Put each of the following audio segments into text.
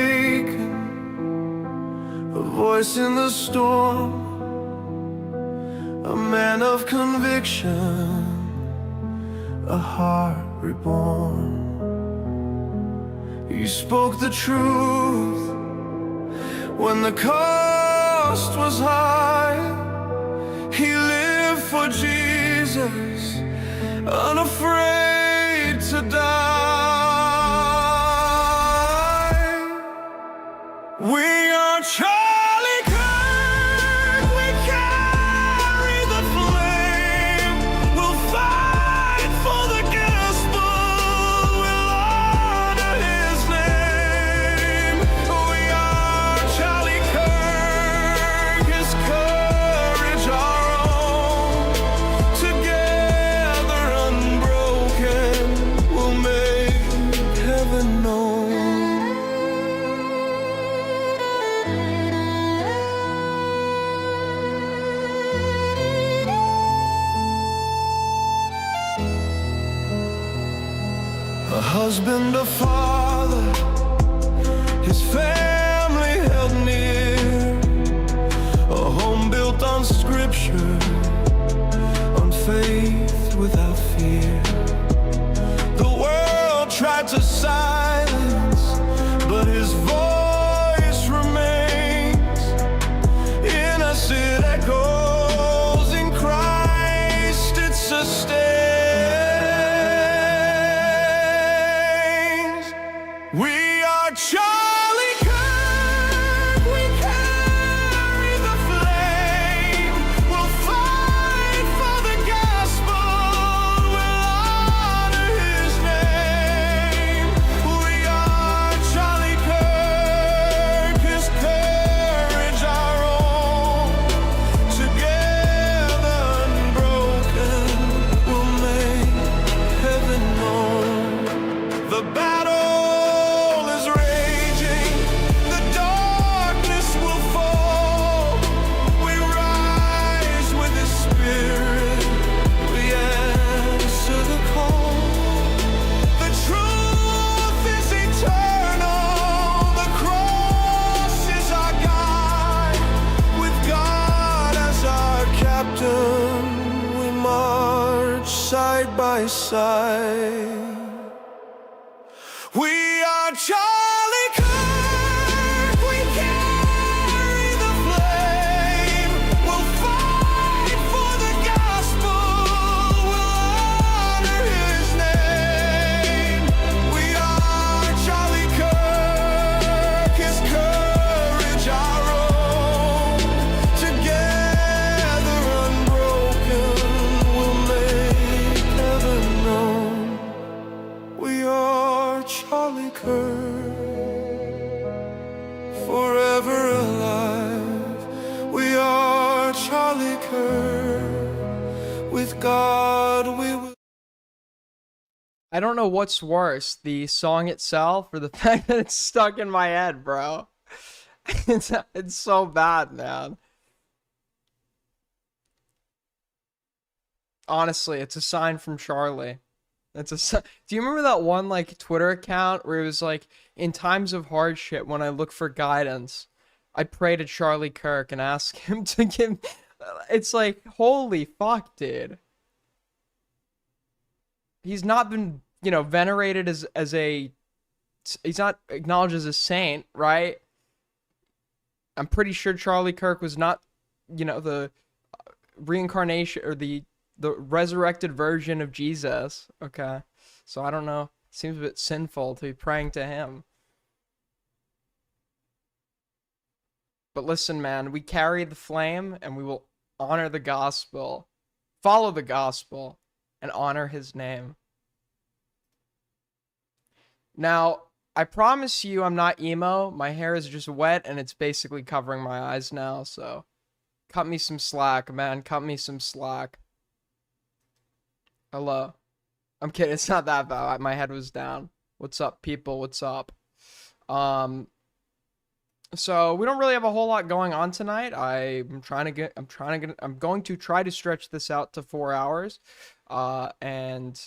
awaken, a voice in the storm, a man of conviction, a heart reborn. He spoke the truth when the cost was high. He lived for Jesus, unafraid to die. We are Charlie Kirk, we carry the flame. We'll fight for the gospel, we'll honor his name. We are Charlie Kirk, his courage our own. Together unbroken, we'll make heaven known. A husband, a father, his family held near. A home built on scripture, on faith without fear. The world tried to silence, but his voice remains. In us it echoes, in Christ it sustains. We are Charlie Kirk, we carry the flame. We'll fight for the gospel, we'll honor his name. We are Charlie Kirk, his courage our own. Together unbroken, we'll make heaven known. The battle is raging, the darkness will fall. We rise with his spirit, we answer the call. The truth is eternal, the cross is our guide. With God as our captain, we march side by side. We are Charlie Kirk, we carry the flame. We'll fight for the gospel, we'll honor his name. We are Charlie Kirk, his courage our own. Together unbroken, we'll make heaven known. We are Charlie Kirk, forever alive. We are Charlie Kirk, with God we will. I don't know what's worse, the song itself or the fact that it's stuck in my head, bro. It's so bad, man. Honestly, it's a sign from Charlie. Do you remember that one like Twitter account where it was like, in times of hardship, when I look for guidance, I pray to Charlie Kirk and ask him to give. It's like, holy fuck, dude. He's not been, venerated as a. He's not acknowledged as a saint, right? I'm pretty sure Charlie Kirk was not, the reincarnation or the resurrected version of Jesus. Okay, so I don't know, seems a bit sinful to be praying to him. But listen, man, we carry the flame and we will honor the gospel, follow the gospel, and honor his name. Now, I promise you I'm not emo. My hair is just wet and it's basically covering my eyes now, so cut me some slack, man. Cut me some slack. Hello. I'm kidding. It's not that bad. My head was down. What's up, people? What's up? So we don't really have a whole lot going on tonight. I'm going to try to stretch this out to 4 hours. And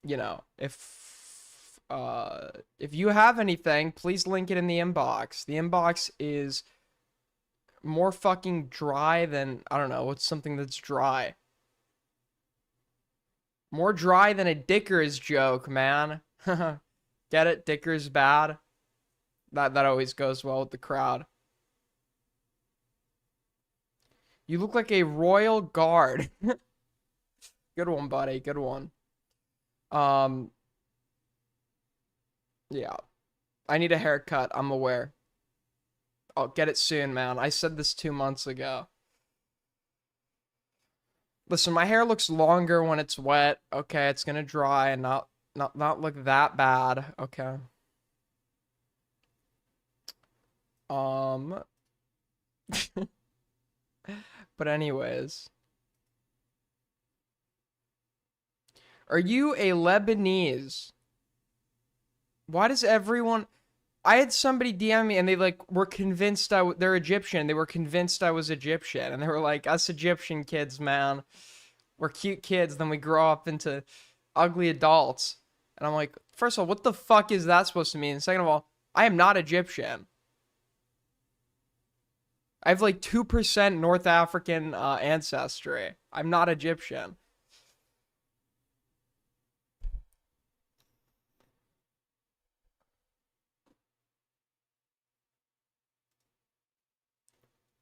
you know, if If you have anything, please link it in the inbox. The inbox is more fucking dry than, I don't know, what's something that's dry? More dry than a Dickers joke, man. Get it? Dickers bad. That always goes well with the crowd. You look like a royal guard. Good one, buddy. Good one. Um, yeah. I need a haircut. I'm aware. I'll get it soon, man. I said this 2 months ago. Listen, my hair looks longer when it's wet. Okay, it's gonna dry and not look that bad. Okay. Um, but anyways, are you a Lebanese? Why does everyone? I had somebody DM me and they like were convinced they're Egyptian. They were convinced I was Egyptian, and they were like, "Us Egyptian kids, man, we're cute kids. Then we grow up into ugly adults." And I'm like, first of all, what the fuck is that supposed to mean? Second of all, I am not Egyptian. I have like 2% North African ancestry. I'm not Egyptian.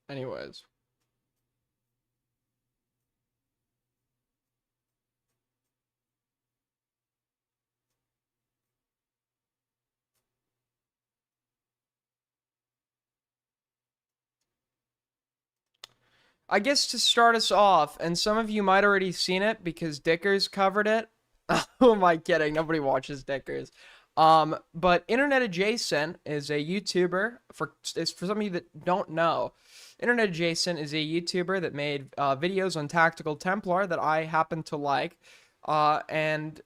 Anyways. I guess to start us off, and some of you might already seen it because Dickers covered it. Who am I kidding? Nobody watches Dickers. But Internet Adjacent is a YouTuber. For some of you that don't know, Internet Adjacent is a YouTuber that made videos on Tactical Templar that I happen to like. And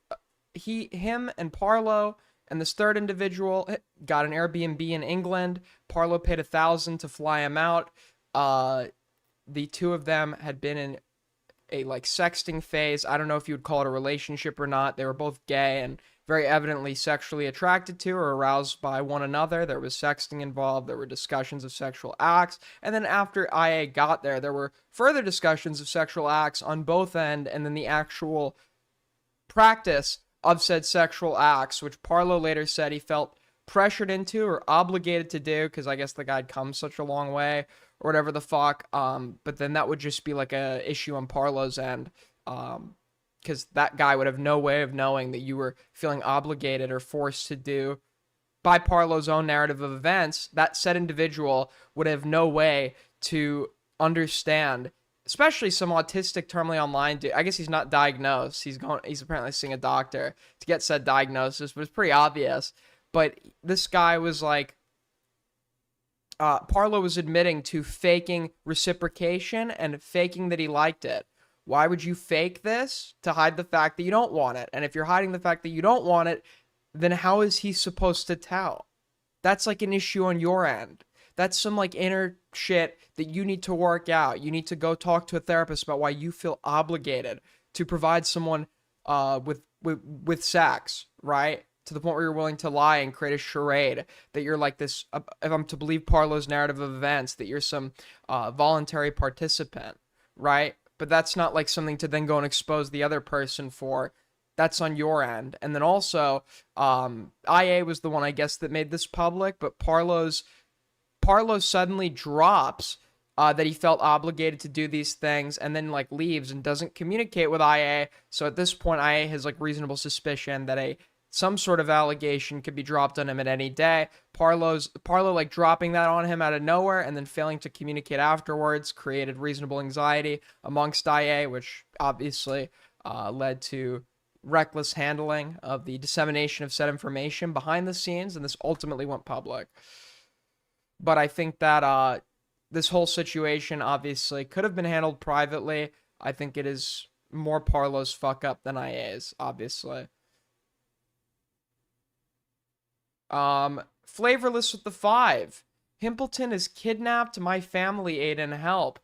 him and Parlo and this third individual got an Airbnb in England. Parlo paid 1,000 to fly him out. The two of them had been in a like sexting phase. I don't know if you would call it a relationship or not. They were both gay and very evidently sexually attracted to or aroused by one another. There was sexting involved. There were discussions of sexual acts. And then after IA got there were further discussions of sexual acts on both end, and then the actual practice of said sexual acts, which Parlo later said he felt pressured into or obligated to do because I guess the guy had come such a long way or whatever the fuck. But then that would just be like a issue on Parlo's end. Because that guy would have no way of knowing that you were feeling obligated or forced to do by Parlo's own narrative of events. That said individual would have no way to understand, especially some autistic terminally online dude. I guess he's not diagnosed. He's apparently seeing a doctor to get said diagnosis, but it's pretty obvious. But this guy was like, Parlo was admitting to faking reciprocation and faking that he liked it. Why would you fake this? To hide the fact that you don't want it. And if you're hiding the fact that you don't want it, then how is he supposed to tell? That's like an issue on your end. That's some like inner shit that you need to work out. You need to go talk to a therapist about why you feel obligated to provide someone with sex, right? To the point where you're willing to lie and create a charade that you're like this, if I'm to believe Parlo's narrative of events, that you're some voluntary participant, right? But that's not like something to then go and expose the other person for. That's on your end. And then also, IA was the one, I guess, that made this public, but Parlo suddenly drops that he felt obligated to do these things and then like leaves and doesn't communicate with IA. So at this point, IA has like reasonable suspicion that some sort of allegation could be dropped on him at any day. Parlo like dropping that on him out of nowhere and then failing to communicate afterwards created reasonable anxiety amongst IA, which obviously led to reckless handling of the dissemination of said information behind the scenes, and this ultimately went public. But I think that this whole situation obviously could have been handled privately. I think it is more Parlo's fuck up than IA's, obviously. Flavorless with the 5. Himpleton is kidnapped. My family aid and help.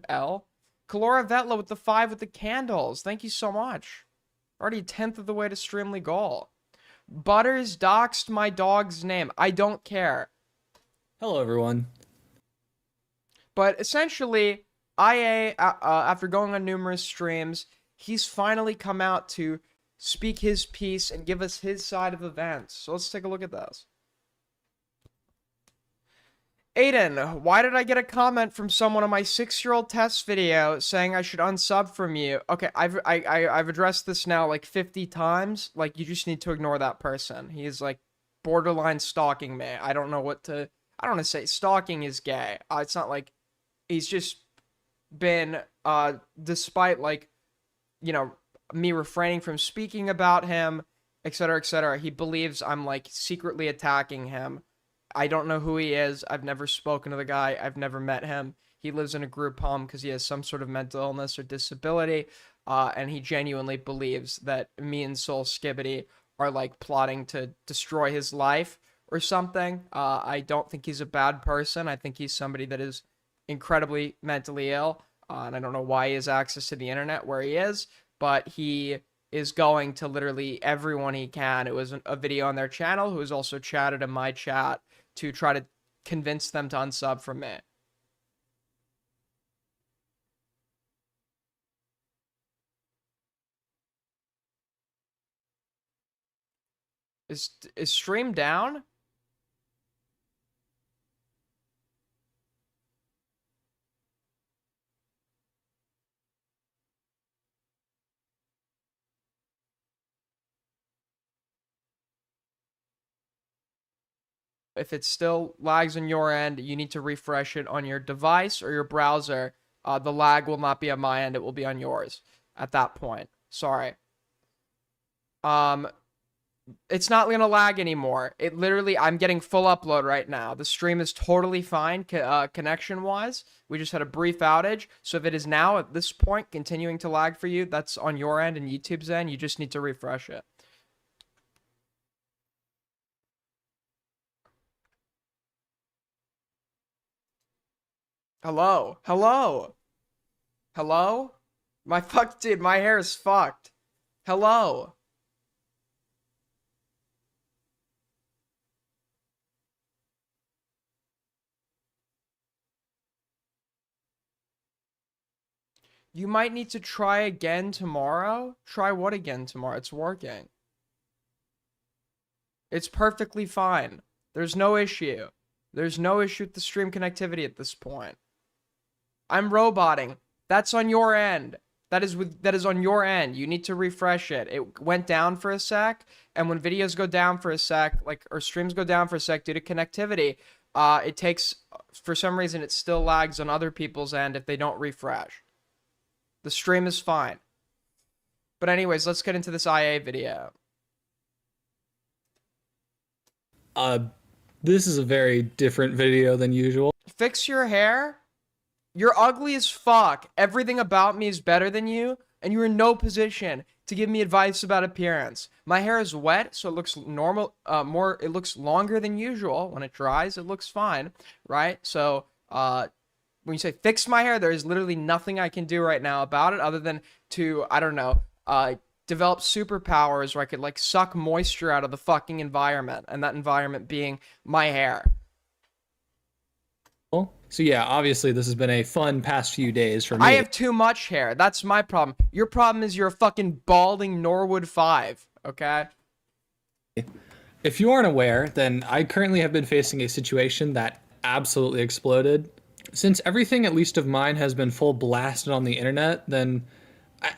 L. Kalora Vetla with the 5 with the candles. Thank you so much. Already a 10th of the way to Streamly Goal. Butters doxed my dog's name. I don't care. Hello, everyone. But essentially, IA, after going on numerous streams, he's finally come out to speak his piece and give us his side of events. So let's take a look at this. Aiden, why did I get a comment from someone on my 6-year-old test video saying I should unsub from you? Okay, I've addressed this now like 50 times. Like, you just need to ignore that person. He is like borderline stalking me. I don't want to say stalking is gay. It's not like he's just been despite like, you know, me refraining from speaking about him, etc., etc. He believes I'm like secretly attacking him. I don't know who he is. I've never spoken to the guy. I've never met him. He lives in a group home because he has some sort of mental illness or disability, and he genuinely believes that me and Soul Skibbity are like plotting to destroy his life or something. I don't think he's a bad person. I think he's somebody that is incredibly mentally ill, and I don't know why he has access to the internet where he is, but he is going to literally everyone he can. It was a video on their channel who has also chatted in my chat to try to convince them to unsub from me. Is stream down? If it still lags on your end, you need to refresh it on your device or your browser. The lag will not be on my end, it will be on yours at that point. Sorry. It's not gonna lag anymore. It literally, I'm getting full upload right now. The stream is totally fine connection-wise. We just had a brief outage. So if it is now at this point continuing to lag for you, that's on your end and YouTube's end. You just need to refresh it. Hello? Hello? Hello? Dude, my hair is fucked. Hello? You might need to try again tomorrow. Try what again tomorrow? It's working. It's perfectly fine. There's no issue. There's no issue with the stream connectivity at this point. I'm roboting. That's on your end. That is on your end. You need to refresh it. It went down for a sec, and when videos go down for a sec, or streams go down for a sec due to connectivity, it takes, for some reason, it still lags on other people's end if they don't refresh. The stream is fine. But anyways, let's get into this IA video. This is a very different video than usual. Fix your hair? You're ugly as fuck. Everything about me is better than you, and you're in no position to give me advice about appearance. My hair is wet, so it looks normal, it looks longer than usual. When it dries, it looks fine, right? So, when you say fix my hair, there is literally nothing I can do right now about it other than to, I don't know, develop superpowers where I could, like, suck moisture out of the fucking environment, and that environment being my hair. So yeah, obviously this has been a fun past few days for me. I have too much hair. That's my problem. Your problem is you're a fucking balding Norwood 5, okay? If you aren't aware, then I currently have been facing a situation that absolutely exploded. Since everything, at least of mine, has been full blasted on the internet, then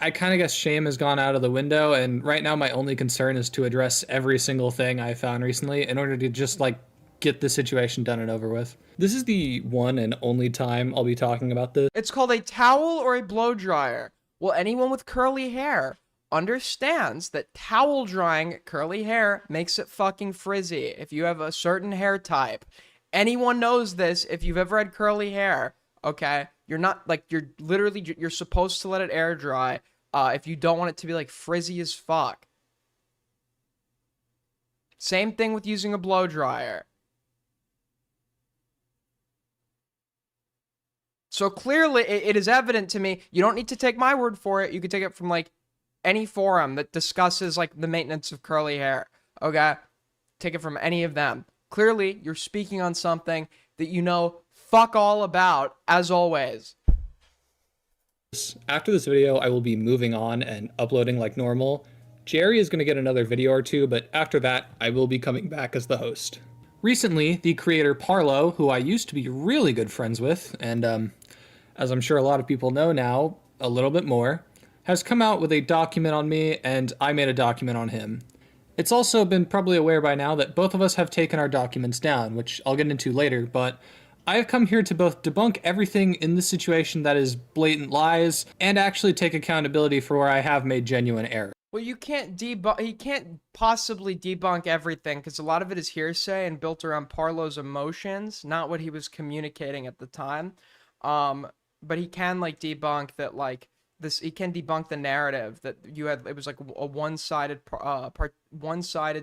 I kind of guess shame has gone out of the window, and right now my only concern is to address every single thing I found recently in order to just, like, get the situation done and over with. This is the one and only time I'll be talking about this. It's called a towel or a blow dryer. Well, anyone with curly hair understands that towel drying curly hair makes it fucking frizzy if you have a certain hair type. Anyone knows this if you've ever had curly hair, okay? You're not, like, you're supposed to let it air dry if you don't want it to be, like, frizzy as fuck. Same thing with using a blow dryer. So clearly, it is evident to me, you don't need to take my word for it, you can take it from, like, any forum that discusses, like, the maintenance of curly hair, Okay? Take it from any of them. Clearly, you're speaking on something that you know fuck all about, as always. After this video, I will be moving on and uploading like normal. Jerry is going to get another video or two, but after that, I will be coming back as the host. Recently, the creator Parlo, who I used to be really good friends with, and as I'm sure a lot of people know now, a little bit more, has come out with a document on me, and I made a document on him. It's also been probably aware by now that both of us have taken our documents down, which I'll get into later, but I have come here to both debunk everything in this situation that is blatant lies, and actually take accountability for where I have made genuine errors. Well, you can't debunk. He can't possibly debunk everything because a lot of it is hearsay and built around Parlo's emotions, not what he was communicating at the time. But he can like debunk that like this. He can debunk the narrative that you had. It was like a one-sided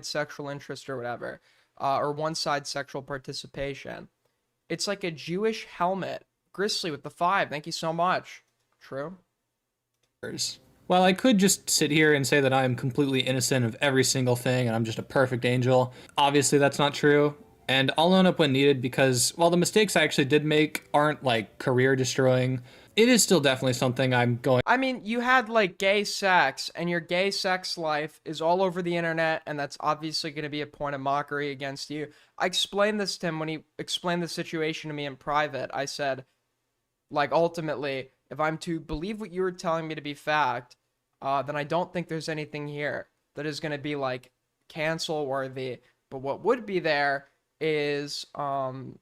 sexual interest or whatever, or one-sided sexual participation. It's like a Jewish helmet. Grizzly with the 5. Thank you so much. True. While I could just sit here and say that I am completely innocent of every single thing and I'm just a perfect angel, obviously that's not true. And I'll own up when needed because while the mistakes I actually did make aren't like career destroying, it is still definitely something I'm going. I mean, you had like gay sex, and your gay sex life is all over the internet, and that's obviously going to be a point of mockery against you. I explained this to him when he explained the situation to me in private. I said, like, ultimately, if I'm to believe what you were telling me to be fact, then I don't think there's anything here that is going to be like cancel worthy. But what would be there is, you know,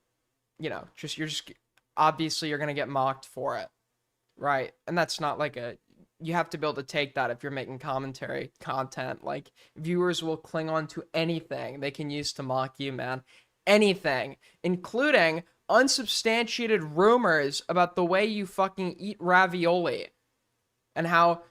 you're just obviously you're going to get mocked for it. Right. And that's not like you have to be able to take that if you're making commentary content. Like, viewers will cling on to anything they can use to mock you, man. Anything, including unsubstantiated rumors about the way you fucking eat ravioli and how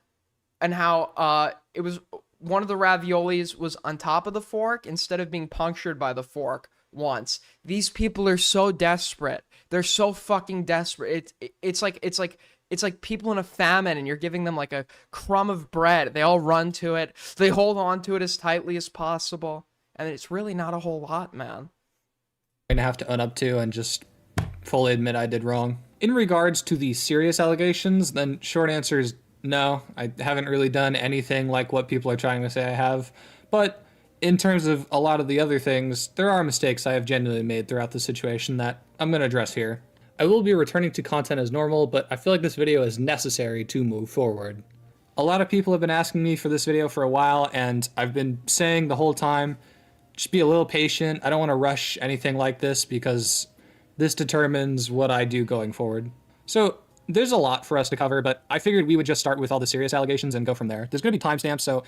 it was one of the raviolis was on top of the fork instead of being punctured by the fork once. These people are so desperate. They're so fucking desperate. It's like people in a famine and you're giving them like a crumb of bread. They all run to it. They hold on to it as tightly as possible. And it's really not a whole lot, man. I'm going to have to own up to and just fully admit I did wrong. In regards to the serious allegations, then short answer is no. I haven't really done anything like what people are trying to say I have. But in terms of a lot of the other things, there are mistakes I have genuinely made throughout the situation that I'm going to address here. I will be returning to content as normal, but I feel like this video is necessary to move forward. A lot of people have been asking me for this video for a while, and I've been saying the whole time, just be a little patient. I don't want to rush anything like this because this determines what I do going forward. So there's a lot for us to cover, but I figured we would just start with all the serious allegations and go from there. There's going to be timestamps, so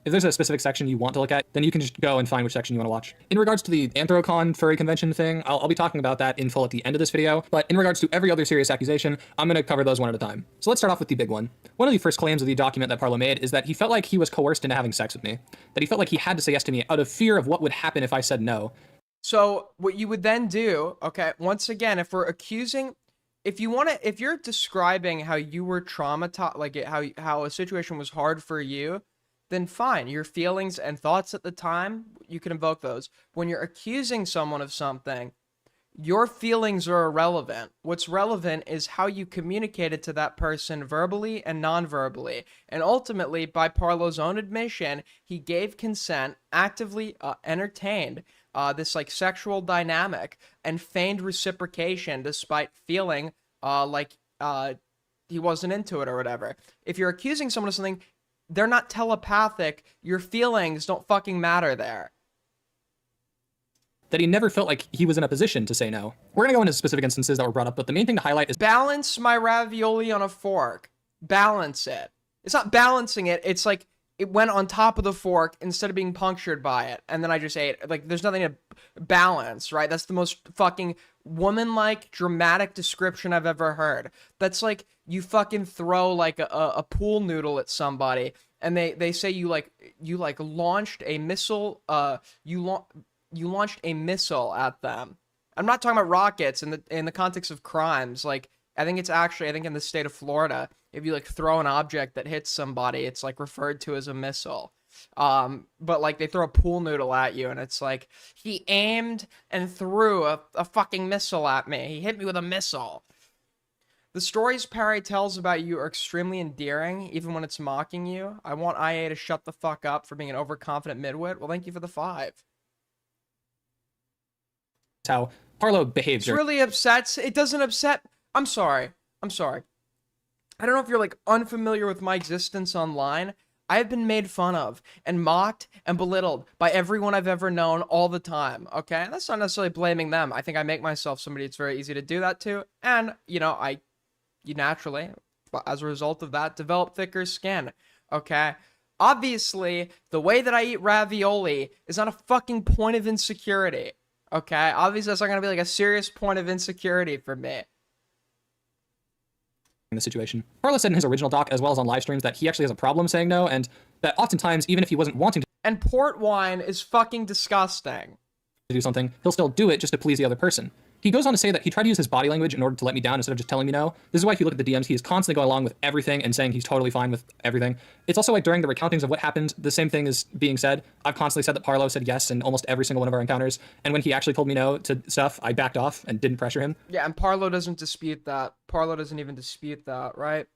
if there's a specific section you want to look at, then you can just go and find which section you want to watch. In regards to the Anthrocon furry convention thing, I'll be talking about that in full at the end of this video, but in regards to every other serious accusation, I'm going to cover those one at a time. So let's start off with the big one. One of the first claims of the document that Parlo made is that he felt like he was coerced into having sex with me, that he felt like he had to say yes to me out of fear of what would happen if I said no. So what you would then do, okay, once again, if you're describing how you were traumatized, like how a situation was hard for you, then fine. Your feelings and thoughts at the time, you can invoke those. When you're accusing someone of something, your feelings are irrelevant. What's relevant is how you communicated to that person verbally and non-verbally. And ultimately, by Parlo's own admission, he gave consent, actively entertained this like sexual dynamic and feigned reciprocation despite feeling like he wasn't into it or whatever. If you're accusing someone of something, they're not telepathic. Your feelings don't fucking matter there. That he never felt like he was in a position to say no. We're going to go into specific instances that were brought up, but the main thing to highlight is balance my ravioli on a fork. Balance it. It's not balancing it. It's like it went on top of the fork instead of being punctured by it. And then I just ate it. Like, there's nothing to balance, right? That's the most fucking woman-like dramatic description I've ever heard. That's like you fucking throw like a pool noodle at somebody and they say you launched a missile, you launched a missile at them. I'm not talking about rockets in the context of crimes. Like, I think in the state of Florida, if you like throw an object that hits somebody, it's like referred to as a missile. But like they throw a pool noodle at you, and it's like he aimed and threw a fucking missile at me. He hit me with a missile. The stories Perry tells about you are extremely endearing, even when it's mocking you. I want IA to shut the fuck up for being an overconfident midwit. Well, thank you for the 5. How Parlo behaves. It really upsets. It doesn't upset. I'm sorry. I don't know if you're like unfamiliar with my existence online. I have been made fun of and mocked and belittled by everyone I've ever known all the time. Okay, and that's not necessarily blaming them. I think I make myself somebody it's very easy to do that to, and you naturally, as a result of that, develop thicker skin. Okay. Obviously, the way that I eat ravioli is not a fucking point of insecurity. Okay, obviously that's not gonna be like a serious point of insecurity for me. In the situation, Parlo said in his original doc, as well as on live streams, that he actually has a problem saying no, and that oftentimes, even if he wasn't wanting to And port wine is fucking disgusting. do something, he'll still do it just to please the other person. He goes on to say that he tried to use his body language in order to let me down instead of just telling me no. This is why if you look at the DMs, he is constantly going along with everything and saying he's totally fine with everything. It's also like during the recountings of what happened, the same thing is being said. I've constantly said that Parlo said yes in almost every single one of our encounters. And when he actually told me no to stuff, I backed off and didn't pressure him. Yeah, and Parlo doesn't dispute that. Parlo doesn't even dispute that, right?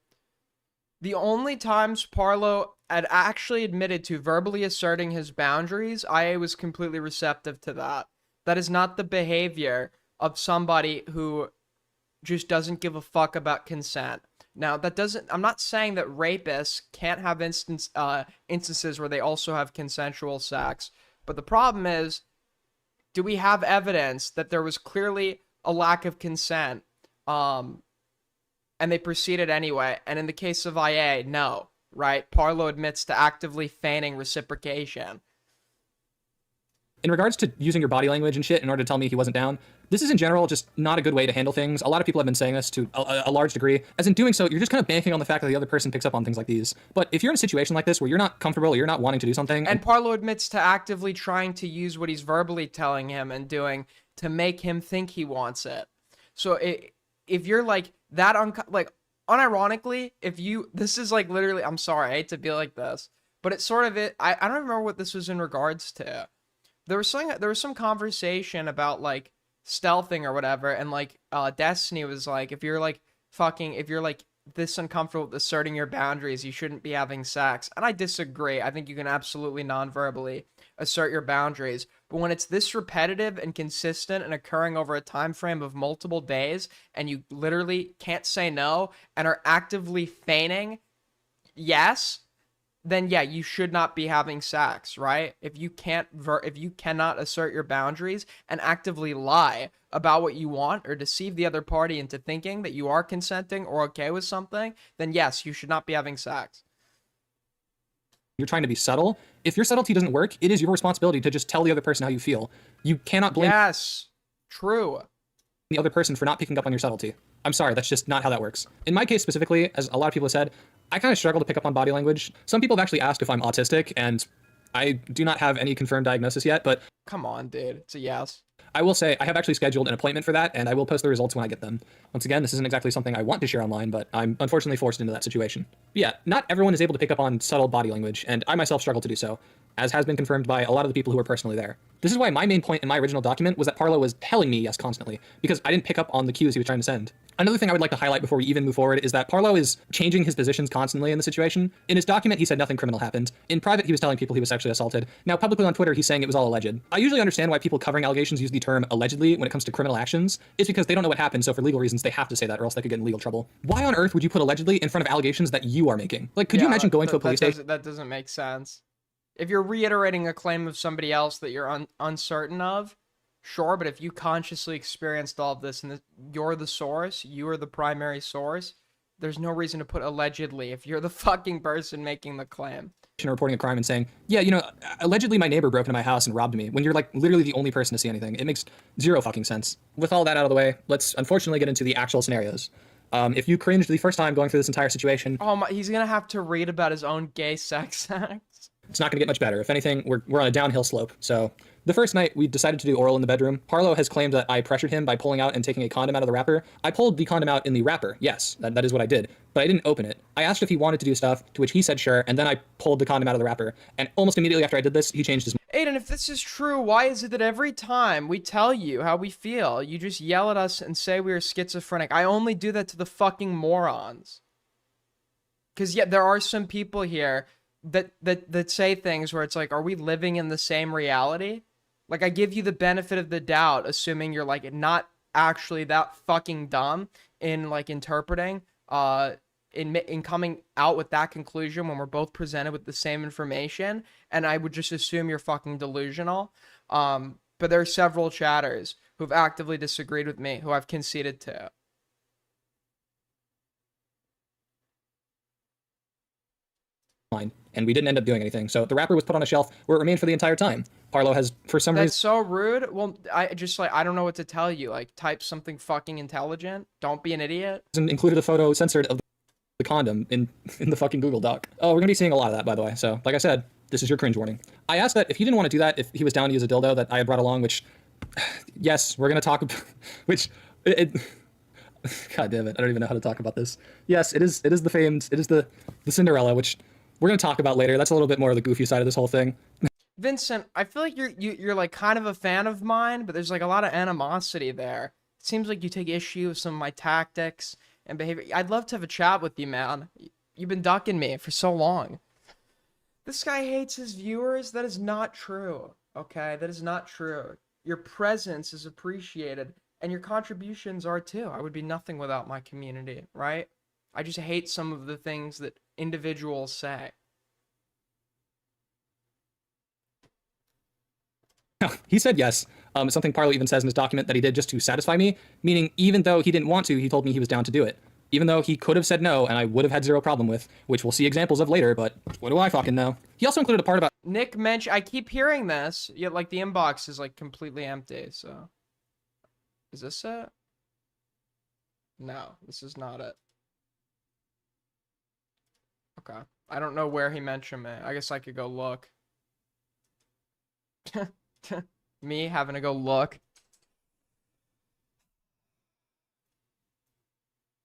The only times Parlo had actually admitted to verbally asserting his boundaries, IA was completely receptive to that. That is not the behavior of somebody who just doesn't give a fuck about consent. Now, that doesn't, I'm not saying that rapists can't have instances where they also have consensual sex, but the problem is, do we have evidence that there was clearly a lack of consent, and they proceeded anyway? And in the case of IA, no, right? Parlo admits to actively feigning reciprocation. In regards to using your body language and shit in order to tell me he wasn't down, this is in general just not a good way to handle things. A lot of people have been saying this to a large degree, as in doing so, you're just kind of banking on the fact that the other person picks up on things like these. But if you're in a situation like this where you're not comfortable or you're not wanting to do something... And Parlo admits to actively trying to use what he's verbally telling him and doing to make him think he wants it. So if you're like that, unironically, this is like literally, I'm sorry, I hate to be like this, but it's sort of it. I don't remember what this was in regards to. There was some conversation about like stealthing or whatever, and like Destiny was like, if you're like this uncomfortable with asserting your boundaries, you shouldn't be having sex. And I disagree. I think you can absolutely non-verbally assert your boundaries, but when it's this repetitive and consistent and occurring over a time frame of multiple days, and you literally can't say no and are actively feigning yes, then yeah, you should not be having sex, right? If you cannot assert your boundaries and actively lie about what you want or deceive the other party into thinking that you are consenting or okay with something, then yes, you should not be having sex. You're trying to be subtle. If your subtlety doesn't work, it is your responsibility to just tell the other person how you feel. You cannot blame Yes, true. the other person for not picking up on your subtlety. I'm sorry, that's just not how that works. In my case specifically, as a lot of people have said, I kind of struggle to pick up on body language. Some people have actually asked if I'm autistic, and I do not have any confirmed diagnosis yet, but Come on, dude. It's a yes. I will say I have actually scheduled an appointment for that, and I will post the results when I get them. Once again, this isn't exactly something I want to share online, but I'm unfortunately forced into that situation. Yeah, not everyone is able to pick up on subtle body language, and I myself struggle to do so, as has been confirmed by a lot of the people who were personally there. This is why my main point in my original document was that Parlo was telling me yes constantly, because I didn't pick up on the cues he was trying to send. Another thing I would like to highlight before we even move forward is that Parlo is changing his positions constantly in the situation. In his document, he said nothing criminal happened. In private, he was telling people he was sexually assaulted. Now, publicly on Twitter, he's saying it was all alleged. I usually understand why people covering allegations use the term allegedly when it comes to criminal actions. It's because they don't know what happened, so for legal reasons, they have to say that, or else they could get in legal trouble. Why on earth would you put allegedly in front of allegations that you are making? Like, could you imagine going to a police station? That doesn't make sense. If you're reiterating a claim of somebody else that you're uncertain of, sure, but if you consciously experienced all of this and you're the source, you are the primary source, there's no reason to put allegedly if you're the fucking person making the claim. Reporting a crime and saying, yeah, you know, allegedly my neighbor broke into my house and robbed me, when you're like literally the only person to see anything. It makes zero fucking sense. With all that out of the way, let's unfortunately get into the actual scenarios. If you cringed the first time going through this entire situation, oh my, he's gonna have to read about his own gay sex acts. it's not gonna get much better. If anything, we're on a downhill slope. So The first night we decided to do oral in the bedroom, Parlo has claimed that I pressured him by pulling out and taking a condom out of the wrapper. I pulled the condom out in the wrapper. Yes, that is what I did, but I didn't open it. I asked if he wanted to do stuff, to which he said sure, and then I pulled the condom out of the wrapper. And almost immediately after I did this, he changed his mind. Aiden, if this is true, why is it that every time we tell you how we feel, you just yell at us and say we are schizophrenic? I only do that to the fucking morons. Because, yeah, there are some people here that say things where it's like, are we living in the same reality? Like, I give you the benefit of the doubt, assuming you're, like, not actually that fucking dumb in, like, interpreting, in coming out with that conclusion when we're both presented with the same information, and I would just assume you're fucking delusional. But there are several chatters who've actively disagreed with me, who I've conceded to. And we didn't end up doing anything. So the wrapper was put on a shelf where it remained for the entire time. Parlo has, for some That's reason, so rude. Well, I just, like, I don't know what to tell you. Like, type something fucking intelligent. Don't be an idiot. included a photo censored of the condom in the fucking Google Doc. Oh, we're gonna be seeing a lot of that, by the way. So, like I said, this is your cringe warning. I asked that if he didn't want to do that, if he was down to use a dildo that I had brought along, which, yes, we're gonna talk about, which, God damn it, I don't even know how to talk about this. Yes, it is the famed, it is the Cinderella, which we're gonna talk about later. That's a little bit more of the goofy side of this whole thing. Vincent, I feel like you're like kind of a fan of mine, but there's like a lot of animosity there. It seems like you take issue with some of my tactics and behavior. I'd love to have a chat with you, man. You've been ducking me for so long. This guy hates his viewers. That is not true. Okay, that is not true. Your presence is appreciated, and your contributions are too. I would be nothing without my community, right? I just hate some of the things that individuals say. He said yes. Something Parlo even says in his document that he did just to satisfy me, meaning even though he didn't want to, he told me he was down to do it. Even though he could have said no, and I would have had zero problem with, which we'll see examples of later, but what do I fucking know? He also included a part about Nick mentioned, I keep hearing this, yet like the inbox is like completely empty, so. Is this it? No, this is not it. Okay. I don't know where he mentioned me. I guess I could go look. Me having to go look.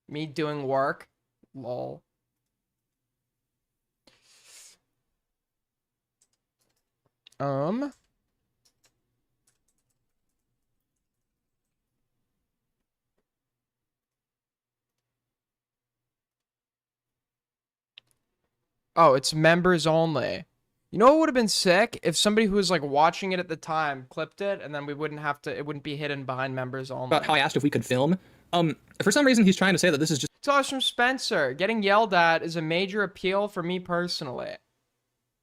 Me doing work. Lol. Oh, it's members only. You know what would have been sick? If somebody who was like watching it at the time clipped it, and then we wouldn't have to, it wouldn't be hidden behind members only. how I asked if we could film. For some reason, he's trying to say that this is just It's always from Spencer. Getting yelled at is a major appeal for me personally.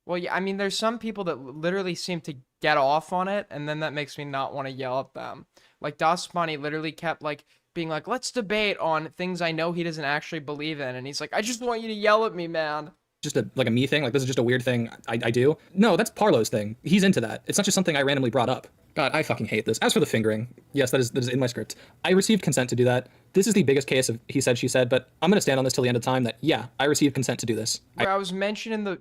Well, yeah, I mean, there's some people that literally seem to get off on it, and then that makes me not want to yell at them. Like, Dust Bunny literally kept, like, being like, let's debate on things I know he doesn't actually believe in, and he's like, I just want you to yell at me, man. just a me thing. Like, this is just a weird thing I do. No, that's Parlo's thing. He's into that. It's not just something I randomly brought up. God, I fucking hate this. As for the fingering, yes, that is in my script. I received consent to do that. This is the biggest case of he said, she said, but I'm going to stand on this till the end of time that, yeah, I received consent to do this. Where I was mentioning the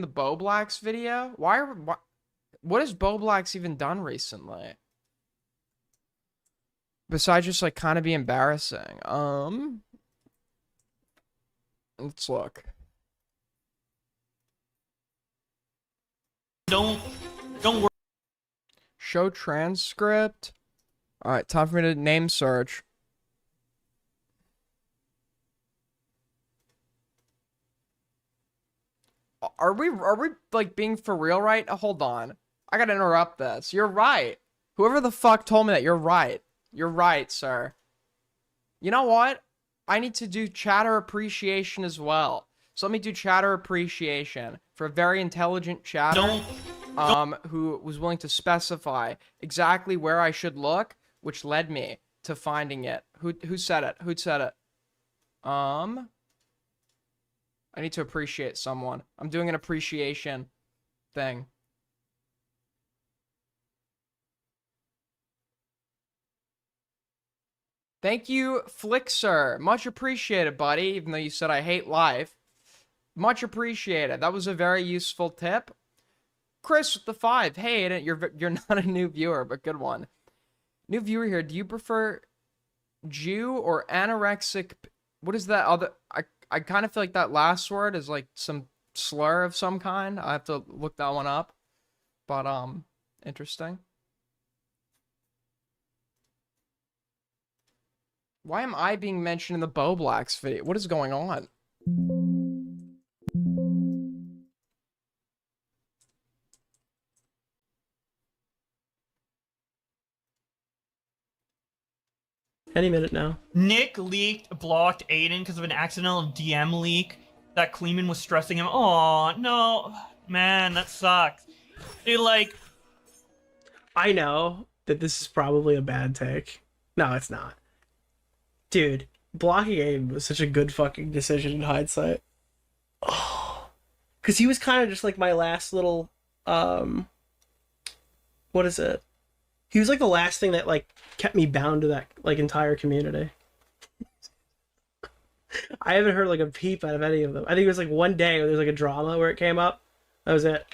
Bo Blacks video. What has Bo Blacks even done recently? Besides just like kind of be embarrassing. Let's look. Don't worry. Show transcript. All right, time for me to name search. Are we like being for real right? Hold on. I gotta interrupt this. You're right. Whoever the fuck told me that, you're right. You're right, sir. You know what? I need to do chatter appreciation as well. So let me do chatter appreciation for a very intelligent chatter who was willing to specify exactly where I should look, which led me to finding it. Who said it? Who said it? I need to appreciate someone. I'm doing an appreciation thing. Thank you, Flixer. Much appreciated, buddy, even though you said I hate life. Much appreciated. That was a very useful tip. Chris with the 5. Hey, you're not a new viewer, but good one. New viewer here. Do you prefer Jew or anorexic? What is that other? I kind of feel like that last word is like some slur of some kind. I have to look that one up. But interesting. Why am I being mentioned in the Bo Blacks video? What is going on? Any minute now. Nick blocked Aiden because of an accidental DM leak that Kleeman was stressing him. Oh no, man, that sucks. Dude, like, I know that this is probably a bad take. No, it's not. Dude, blocking Aiden was such a good fucking decision in hindsight. Oh, because he was kind of just like my last little, what is it? He was like the last thing that like kept me bound to that like entire community. I haven't heard like a peep out of any of them. I think it was like one day where there was like a drama where it came up. That was it.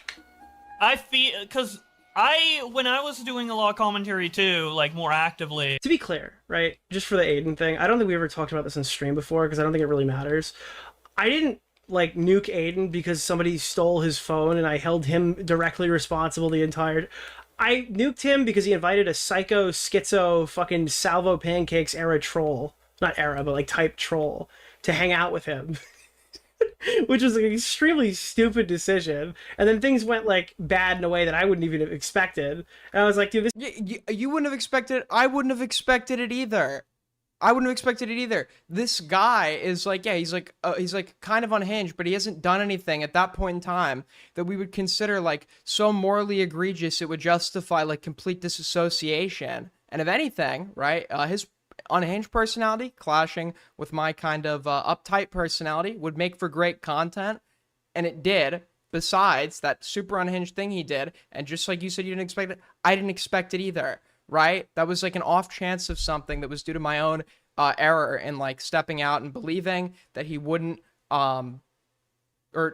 I feel, because when I was doing a lot of commentary too, like more actively. To be clear, right? Just for the Aiden thing, I don't think we ever talked about this in stream before because I don't think it really matters. I didn't like nuke Aiden because somebody stole his phone and I held him directly responsible the entire. I nuked him because he invited a psycho, schizo, fucking Salvo Pancakes era troll. Not era, but like type troll to hang out with him. Which was an extremely stupid decision. And then things went like bad in a way that I wouldn't even have expected. And I was like, dude, this... You wouldn't have expected it. I wouldn't have expected it either. I wouldn't have expected it either. This guy is like, yeah, he's like kind of unhinged, but he hasn't done anything at that point in time that we would consider like so morally egregious it would justify like complete disassociation. And if anything, right, his unhinged personality clashing with my kind of uptight personality would make for great content, and it did. Besides that super unhinged thing he did, and just like you said, you didn't expect it, I didn't expect it either. Right? That was like an off chance of something that was due to my own error in like stepping out and believing that he wouldn't, or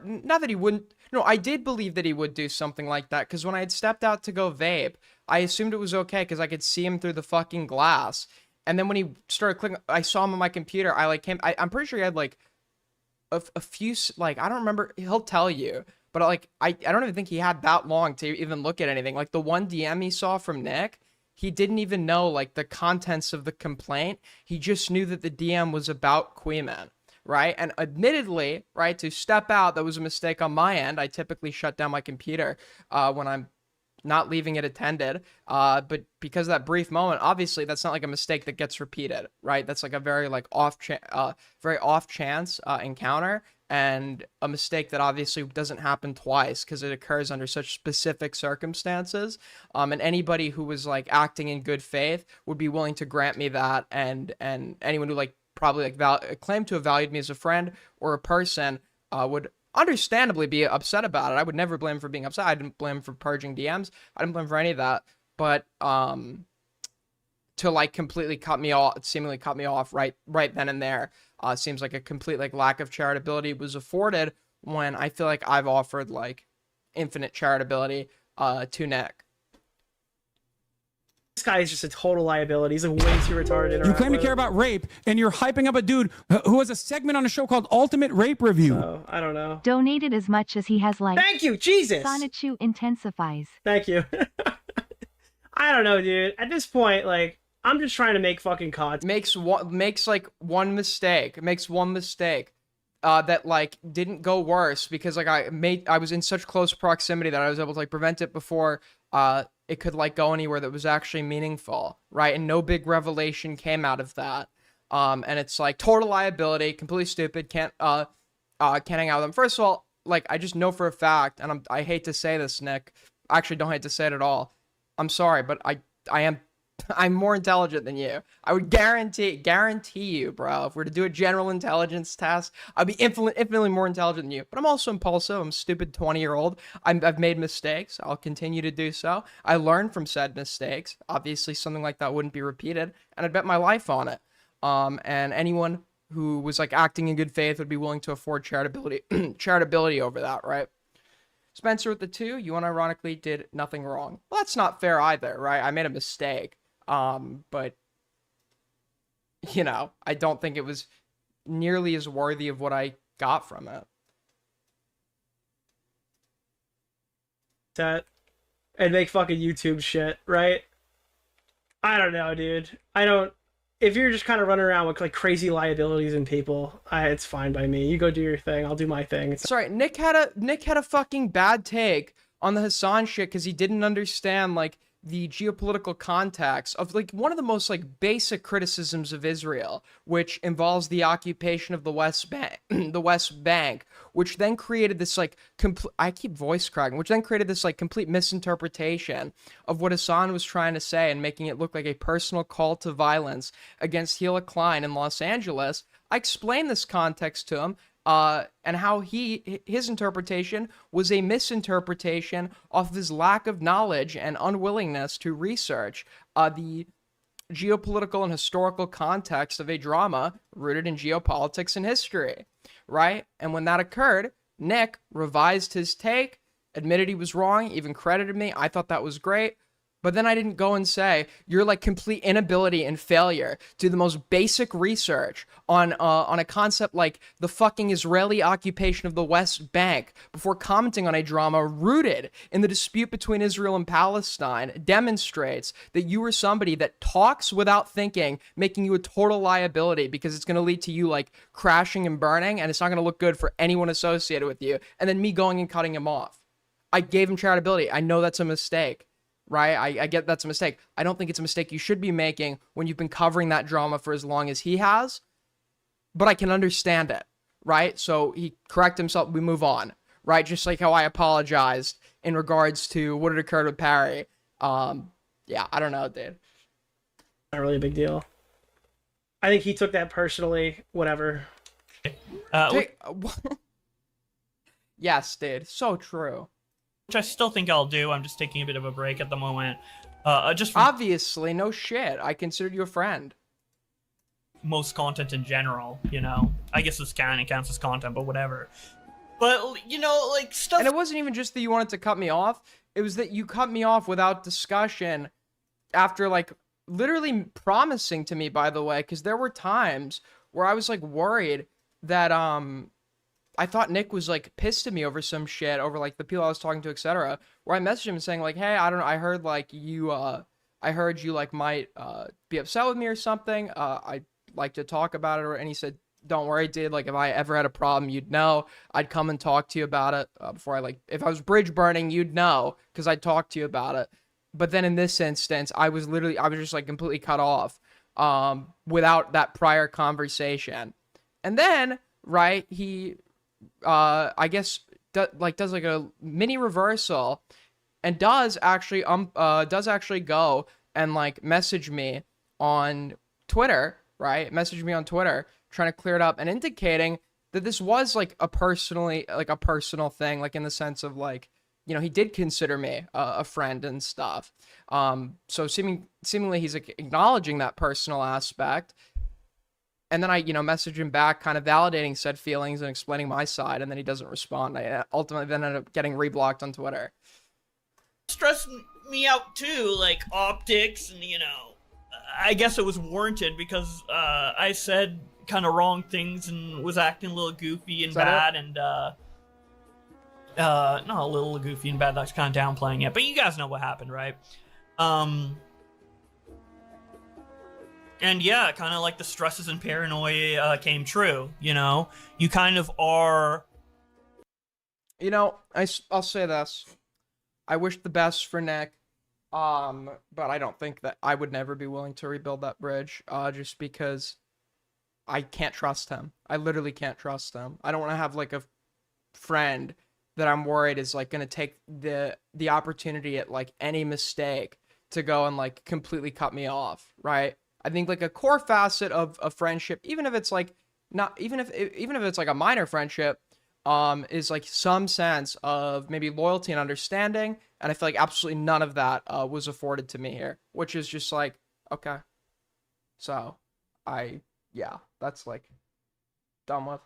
not that he wouldn't. No, I did believe that he would do something like that because when I had stepped out to go vape, I assumed it was okay because I could see him through the fucking glass. And then when he started clicking, I saw him on my computer. I like came. I'm pretty sure he had like a few, like I don't remember. He'll tell you. But like I don't even think he had that long to even look at anything. Like the one DM he saw from Nick, he didn't even know like the contents of the complaint. He just knew that the DM was about Queeman, right? And admittedly, right, to step out, that was a mistake on my end. I typically shut down my computer when I'm not leaving it attended. But because of that brief moment, obviously that's not like a mistake that gets repeated, right? That's like a very like off chance encounter. And a mistake that obviously doesn't happen twice because it occurs under such specific circumstances. And anybody who was like acting in good faith would be willing to grant me that. And anyone who like probably like claimed to have valued me as a friend or a person would understandably be upset about it. I would never blame him for being upset. I didn't blame him for purging DMs. I didn't blame him for any of that. But to like completely seemingly cut me off right then and there. Seems like a complete like lack of charitability was afforded when I feel like I've offered like infinite charitability to Nick. This guy is just a total liability. He's a way too retarded. You claim to care about rape, and you're hyping up a dude who has a segment on a show called Ultimate Rape Review. Oh, I don't know. Donated as much as he has liked. Thank you, Jesus. Sonichu intensifies. Thank you. I don't know, dude. At this point, like, I'm just trying to make fucking content. Makes one mistake that like didn't go worse because like I was in such close proximity that I was able to like prevent it before it could like go anywhere that was actually meaningful, right? And no big revelation came out of that. And it's like total liability, completely stupid. Can't hang out with them. First of all, like I just know for a fact, and I hate to say this, Nick. I actually don't hate to say it at all. I'm sorry, but I'm more intelligent than you. I would guarantee you, bro, if we're to do a general intelligence test, I'd be infinitely more intelligent than you. But I'm also impulsive. I'm a stupid 20-year-old. I've made mistakes. I'll continue to do so. I learned from said mistakes. Obviously, something like that wouldn't be repeated, and I'd bet my life on it. And anyone who was like acting in good faith would be willing to afford charitability over that, right? Spencer with the 2, you unironically did nothing wrong. Well, that's not fair either, right? I made a mistake. But you know, I don't think it was nearly as worthy of what I got from it. That and make fucking YouTube shit, right? I don't know, dude. I don't. If you're just kind of running around with like crazy liabilities and people, it's fine by me. You go do your thing. I'll do my thing. Sorry, Nick had a fucking bad take on the Hassan shit because he didn't understand like the geopolitical context of like one of the most like basic criticisms of Israel, which involves the occupation of the West Bank, the West Bank, which then created this like I keep voice cracking, which then created this like complete misinterpretation of what Hassan was trying to say and making it look like a personal call to violence against Hila Klein in Los Angeles. I explained this context to him. And how his interpretation was a misinterpretation of his lack of knowledge and unwillingness to research the geopolitical and historical context of a drama rooted in geopolitics and history, right? And when that occurred, Nick revised his take, admitted he was wrong, even credited me. I thought that was great. But then I didn't go and say your like complete inability and failure to do the most basic research on a concept like the fucking Israeli occupation of the West Bank before commenting on a drama rooted in the dispute between Israel and Palestine demonstrates that you are somebody that talks without thinking, making you a total liability because it's going to lead to you like crashing and burning, and it's not going to look good for anyone associated with you. And then me going and cutting him off. I gave him charitability. I know that's a mistake. Right? I get that's a mistake. I don't think it's a mistake you should be making when you've been covering that drama for as long as he has, but I can understand it, right? So he corrected himself, we move on, right? Just like how I apologized in regards to what had occurred with Parry. Yeah, I don't know, dude. Not really a big deal. I think he took that personally, whatever. Yes, dude, so true. Which I still think I'll do. I'm just taking a bit of a break at the moment. Just for Obviously, no shit. I considered you a friend. most content in general, you know. I guess this kind of counts as content, but whatever. But, you know, like, stuff... And it wasn't even just that you wanted to cut me off. It was that you cut me off without discussion after, like, literally promising to me, by the way, because there were times where I was, like, worried that, I thought Nick was, like, pissed at me over some shit, over, like, the people I was talking to, etc. Where I messaged him saying, like, hey, I don't know, I heard, like, I heard you, like, might, be upset with me or something. I'd like to talk about it. And he said, don't worry, dude. Like, if I ever had a problem, you'd know. I'd come and talk to you about it before I, like, if I was bridge burning, you'd know, because I'd talk to you about it. But then in this instance, I was just, like, completely cut off without that prior conversation. And then, right, he... I guess does like a mini reversal and does actually go and like message me on Twitter, right? Message me on Twitter trying to clear it up and indicating that this was like a personal thing, like in the sense of like, you know, he did consider me a friend and stuff. So seemingly he's like acknowledging that personal aspect. And then I, you know, message him back, kind of validating said feelings and explaining my side, and then he doesn't respond. I ultimately then ended up getting reblocked on Twitter. Stressed me out too, like optics, and you know, I guess it was warranted because I said kind of wrong things and was acting a little goofy and bad, and not a little goofy and bad. That's kind of downplaying it, but you guys know what happened, right? And yeah, kind of like the stresses and paranoia came true, you know? You kind of are... You know, I'll say this. I wish the best for Nick, but I don't think that I would never be willing to rebuild that bridge, just because I can't trust him. I literally can't trust him. I don't want to have, like, a friend that I'm worried is, like, going to take the opportunity at, like, any mistake to go and, like, completely cut me off, right? I think like a core facet of a friendship, even if it's like even if it's like a minor friendship, is like some sense of maybe loyalty and understanding. And I feel like absolutely none of that was afforded to me here, which is just like, okay. So that's like done with.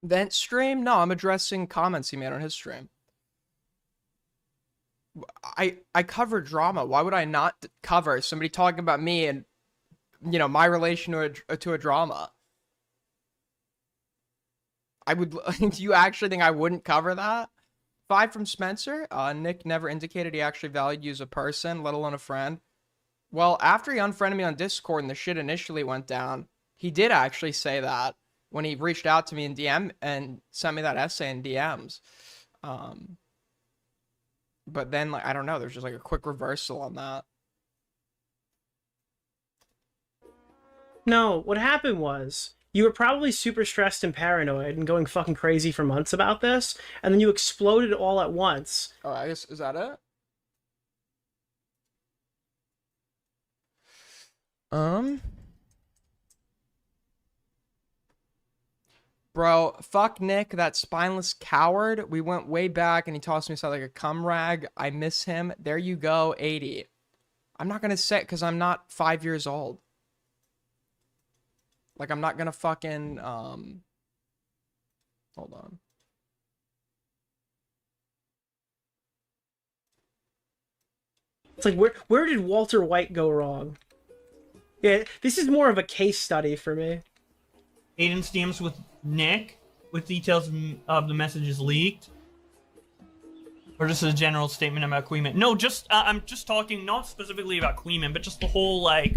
Vent stream? No, I'm addressing comments he made on his stream. I cover drama. Why would I not cover somebody talking about me and, you know, my relation to a drama? I would. Do you actually think I wouldn't cover that? 5 from Spencer. Nick never indicated he actually valued you as a person, let alone a friend. Well, after he unfriended me on Discord and the shit initially went down, he did actually say that when he reached out to me in DM and sent me that essay in DMs. But then, like, I don't know, there's just like a quick reversal on that. No, what happened was you were probably super stressed and paranoid and going fucking crazy for months about this, and then you exploded all at once. Oh, I guess, is that it? Bro, fuck Nick, that spineless coward. We went way back and he tossed me something like a cum rag. I miss him. There you go, 80. I'm not gonna say it because I'm not 5 years old. Like, I'm not gonna fucking, hold on. It's like, where did Walter White go wrong? Yeah, this is more of a case study for me. Aiden's DMs with Nick, with details of the messages leaked, or just a general statement about Queeman. No, just I'm just talking not specifically about Queeman, but just the whole like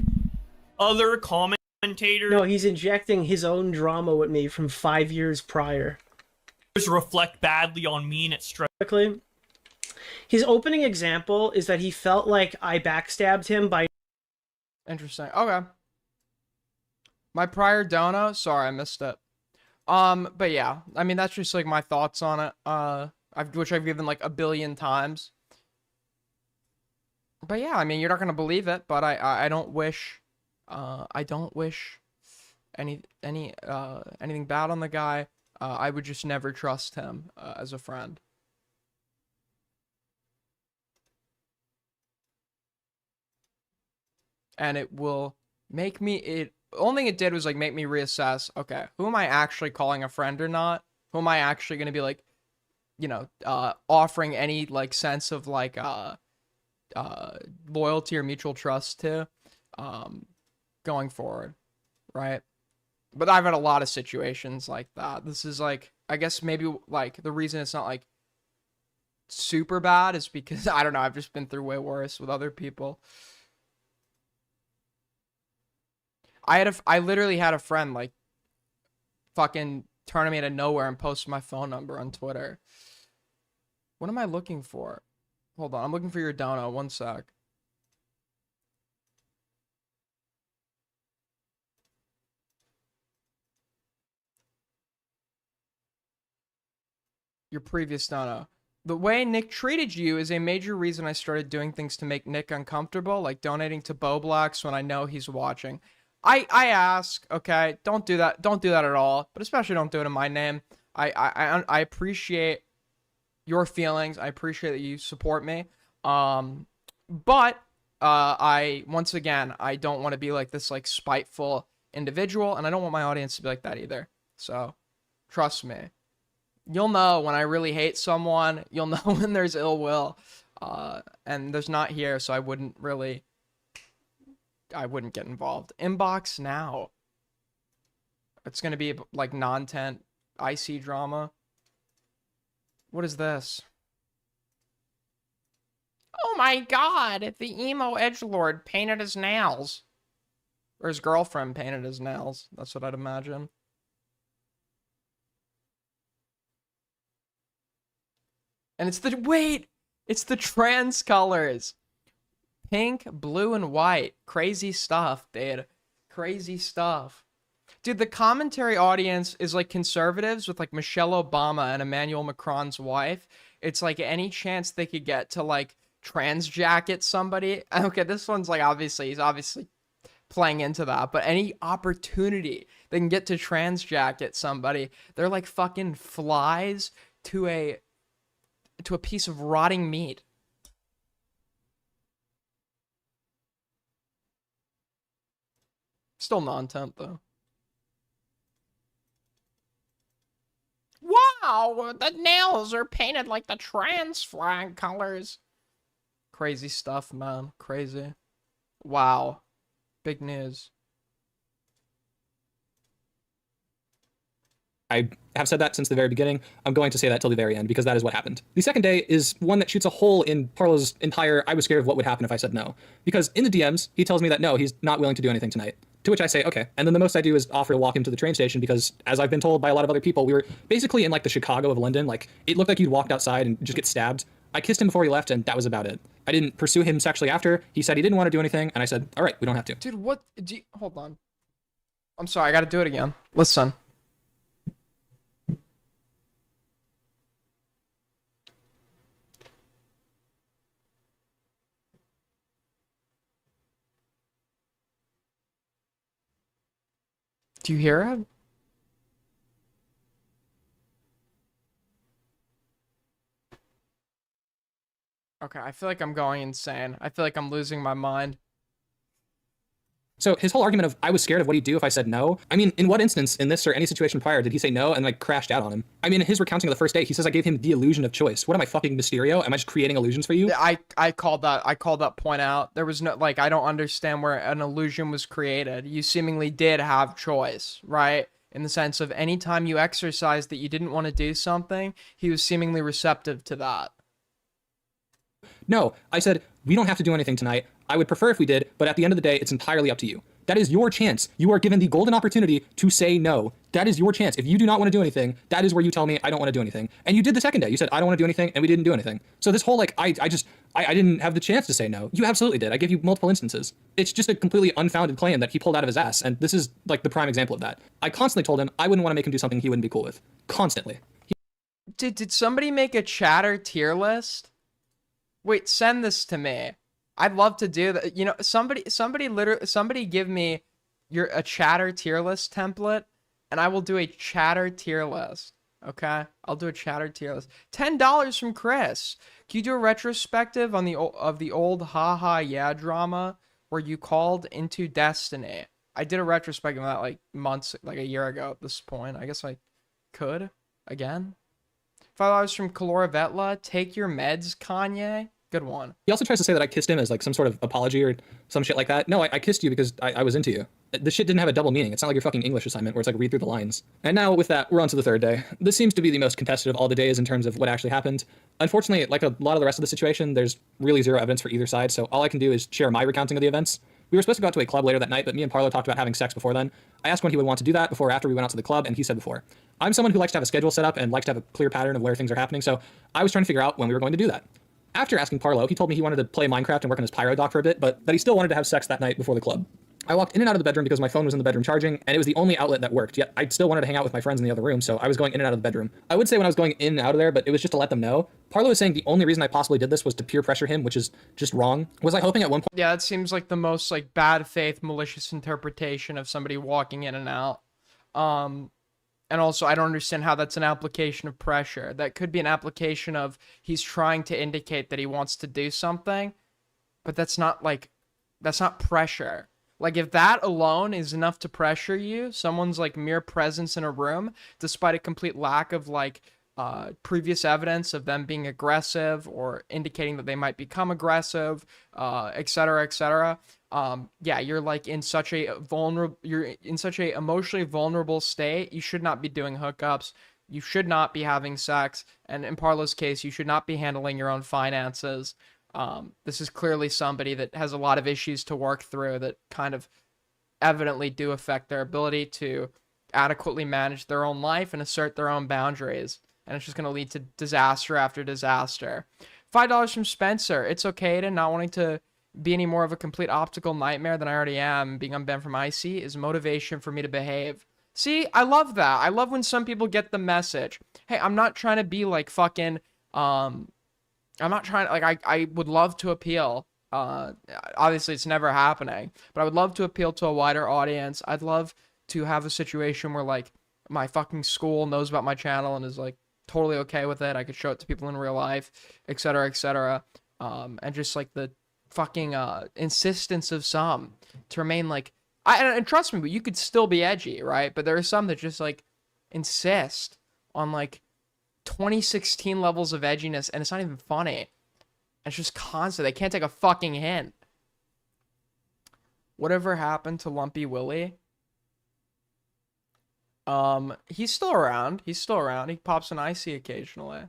other commentator. No, he's injecting his own drama with me from 5 years prior. Reflect badly on me and it's Quickly, his opening example is that he felt like I backstabbed him by. Interesting. Okay. My prior dono, sorry, I missed it. But yeah, I mean, that's just like my thoughts on it. Which I've given like a billion times. But yeah, I mean, you're not gonna believe it, but I don't wish, anything bad on the guy. I would just never trust him as a friend. And it will make me, only thing it did was like make me reassess, okay, who am I actually calling a friend or not? Who am I actually going to be like, you know, offering any like sense of like loyalty or mutual trust to going forward, right? But I've had a lot of situations like that. This is like, I guess maybe like the reason it's not like super bad is because I don't know, I've just been through way worse with other people. I literally had a friend like fucking turn me out of nowhere and post my phone number on Twitter. What am I looking for? Hold on, I'm looking for your dono. 1 sec. Your previous dono. The way Nick treated you is a major reason I started doing things to make Nick uncomfortable, like donating to Boblax when I know he's watching. I ask, okay, don't do that. Don't do that at all. But especially don't do it in my name. I appreciate your feelings. I appreciate that you support me. But I once again, I don't want to be like this like spiteful individual, and I don't want my audience to be like that either. So trust me. You'll know when I really hate someone. You'll know when there's ill will. And there's not here, so I wouldn't get involved. Inbox now. It's going to be like non-tent IC drama. What is this? Oh my god, the emo edgelord painted his nails. Or his girlfriend painted his nails. That's what I'd imagine. And it's the trans colors. Pink, blue, and white. Crazy stuff, dude. Crazy stuff. Dude, the commentary audience is like conservatives with like Michelle Obama and Emmanuel Macron's wife. It's like any chance they could get to like trans jacket somebody. Okay, this one's like he's obviously playing into that, but any opportunity they can get to trans jacket somebody, they're like fucking flies to a piece of rotting meat. Still non-temp though. wow, the nails are painted like the trans flag colors. Crazy stuff, man. Crazy. Wow. Big news. I have said that since the very beginning. I'm going to say that till the very end because that is what happened. The second day is one that shoots a hole in Parlo's entire I was scared of what would happen if I said no. Because in the DMs, he tells me that no, he's not willing to do anything tonight. To which I say, okay. And then the most I do is offer to walk him to the train station because, as I've been told by a lot of other people, we were basically in like the Chicago of London. Like, it looked like you'd walked outside and just get stabbed. I kissed him before he left, and that was about it. I didn't pursue him sexually after. He said he didn't want to do anything, and I said, all right, we don't have to. Dude, what? Hold on. I'm sorry, I gotta do it again. Listen. Do you hear it? Okay, I feel like I'm going insane. I feel like I'm losing my mind. So his whole argument of I was scared of what he'd do if I said no. I mean, in what instance in this or any situation prior did he say no and like crashed out on him? I mean, in his recounting of the first day, he says I gave him the illusion of choice. What am I, fucking Mysterio? Am I just creating illusions for you? I called that point out. There was no, like, I don't understand where an illusion was created. You seemingly did have choice, right? In the sense of any time you exercised that you didn't want to do something, he was seemingly receptive to that. No, I said, we don't have to do anything tonight. I would prefer if we did, but at the end of the day, it's entirely up to you. That is your chance. You are given the golden opportunity to say no. That is your chance. If you do not want to do anything, that is where you tell me I don't want to do anything. And you did the second day. You said, I don't want to do anything, and we didn't do anything. So this whole, like, I didn't have the chance to say no. You absolutely did. I gave you multiple instances. It's just a completely unfounded claim that he pulled out of his ass, and this is, like, the prime example of that. I constantly told him I wouldn't want to make him do something he wouldn't be cool with. Constantly. Did somebody make a chatter tier list? Wait, send this to me. I'd love to do that. You know, somebody give me a chatter tier list template, and I will do a chatter tier list. Okay, I'll do a chatter tier list. $10 from Chris. Can you do a retrospective on the old haha yeah drama where you called into Destiny? I did a retrospective of that like months, like a year ago at this point. I guess I could again. $5 from Kalora Vetla. Take your meds, Kanye. Good one. He also tries to say that I kissed him as like some sort of apology or some shit like that. No, I kissed you because I was into you. This shit didn't have a double meaning. It's not like your fucking English assignment where it's like read through the lines. And now with that, we're on to the third day. This seems to be the most contested of all the days in terms of what actually happened. Unfortunately, like a lot of the rest of the situation, there's really zero evidence for either side. So all I can do is share my recounting of the events. We were supposed to go out to a club later that night, but me and Parlo talked about having sex before then. I asked when he would want to do that, before or after we went out to the club, and he said before. I'm someone who likes to have a schedule set up and likes to have a clear pattern of where things are happening, so I was trying to figure out when we were going to do that. After asking Parlo, he told me he wanted to play Minecraft and work on his pyro dock for a bit, but that he still wanted to have sex that night before the club. I walked in and out of the bedroom because my phone was in the bedroom charging, and it was the only outlet that worked, yet I still wanted to hang out with my friends in the other room, so I was going in and out of the bedroom. I would say when I was going in and out of there, but it was just to let them know. Parlo was saying the only reason I possibly did this was to peer pressure him, which is just wrong. Was I hoping at one point... Yeah, that seems like the most like bad faith, malicious interpretation of somebody walking in and out. And also, I don't understand how that's an application of pressure. That could be an application of he's trying to indicate that he wants to do something, but that's not pressure. Like, if that alone is enough to pressure you, someone's like mere presence in a room, despite a complete lack of like previous evidence of them being aggressive or indicating that they might become aggressive, etc., etc. Yeah, you're like in such a emotionally vulnerable state. You should not be doing hookups. You should not be having sex. And in Parlo's case, you should not be handling your own finances. This is clearly somebody that has a lot of issues to work through that kind of evidently do affect their ability to adequately manage their own life and assert their own boundaries. And it's just going to lead to disaster after disaster. $5 from Spencer. It's okay to not wanting to be any more of a complete optical nightmare than I already am. Being unbent from Icy is motivation for me to behave. See, I love that. I love when some people get the message. Hey, I'm not trying to be like fucking, I'm not trying to, like, I would love to appeal. Obviously it's never happening, but I would love to appeal to a wider audience. I'd love to have a situation where like my fucking school knows about my channel and is like totally okay with it. I could show it to people in real life, etc., etc. And just like the fucking insistence of some to remain like, and trust me, but you could still be edgy, right? But there are some that just like insist on like 2016 levels of edginess, and it's not even funny. It's just constant. They can't take a fucking hint. Whatever happened to Lumpy Willie? He's still around. He's still around. He pops an icy occasionally.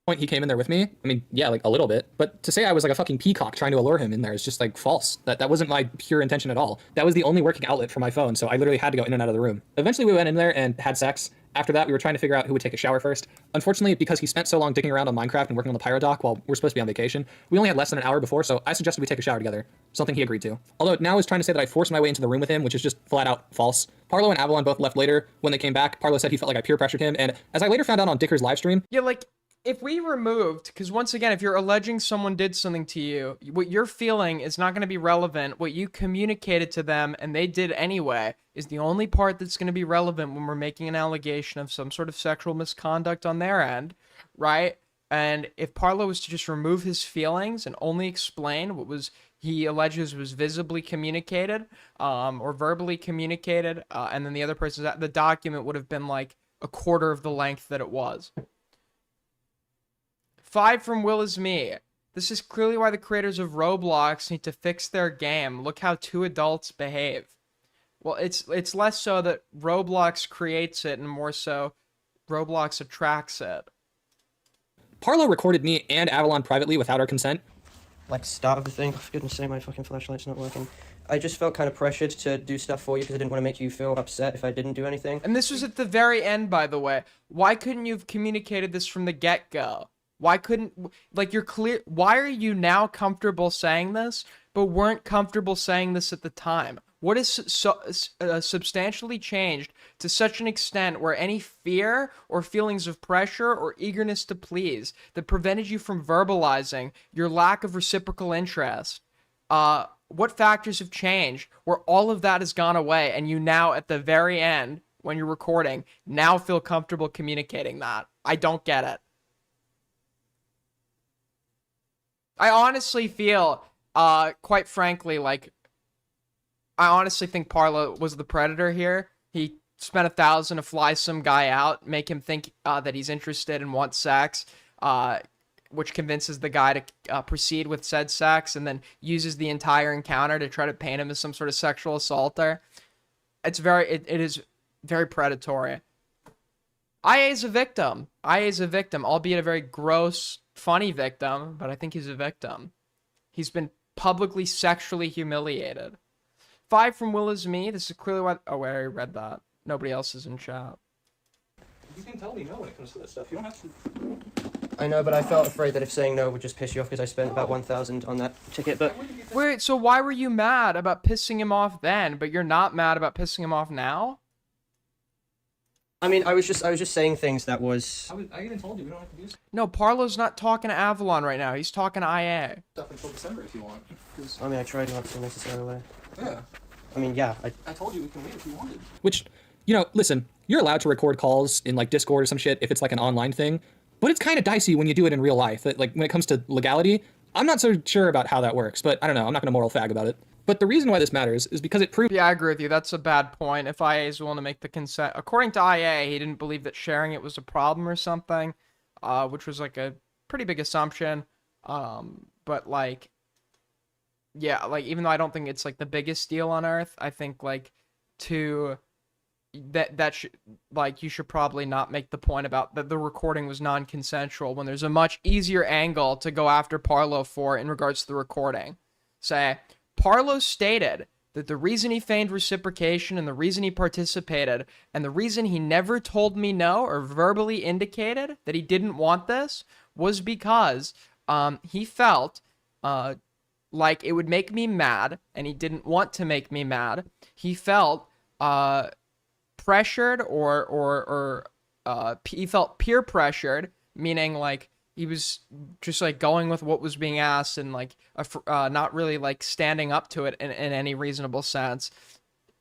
Point he came in there with me. I mean, yeah, like a little bit. But to say I was like a fucking peacock trying to allure him in there is just like false. That wasn't my pure intention at all. That was the only working outlet for my phone, so I literally had to go in and out of the room. Eventually we went in there and had sex. After that, we were trying to figure out who would take a shower first. Unfortunately, because he spent so long digging around on Minecraft and working on the pyro dock while we're supposed to be on vacation, we only had less than an hour before, so I suggested we take a shower together. Something he agreed to. Although now he's trying to say that I forced my way into the room with him, which is just flat out false. Parlo and Avalon both left later. When they came back, Parlo said he felt like I peer pressured him, and as I later found out on Dicker's livestream, Yeah, like, if we removed, because once again, if you're alleging someone did something to you, what you're feeling is not going to be relevant. What you communicated to them and they did anyway is the only part that's going to be relevant when we're making an allegation of some sort of sexual misconduct on their end, right? And if Parlo was to just remove his feelings and only explain what was he alleges was visibly communicated, or verbally communicated, and then the other person's, the document would have been like a quarter of the length that it was. 5 from Will Is Me. This is clearly why the creators of Roblox need to fix their game. Look how 2 adults behave. Well, it's less so that Roblox creates it and more so Roblox attracts it. Parlo recorded me and Avalon privately without our consent. Like, start of the thing, for goodness sake, my fucking flashlight's not working. I just felt kind of pressured to do stuff for you because I didn't want to make you feel upset if I didn't do anything. And this was at the very end, by the way. Why couldn't you have communicated this from the get-go? Why couldn't, like, you're clear, why are you now comfortable saying this, but weren't comfortable saying this at the time? What is substantially changed to such an extent where any fear or feelings of pressure or eagerness to please that prevented you from verbalizing your lack of reciprocal interest? What factors have changed where all of that has gone away and you now, at the very end, when you're recording, now feel comfortable communicating that? I don't get it. I honestly feel, quite frankly, like, I honestly think Parlo was the predator here. He spent 1,000 to fly some guy out, make him think that he's interested and wants sex, which convinces the guy to proceed with said sex, and then uses the entire encounter to try to paint him as some sort of sexual assaulter. It is very predatory. IA is a victim. IA is a victim, albeit a very gross, funny victim, but I think he's a victim. He's been publicly sexually humiliated. 5 from Will Is Me. This is clearly why. Oh, wait, I already read that. Nobody else is in chat. You can tell me no when it comes to this stuff. You don't have to. I know, but I felt afraid that if saying no would just piss you off because I spent about 1,000 on that ticket, but... Wait, so why were you mad about pissing him off then, but you're not mad about pissing him off now? I mean, I was just saying things that was... I even told you we don't have to do No, Parlo's not talking to Avalon right now. He's talking to IA. stuff until December if you want. I mean, I tried not to necessarily. Yeah. I mean, yeah, I told you we can wait if you wanted. Which, you know, listen, you're allowed to record calls in like Discord or some shit if it's like an online thing, but it's kind of dicey when you do it in real life. Like when it comes to legality, I'm not so sure about how that works, but I don't know. I'm not gonna moral fag about it. But the reason why this matters is because it proves. Yeah, I agree with you. That's a bad point. If IA is willing to make the consent, according to IA, he didn't believe that sharing it was a problem or something, which was like a pretty big assumption. But like, yeah, like even though I don't think it's like the biggest deal on earth, I think like like you should probably not make the point about that the recording was non-consensual when there's a much easier angle to go after Parlo for in regards to the recording. Say, Parlo stated that the reason he feigned reciprocation and the reason he participated and the reason he never told me no or verbally indicated that he didn't want this was because he felt like it would make me mad and he didn't want to make me mad. He felt pressured or he felt peer pressured, meaning like he was just like going with what was being asked and like not really like standing up to it in any reasonable sense,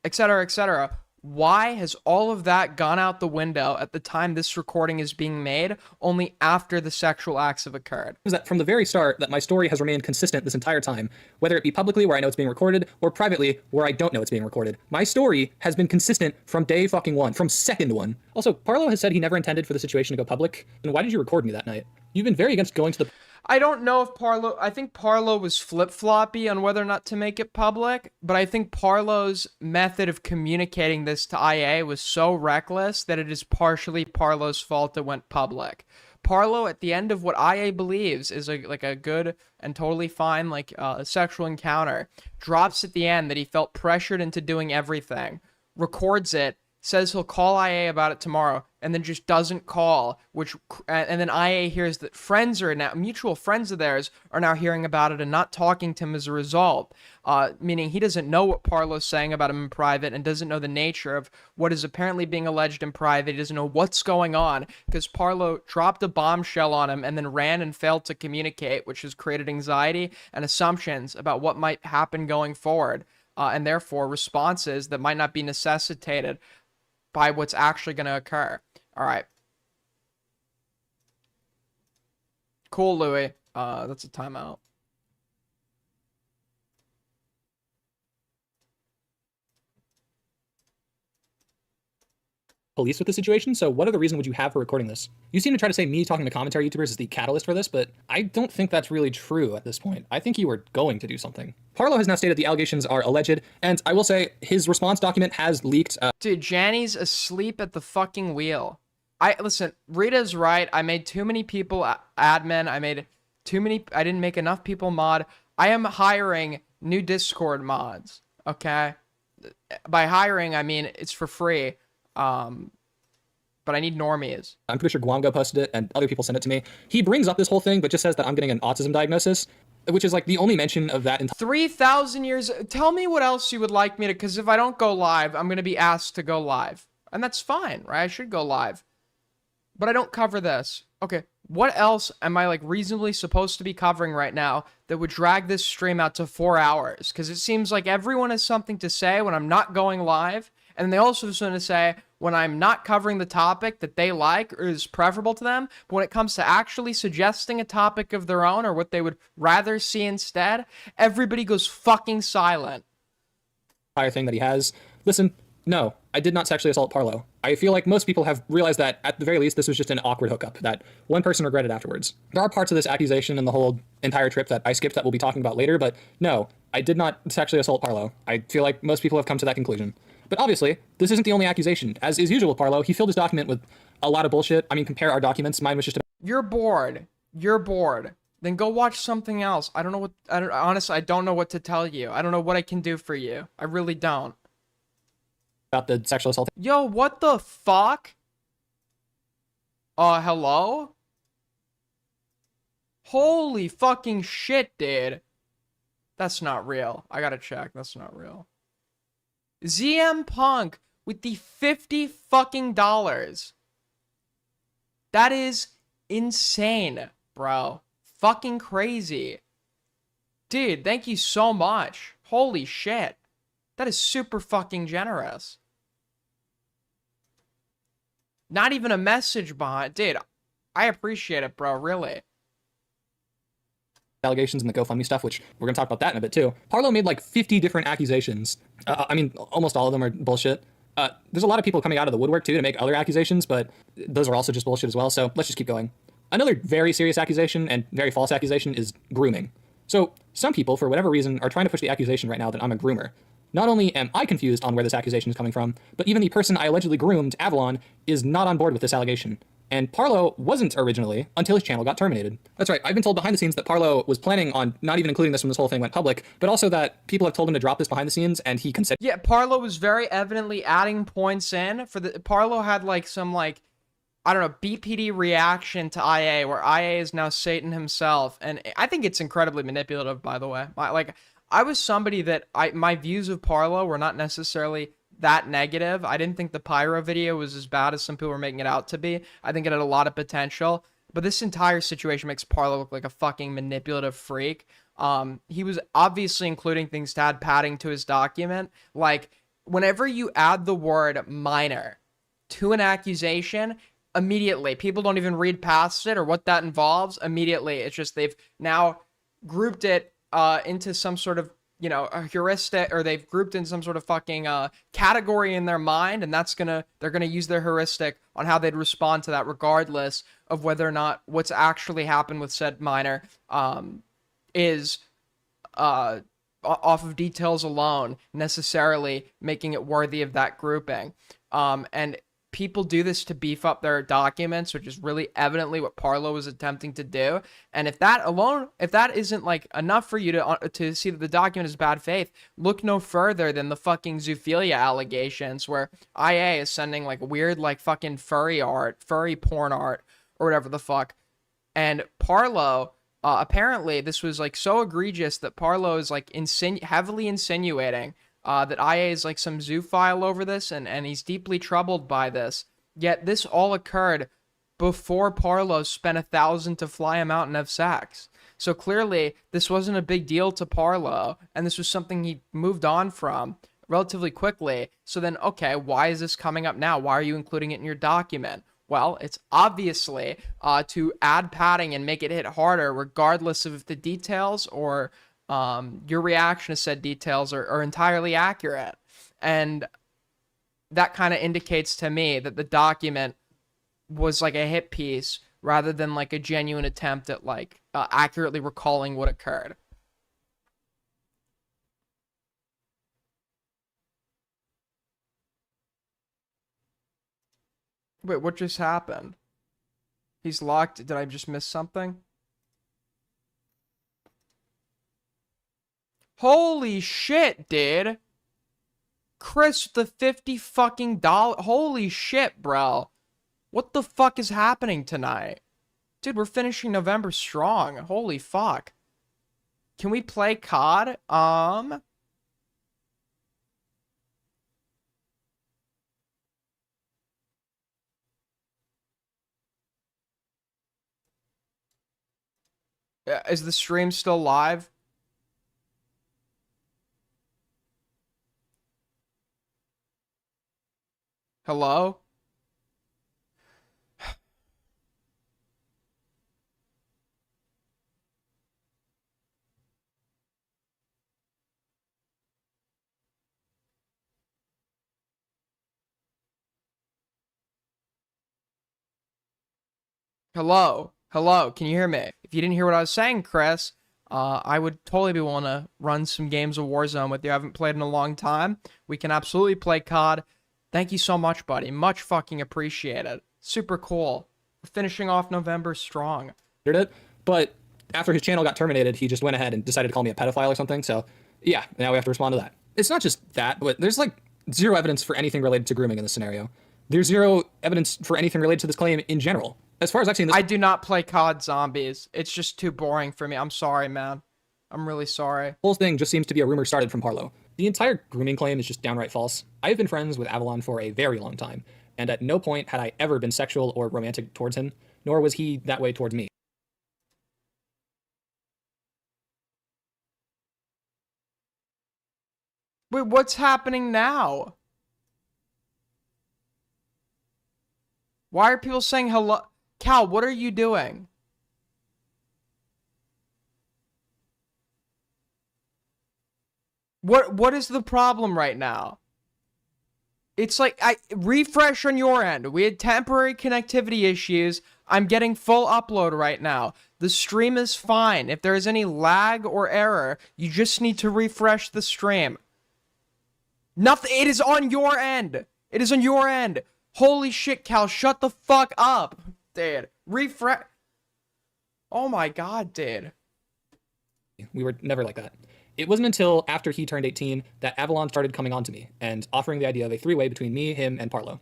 etc., etc. Why has all of that gone out the window at the time this recording is being made, only after the sexual acts have occurred? Is that from the very start that my story has remained consistent this entire time, whether it be publicly where I know it's being recorded or privately where I don't know it's being recorded. My story has been consistent from day fucking one, from second one. Also, Parlo has said he never intended for the situation to go public. Then why did you record me that night? You've been very against going to the... I don't know if I think Parlo was flip-floppy on whether or not to make it public, but I think Parlo's method of communicating this to IA was so reckless that it is partially Parlo's fault it went public. Parlo, at the end of what IA believes is a good and totally fine sexual encounter, drops at the end that he felt pressured into doing everything, records it, says he'll call IA about it tomorrow, and then just doesn't call, and then IA hears that mutual friends of theirs are now hearing about it and not talking to him as a result, meaning he doesn't know what Parlo's saying about him in private and doesn't know the nature of what is apparently being alleged in private. He doesn't know what's going on because Parlo dropped a bombshell on him and then ran and failed to communicate, which has created anxiety and assumptions about what might happen going forward, and therefore responses that might not be necessitated by what's actually going to occur. All right. Cool, Louis. That's a timeout. Police with the situation, so what other reason would you have for recording this? You seem to try to say me talking to commentary YouTubers is the catalyst for this, but I don't think that's really true at this point. I think you were going to do something. Parlo has now stated the allegations are alleged, and I will say his response document has leaked. Dude, Janny's asleep at the fucking wheel. Listen, Rita's right. I made too many people admin. I didn't make enough people mod. I am hiring new Discord mods, okay? By hiring, I mean it's for free. But I need normies. I'm pretty sure Guango posted it and other people sent it to me. He brings up this whole thing, but just says that I'm getting an autism diagnosis, which is like the only mention of that in 3,000 years. Tell me what else you would like me to, because if I don't go live, I'm going to be asked to go live. And that's fine, right? I should go live. But I don't cover this. Okay, what else am I reasonably supposed to be covering right now that would drag this stream out to 4 hours? Because it seems like everyone has something to say when I'm not going live. And they also have something to say when I'm not covering the topic that they like or is preferable to them. But when it comes to actually suggesting a topic of their own or what they would rather see instead, everybody goes fucking silent. Entire thing that he has. Listen, no, I did not sexually assault Parlo. I feel like most people have realized that, at the very least, this was just an awkward hookup that one person regretted afterwards. There are parts of this accusation and the whole entire trip that I skipped that we'll be talking about later, but no, I did not sexually assault Parlo. I feel like most people have come to that conclusion. But obviously, this isn't the only accusation. As is usual with Parlo, he filled his document with a lot of bullshit. I mean, compare our documents. Mine was just You're bored. You're bored. Then go watch something else. Honestly, I don't know what to tell you. I don't know what I can do for you. I really don't. About the sexual assault. Yo, what the fuck? Hello? Holy fucking shit, dude. That's not real. I gotta check. That's not real. ZM Punk with the $50 fucking dollars. That is insane, bro. Fucking crazy. Dude, thank you so much. Holy shit. That is super fucking generous. Not even a message behind. Dude, I appreciate it, bro. Really. Allegations and the GoFundMe stuff, which we're going to talk about that in a bit too. Parlo made 50 different accusations. I mean, almost all of them are bullshit. There's a lot of people coming out of the woodwork too to make other accusations, but those are also just bullshit as well, so let's just keep going. Another very serious accusation and very false accusation is grooming. So some people, for whatever reason, are trying to push the accusation right now that I'm a groomer. Not only am I confused on where this accusation is coming from, but even the person I allegedly groomed, Avalon, is not on board with this allegation. And Parlo wasn't originally until his channel got terminated. That's right, I've been told behind the scenes that Parlo was planning on not even including this when this whole thing went public, but also that people have told him to drop this behind the scenes and he considered. Yeah, Parlo was very evidently adding points in for the Parlo had some I don't know, BPD reaction to IA where IA is now Satan himself, and I think it's incredibly manipulative, by the way. I was somebody that my views of Parlo were not necessarily that negative. I didn't think the Pyro video was as bad as some people were making it out to be. I think it had a lot of potential, but this entire situation makes Parlo look like a fucking manipulative freak. He was obviously including things to add padding to his document, like whenever you add the word minor to an accusation, immediately people don't even read past it or what that involves. Immediately, it's just they've now grouped it into some sort of, you know, a heuristic, or they've grouped in some sort of fucking category in their mind, and they're gonna use their heuristic on how they'd respond to that, regardless of whether or not what's actually happened with said minor is off of details alone necessarily making it worthy of that grouping. And people do this to beef up their documents, which is really evidently what Parlo was attempting to do. And if that isn't like enough for you to see that the document is bad faith, look no further than the fucking zoophilia allegations, where IA is sending like weird like fucking furry porn art, or whatever the fuck. And Parlo, apparently this was like so egregious that Parlo is like heavily insinuating that IA is like some zoophile over this, and he's deeply troubled by this. Yet this all occurred before Parlo spent 1,000 to fly him out and have sex. So clearly this wasn't a big deal to Parlo, and this was something he moved on from relatively quickly. So then, okay, why is this coming up now? Why are you including it in your document? Well, it's obviously to add padding and make it hit harder, regardless of if the details or your reaction to said details are entirely accurate. And that kind of indicates to me that the document was like a hit piece rather than like a genuine attempt at like accurately recalling what occurred. Wait, what just happened? He's locked. Did I just miss something? Holy shit, dude. Chris, the $50 fucking dollar. Holy shit, bro. What the fuck is happening tonight? Dude, we're finishing November strong. Holy fuck. Can we play COD? Is the stream still live? Hello? Hello? Hello? Can you hear me? If you didn't hear what I was saying, Chris, I would totally be willing to run some games of Warzone with you. I haven't played in a long time. We can absolutely play COD. Thank you so much, buddy. Much fucking appreciated. Super cool. We're finishing off November strong. It, but after his channel got terminated, he just went ahead and decided to call me a pedophile or something. So yeah, now we have to respond to that. It's not just that, but there's like zero evidence for anything related to grooming in this scenario. There's zero evidence for anything related to this claim in general. As far as I've seen this, I do not play COD Zombies. It's just too boring for me. I'm sorry, man. I'm really sorry. whole thing just seems to be a rumor started from Parlo. The entire grooming claim is just downright false. I have been friends with Avalon for a very long time, and at no point had I ever been sexual or romantic towards him, nor was he that way towards me. Wait, what's happening now? Why are people saying hello? Cal, what are you doing? What is the problem right now? It's like, refresh on your end. We had temporary connectivity issues. I'm getting full upload right now. The stream is fine. If there is any lag or error, you just need to refresh the stream. Nothing. It is on your end. It is on your end. Holy shit, Cal, shut the fuck up. Dude, refresh. Oh my god, dude. We were never like that. It wasn't until after he turned 18 that Avalon started coming on to me and offering the idea of a three-way between me, him, and Parlo.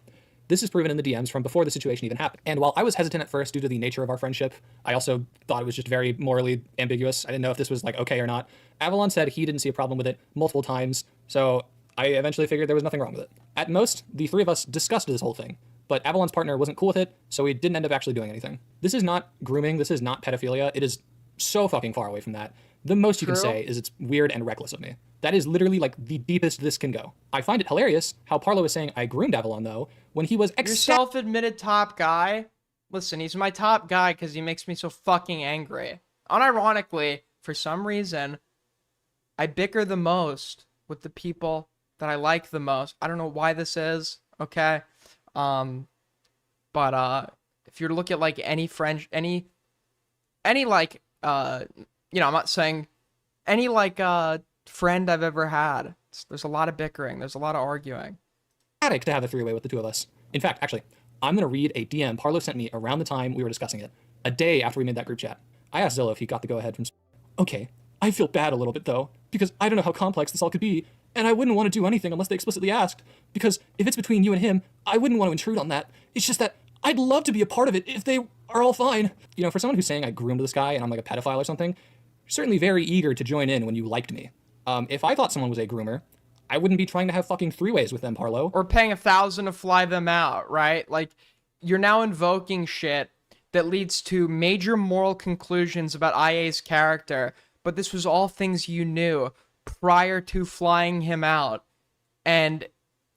This is proven in the DMs from before the situation even happened. And while I was hesitant at first due to the nature of our friendship, I also thought it was just very morally ambiguous. I didn't know if this was like okay or not. Avalon said he didn't see a problem with it multiple times, so I eventually figured there was nothing wrong with it. At most, the three of us discussed this whole thing, but Avalon's partner wasn't cool with it, so we didn't end up actually doing anything. This is not grooming, this is not pedophilia, it is so fucking far away from that. The most you can say is it's weird and reckless of me. That is literally like the deepest this can go. I find it hilarious how Parlo is saying I groomed Avalon though, when he was Your self-admitted top guy. Listen, he's my top guy because he makes me so fucking angry. Unironically, for some reason, I bicker the most with the people that I like the most. I don't know why this is, okay? But if you're to look at like any friend, any like, you know, I'm not saying any like friend I've ever had. There's a lot of bickering. There's a lot of arguing. To have a three-way with the two of us. In fact, actually, I'm going to read a DM Parlo sent me around the time we were discussing it, a day after we made that group chat. I asked Zillow if he got the go-ahead from... Okay, I feel bad a little bit, though, because I don't know how complex this all could be, and I wouldn't want to do anything unless they explicitly asked, because if it's between you and him, I wouldn't want to intrude on that. It's just that I'd love to be a part of it if they are all fine. You know, for someone who's saying I groomed this guy and I'm like a pedophile or something, you're certainly very eager to join in when you liked me. If I thought someone was a groomer, I wouldn't be trying to have fucking three-ways with them, Parlo. Or paying $1,000 to fly them out, right? Like, you're now invoking shit that leads to major moral conclusions about IA's character, but this was all things you knew prior to flying him out and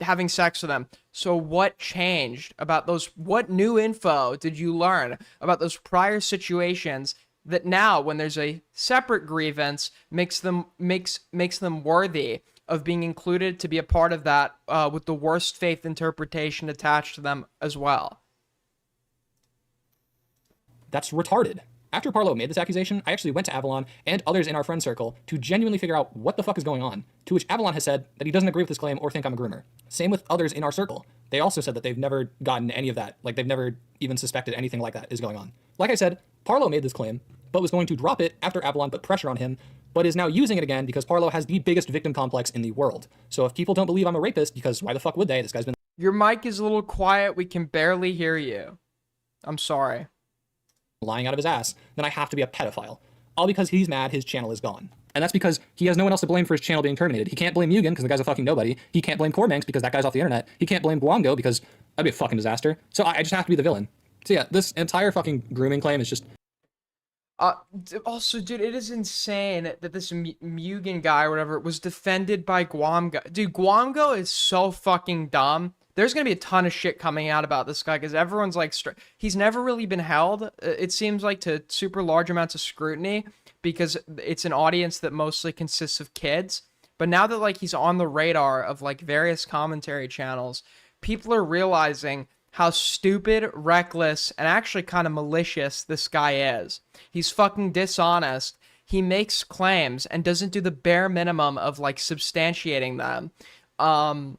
having sex with him. So what changed about those? What new info did you learn about those prior situations that now, when there's a separate grievance, makes them worthy of being included to be a part of that with the worst faith interpretation attached to them as well? That's retarded. After Parlo made this accusation, I actually went to Avalon and others in our friend circle to genuinely figure out what the fuck is going on, to which Avalon has said that he doesn't agree with this claim or think I'm a groomer. Same with others in our circle. They also said that they've never gotten any of that, like they've never even suspected anything like that is going on. Like I said, Parlo made this claim, but was going to drop it after Avalon put pressure on him, but is now using it again because Parlo has the biggest victim complex in the world. So if people don't believe I'm a rapist, because why the fuck would they? This guy's been... Your mic is a little quiet. We can barely hear you. I'm sorry. lying out of his ass, then I have to be a pedophile. All because he's mad his channel is gone. And that's because he has no one else to blame for his channel being terminated. He can't blame Mugen because the guy's a fucking nobody. He can't blame Cormanx because that guy's off the internet. He can't blame Guango because that'd be a fucking disaster. So I just have to be the villain. So yeah, this entire fucking grooming claim is just... Also, dude, it is insane that this Mugen guy or whatever was defended by Guamgo. Dude, Guamgo is so fucking dumb. There's going to be a ton of shit coming out about this guy because everyone's like, he's never really been held, it seems like, to super large amounts of scrutiny because it's an audience that mostly consists of kids. But now that like he's on the radar of like various commentary channels, people are realizing how stupid, reckless, and actually kind of malicious this guy is. He's fucking dishonest. He makes claims and doesn't do the bare minimum of like substantiating them.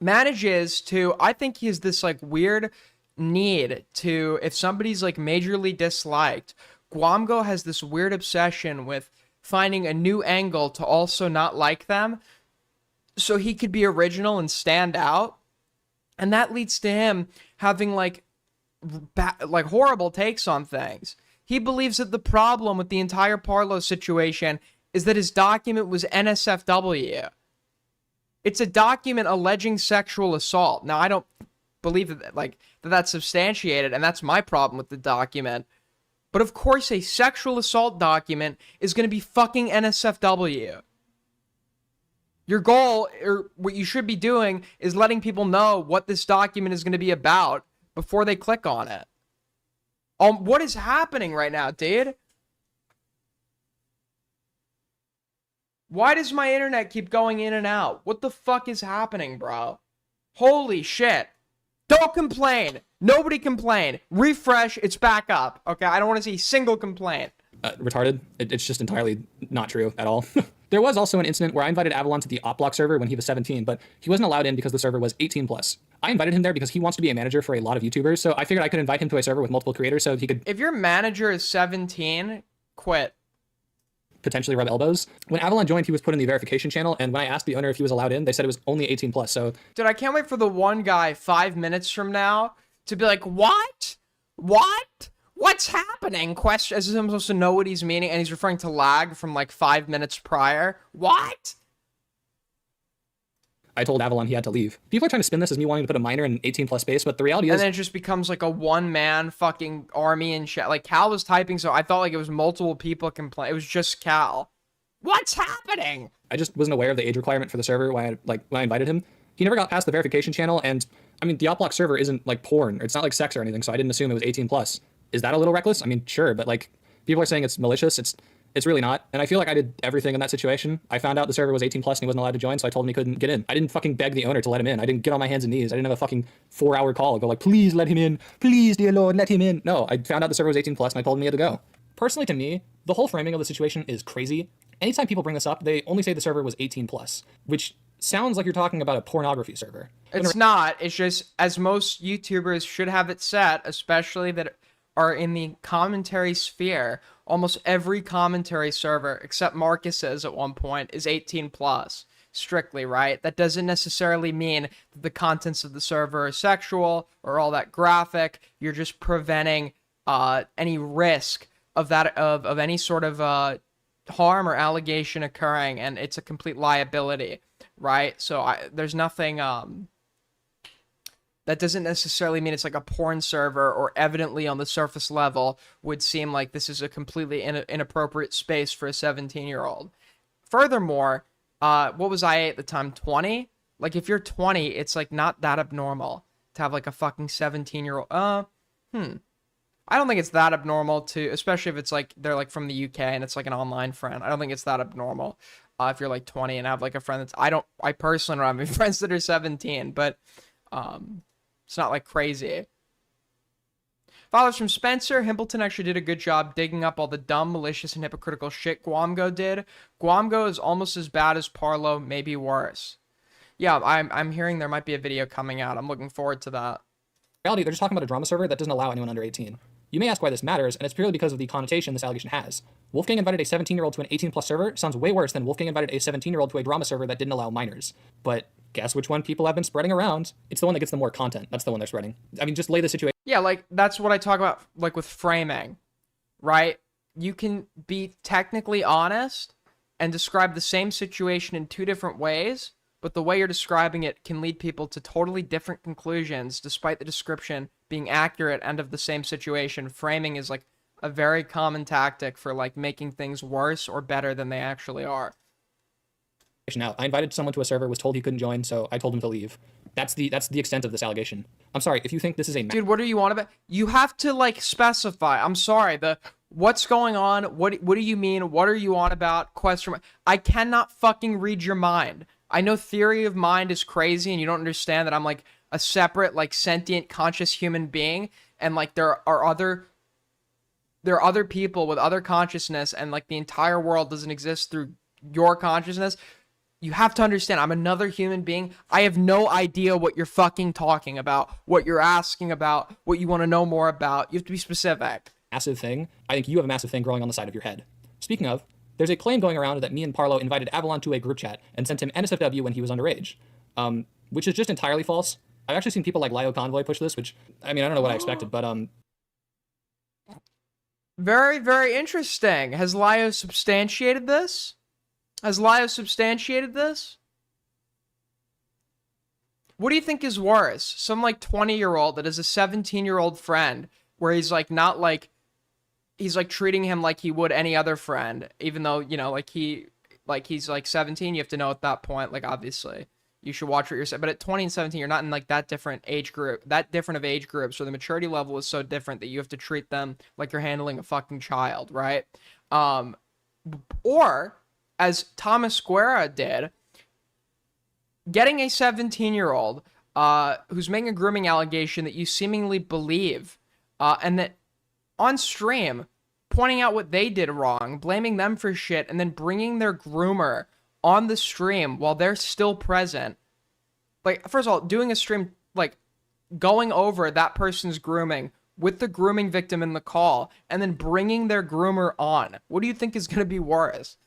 Manages to, I think he has this like weird need to, if somebody's like majorly disliked, Guamgo has this weird obsession with finding a new angle to also not like them so he could be original and stand out. And that leads to him having like horrible takes on things. He believes that the problem with the entire Parlo situation is that his document was NSFW. It's a document alleging sexual assault. Now, I don't believe that that's substantiated, and that's my problem with the document. But of course, a sexual assault document is going to be fucking NSFW. Your goal, or what you should be doing, is letting people know what this document is going to be about before they click on it. What is happening right now, dude? Why does my internet keep going in and out? What the fuck is happening, bro? Holy shit. Don't complain. Nobody complain. Refresh, it's back up. Okay, I don't want to see a single complaint. Retarded. It's just entirely not true at all. There was also an incident where I invited Avalon to the OpBlock server when he was 17, but he wasn't allowed in because the server was 18 plus. I invited him there because he wants to be a manager for a lot of YouTubers, so I figured I could invite him to a server with multiple creators so he could... If your manager is 17, quit. Potentially rub elbows. When Avalon joined, he was put in the verification channel, and when I asked the owner if he was allowed in, they said it was only 18 plus, so... Dude, I can't wait for the one guy 5 minutes from now to be like, what? What? What's happening? Question, as if I'm supposed to know what he's meaning, and he's referring to lag from like 5 minutes prior. What? I told Avalon he had to leave. People are trying to spin this as me wanting to put a minor in an 18 plus space, but the reality is... And then it just becomes like a one-man fucking army and shit. Like, Cal was typing, so I felt like it was multiple people complaining. It was just Cal. What's happening? I just wasn't aware of the age requirement for the server when I invited him. He never got past the verification channel, and I mean, the Opblock server isn't like porn, or it's not like sex or anything, so I didn't assume it was 18 plus. Is that a little reckless? I mean, sure, but like, people are saying it's malicious. It's really not. And I feel like I did everything in that situation. I found out the server was 18 plus and he wasn't allowed to join, so I told him he couldn't get in. I didn't fucking beg the owner to let him in. I didn't get on my hands and knees. I didn't have a fucking 4-hour call and go like, please let him in. Please, dear Lord, let him in. No, I found out the server was 18 plus and I told him he had to go. Personally, to me, the whole framing of the situation is crazy. Anytime people bring this up, they only say the server was 18 plus, which sounds like you're talking about a pornography server. It's not. It's just, as most YouTubers should have it set, especially that are in the commentary sphere, almost every commentary server, except Marcus's at one point, is 18 plus, strictly, right? That doesn't necessarily mean that the contents of the server are sexual or all that graphic. You're just preventing any risk of that, of any sort of harm or allegation occurring, and it's a complete liability, right? So there's nothing that doesn't necessarily mean it's like a porn server, or evidently on the surface level would seem like this is a completely inappropriate space for a 17-year-old. Furthermore, what was I at the time, 20? Like, if you're 20, it's like not that abnormal to have like a fucking 17-year-old. I don't think it's that abnormal to, especially if it's like they're like from the UK and it's like an online friend. I don't think it's that abnormal if you're like 20 and have like a friend that's, I personally don't have any friends that are 17, but it's not like crazy. Fathers from Spencer. Himpleton actually did a good job digging up all the dumb, malicious, and hypocritical shit Guamgo did. Guamgo is almost as bad as Parlo, maybe worse. Yeah, I'm hearing there might be a video coming out. I'm looking forward to that. In reality, they're just talking about a drama server that doesn't allow anyone under 18. You may ask why this matters, and it's purely because of the connotation this allegation has. Wolfgang invited a 17-year-old to an 18-plus server sounds way worse than Wolfgang invited a 17-year-old to a drama server that didn't allow minors. But guess which one people have been spreading around? It's the one that gets the more content. That's the one they're spreading. I mean, just lay the situation. Yeah, like, that's what I talk about, like, with framing, right? You can be technically honest and describe the same situation in two different ways, but the way you're describing it can lead people to totally different conclusions, despite the description being accurate and of the same situation. Framing is, like, a very common tactic for, like, making things worse or better than they actually are. Now, I invited someone to a server, was told he couldn't join, so I told him to leave. That's the extent of this allegation. I'm sorry, if you think this is a... Dude, what are you on about? You have to, like, specify. I'm sorry, what's going on? What do you mean? What are you on about? Question mark. I cannot fucking read your mind. I know theory of mind is crazy and you don't understand that I'm, like, a separate, like, sentient, conscious human being, and, like, there are other people with other consciousness, and, like, the entire world doesn't exist through your consciousness. You have to understand, I'm another human being. I have no idea what you're fucking talking about, what you're asking about, what you want to know more about. You have to be specific. Massive thing. I think you have a massive thing growing on the side of your head. Speaking of, there's a claim going around that me and Parlo invited Avalon to a group chat and sent him NSFW when he was underage, which is just entirely false. I've actually seen people like Lioconvoy push this, which, I mean, I don't know what I expected, but Very, very interesting. Has Lio substantiated this? Has Lio substantiated this? What do you think is worse? Some, like, 20-year-old that has a 17-year-old friend where he's, like, not, like, he's, like, treating him like he would any other friend, even though, you know, like, he's, like, 17. You have to know at that point, like, obviously, you should watch what you're saying. But at 20 and 17, you're not in, like, that different age group, of age groups, so the maturity level is so different that you have to treat them like you're handling a fucking child, right? Or, as Thomas Guerra did, getting a 17-year-old who's making a grooming allegation that you seemingly believe, and that on stream, pointing out what they did wrong, blaming them for shit, and then bringing their groomer on the stream while they're still present. Like, first of all, doing a stream, like, going over that person's grooming with the grooming victim in the call, and then bringing their groomer on. What do you think is going to be worse?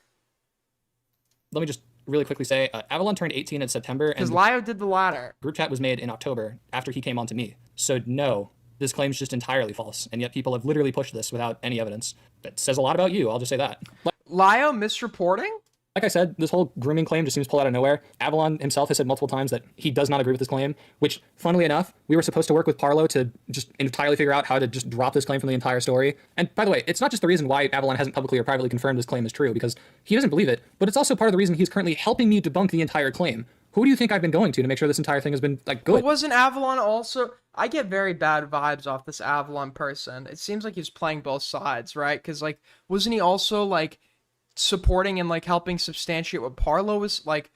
Let me just really quickly say, Avalon turned 18 in September, Because Lio did the latter. Group chat was made in October after he came on to me. So no, this claim's just entirely false, and yet people have literally pushed this without any evidence. That says a lot about you, I'll just say that. Lio misreporting? Like I said, this whole grooming claim just seems pulled out of nowhere. Avalon himself has said multiple times that he does not agree with this claim, which, funnily enough, we were supposed to work with Parlo to just entirely figure out how to just drop this claim from the entire story. And by the way, it's not just the reason why Avalon hasn't publicly or privately confirmed this claim is true, because he doesn't believe it, but it's also part of the reason he's currently helping me debunk the entire claim. Who do you think I've been going to make sure this entire thing has been, like, good? But wasn't Avalon also... I get very bad vibes off this Avalon person. It seems like he's playing both sides, right? Because, like, wasn't he also, like, supporting and, like, helping substantiate what Parlo was, like...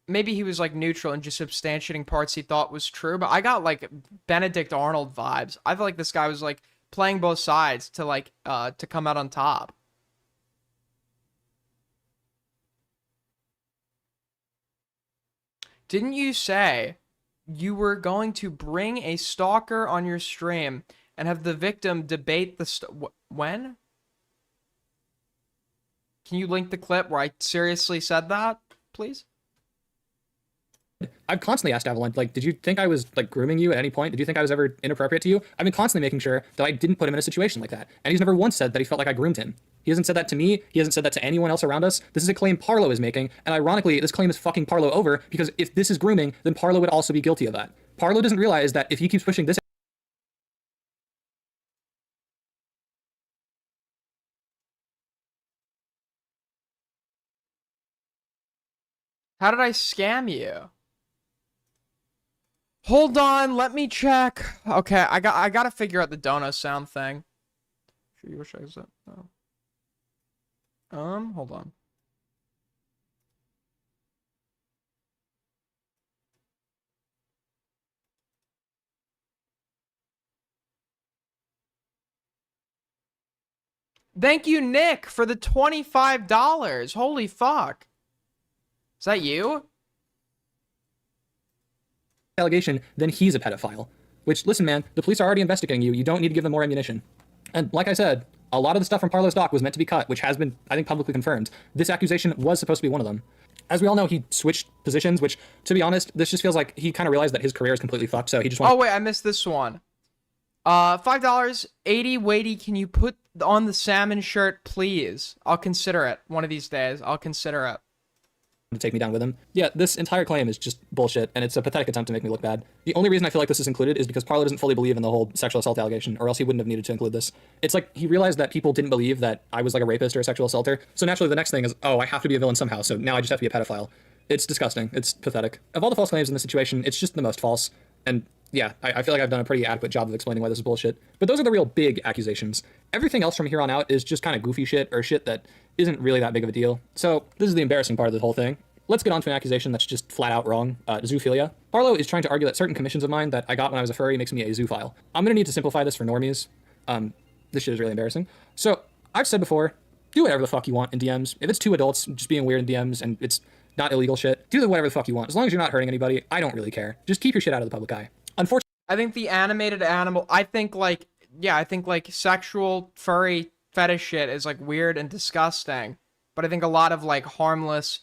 Maybe he was, like, neutral and just substantiating parts he thought was true, but I got, like, Benedict Arnold vibes. I feel like this guy was, like, playing both sides to, like, to come out on top. Didn't you say you were going to bring a stalker on your stream and have the victim debate the when? Can you link the clip where I seriously said that, please? I've constantly asked Avalon, like, did you think I was, like, grooming you at any point? Did you think I was ever inappropriate to you? I've been constantly making sure that I didn't put him in a situation like that. And he's never once said that he felt like I groomed him. He hasn't said that to me. He hasn't said that to anyone else around us. This is a claim Parlo is making. And ironically, this claim is fucking Parlo over, because if this is grooming, then Parlo would also be guilty of that. Parlo doesn't realize that if he keeps pushing this... How did I scam you? Hold on, let me check. Okay, I gotta figure out the dono sound thing. Sure you wish I was that. Hold on. Thank you, Nick, for the $25. Holy fuck. Is that you? allegation, then he's a pedophile. Which, listen, man, the police are already investigating you. You don't need to give them more ammunition. And like I said, a lot of the stuff from Parlo's doc was meant to be cut, which has been, I think, publicly confirmed. This accusation was supposed to be one of them. As we all know, he switched positions, which, to be honest, this just feels like he kind of realized that his career is completely fucked, so he just wants... Oh, wait, I missed this one. $5, 80, Weighty, can you put on the salmon shirt, please? I'll consider it one of these days. I'll consider it. to take me down with him. Yeah, this entire claim is just bullshit, and it's a pathetic attempt to make me look bad. The only reason I feel like this is included is because Parlo doesn't fully believe in the whole sexual assault allegation, or else he wouldn't have needed to include this. It's like he realized that people didn't believe that I was like a rapist or a sexual assaulter, so naturally the next thing is, oh, I have to be a villain somehow, so now I just have to be a pedophile. It's disgusting. It's pathetic. Of all the false claims in this situation, it's just the most false, and yeah, I feel like I've done a pretty adequate job of explaining why this is bullshit. But those are the real big accusations. Everything else from here on out is just kind of goofy shit, or shit that isn't really that big of a deal. So this is the embarrassing part of the whole thing. Let's get on to an accusation that's just flat out wrong. Zoophilia. Parlo is trying to argue that certain commissions of mine that I got when I was a furry makes me a zoophile. I'm gonna need to simplify this for normies. This shit is really embarrassing. So, I've said before, do whatever the fuck you want in DMs. If it's two adults just being weird in DMs and it's not illegal shit, do whatever the fuck you want. As long as you're not hurting anybody, I don't really care. Just keep your shit out of the public eye. Unfortunately, I think the animated animal, I think like sexual furry fetish shit is like weird and disgusting. But I think a lot of like harmless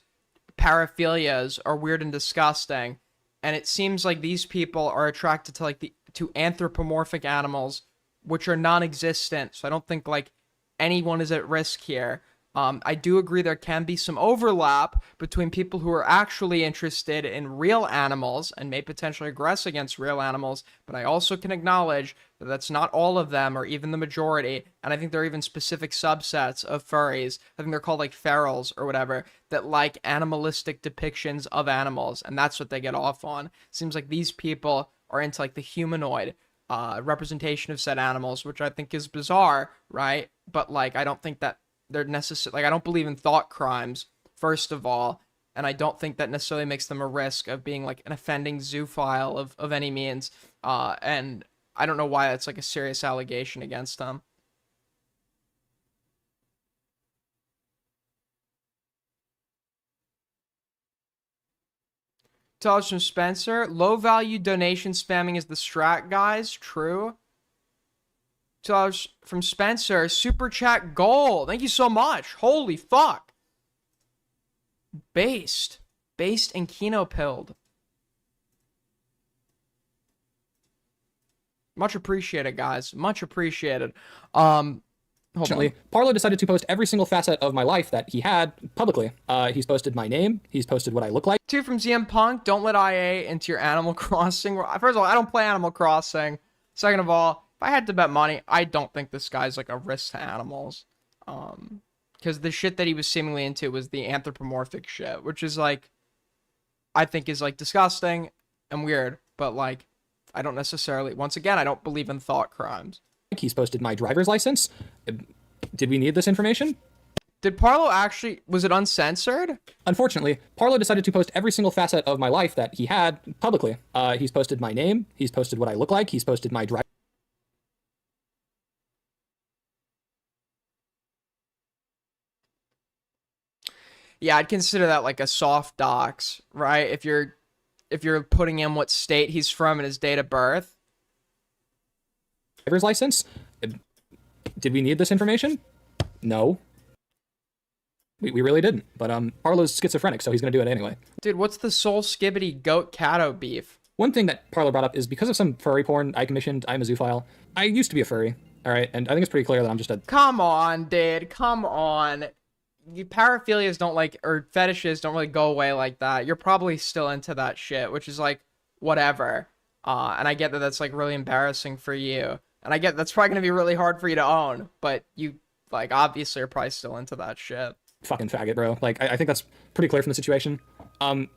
paraphilias are weird and disgusting. And it seems like these people are attracted to like to anthropomorphic animals, which are non-existent. So I don't think like anyone is at risk here. I do agree there can be some overlap between people who are actually interested in real animals and may potentially aggress against real animals, but I also can acknowledge that that's not all of them or even the majority, and I think there are even specific subsets of furries, I think they're called like ferals or whatever, that like animalistic depictions of animals, and that's what they get off on. Seems like these people are into like the humanoid representation of said animals, which I think is bizarre, right? But like, I don't think that they're necessary. Like, I don't believe in thought crimes, first of all, and I don't think that necessarily makes them a risk of being like an offending zoophile of any means. And I don't know why that's like a serious allegation against them. $2 from Spencer. Low value donation spamming is the strat, guys. True. $2 from Spencer. Super chat gold. Thank you so much. Holy fuck. Based and Kino pilled. Much appreciated, guys. Much appreciated. Unfortunately, Parlo decided to post every single facet of my life that he had publicly. He's posted my name. He's posted what I look like. Two from ZM Punk, don't let IA into your Animal Crossing. First of all, I don't play Animal Crossing. Second of all, if I had to bet money, I don't think this guy's like a risk to animals. Because the shit that he was seemingly into was the anthropomorphic shit, which is like, I think is like disgusting and weird, but like, I don't necessarily, once again, I don't believe in thought crimes. He's posted my driver's license. Did we need this information? Did Parlo actually, was it uncensored? Unfortunately, Parlo decided to post every single facet of my life that he had publicly. He's posted my name. He's posted what I look like. He's posted my driver. Yeah, I'd consider that like a soft dox, right? If you're putting in what state he's from and his date of birth. Driver's license. Did we need this information? No. We really didn't. But Parlo's schizophrenic, so he's gonna do it anyway. Dude, what's the soul skibbity goat catto beef? One thing that Parlo brought up is because of some furry porn I commissioned, I'm a zoophile. I used to be a furry, all right? And I think it's pretty clear that I'm just a... Come on, dude. Come on. You paraphilias don't like, or fetishes don't really go away like that. You're probably still into that shit, which is like, whatever. And I get that that's like really embarrassing for you. And I get that's probably going to be really hard for you to own. But you, like, obviously are probably still into that shit. Fucking faggot, bro. Like, I think that's pretty clear from the situation.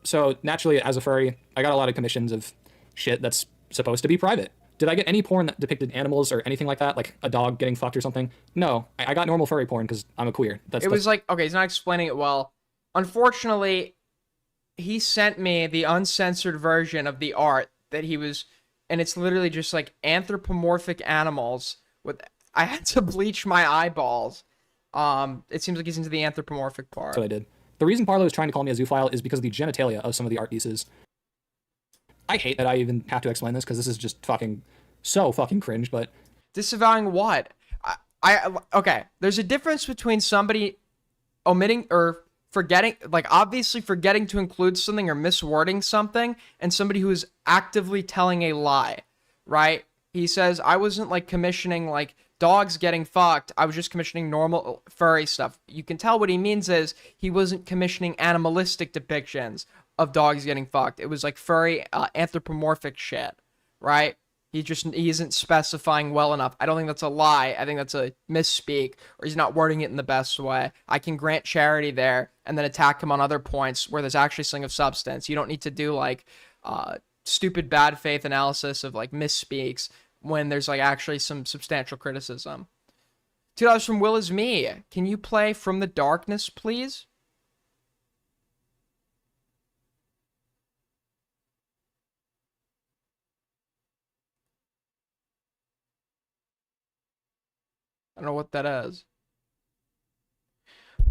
So naturally, as a furry, I got a lot of commissions of shit that's supposed to be private. Did I get any porn that depicted animals or anything like that? Like a dog getting fucked or something? No. I got normal furry porn because I'm a queer. It was like, okay, he's not explaining it well. Unfortunately, he sent me the uncensored version of the art that he was, and it's literally just like anthropomorphic animals with, I had to bleach my eyeballs. It seems like he's into the anthropomorphic part. That's what I did. The reason Parlo is trying to call me a zoophile is because of the genitalia of some of the art pieces. I hate that I even have to explain this because this is just fucking so fucking cringe, but... Disavowing what? Okay, there's a difference between somebody omitting or forgetting, like obviously forgetting to include something or miswording something, and somebody who is actively telling a lie, right? He says, I wasn't like commissioning like dogs getting fucked, I was just commissioning normal furry stuff. You can tell what he means is he wasn't commissioning animalistic depictions of dogs getting fucked. It was like furry anthropomorphic shit, right? He isn't specifying well enough. I don't think that's a lie. I think that's a misspeak, or he's not wording it in the best way. I can grant charity there and then attack him on other points where there's actually something of substance. You don't need to do like stupid bad faith analysis of like misspeaks when there's like actually some substantial criticism. $2 from Will Is Me. Can you play From the Darkness, please? I don't know what that is.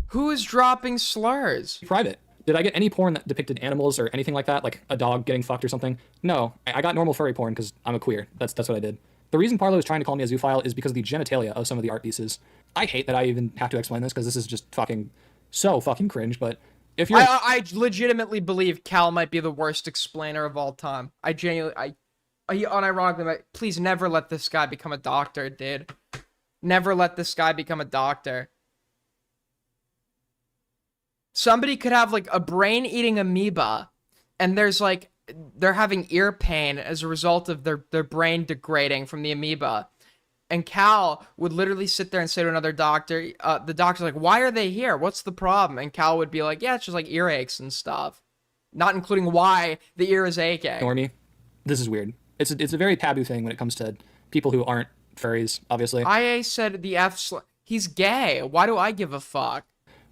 Who is dropping slurs? Private. Did I get any porn that depicted animals or anything like that? Like a dog getting fucked or something? No. I got normal furry porn because I'm a queer. That's what I did. The reason Parlo is trying to call me a zoophile is because of the genitalia of some of the art pieces. I hate that I even have to explain this because this is just fucking so fucking cringe, but if you're... I legitimately believe Cal might be the worst explainer of all time. I genuinely... unironically, please never let this guy become a doctor, dude. Never let this guy become a doctor. Somebody could have like a brain-eating amoeba, and there's like, they're having ear pain as a result of their brain degrading from the amoeba. And Cal would literally sit there and say to another doctor, the doctor's like, why are they here? What's the problem? And Cal would be like, yeah, it's just like earaches and stuff. Not including why the ear is aching. Ignore me. This is weird. It's a very taboo thing when it comes to people who aren't furries, obviously. IA said he's gay. Why do I give a fuck?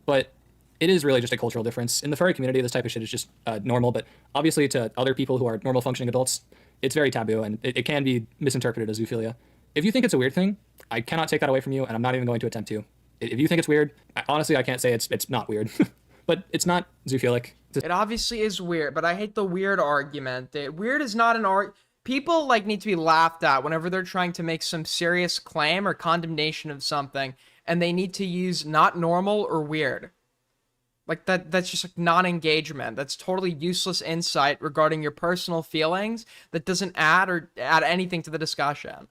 But it is really just a cultural difference. In the furry community, this type of shit is just normal, but obviously to other people who are normal functioning adults, it's very taboo, and it can be misinterpreted as zoophilia. If you think it's a weird thing, I cannot take that away from you, and I'm not even going to attempt to. If you think it's weird, honestly, I can't say it's not weird. But it's not zoophilic. It obviously is weird, but I hate the weird argument. Weird is not an art. People like need to be laughed at whenever they're trying to make some serious claim or condemnation of something, and they need to use not normal or weird. Like that's just like non-engagement. That's totally useless insight regarding your personal feelings that doesn't add anything to the discussion.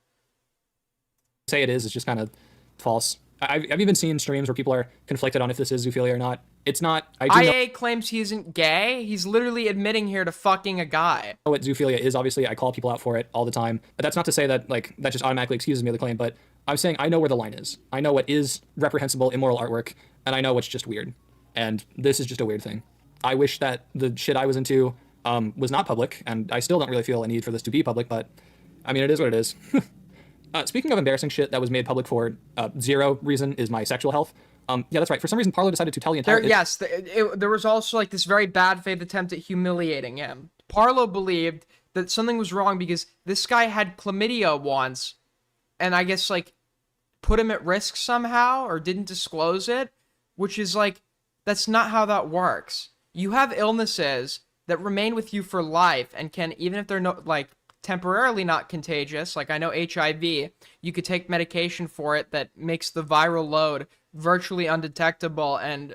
Say it is, it's just kind of false. I've even seen streams where people are conflicted on if this is zoophilia or not. It's not. I do know IA claims he isn't gay. He's literally admitting here to fucking a guy. what zoophilia is. Obviously, I call people out for it all the time. But that's not to say that like that just automatically excuses me of the claim. But I'm saying I know where the line is. I know what is reprehensible, immoral artwork, and I know what's just weird. And this is just a weird thing. I wish that the shit I was into was not public, and I still don't really feel a need for this to be public. But I mean, it is what it is. Speaking of embarrassing shit that was made public for zero reason is my sexual health. Yeah, that's right. For some reason, Parlo decided to tell the entire... There was also like this very bad faith attempt at humiliating him. Parlo believed that something was wrong because this guy had chlamydia once, and I guess like put him at risk somehow or didn't disclose it, which is like, that's not how that works. You have illnesses that remain with you for life and can, even if they're not like temporarily not contagious, like I know HIV, you could take medication for it that makes the viral load virtually undetectable and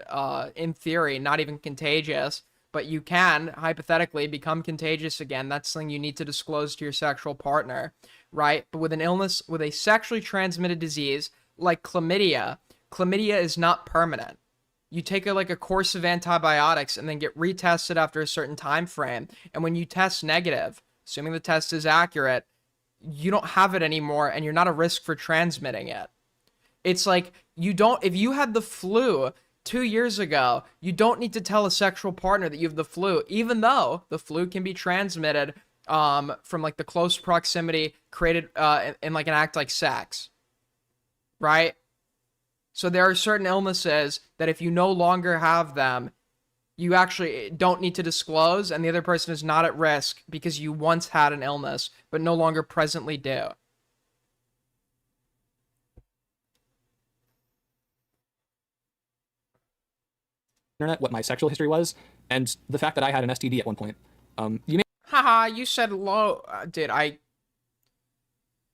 in theory not even contagious, but you can hypothetically become contagious again. That's something you need to disclose to your sexual partner, right? But with an illness, with a sexually transmitted disease like chlamydia is not permanent. You take a course of antibiotics and then get retested after a certain time frame, and when you test negative, assuming the test is accurate, you don't have it anymore and you're not a risk for transmitting it. It's like if you had the flu 2 years ago, you don't need to tell a sexual partner that you have the flu, even though the flu can be transmitted from like the close proximity created in like an act like sex, right? So there are certain illnesses that if you no longer have them, you actually don't need to disclose, and the other person is not at risk because you once had an illness, but no longer presently do. Internet what my sexual history was, and the fact that I had an STD at one point. You may Haha, you said low. Dude,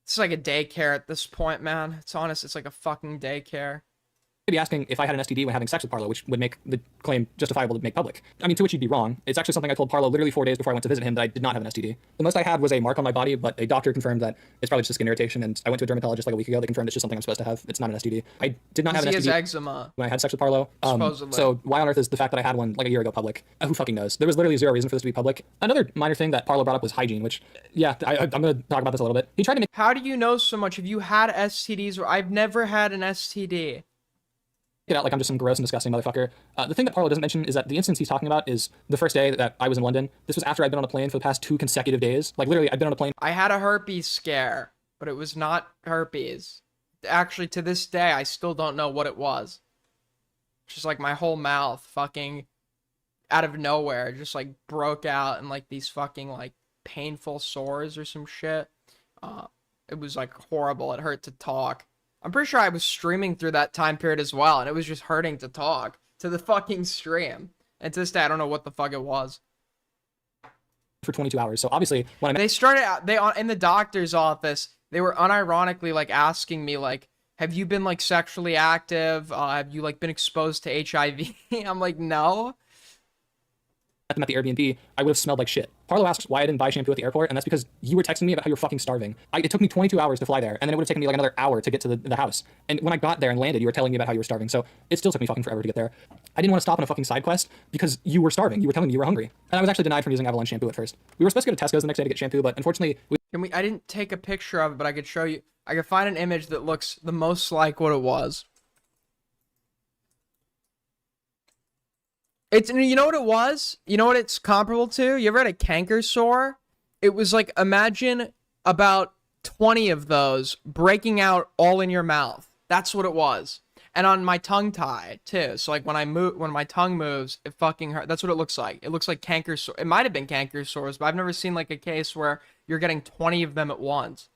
it's like a daycare at this point, man. It's honest, it's like a fucking daycare. be asking if I had an STD when having sex with Parlo, which would make the claim justifiable to make public. I mean, to which you'd be wrong. It's actually something I told Parlo literally 4 days before I went to visit him that I did not have an STD. The most I had was a mark on my body, but a doctor confirmed that it's probably just a skin irritation, and I went to a dermatologist like a week ago. They confirmed it's just something I'm supposed to have. It's not an STD. I did not have an He has STD eczema. when I had sex with Parlo. Supposedly. So why on earth is the fact that I had one like a year ago public? Who fucking knows? There was literally zero reason for this to be public. Another minor thing that Parlo brought up was hygiene, which, yeah, I'm going to talk about this a little bit. He tried to make How do you know so much? Have you had STDs? I've never had an STD. it out like I'm just some gross and disgusting motherfucker. The thing that Parlo doesn't mention is that the instance he's talking about is the first day that I was in London. This was after I'd been on a plane for the past 2 consecutive days. Like literally, I'd been on a plane. I had a herpes scare, but it was not herpes. Actually, to this day, I still don't know what it was. Just like my whole mouth fucking out of nowhere just like broke out and like these fucking like painful sores or some shit. It was like horrible. It hurt to talk. I'm pretty sure I was streaming through that time period as well, and it was just hurting to talk to the fucking stream. And to this day, I don't know what the fuck it was. For 22 hours. So obviously, when I They started out, in the doctor's office, they were unironically like asking me like, have you been like sexually active? Have you like been exposed to HIV? I'm like, no. met them at the Airbnb, I would have smelled like shit. Parlo asks why I didn't buy shampoo at the airport, and that's because you were texting me about how you're fucking starving. It took me 22 hours to fly there, and then it would have taken me like another hour to get to the house. And when I got there and landed, you were telling me about how you were starving, so it still took me fucking forever to get there. I didn't want to stop on a fucking side quest because you were starving. You were telling me you were hungry. And I was actually denied from using Avalon shampoo at first. We were supposed to go to Tesco's the next day to get shampoo, but unfortunately, I didn't take a picture of it, but I could show you. I could find an image that looks the most like what it was. You know what it was? You know what it's comparable to? You ever had a canker sore? It was like, imagine about 20 of those breaking out all in your mouth. That's what it was. And on my tongue tie too. So like when my tongue moves, it fucking hurt. That's what it looks like. It looks like canker sore. It might have been canker sores, but I've never seen like a case where you're getting 20 of them at once.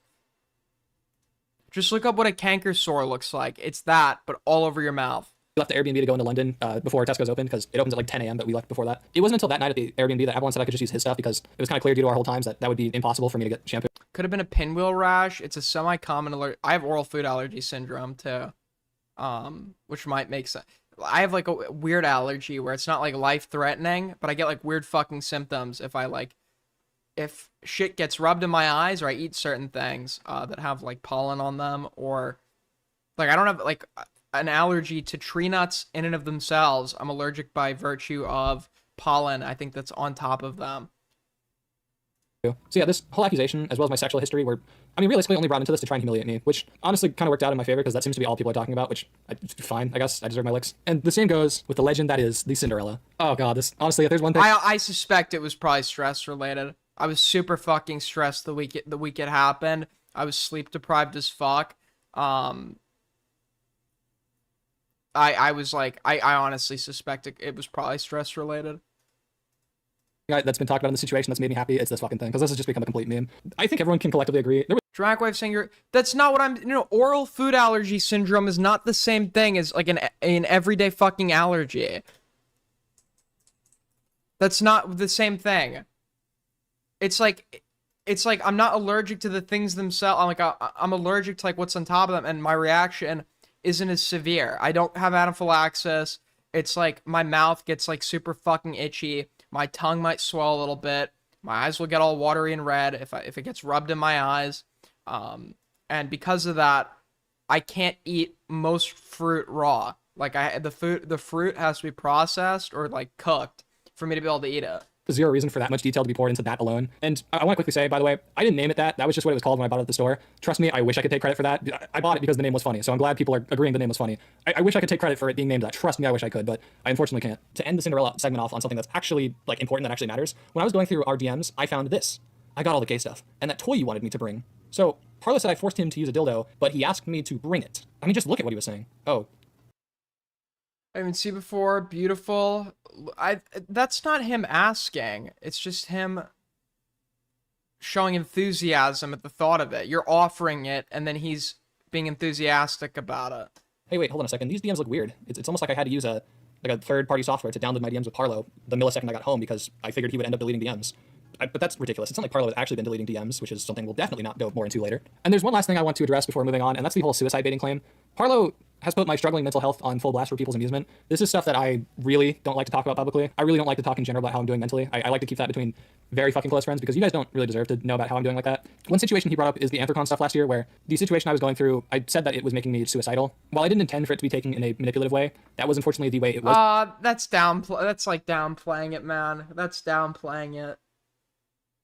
Just look up what a canker sore looks like. It's that, but all over your mouth. we left the Airbnb to go into London before Tesco's opened because it opens at like 10 a.m. but we left before that. It wasn't until that night at the Airbnb that Avalon said I could just use his stuff because it was kind of clear due to our whole times that would be impossible for me to get shampoo. Could have been a pinwheel rash. It's a semi-common alert. I have oral food allergy syndrome too, which might make sense. I have like a weird allergy where it's not like life-threatening, but I get like weird fucking symptoms if shit gets rubbed in my eyes or I eat certain things that have like pollen on them, or like I don't have like an allergy to tree nuts in and of themselves. I'm allergic by virtue of pollen, I think, that's on top of them. So yeah, this whole accusation, as well as my sexual history, were, I mean, realistically only brought into this to try and humiliate me, which honestly kind of worked out in my favor because that seems to be all people are talking about, which, fine, I guess, I deserve my licks. And the same goes with the legend that is the Cinderella. Oh god, this, honestly, if there's one thing... I suspect it was probably stress-related. I was super fucking stressed the week it happened. I was sleep-deprived as fuck. I was like, I honestly suspect it was probably stress-related. That's been talked about in the situation that's made me happy, it's this fucking thing, because this has just become a complete meme. I think everyone can collectively agree. Dragwife saying that's not what I'm, oral food allergy syndrome is not the same thing as like an everyday fucking allergy. That's not the same thing. It's like I'm not allergic to the things themselves. I'm allergic to like what's on top of them, and my reaction isn't as severe. I don't have anaphylaxis. It's like my mouth gets like super fucking itchy. My tongue might swell a little bit. My eyes will get all watery and red if it gets rubbed in my eyes. And because of that, I can't eat most fruit raw. Like the fruit has to be processed or like cooked for me to be able to eat it. Zero reason for that much detail to be poured into that alone. And I want to quickly say, by the way, I didn't name it that. That was just what it was called when I bought it at the store. Trust me, I wish I could take credit for that. I bought it because the name was funny, so I'm glad people are agreeing the name was funny. I wish I could take credit for it being named that. Trust me, I wish I could, but I unfortunately can't. To end the Cinderella segment off on something that's actually like important, that actually matters, when I was going through our DMs, I found this. I got all the gay stuff, and that toy you wanted me to bring. So Parla said I forced him to use a dildo, but he asked me to bring it. I mean, just look at what he was saying. Oh. I haven't seen before. Beautiful. That's not him asking. It's just him showing enthusiasm at the thought of it. You're offering it, and then he's being enthusiastic about it. Hey, wait, hold on a second. These DMs look weird. It's almost like I had to use a third-party software to download my DMs with Parlo the millisecond I got home because I figured he would end up deleting DMs. But that's ridiculous. It's not like Parlo has actually been deleting DMs, which is something we'll definitely not go more into later. And there's one last thing I want to address before moving on, and that's the whole suicide baiting claim. Parlo has put my struggling mental health on full blast for people's amusement. This is stuff that I really don't like to talk about publicly. I really don't like to talk in general about how I'm doing mentally. I like to keep that between very fucking close friends because you guys don't really deserve to know about how I'm doing like that. One situation he brought up is the Anthrocon stuff last year, where the situation I was going through, I said that it was making me suicidal. While I didn't intend for it to be taken in a manipulative way, that was unfortunately the way it was. That's like downplaying it, man. That's downplaying it.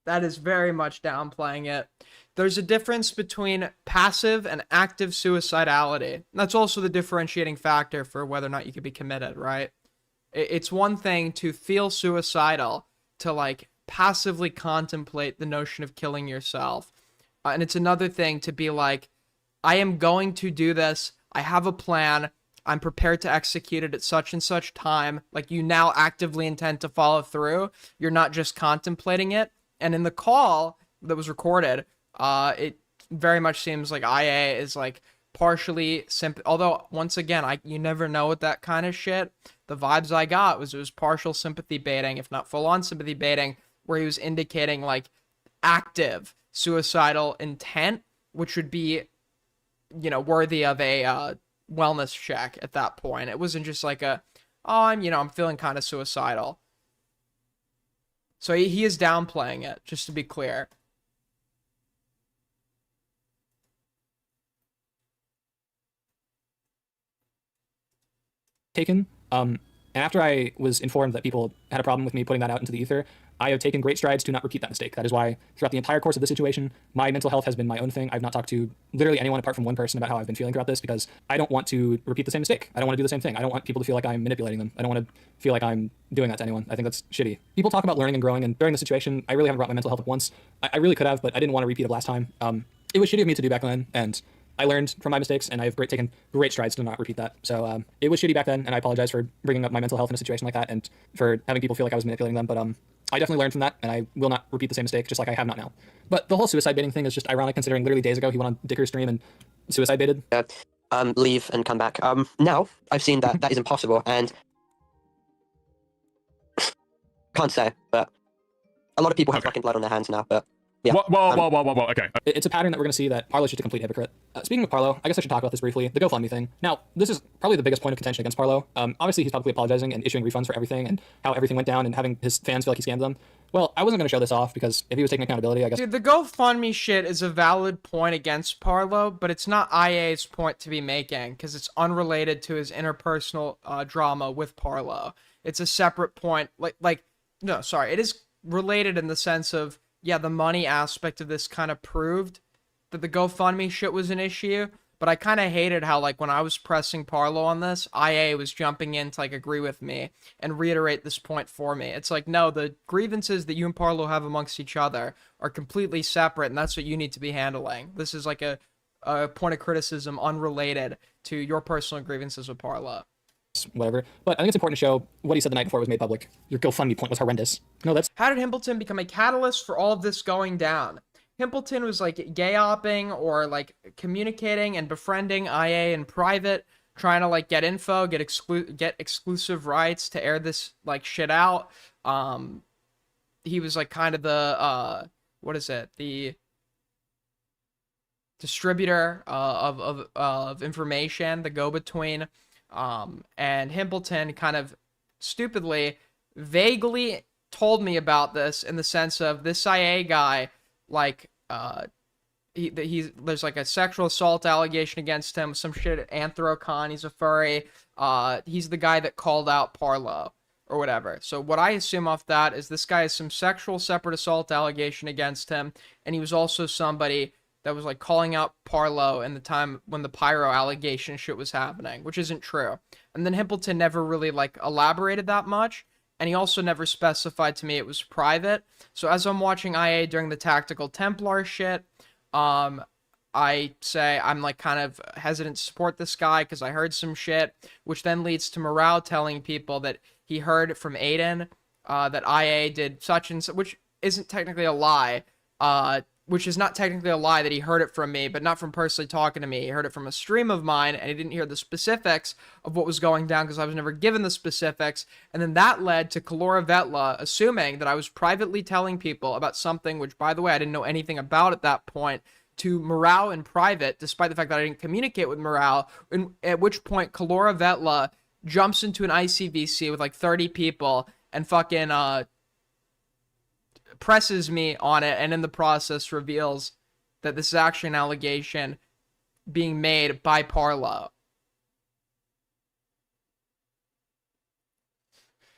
That is very much downplaying it. There's a difference between passive and active suicidality. That's also the differentiating factor for whether or not you could be committed, right? It's one thing to feel suicidal, to like passively contemplate the notion of killing yourself. And it's another thing to be like, I am going to do this. I have a plan. I'm prepared to execute it at such and such time. Like you now actively intend to follow through. You're not just contemplating it. And in the call that was recorded, it very much seems like IA is like partially although once again, you never know with that kind of shit. The vibes I got was it was partial sympathy baiting, if not full on sympathy baiting, where he was indicating like active suicidal intent, which would be, worthy of a wellness check at that point. It wasn't just like I'm feeling kind of suicidal. So he is downplaying it, just to be clear. Taken. And after I was informed that people had a problem with me putting that out into the ether, I have taken great strides to not repeat that mistake. That is why throughout the entire course of the situation, my mental health has been my own thing. I've not talked to literally anyone apart from one person about how I've been feeling throughout this because I don't want to repeat the same mistake. I don't want to do the same thing. I don't want people to feel like I'm manipulating them. I don't want to feel like I'm doing that to anyone. I think that's shitty. People talk about learning and growing, and during the situation, I really haven't brought my mental health up once. I really could have, but I didn't want to repeat it last time. It was shitty of me to do back then, and I learned from my mistakes, and I've taken great strides to not repeat that. So it was shitty back then, and I apologize for bringing up my mental health in a situation like that and for having people feel like I was manipulating them. But I definitely learned from that, and I will not repeat the same mistake, just like I have not now. But the whole suicide baiting thing is just ironic, considering literally days ago he went on Dicker's stream and suicide baited. Leave and come back. Now I've seen that that is impossible, and can't say, but a lot of people have fucking blood on their hands now. But yeah. Whoa. Okay. It's a pattern that we're going to see that Parlo's just a complete hypocrite. Speaking of Parlo, I guess I should talk about this briefly. The GoFundMe thing. Now, this is probably the biggest point of contention against Parlo. Obviously, he's publicly apologizing and issuing refunds for everything and how everything went down and having his fans feel like he scammed them. Well, I wasn't going to show this off because if he was taking accountability, I guess. Dude, the GoFundMe shit is a valid point against Parlo, but it's not IA's point to be making because it's unrelated to his interpersonal drama with Parlo. It's a separate point. No, sorry, it is related in the sense of, yeah, the money aspect of this kind of proved that the GoFundMe shit was an issue. But I kind of hated how, like, when I was pressing Parlo on this, IA was jumping in to, like, agree with me and reiterate this point for me. It's like, no, the grievances that you and Parlo have amongst each other are completely separate, and that's what you need to be handling. This is, like, a point of criticism unrelated to your personal grievances with Parlo. Whatever. But I think it's important to show what he said the night before it was made public. Your GoFundMe point was horrendous. No, that's... How did Himpleton become a catalyst for all of this going down? Himpleton was like gay-opping or like communicating and befriending IA in private, trying to like get info, get exclusive rights to air this like shit out. He was like kind of the the distributor of information, the go-between. And Himpleton kind of stupidly, vaguely told me about this in the sense of this IA guy. Like, there's like a sexual assault allegation against him, some shit at Anthrocon, he's a furry, he's the guy that called out Parlo, or whatever. So what I assume off that is this guy has some sexual separate assault allegation against him, and he was also somebody that was like calling out Parlo in the time when the pyro allegation shit was happening, which isn't true. And then Himpleton never really like elaborated that much. And he also never specified to me it was private. So as I'm watching IA during the Tactical Templar shit, I say I'm like kind of hesitant to support this guy because I heard some shit, which then leads to Morale telling people that he heard from Aiden that IA did such and such, which isn't technically a lie. Which is not technically a lie that he heard it from me, but not from personally talking to me. He heard it from a stream of mine, and he didn't hear the specifics of what was going down because I was never given the specifics. And then that led to Kalora Vetla assuming that I was privately telling people about something, which, by the way, I didn't know anything about at that point, to Morale in private, despite the fact that I didn't communicate with Morale, at which point Kalora Vetla jumps into an ICVC with like 30 people and fucking presses me on it, and in the process reveals that this is actually an allegation being made by Parlo.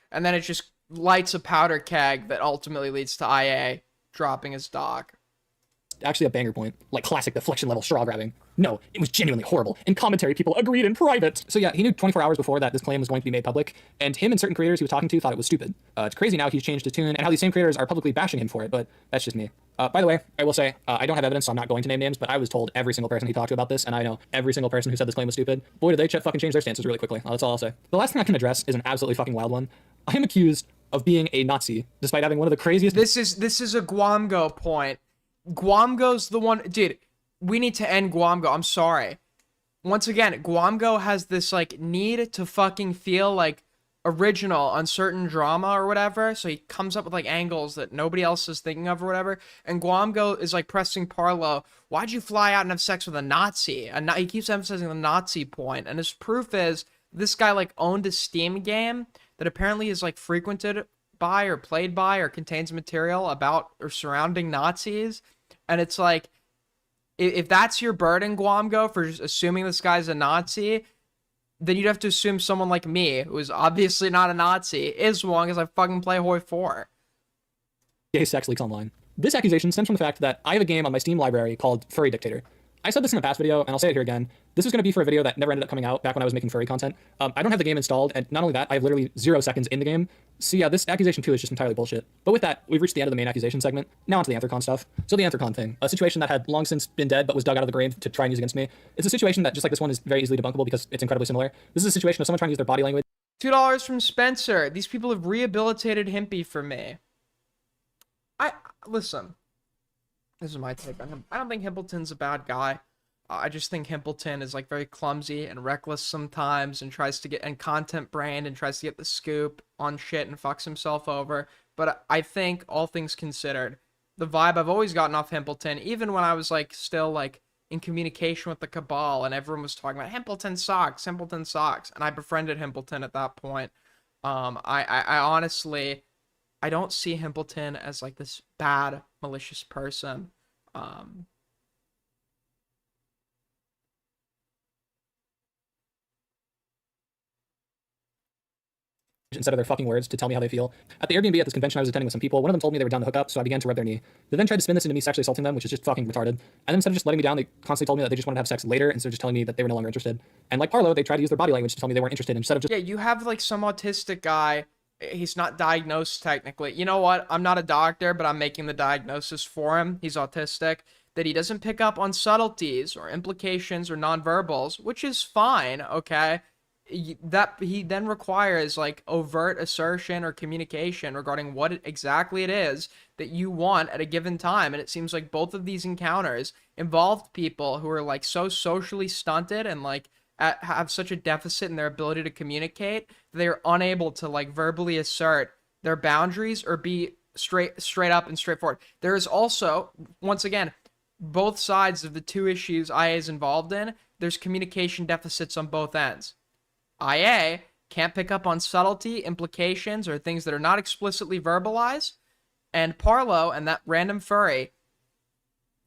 And then it just lights a powder keg that ultimately leads to IA dropping his doc. Actually a banger point, like classic deflection level straw grabbing. No, it was genuinely horrible. In commentary, people agreed in private. So yeah, he knew 24 hours before that this claim was going to be made public, and him and certain creators he was talking to thought it was stupid. It's crazy now he's changed his tune, and how these same creators are publicly bashing him for it, but that's just me. By the way, I will say, I don't have evidence, so I'm not going to name names, but I was told every single person he talked to about this, and I know every single person who said this claim was stupid. Boy, did they fucking change their stances really quickly. That's all I'll say. The last thing I can address is an absolutely fucking wild one. I am accused of being a Nazi, despite having one of the craziest... This is a Guamgo point. Guamgo's the one... Dude, we need to end Guamgo. I'm sorry. Once again, Guamgo has this, like, need to fucking feel, like, original on certain drama or whatever. So he comes up with, like, angles that nobody else is thinking of or whatever. And Guamgo is, like, pressing Parlo. Why'd you fly out and have sex with a Nazi? He keeps emphasizing the Nazi point. And his proof is this guy, like, owned a Steam game that apparently is, like, frequented by or played by or contains material about or surrounding Nazis. And it's like, if that's your burden, Guamgo, for just assuming this guy's a Nazi, then you'd have to assume someone like me, who is obviously not a Nazi, is one because I fucking play Hoi 4. Gay sex leaks online. This accusation stems from the fact that I have a game on my Steam library called Furry Dictator. I said this in a past video, and I'll say it here again. This is going to be for a video that never ended up coming out back when I was making furry content. I don't have the game installed, and not only that, I have literally 0 seconds in the game. So yeah, this accusation too is just entirely bullshit. But with that, we've reached the end of the main accusation segment. Now onto the Anthrocon stuff. So the Anthrocon thing, a situation that had long since been dead but was dug out of the grave to try and use against me. It's a situation that, just like this one, is very easily debunkable because it's incredibly similar. This is a situation of someone trying to use their body language. $2 from Spencer. These people have rehabilitated Himpy for me. Listen. This is my take on him. I don't think Himpleton's a bad guy. I just think Himpleton is like very clumsy and reckless sometimes and tries to get and content brand and tries to get the scoop on shit and fucks himself over. But I think all things considered, the vibe I've always gotten off Himpleton, even when I was like still like in communication with the Cabal and everyone was talking about Himpleton sucks, and I befriended Himpleton at that point. I honestly I don't see Himpleton as like this bad, malicious person. Instead of their fucking words to tell me how they feel. At the Airbnb at this convention I was attending with some people, one of them told me they were down to hook up, so I began to rub their knee. They then tried to spin this into me sexually assaulting them, which is just fucking retarded. And then instead of just letting me down, they constantly told me that they just wanted to have sex later instead of just telling me that they were no longer interested. And like Parlo, they tried to use their body language to tell me they weren't interested instead of just— Yeah, you have like some autistic guy. He's not diagnosed technically. You know what? I'm not a doctor, but I'm making the diagnosis for him. He's autistic. That he doesn't pick up on subtleties or implications or nonverbals, which is fine, okay? That he then requires like overt assertion or communication regarding what exactly it is that you want at a given time. And it seems like both of these encounters involved people who are like so socially stunted and like have such a deficit in their ability to communicate that they are unable to like verbally assert their boundaries or be straight up and straightforward. There is also, once again, both sides of the two issues IA is involved in. There's communication deficits on both ends. IA can't pick up on subtlety, implications, or things that are not explicitly verbalized. And Parlo and that random furry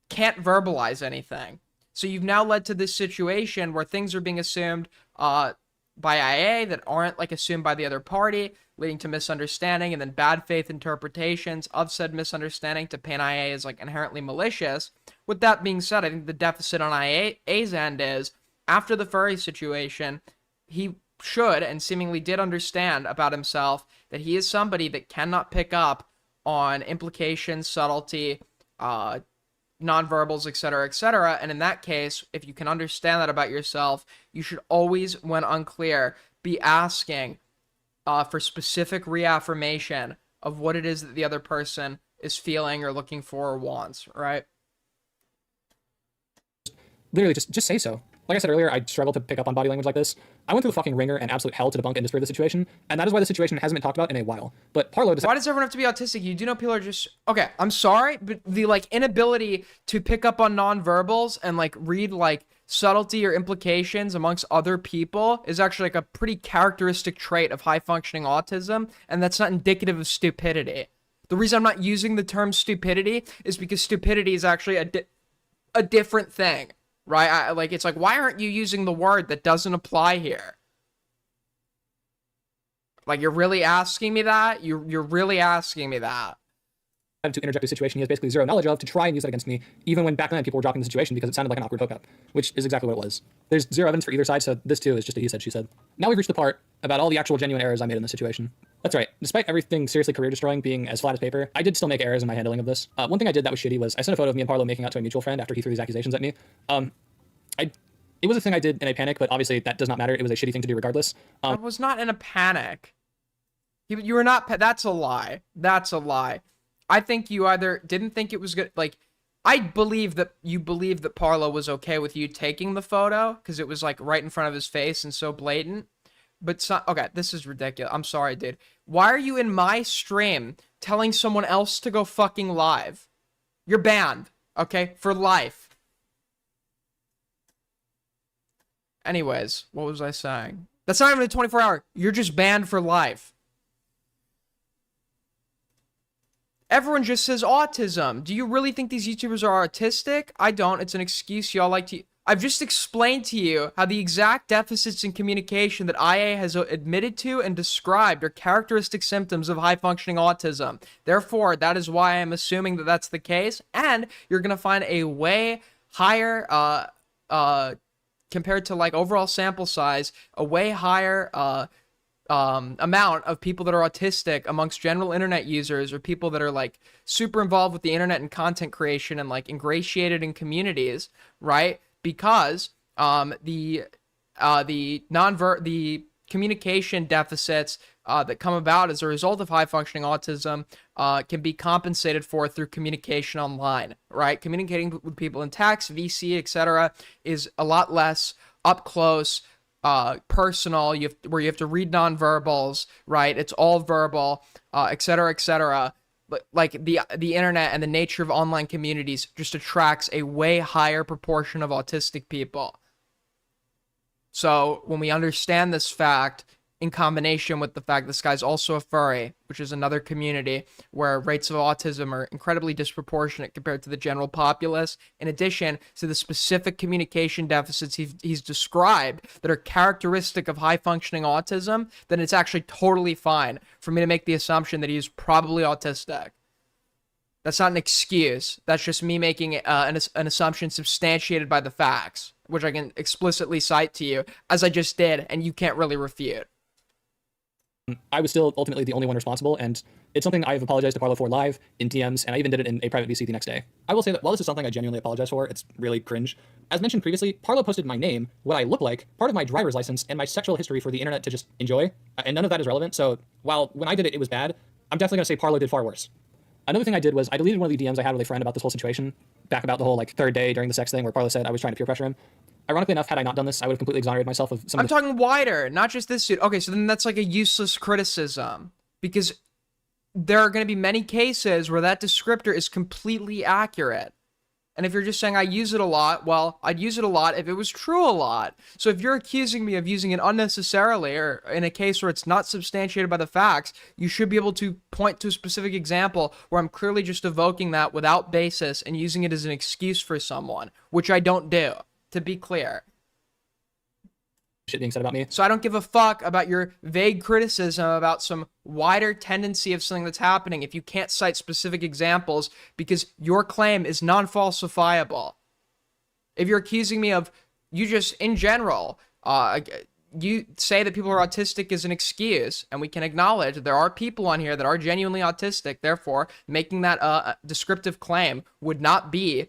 can't verbalize anything. So you've now led to this situation where things are being assumed by IA that aren't like assumed by the other party, leading to misunderstanding and then bad faith interpretations of said misunderstanding to paint IA as like inherently malicious. With that being said, I think the deficit on IA's end is after the furry situation, he should and seemingly did understand about himself that he is somebody that cannot pick up on implications, subtlety, nonverbals, etc., etc. And in that case, if you can understand that about yourself, you should always, when unclear, be asking for specific reaffirmation of what it is that the other person is feeling or looking for or wants, right? literally just say so. Like I said earlier, I struggle to pick up on body language like this. I went through the fucking ringer and absolute hell to debunk and disprove the situation, and that is why the situation hasn't been talked about in a while. But Parlo Why does everyone have to be autistic? You do know people are just... Okay, I'm sorry, but the, like, inability to pick up on nonverbals and, like, read, like, subtlety or implications amongst other people is actually, like, a pretty characteristic trait of high-functioning autism, and that's not indicative of stupidity. The reason I'm not using the term stupidity is because stupidity is actually a different thing. Right? Like, it's like, why aren't you using the word that doesn't apply here? Like, you're really asking me that? You're really asking me that? To interject a situation he has basically zero knowledge of to try and use that against me, even when back then people were dropping the situation because it sounded like an awkward hookup, which is exactly what it was. There's zero evidence for either side, so this too is just a he said, she said. Now we've reached the part about all the actual genuine errors I made in this situation. That's right. Despite everything seriously career-destroying being as flat as paper, I did still make errors in my handling of this. One thing I did that was shitty was I sent a photo of me and Parlo making out to a mutual friend after he threw these accusations at me. It was a thing I did in a panic, but obviously that does not matter. It was a shitty thing to do regardless. I was not in a panic. You were not... That's a lie. That's a lie. I think you either didn't think it was good... Like, I believe that you believed that Parlo was okay with you taking the photo because it was, like, right in front of his face and so blatant. But, okay, this is ridiculous. I'm sorry, dude. Why are you in my stream telling someone else to go fucking live? You're banned, okay? For life. Anyways, what was I saying? That's not even a 24-hour. You're just banned for life. Everyone just says autism. Do you really think these YouTubers are autistic? I don't. It's an excuse y'all like to... I've just explained to you how the exact deficits in communication that IA has admitted to and described are characteristic symptoms of high-functioning autism. Therefore, that is why I'm assuming that that's the case, and you're going to find a way higher, compared to, like, overall sample size, a way higher, amount of people that are autistic amongst general internet users or people that are like super involved with the internet and content creation and like ingratiated in communities, right? Because the communication deficits that come about as a result of high functioning autism can be compensated for through communication online, right? Communicating with people in text, VC, etc. is a lot less up close, personal, where you have to read nonverbals, right? It's all verbal, etc., etc. But like the internet and the nature of online communities just attracts a way higher proportion of autistic people. So when we understand this fact in combination with the fact this guy's also a furry, which is another community where rates of autism are incredibly disproportionate compared to the general populace, in addition to the specific communication deficits he's described that are characteristic of high-functioning autism, then it's actually totally fine for me to make the assumption that he's probably autistic. That's not an excuse. That's just me making an assumption substantiated by the facts, which I can explicitly cite to you, as I just did, and you can't really refute. I was still ultimately the only one responsible, and it's something I've apologized to Parlo for live, in DMs, and I even did it in a private VC the next day. I will say that while this is something I genuinely apologize for, it's really cringe. As mentioned previously, Parlo posted my name, what I look like, part of my driver's license, and my sexual history for the internet to just enjoy, and none of that is relevant, so while when I did it, it was bad, I'm definitely going to say Parlo did far worse. Another thing I did was I deleted one of the DMs I had with a friend about this whole situation, back about the whole third day during the sex thing where Parlo said I was trying to peer pressure him. Ironically enough, had I not done this, I would have completely exonerated myself of some I'm of the talking wider, not just this dude. Okay, so then that's like a useless criticism, because there are going to be many cases where that descriptor is completely accurate. And if you're just saying I use it a lot, well, I'd use it a lot if it was true a lot. So if you're accusing me of using it unnecessarily, or in a case where it's not substantiated by the facts, you should be able to point to a specific example where I'm clearly just evoking that without basis and using it as an excuse for someone, which I don't do, to be clear. shit being said about me. So I don't give a fuck about your vague criticism about some wider tendency of something that's happening if you can't cite specific examples, because your claim is non-falsifiable. If you're accusing me of, you just, in general, you say that people are autistic is an excuse, and we can acknowledge there are people on here that are genuinely autistic, therefore making that descriptive claim would not be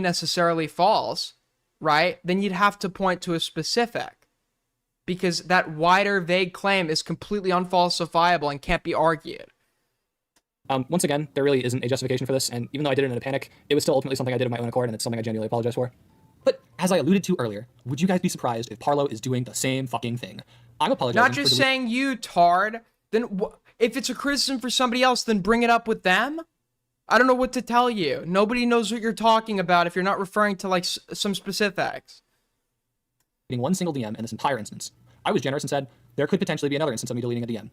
necessarily false, right? Then you'd have to point to a specific, because that wider vague claim is completely unfalsifiable and can't be argued. Once again, there really isn't a justification for this, and even though I did it in a panic, it was still ultimately something I did of my own accord, and it's something I genuinely apologize for. But as I alluded to earlier, would you guys be surprised if Parlo is doing the same fucking thing? I'm apologizing. Not just saying you, tard. Then if it's a criticism for somebody else, then bring it up with them. I don't know what to tell you. Nobody knows what you're talking about if you're not referring to like some specifics. One single DM in this entire instance. I was generous and said there could potentially be another instance of me deleting a DM.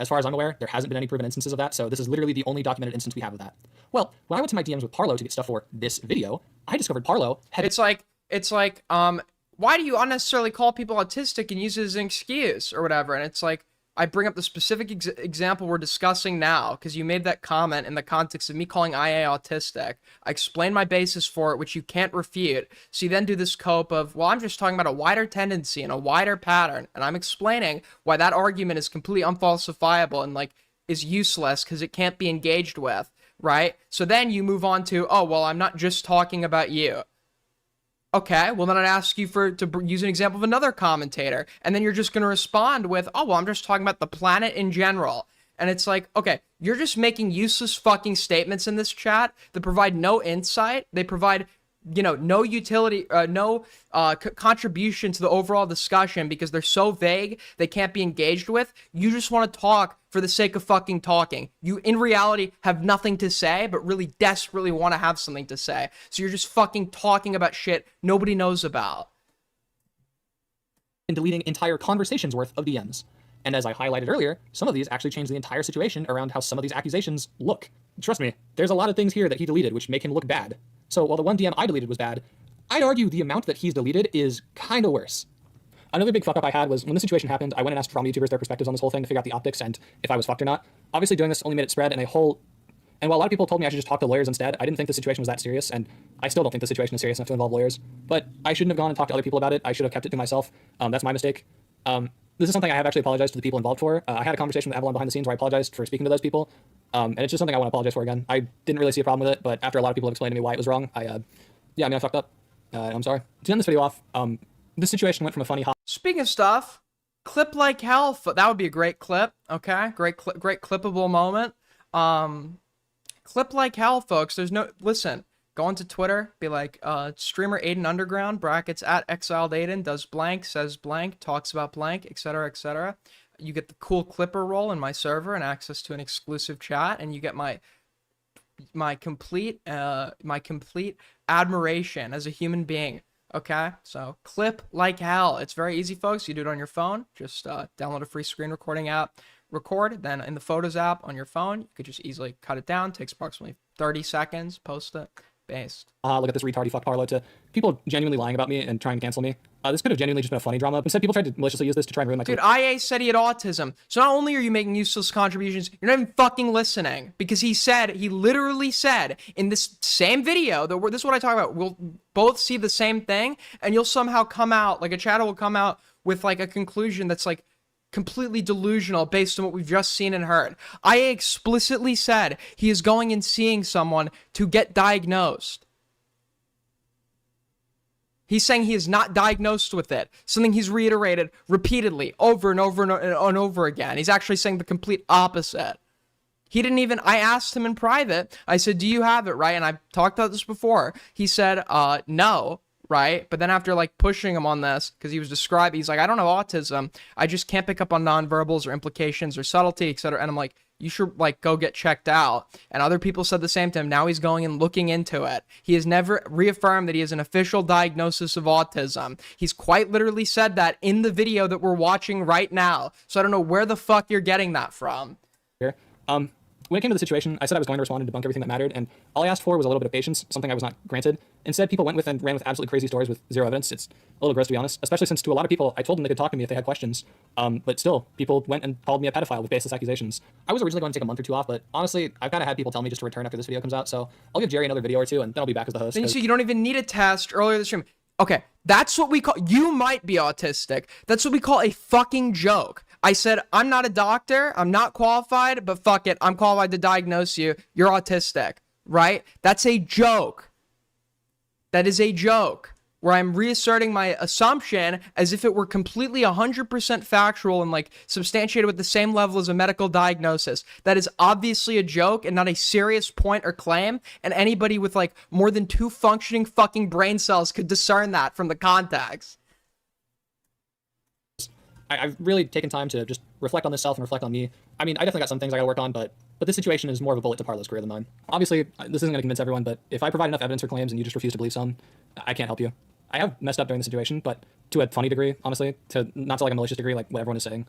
As far as I'm aware, there hasn't been any proven instances of that, so this is literally the only documented instance we have of that. Well, when I went to my DMs with Parlo to get stuff for this video, I discovered Parlo had... It's like, why do you unnecessarily call people autistic and use it as an excuse or whatever? And it's like, I bring up the specific example we're discussing now because you made that comment in the context of me calling IA autistic. I explained my basis for it, which you can't refute. So you then do this cope of, well, I'm just talking about a wider tendency and a wider pattern. And I'm explaining why that argument is completely unfalsifiable and like is useless because it can't be engaged with, right? So then you move on to, oh, well, I'm not just talking about you. Okay, well then I'd ask you to use an example of another commentator, and then you're just going to respond with, oh, well, I'm just talking about the planet in general. And it's like, okay, you're just making useless fucking statements in this chat that provide no insight. They provide, no utility, no contribution to the overall discussion because they're so vague, they can't be engaged with. You just want to talk for the sake of fucking talking. You, in reality, have nothing to say, but really desperately want to have something to say. So you're just fucking talking about shit nobody knows about. And deleting entire conversations worth of DMs. And as I highlighted earlier, some of these actually change the entire situation around how some of these accusations look. Trust me, there's a lot of things here that he deleted which make him look bad. So while the one DM I deleted was bad, I'd argue the amount that he's deleted is kind of worse. Another big fuck up I had was when the situation happened, I went and asked trauma YouTubers their perspectives on this whole thing to figure out the optics and if I was fucked or not. Obviously doing this only made it spread and while a lot of people told me I should just talk to lawyers instead, I didn't think the situation was that serious, and I still don't think the situation is serious enough to involve lawyers. But I shouldn't have gone and talked to other people about it. I should have kept it to myself. That's my mistake. This is something I have actually apologized to the people involved for. I had a conversation with Avalon behind the scenes where I apologized for speaking to those people. And it's just something I want to apologize for again. I didn't really see a problem with it, but after a lot of people have explained to me why it was wrong, I fucked up. I'm sorry. To end this video off, this situation went from a funny Speaking of stuff, clip like hell. That would be a great clip. Okay, great clippable moment. Clip like hell, folks. Listen. Go onto Twitter, be like, streamer Aiden Underground, brackets at exiled Aiden, does blank, says blank, talks about blank, etc., etc. You get the cool Clipper role in my server and access to an exclusive chat, and you get my complete admiration as a human being Okay, so clip like hell. It's very easy, folks. You do it on your phone. Just download a free screen recording app, record. Then in the Photos app on your phone, you could just easily cut it down. Takes approximately 30 seconds. Post it. Based. Look at this retard, he fucked Parlo, to people genuinely lying about me and trying to cancel me. This could have genuinely just been a funny drama. Instead, people tried to maliciously use this to try and ruin my Dude, career. IA said he had autism. So not only are you making useless contributions, you're not even fucking listening. Because he literally said in this same video, this is what I talk about, we'll both see the same thing, and you'll somehow come out, like a chatter will come out with like a conclusion that's like completely delusional based on what we've just seen and heard. IA explicitly said he is going and seeing someone to get diagnosed. He's saying he is not diagnosed with it, something he's reiterated repeatedly over and over and over again. He's actually saying the complete opposite. He didn't even, I asked him in private, I said, do you have it, right? And I've talked about this before. He said, no, right? But then after like pushing him on this, because he was describing, he's like, I don't have autism. I just can't pick up on nonverbals or implications or subtlety, etc. And I'm like, you should like go get checked out. And other people said the same to him. Now he's going and looking into it. He has never reaffirmed that he has an official diagnosis of autism. He's quite literally said that in the video that we're watching right now. So I don't know where the fuck you're getting that from. Here. When it came to the situation, I said I was going to respond and debunk everything that mattered, and all I asked for was a little bit of patience, something I was not granted. Instead, people went with and ran with absolutely crazy stories with zero evidence. It's a little gross, to be honest, especially since to a lot of people, I told them they could talk to me if they had questions. But still, people went and called me a pedophile with baseless accusations. I was originally going to take a month or two off, but honestly, I've kind of had people tell me just to return after this video comes out, so I'll give Jerry another video or two, and then I'll be back as the host. Then you see, you don't even need a test earlier this stream. Okay, that's what we call, you might be autistic. That's what we call a fucking joke. I said, I'm not a doctor, I'm not qualified, but fuck it, I'm qualified to diagnose you. You're autistic, right? That's a joke. That is a joke. Where I'm reasserting my assumption as if it were completely 100% factual and like substantiated with the same level as a medical diagnosis. That is obviously a joke and not a serious point or claim, and anybody with like more than 2 functioning fucking brain cells could discern that from the context. I've really taken time to just reflect on this self and reflect on me. I mean, I definitely got some things I gotta work on, but this situation is more of a bullet to Parlo's career than mine. Obviously, this isn't gonna convince everyone, but if I provide enough evidence or claims and you just refuse to believe some, I can't help you. I have messed up during the situation, but to a funny degree, honestly, not to like a malicious degree like what everyone is saying.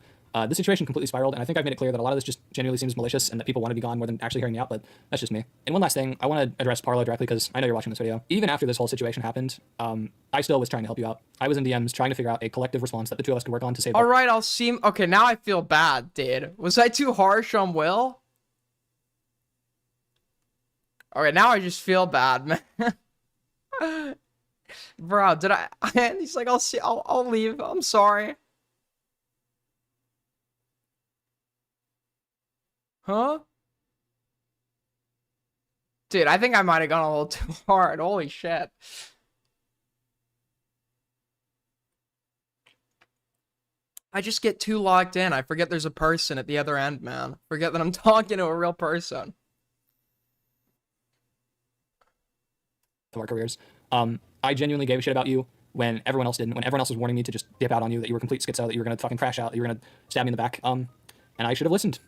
This situation completely spiraled, and I think I've made it clear that a lot of this just genuinely seems malicious and that people want to be gone more than actually hearing me out, but that's just me. And one last thing, I want to address Parlo directly because I know you're watching this video. Even after this whole situation happened, I still was trying to help you out. I was in DMs trying to figure out a collective response that the two of us could work on to save. All right, I'll see. Okay, now I feel bad, dude. Was I too harsh on Will? All right, now I just feel bad, man. Bro, did I? He's like, I'll see. I'll leave. I'm sorry. Huh? Dude, I think I might have gone a little too hard. Holy shit. I just get too locked in. I forget there's a person at the other end, man. Forget that I'm talking to a real person. To our careers. I genuinely gave a shit about you when everyone else didn't, when everyone else was warning me to just dip out on you, that you were complete schizo, that you were going to fucking crash out, that you were going to stab me in the back. And I should have listened.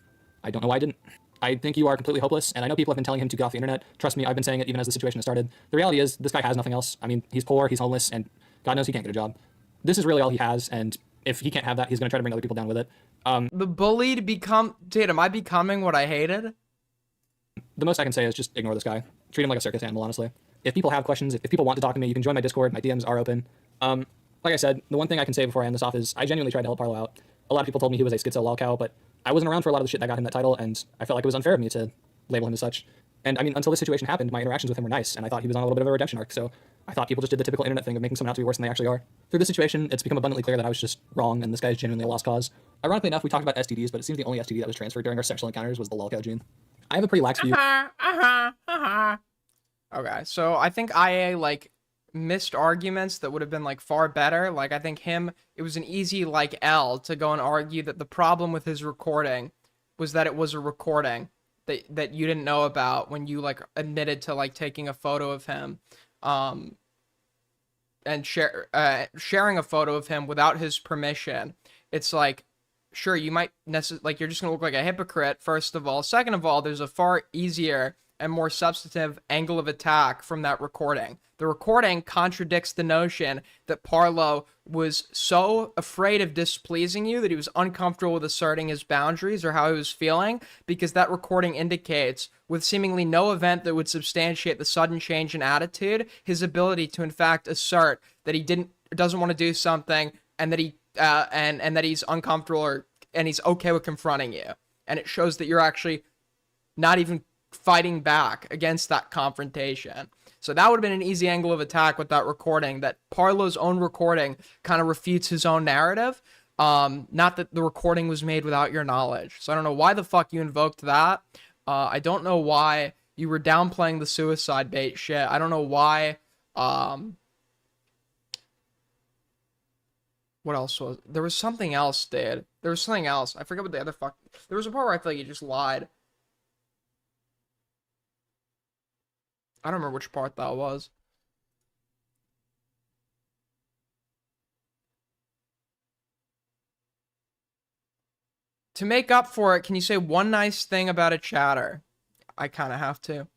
I don't know why I didn't. I think you are completely hopeless, and I know people have been telling him to get off the internet. Trust me, I've been saying it even as the situation has started. The reality is, this guy has nothing else. I mean, he's poor, he's homeless, and God knows he can't get a job. This is really all he has, and if he can't have that, he's going to try to bring other people down with it. The bullied become... Dude, am I becoming what I hated? The most I can say is just ignore this guy. Treat him like a circus animal, honestly. If people have questions, if people want to talk to me, you can join my Discord. My DMs are open. Like I said, the one thing I can say before I end this off is I genuinely tried to help Parlo out. A lot of people told me he was a schizo lolcow, but I wasn't around for a lot of the shit that got him that title, and I felt like it was unfair of me to label him as such. And I mean, until this situation happened, my interactions with him were nice, and I thought he was on a little bit of a redemption arc, so I thought people just did the typical internet thing of making someone out to be worse than they actually are. Through this situation, it's become abundantly clear that I was just wrong, and this guy is genuinely a lost cause. Ironically enough, we talked about STDs, but it seems the only STD that was transferred during our sexual encounters was the lolcow gene. I have a pretty lax view. Okay, so I think IA, like, missed arguments that would have been, like, far better. Like, I think it was an easy, like, L to go and argue that the problem with his recording was that it was a recording that you didn't know about when you, like, admitted to, like, taking a photo of him, and sharing a photo of him without his permission. It's like, sure, you might like, you're just gonna look like a hypocrite, first of all. Second of all, there's a far easier and more substantive angle of attack from that recording. The recording contradicts the notion that Parlo was so afraid of displeasing you that he was uncomfortable with asserting his boundaries or how he was feeling, because that recording indicates, with seemingly no event that would substantiate the sudden change in attitude, his ability to in fact assert that he doesn't want to do something, and that he and that he's uncomfortable and he's okay with confronting you. And it shows that you're actually not even fighting back against that confrontation. So that would have been an easy angle of attack with that recording, that Parlo's own recording kind of refutes his own narrative. Not that the recording was made without your knowledge. So I don't know why the fuck you invoked that. I don't know why you were downplaying the suicide bait shit. I don't know why. What else was there? Was something else, dude. There was something else. I forget what the other fuck. There was a part where I feel like you just lied. I don't remember which part that was. To make up for it, can you say one nice thing about a chatter? I kind of have to.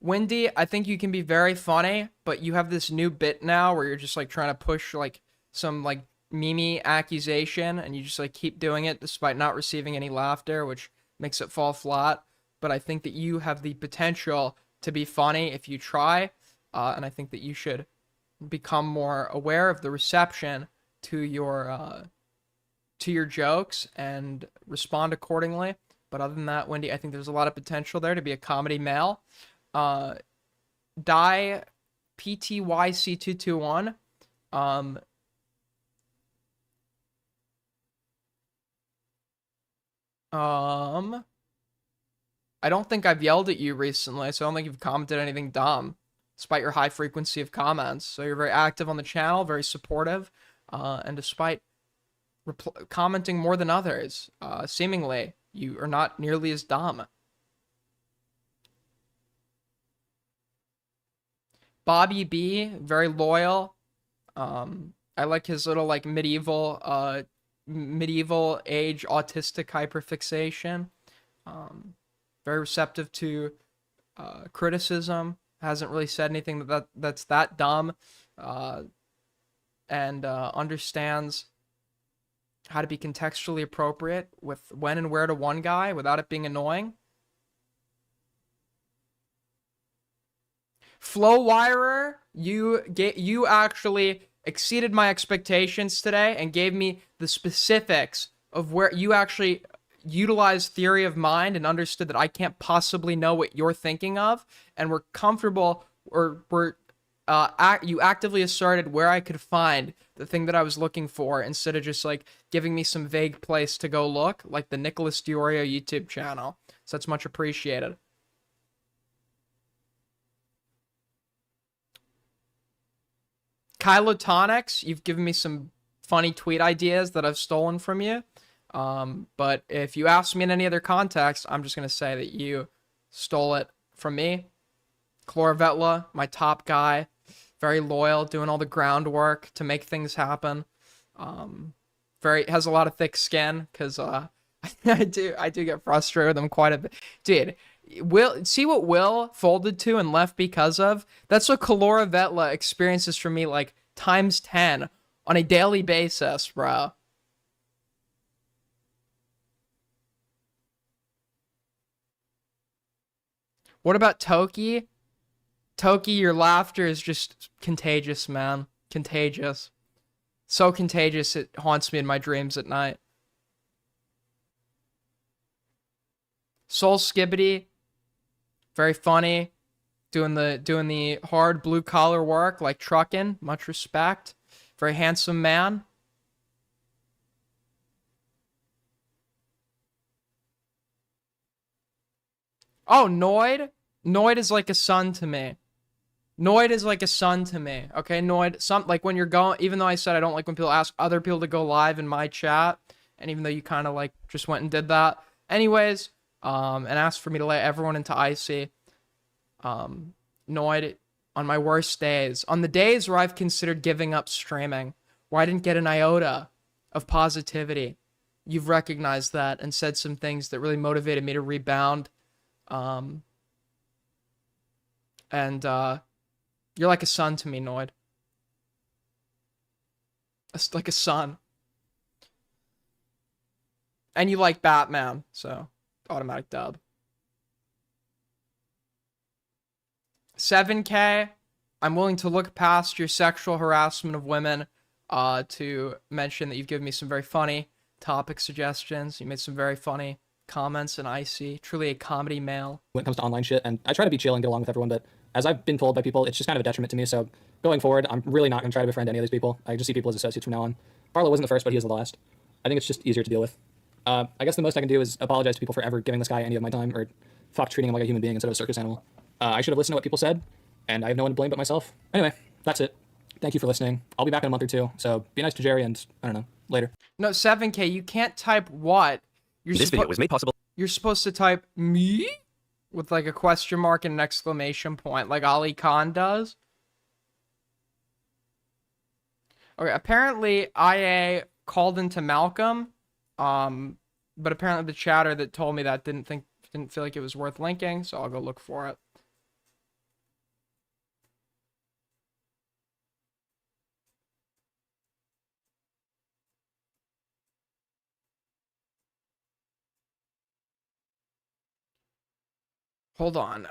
Wendy, I think you can be very funny, but you have this new bit now where you're just like trying to push like some like meme accusation, and you just like keep doing it despite not receiving any laughter, which makes it fall flat. But I think that you have the potential to be funny if you try, and I think that you should become more aware of the reception to your jokes and respond accordingly. But other than that, Wendy, I think there's a lot of potential there to be a comedy male. Die PTYC221. I don't think I've yelled at you recently, so I don't think you've commented anything dumb, despite your high frequency of comments. So you're very active on the channel, very supportive, and despite commenting more than others, seemingly you are not nearly as dumb. Bobby B, very loyal. I like his little like medieval age autistic hyperfixation. Very receptive to criticism. Hasn't really said anything that's that dumb, and understands how to be contextually appropriate with when and where to one guy without it being annoying. Flowwirer, you actually exceeded my expectations today and gave me the specifics of where you actually utilized theory of mind and understood that I can't possibly know what you're thinking of, and were comfortable, or you actively asserted where I could find the thing that I was looking for, instead of just like giving me some vague place to go look, like the Nicholas Diorio YouTube channel. So that's much appreciated. Kylotonics, you've given me some funny tweet ideas that I've stolen from you. But if you ask me in any other context, I'm just going to say that you stole it from me. Chlorovetla, my top guy, very loyal, doing all the groundwork to make things happen. Has a lot of thick skin, because I do get frustrated with him quite a bit. Dude, see what Will folded to and left because of? That's what Chlorovetla experiences from me like times 10 on a daily basis, bro. What about Toki? Toki, your laughter is just contagious, man. Contagious. So contagious, it haunts me in my dreams at night. Soul Skibbity, very funny. Doing the hard blue collar work like trucking. Much respect. Very handsome man. Oh, Noid? Noid is like a son to me. Noid is like a son to me. Okay, Noid, like when you're going, even though I said I don't like when people ask other people to go live in my chat, and even though you kind of like just went and did that. Anyways, and asked for me to let everyone into Icy. Noid, on my worst days, on the days where I've considered giving up streaming, where I didn't get an iota of positivity, you've recognized that and said some things that really motivated me to rebound. And you're like a son to me, Noid. It's like a son. And you like Batman, so automatic dub. 7K, I'm willing to look past your sexual harassment of women to mention that you've given me some very funny topic suggestions. You made some very funny comments, and I see truly a comedy male. When it comes to online shit, and I try to be chill and get along with everyone, but as I've been told by people, it's just kind of a detriment to me. So going forward, I'm really not going to try to befriend any of these people. I just see people as associates from now on. Barlow wasn't the first, but he was the last. I think it's just easier to deal with. I guess the most I can do is apologize to people for ever giving this guy any of my time, or treating him like a human being instead of a circus animal. I should have listened to what people said, and I have no one to blame but myself. Anyway, that's it. Thank you for listening. I'll be back in a month or two, so be nice to Jerry, and I don't know, later. No, 7K, you can't type what? This video was made possible. You're supposed to type me with like a question mark and an exclamation point, like Ali Khan does. Okay, apparently IA called into Malcolm, but apparently the chatter that told me that didn't feel like it was worth linking, so I'll go look for it. Hold on.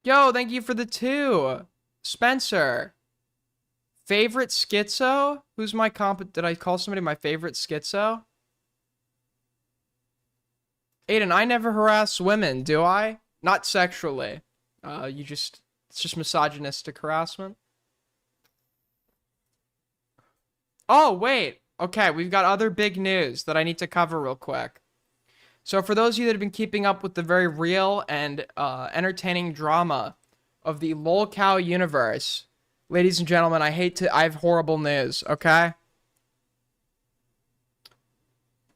Yo, thank you for the 2. Spencer. Favorite schizo? Who's my did I call somebody my favorite schizo? Aiden, I never harass women, do I? Not sexually. It's just misogynistic harassment. Oh, wait. Okay, we've got other big news that I need to cover real quick. So for those of you that have been keeping up with the very real and entertaining drama of the lolcow universe, ladies and gentlemen, I have horrible news, okay?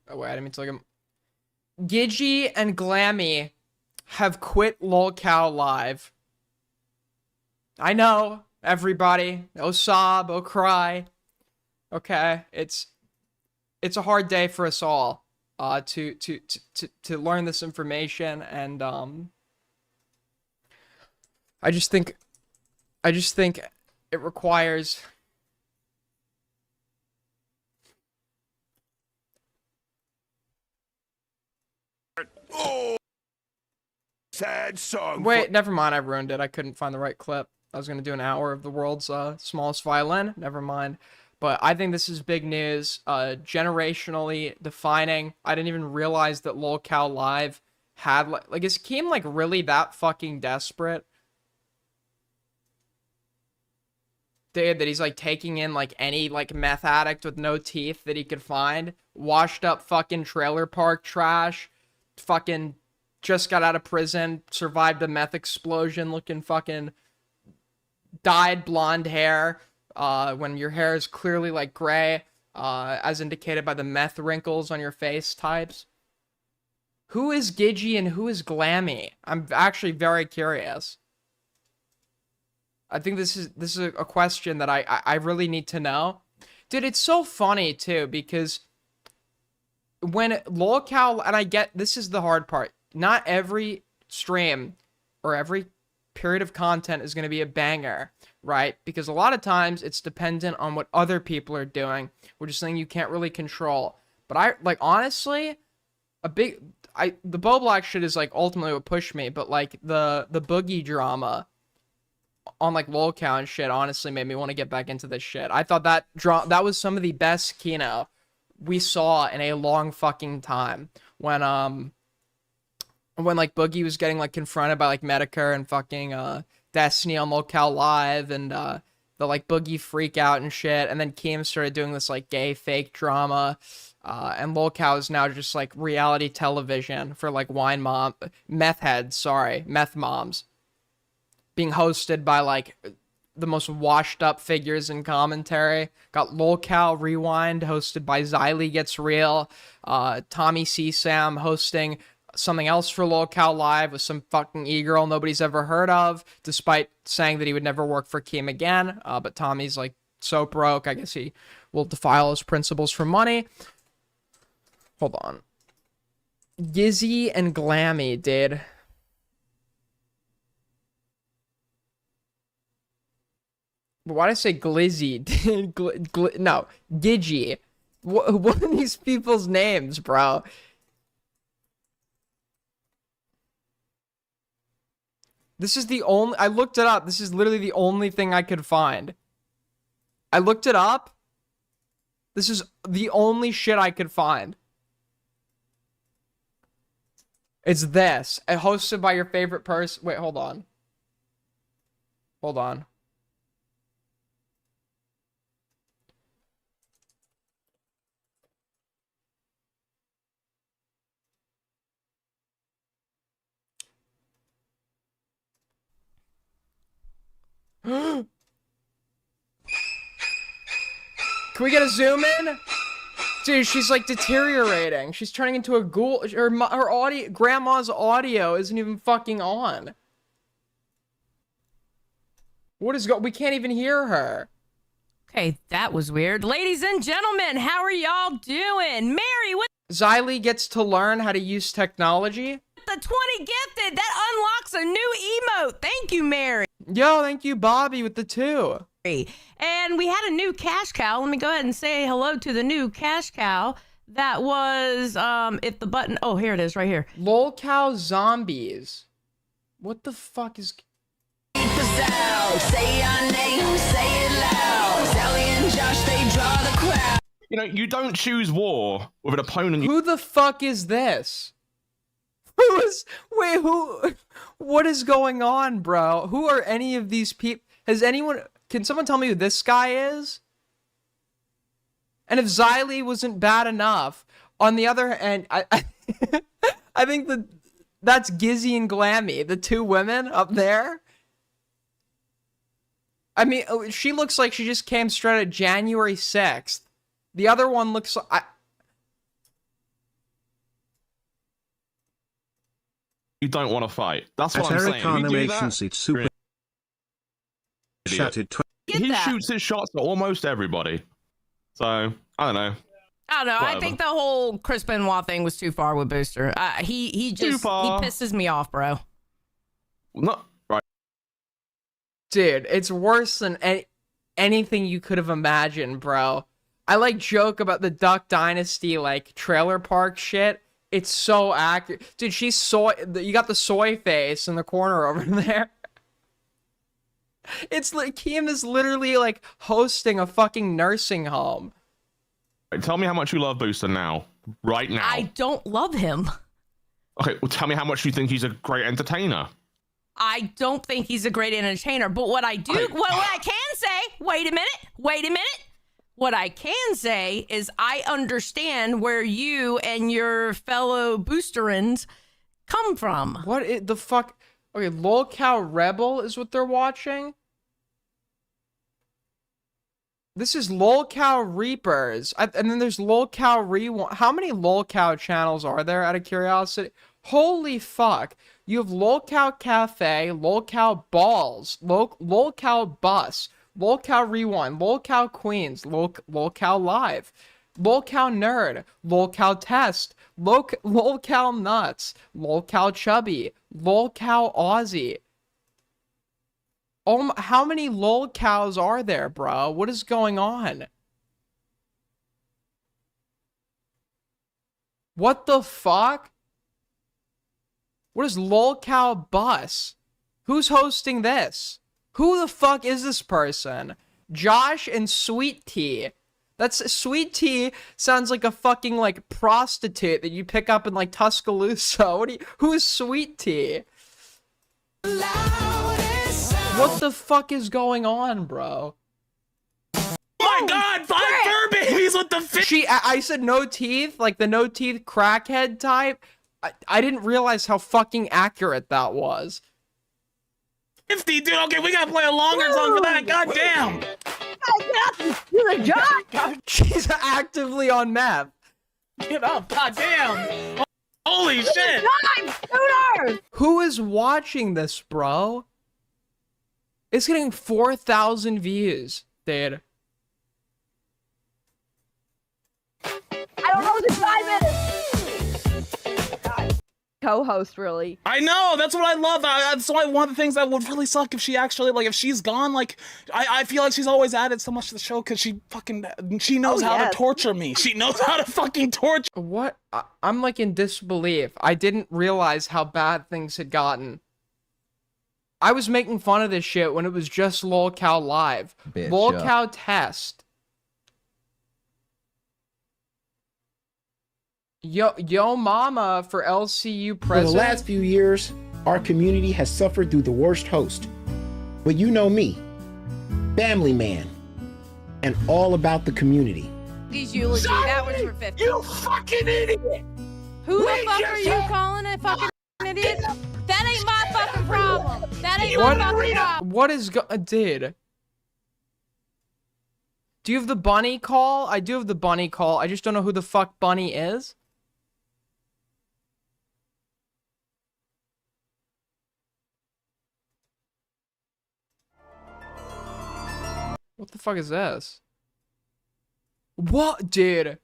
Oh, wait, I didn't mean to look at... Gidgy and Glammy have quit lolcow live. I know, everybody. Oh sob, oh cry. Okay, it's a hard day for us all to learn this information, and I just think it requires Sad song. Wait, never mind, I ruined it. I couldn't find the right clip. I was gonna do an hour of the world's smallest violin. Never mind. But I think this is big news, generationally defining. I didn't even realize that lolcow live had like is Keem like really that fucking desperate? Dude, that he's like taking in like any like meth addict with no teeth that he could find, washed up fucking trailer park trash, fucking just got out of prison, survived a meth explosion, looking fucking dyed blonde hair. When your hair is clearly like gray, as indicated by the meth wrinkles on your face types. Who is Gidgy and who is Glammy? I'm actually very curious. I think this is a question that I really need to know. Dude, it's so funny too, because when lolcow, and I get, this is the hard part, not every stream or every period of content is going to be a banger, right? Because a lot of times it's dependent on what other people are doing, which is something you can't really control. But I like, honestly, the Bo Black shit is like ultimately what pushed me, but like the boogie drama on like lolcow and shit honestly made me want to get back into this shit. I thought that was some of the best Kino we saw in a long fucking time, when like Boogie was getting like confronted by like Medicare and fucking Destiny on lolcow live, and the like Boogie freak out and shit, and then Keem started doing this like gay fake drama, and lolcow is now just like reality television for like meth moms, being hosted by like the most washed up figures in commentary. Got lolcow Rewind hosted by Xylee Gets Real, Tommy C. Sam hosting something else for lolcow live with some fucking e-girl nobody's ever heard of, despite saying that he would never work for Keem again. But Tommy's like so broke, I guess he will defile his principles for money. Hold on. Gizzy and Glammy, dude. Why did I say Glizzy? No, Gidgy. What are these people's names, bro? This is the only... I looked it up. This is literally the only thing I could find. I looked it up. This is the only shit I could find. It's this. Hosted by your favorite person. Wait, hold on. Hold on. Can we get a zoom in? Dude, she's like deteriorating. She's turning into a ghoul. Her audio, grandma's audio isn't even fucking on. What is we can't even hear her. Okay, that was weird. Ladies and gentlemen, how are y'all doing? Mary, with Xylee gets to learn how to use technology. the 20 gifted, that unlocks a new emote. Thank you, Mary. Yo, thank you, Bobby, with the 2. And we had a new cash cow. Let me go ahead and say hello to the new cash cow. That was, if the button, oh, here it is, right here. Lol cow zombies. What the fuck is... Say your name, say it loud. Sally and Josh, they draw the crowd. You know, you don't choose war with an opponent. Who the fuck is this? Who is... Wait, who... What is going on, bro? Who are any of these people? Has anyone... Can someone tell me who this guy is? And if Xylee wasn't bad enough, on the other hand, I think that's Gizzy and Glammy, the 2 women up there. I mean, she looks like she just came straight out January 6th. The other one looks like... You don't want to fight. That's what I'm saying. If you do that, he shoots his shots at almost everybody. So, I don't know. I don't know. Whatever. I think the whole Chris Benoit thing was too far with Booster. He just, he pisses me off, bro. Not right. Dude, it's worse than anything you could have imagined, bro. I like joke about the Duck Dynasty, like, trailer park shit. It's so accurate. Dude, she's soy. You got the soy face in the corner over there. It's like Kim is literally like hosting a fucking nursing home. Right, tell me how much you love Booster now. Right now. I don't love him. Okay, well, tell me how much you think he's a great entertainer. I don't think he's a great entertainer, but what I do, what I can say, wait a minute. What I can say is I understand where you and your fellow Boosterins come from. What the fuck? Okay, Lol Cow Rebel is what they're watching. This is Lol Cow Reapers. And then there's Lol Cow Rewind. How many Lol Cow channels are there, out of curiosity? Holy fuck. You have Lol Cow Cafe, Lol Cow Balls, Lol Cow Bus, Lol Cow Rewind, Lol Cow Queens, Lol Cow Live, Lol Cow Nerd, Lol Cow Test, Lol Cow Nuts, Lol Cow Chubby, Lol Cow Aussie. Oh, how many Lol Cows are there, bro? What is going on? What the fuck? What is Lol Cow Bus? Who's hosting this? Who the fuck is this person? Josh and Sweet Tea. That's Sweet Tea sounds like a fucking like prostitute that you pick up in like Tuscaloosa. Who is Sweet Tea? What the fuck is going on, bro? Oh my god, 5 fur babies with the fish. I said no teeth, like the no teeth crackhead type. I didn't realize how fucking accurate that was. 50, dude. Okay, we gotta play a longer song for that. God damn. She's actively on meth. Get up. God damn. Holy shit. Who is watching this, bro? It's getting 4,000 views, dude. I don't know the 5 minutes. co-host, really. I know, that's what I love. That's why one of the things that would really suck if she actually, like, if she's gone, like, I feel like she's always added so much to the show because she knows how to torture me. She knows how to fucking torture. What? I'm like in disbelief. I didn't realize how bad things had gotten. I was making fun of this shit when it was just LOLcow Live. Bitch, LOLcow Test. Yo mama for LCU For president. the last few years, our community has suffered through the worst host. But you know me, family man, and all about the community. These eulogy, that was for 50. You fucking idiot! Who the fuck are you calling a fucking idiot? That ain't my fucking problem. That ain't my fucking problem. What is dude? Do you have the bunny call? I do have the bunny call. I just don't know who the fuck bunny is. What the fuck is this? What, dude?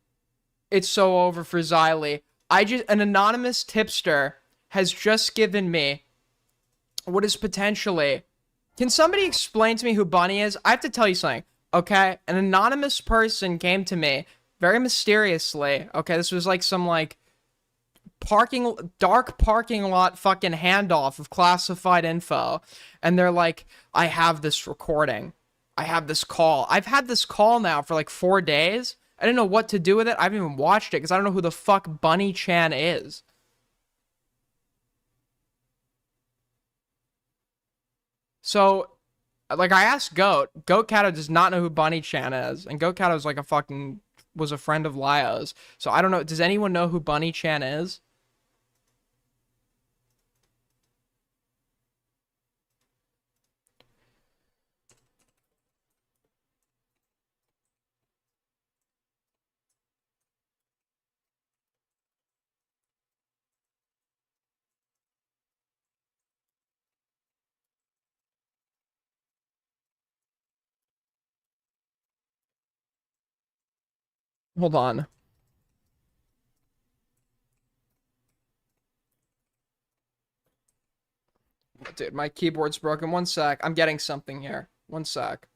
It's so over for Xylee. An anonymous tipster has just given me what is potentially... Can somebody explain to me who Bunny is? I have to tell you something, okay? An anonymous person came to me very mysteriously, okay? This was like some, like, dark parking lot fucking handoff of classified info. And they're like, I have this recording. I have this call. I've had this call now for like 4 days. I didn't know what to do with it. I haven't even watched it because I don't know who the fuck Bunny Chan is. So, like, I asked Goat. Goat Cato does not know who Bunny Chan is. And Goat Cato is like was a friend of Lio's. So I don't know. Does anyone know who Bunny Chan is? Hold on. Dude, my keyboard's broken. One sec. I'm getting something here. One sec.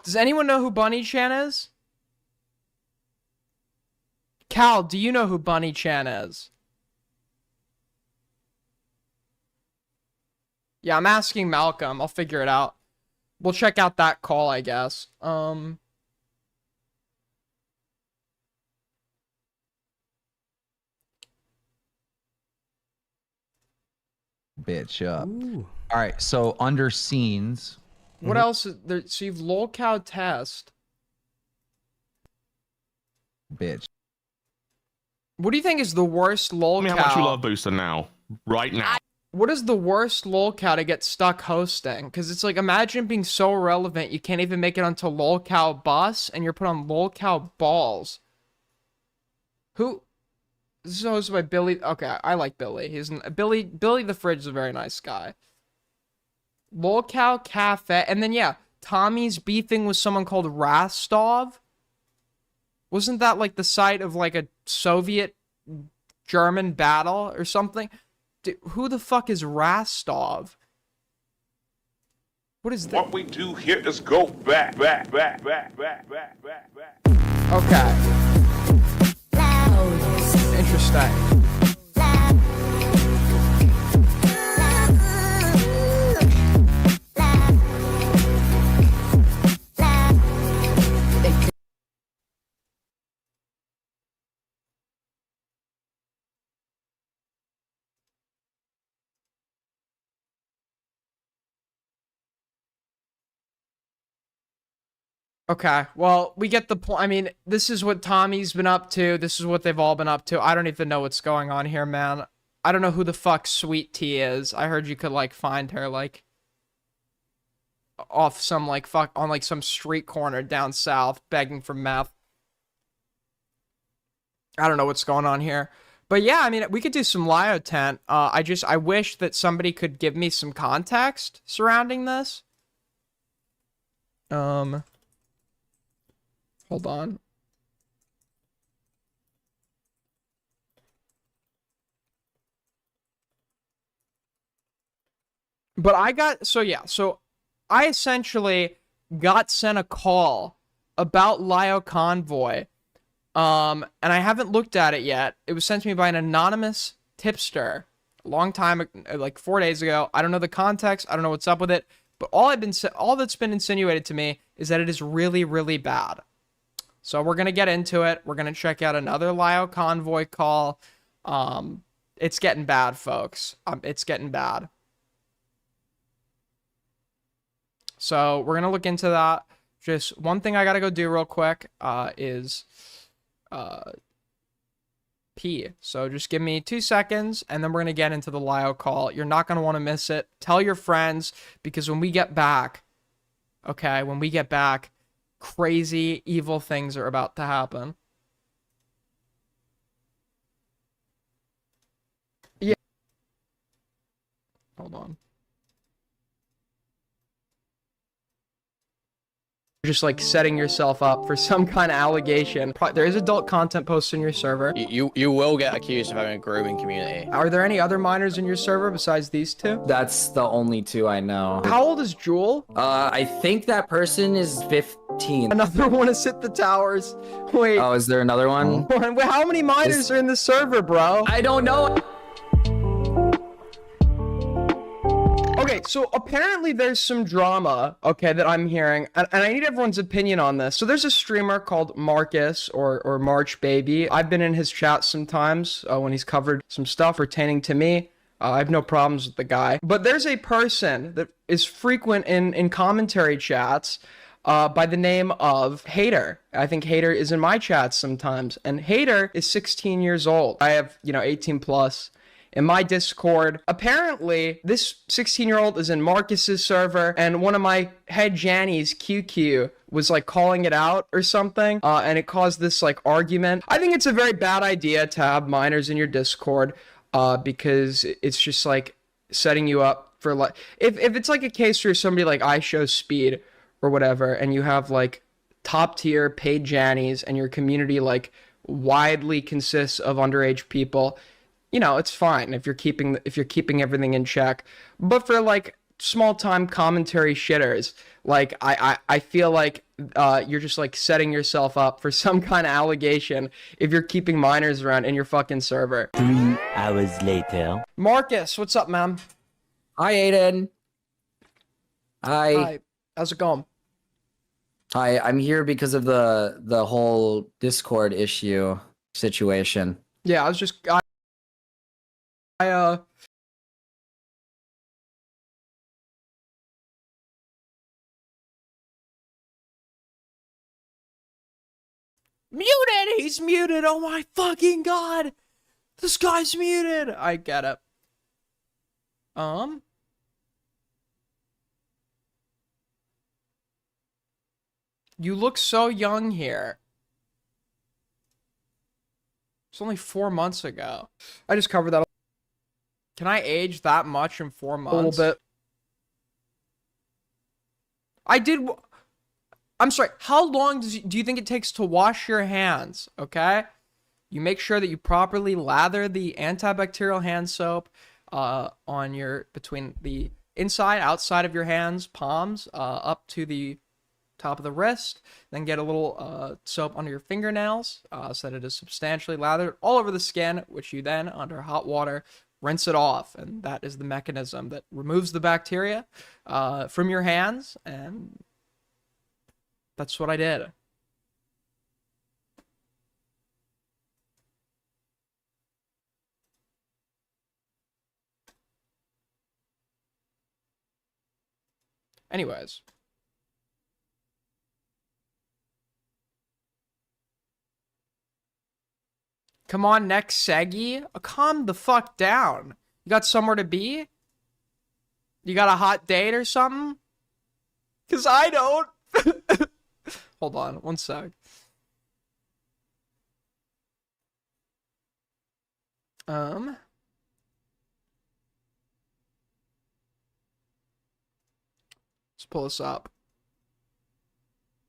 Does anyone know who Bunny Chan is? Cal, do you know who Bunny Chan is? Yeah, I'm asking Malcolm. I'll figure it out. We'll check out that call, I guess. Bitch up. All right, so under scenes. What else? There, so you've LOLcow Test. Bitch. What do you think is the worst LOLcow? Tell me how much you love Booster now. Right now. What is the worst LOLcow to get stuck hosting? Because it's like, imagine being so irrelevant you can't even make it onto LOLcow Bus and you're put on LOLcow Balls. Who? This is hosted by Billy. Okay, I like Billy. Billy the Fridge is a very nice guy. LOLcow Cafe. And then, yeah, Tommy's beefing with someone called Rastov. Wasn't that like the site of like a Soviet-German battle or something? Dude, who the fuck is Rastov? What is that? What we do here is go back. Okay. Interesting. Okay, well, we get the point. I mean, this is what Tommy's been up to. This is what they've all been up to. I don't even know what's going on here, man. I don't know who the fuck Sweet Tea is. I heard you could, like, find her, like, off some, like, on, like, some street corner down south begging for meth. I don't know what's going on here. But, yeah, I mean, we could do some Liotent. I wish that somebody could give me some context surrounding this. Hold on. But I got, so yeah, so I essentially got sent a call about Lioconvoy. And I haven't looked at it yet. It was sent to me by an anonymous tipster a long time, like 4 days ago. I don't know the context. I don't know what's up with it. But all that's been insinuated to me is that it is really, really bad. So we're gonna get into it. We're gonna check out another Lioconvoy call. It's getting bad, folks. It's getting bad. So we're going to look into that. Just one thing I got to go do real quick is pee. So just give me 2 seconds, and then we're going to get into the Lio call. You're not going to want to miss it. Tell your friends, because when we get back, okay, when we get back, crazy, evil things are about to happen. Yeah. Hold on. Just like setting yourself up for some kind of allegation. There is adult content posted in your server. You will get accused of having a grooming community. Are there any other minors in your server besides these two? That's the only two I know. How old is Jewel? I think that person is 15. Another one is hit the towers. Wait. Oh, is there another one? How many minors are in the server, bro? I don't know. Okay, so apparently there's some drama, okay, that I'm hearing, and I need everyone's opinion on this. So there's a streamer called Marcus, or March Baby. I've been in his chat sometimes when he's covered some stuff pertaining to me. I have no problems with the guy. But there's a person that is frequent in commentary chats by the name of Hater. I think Hater is in my chats sometimes, and Hater is 16 years old. I have, 18 plus. In my Discord, apparently this 16-year-old is in Marcus's server, and one of my head Jannies, QQ, was like calling it out or something, and it caused this like argument. I think it's a very bad idea to have minors in your Discord, because it's just like setting you up for like, if it's like a case where somebody like I show speed or whatever, and you have like top tier paid Jannies, and your community like widely consists of underage people, it's fine if you're keeping everything in check. But for like small time commentary shitters, like I feel like you're just like setting yourself up for some kind of allegation if you're keeping minors around in your fucking server. 3 hours later. Marcus, what's up, man? Hi, Aiden. Hi. How's it going? Hi, I'm here because of the whole Discord issue situation. Yeah, muted! He's muted! Oh my fucking god! This guy's muted! I get it. You look so young here. It's only 4 months ago. I just covered that. Can I age that much in 4 months? A little bit. I'm sorry. How long do you think it takes to wash your hands? Okay. You make sure that you properly lather the antibacterial hand soap between the outside of your hands, palms, up to the top of the wrist. Then get a little soap under your fingernails so that it is substantially lathered all over the skin, which you then, under hot water, rinse it off. And that is the mechanism that removes the bacteria from your hands. And that's what I did. Anyways. Come on, next Seggy. Calm the fuck down. You got somewhere to be? You got a hot date or something? Because I don't. Hold on, one sec. Let's pull this up.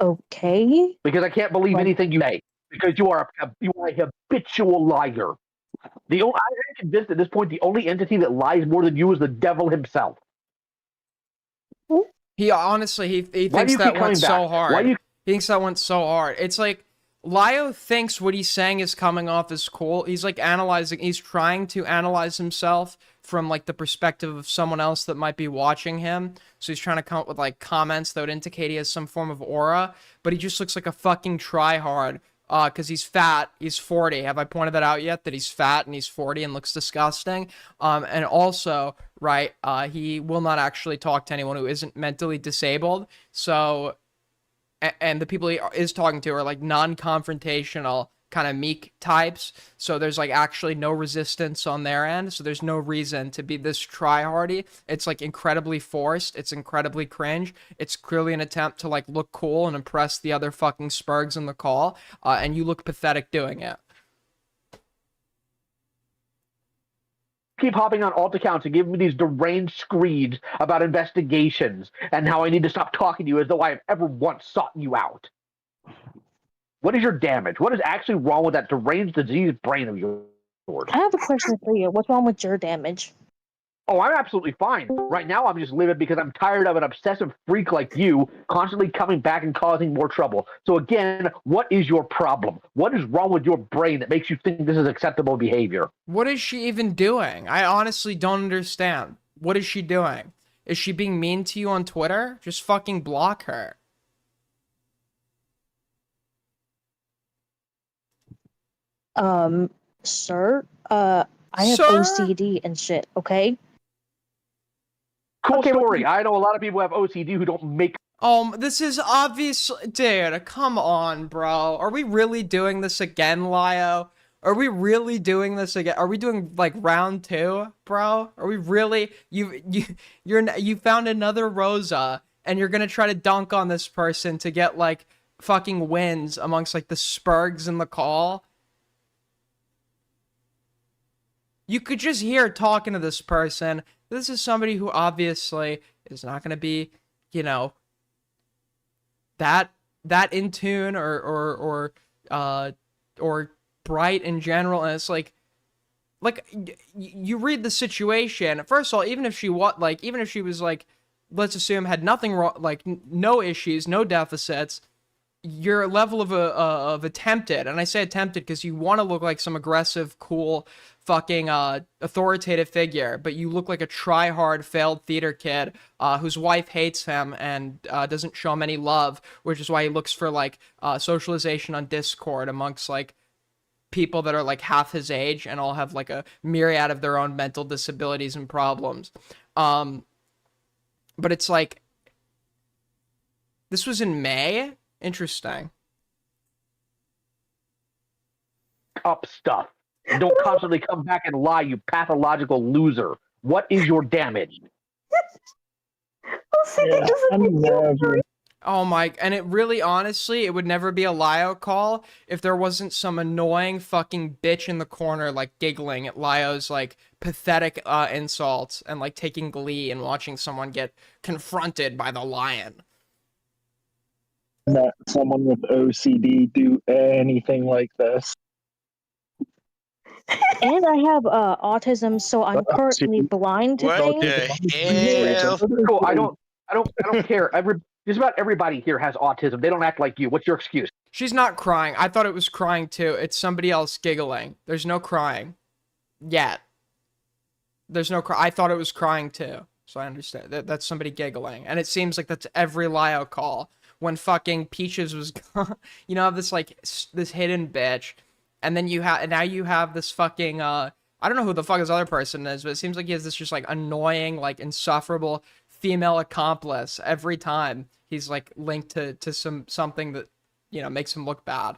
Okay. Because I can't believe anything you say. Because you are a habitual liar. I'm convinced at this point the only entity that lies more than you is the devil himself. He honestly, he Why do thinks you that keep went coming so back? hard. Why do you? He thinks that went so hard. It's like Lio thinks what he's saying is coming off as cool. He's like analyzing. He's trying to analyze himself from like the perspective of someone else that might be watching him. So he's trying to come up with like comments that would indicate he has some form of aura. But he just looks like a fucking tryhard. Because he's fat, he's 40. Have I pointed that out yet? That he's fat and he's 40 and looks disgusting. And also, right, he will not actually talk to anyone who isn't mentally disabled. So, and the people he is talking to are like non-confrontational, kind of meek types. So there's like actually no resistance on their end. So there's no reason to be this try-hardy. It's like incredibly forced. It's incredibly cringe. It's clearly an attempt to like look cool and impress the other fucking spurgs in the call. And you look pathetic doing it. Keep hopping on alt accounts and giving me these deranged screeds about investigations and how I need to stop talking to you as though I have ever once sought you out. What is your damage? What is actually wrong with that deranged diseased brain of yours? I have a question for you. What's wrong with your damage? Oh, I'm absolutely fine. Right now, I'm just living because I'm tired of an obsessive freak like you constantly coming back and causing more trouble. So again, what is your problem? What is wrong with your brain that makes you think this is acceptable behavior? What is she even doing? I honestly don't understand. What is she doing? Is she being mean to you on Twitter? Just fucking block her. Sir, I have Sir? OCD and shit, okay? Cool story. I know a lot of people have OCD who don't make. This is obvious, dude. Come on, bro. Are we really doing this again, Lio? Are we really doing this again? Are we doing like round 2, bro? Are we really? You found another Rosa, and you're gonna try to dunk on this person to get like fucking wins amongst like the spurgs in the call. You could just hear talking to this person. This is somebody who obviously is not going to be, you know, that in tune or bright in general. And it's like you read the situation. First of all, even if she was like, let's assume had nothing wrong, like no issues, no deficits, your level of attempted, and I say attempted because you want to look like some aggressive, cool, fucking authoritative figure, but you look like a try-hard, failed theater kid whose wife hates him and doesn't show him any love, which is why he looks for like socialization on Discord amongst like people that are like half his age and all have like a myriad of their own mental disabilities and problems. But it's like, this was in May. Interesting. Up stuff. Don't constantly come back and lie, you pathological loser. What is your damage? Oh my, and it really, honestly, it would never be a Lio call if there wasn't some annoying fucking bitch in the corner, like, giggling at Lio's, like, pathetic insults and, like, taking glee and watching someone get confronted by the lion. Let someone with OCD do anything like this. And I have autism, so I'm currently blind to things. Cool. I don't care. Just about everybody here has autism. They don't act like you. What's your excuse? She's not crying. I thought it was crying too. It's somebody else giggling. There's no crying. Yet. There's no cry. I thought it was crying too. So I understand. That's somebody giggling. And it seems like that's every Lio call. When fucking Peaches was gone, you know, this like this hidden bitch, and then now you have this fucking I don't know who the fuck this other person is, but it seems like he has this just like annoying, like insufferable female accomplice every time he's like linked to something that, you know, makes him look bad.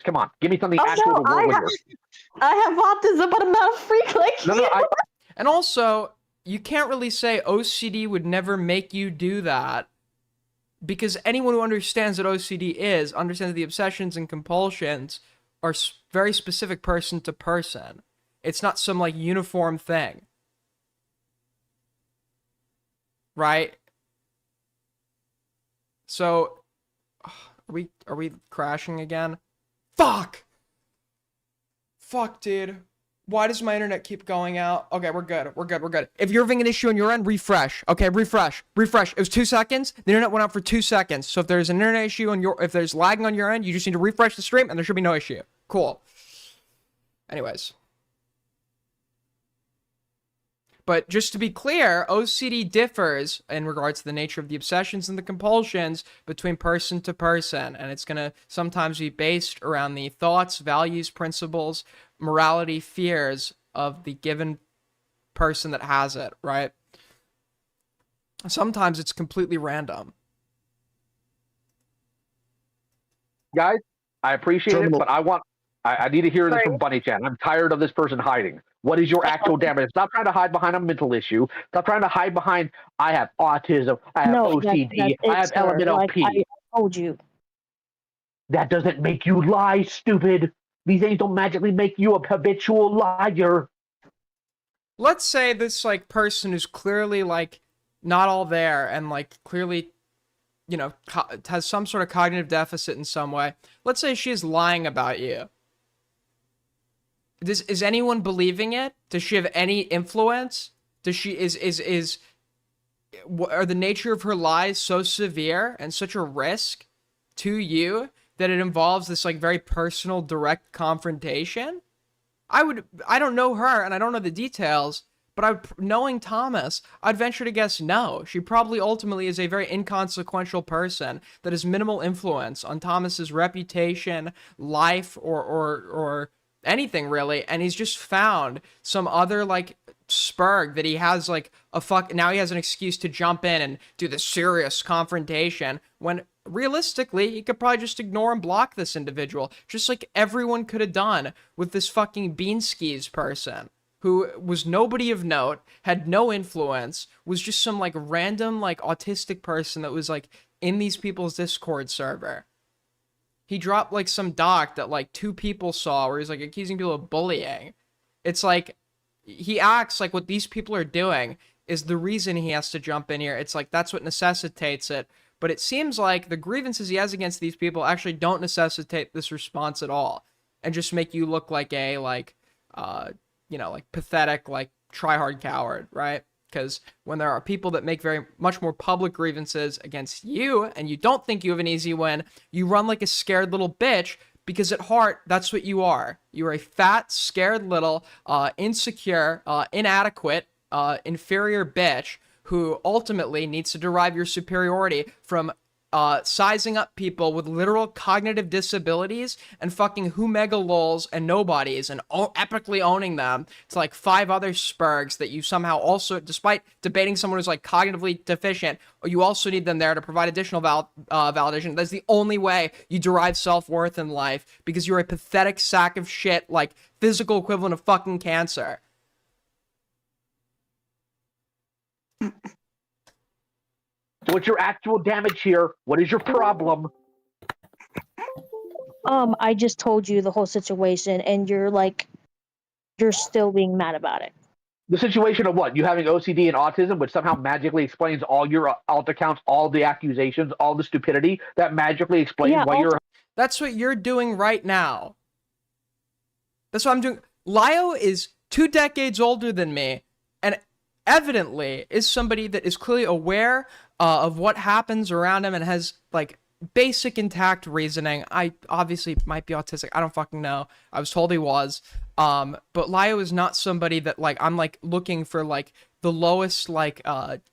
Come on, give me something actual to work with. I have autism, but I'm not a freak like you. And also, you can't really say OCD would never make you do that, because anyone who understands what OCD is understands that the obsessions and compulsions are very specific person to person. It's not some like uniform thing. Right? So, are we crashing again? Fuck! Fuck, dude. Why does my internet keep going out? Okay, we're good. We're good. If you're having an issue on your end, refresh. Okay, refresh. It was 2 seconds. The internet went out for 2 seconds. So if there's an internet issue if there's lagging on your end, you just need to refresh the stream and there should be no issue. Cool. Anyways. But just to be clear, OCD differs in regards to the nature of the obsessions and the compulsions between person to person. And it's going to sometimes be based around the thoughts, values, principles, morality, fears of the given person that has it, right? Sometimes it's completely random. Guys, I appreciate it, but I need to hear this from Bunny Chan. I'm tired of this person hiding. What is your actual damage? Stop trying to hide behind a mental issue. Stop trying to hide behind, I have autism, I have OCD, I have elemental P. I told you. That doesn't make you lie, stupid. These things don't magically make you a habitual liar. Let's say this, like, person who's clearly, like, not all there and, like, clearly, you know, has some sort of cognitive deficit in some way. Let's say she is lying about you. Is anyone believing it? Does she have any influence? Does she are the nature of her lies so severe and such a risk to you that it involves this like very personal, direct confrontation? I don't know her and I don't know the details, but knowing Thomas, I'd venture to guess no. She probably ultimately is a very inconsequential person that has minimal influence on Thomas's reputation, life, or anything really, and he's just found some other like spurg that he has like now he has an excuse to jump in and do the serious confrontation when realistically he could probably just ignore and block this individual, just like everyone could have done with this fucking Beanskis person who was nobody of note, had no influence, was just some like random like autistic person that was like in these people's Discord server. He dropped like some doc that like 2 people saw where he's like accusing people of bullying. It's like he acts like what these people are doing is the reason he has to jump in here. It's like that's what necessitates it. But it seems like the grievances he has against these people actually don't necessitate this response at all and just make you look like a like you know, like pathetic like try-hard coward, right? Because when there are people that make very much more public grievances against you and you don't think you have an easy win, you run like a scared little bitch because at heart, that's what you are. You are a fat, scared little, insecure, inadequate, inferior bitch who ultimately needs to derive your superiority from sizing up people with literal cognitive disabilities and fucking mega lols and nobodies and epically owning them to like 5 other spurgs that you somehow also, despite debating someone who's like cognitively deficient, you also need them there to provide additional validation. That's the only way you derive self-worth in life because you're a pathetic sack of shit, like physical equivalent of fucking cancer. What's your actual damage here? What is your problem? I just told you the whole situation, and you're still being mad about it. The situation of what? You having OCD and autism, which somehow magically explains all your alt accounts, all the accusations, all the stupidity that magically explains why you're. That's what you're doing right now. That's what I'm doing. Lio is 2 decades older than me, and evidently is somebody that is clearly aware of what happens around him and has like basic intact reasoning. I obviously might be autistic. I don't fucking know. I was told he was. But Lio is not somebody that like I'm like looking for like the lowest like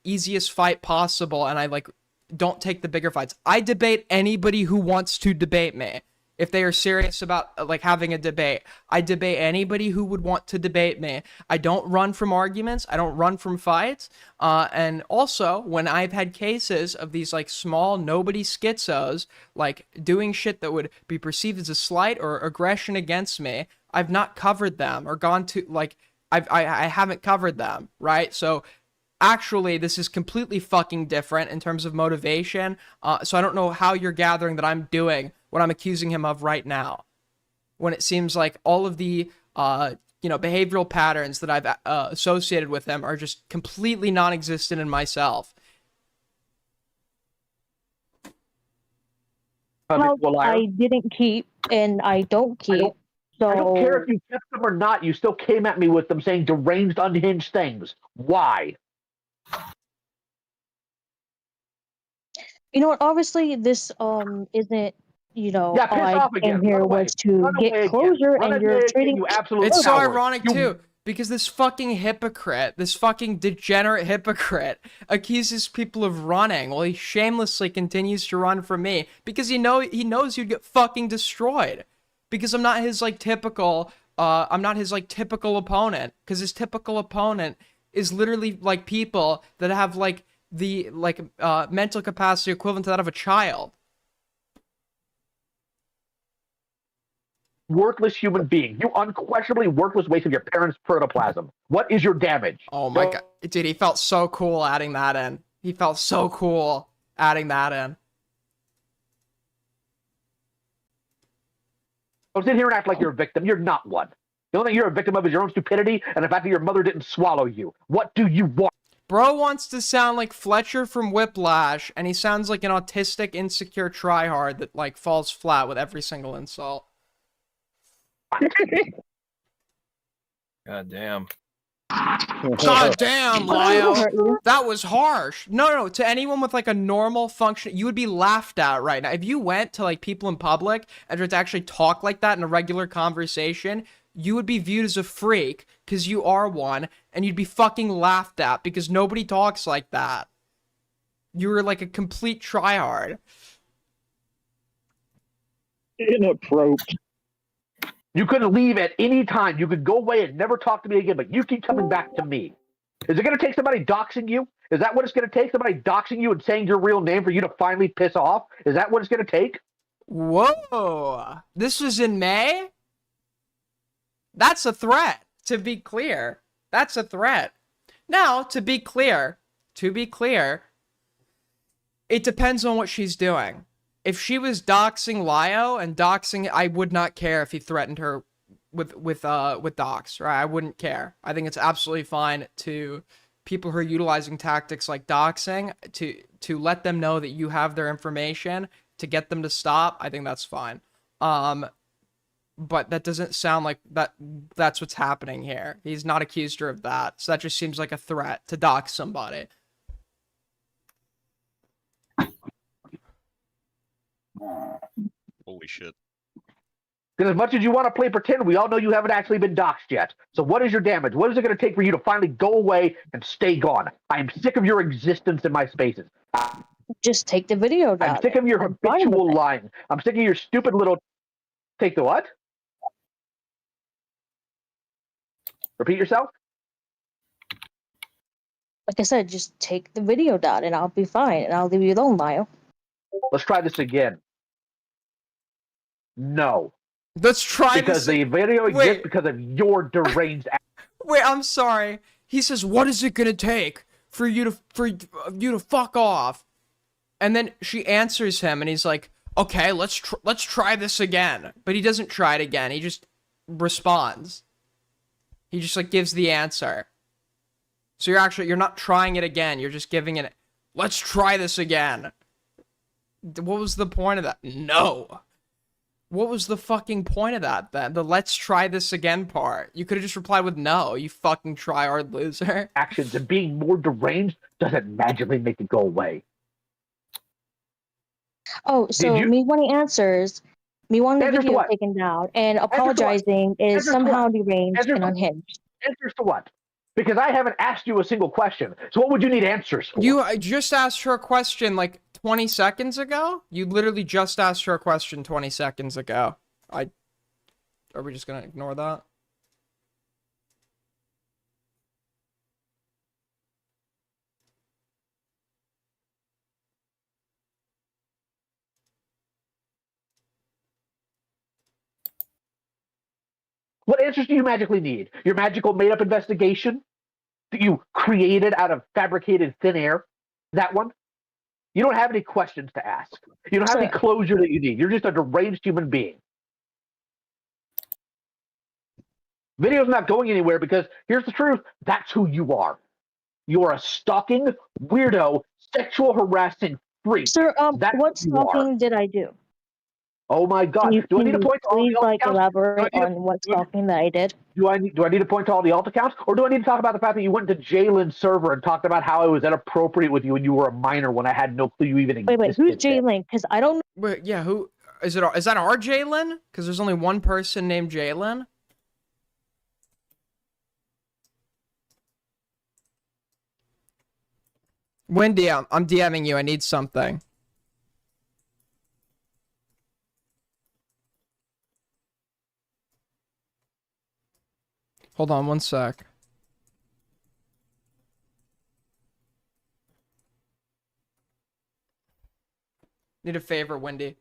easiest fight possible, and I like don't take the bigger fights. I debate anybody who wants to debate me. If they are serious about like having a debate, I debate anybody who would want to debate me. I don't run from arguments. I don't run from fights. And also, when I've had cases of these like small nobody schizos like doing shit that would be perceived as a slight or aggression against me, I've not covered them or gone to like I haven't covered them, right? So actually, this is completely fucking different in terms of motivation. So I don't know how you're gathering that I'm doing what I'm accusing him of right now, when it seems like all of the behavioral patterns that I've associated with him are just completely non-existent in myself. account liar. I didn't keep and I don't keep. I don't care if So you kept them or not. You still came at me with them saying deranged, unhinged things. Why? you know what? Obviously, this isn't. Yeah, piss all I off came again. here Run away. was to Run get away again. closure, Run and you're away again, treating. you absolute It's so coward. ironic too, because this fucking hypocrite, this fucking degenerate hypocrite, accuses people of running while he shamelessly continues to run from me because he knows you'd get fucking destroyed. Because I'm not his typical opponent. Because his typical opponent is literally like people that have the mental capacity equivalent to that of a child. Worthless human being. You unquestionably worthless waste of your parents' protoplasm. What is your damage? Oh my god. Dude, he felt so cool adding that in. He felt so cool adding that in. Don't sit here and act like you're a victim. You're not one. The only thing you're a victim of is your own stupidity and the fact that your mother didn't swallow you. What do you want? Bro wants to sound like Fletcher from Whiplash, and he sounds like an autistic, insecure tryhard that falls flat with every single insult. God damn. God damn, Lio. That was harsh. No, to anyone with a normal function, you would be laughed at right now. If you went to people in public and tried to actually talk like that in a regular conversation, you would be viewed as a freak because you are one, and you'd be fucking laughed at because nobody talks like that. You were a complete tryhard. Inappropriate. You could leave at any time. You could go away and never talk to me again, but you keep coming back to me. Is it going to take somebody doxing you? Is that what it's going to take? Somebody doxing you and saying your real name for you to finally piss off? Is that what it's going to take? Whoa. This was in May? That's a threat, to be clear. That's a threat. Now, to be clear, it depends on what she's doing. If she was doxing Lio and doxing, I would not care if he threatened her with dox, right? I wouldn't care. I think it's absolutely fine to people who are utilizing tactics like doxing to let them know that you have their information to get them to stop. I think that's fine. But that doesn't sound like that's what's happening here. He's not accused her of that. So that just seems like a threat to dox somebody. Holy shit. Because as much as you want to play pretend, we all know you haven't actually been doxxed yet. So what is your damage? What is it going to take for you to finally go away and stay gone? I am sick of your existence in my spaces. Just take the video down. I'm sick of your habitual lying. I'm sick of your stupid little... Take the what? Repeat yourself? Like I said, just take the video down and I'll be fine and I'll leave you alone, Lio. Let's try this again. No. Let's try because this. The video exists because of your deranged. Wait, I'm sorry. He says, "What is it gonna take for you to fuck off?" And then she answers him, and he's like, "Okay, let's try this again." But he doesn't try it again. He just responds. He just gives the answer. So you're not trying it again. You're just giving it. Let's try this again. What was the point of that? No. What was the fucking point of that then? The let's try this again part. You could have just replied with no, you fucking tryhard loser. Actions and being more deranged doesn't magically make it go away. Oh, so me wanting answers, me wanting the video taken down, and apologizing is somehow deranged and unhinged. Answers to what? Because I haven't asked you a single question. So what would you need answers for? You just asked her a question 20 seconds ago? You literally just asked her a question 20 seconds ago. Are we just gonna ignore that? What answers do you magically need? Your magical made-up investigation that you created out of fabricated thin air? That one? You don't have any questions to ask. You don't have any closure that you need. You're just a deranged human being. Video's not going anywhere because, here's the truth, that's who you are. You're a stalking, weirdo, sexual harassing freak. Sir, what stalking did I do? Oh my God! Can Do I need to you point to all please the alt like accounts? elaborate on what stalking that I did? Do I need to point to all the alt accounts, or do I need to talk about the fact that you went to Jalen's server and talked about how it was inappropriate with you when you were a minor when I had no clue you even existed? Wait, who's Jalen? Because I don't. Wait, yeah, who is it? Is that our Jalen? Because there's only one person named Jalen. Wendy, I'm DMing you. I need something. Hold on one sec. Need a favor, Wendy.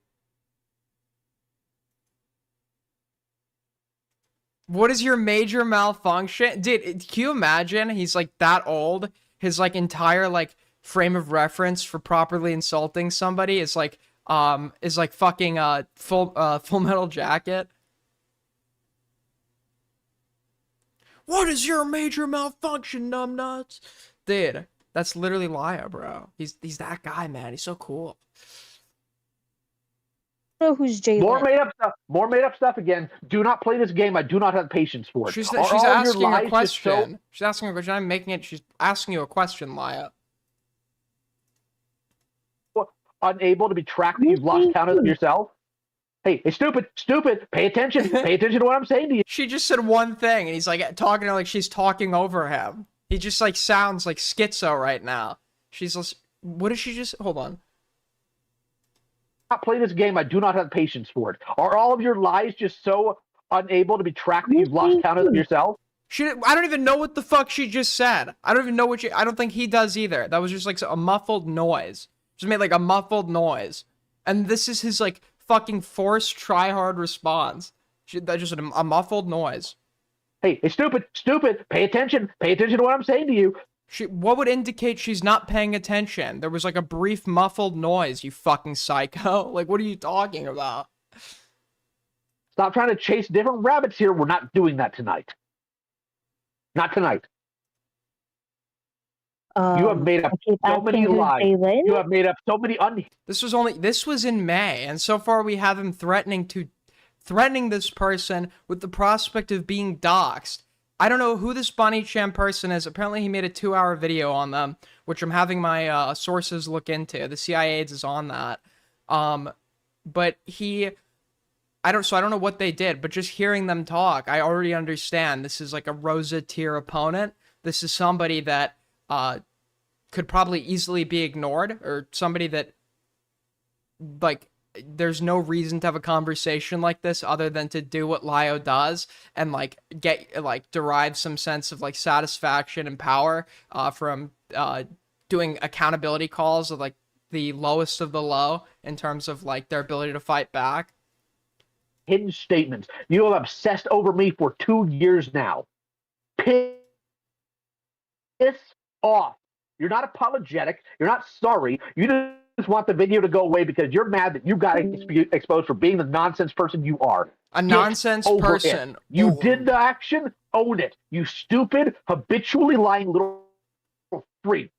What is your major malfunction? Dude, can you imagine? He's like that old. His like entire like frame of reference for properly insulting somebody is like fucking Full Metal Jacket. What is your major malfunction, numbnuts? Dude, that's literally Lio, bro. He's that guy, man. He's so cool. Know who's Jalen? More made up stuff again. Do not play this game. I do not have patience for it. She's asking a question. She's asking a question. I'm making it. She's asking you a question, Lio. What? Unable to be tracked that you've lost count of yourself? Hey, stupid. Pay attention. Pay attention to what I'm saying to you. She just said one thing, and he's like talking to her like she's talking over him. He just like sounds like schizo right now. She's like, what did she just? Hold on. Not play this game. I do not have patience for it. Are all of your lies just so unable to be tracked that you've lost count of yourself? I don't even know what the fuck she just said. I don't even know what I don't think he does either. That was just like a muffled noise. Just made like a muffled noise. And this is his like fucking forced try-hard response. That's just a muffled noise. Hey, stupid. Pay attention. Pay attention to what I'm saying to you. What would indicate she's not paying attention? There was like a brief muffled noise, you fucking psycho. Like, what are you talking about? Stop trying to chase different rabbits here. We're not doing that tonight. Not tonight. You have made up so many lies. You have made up so many This was in May, and so far we have him threatening this person with the prospect of being doxxed. I don't know who this Bunny Chan person is. Apparently he made a 2-hour video on them, which I'm having my sources look into. The CIA is on that. But I don't know what they did, but just hearing them talk, I already understand this is like a Rosa tier opponent. This is somebody that could probably easily be ignored, or somebody that like there's no reason to have a conversation like this other than to do what Lio does and like derive some sense of like satisfaction and power from doing accountability calls of like the lowest of the low in terms of like their ability to fight back. Hidden statements. You have obsessed over me for 2 years now. Piss off. You're not apologetic. You're not sorry. You just want the video to go away because you're mad that you got exposed for being the nonsense person you are. A nonsense person. You did the action. Own it. You stupid, habitually lying little freak.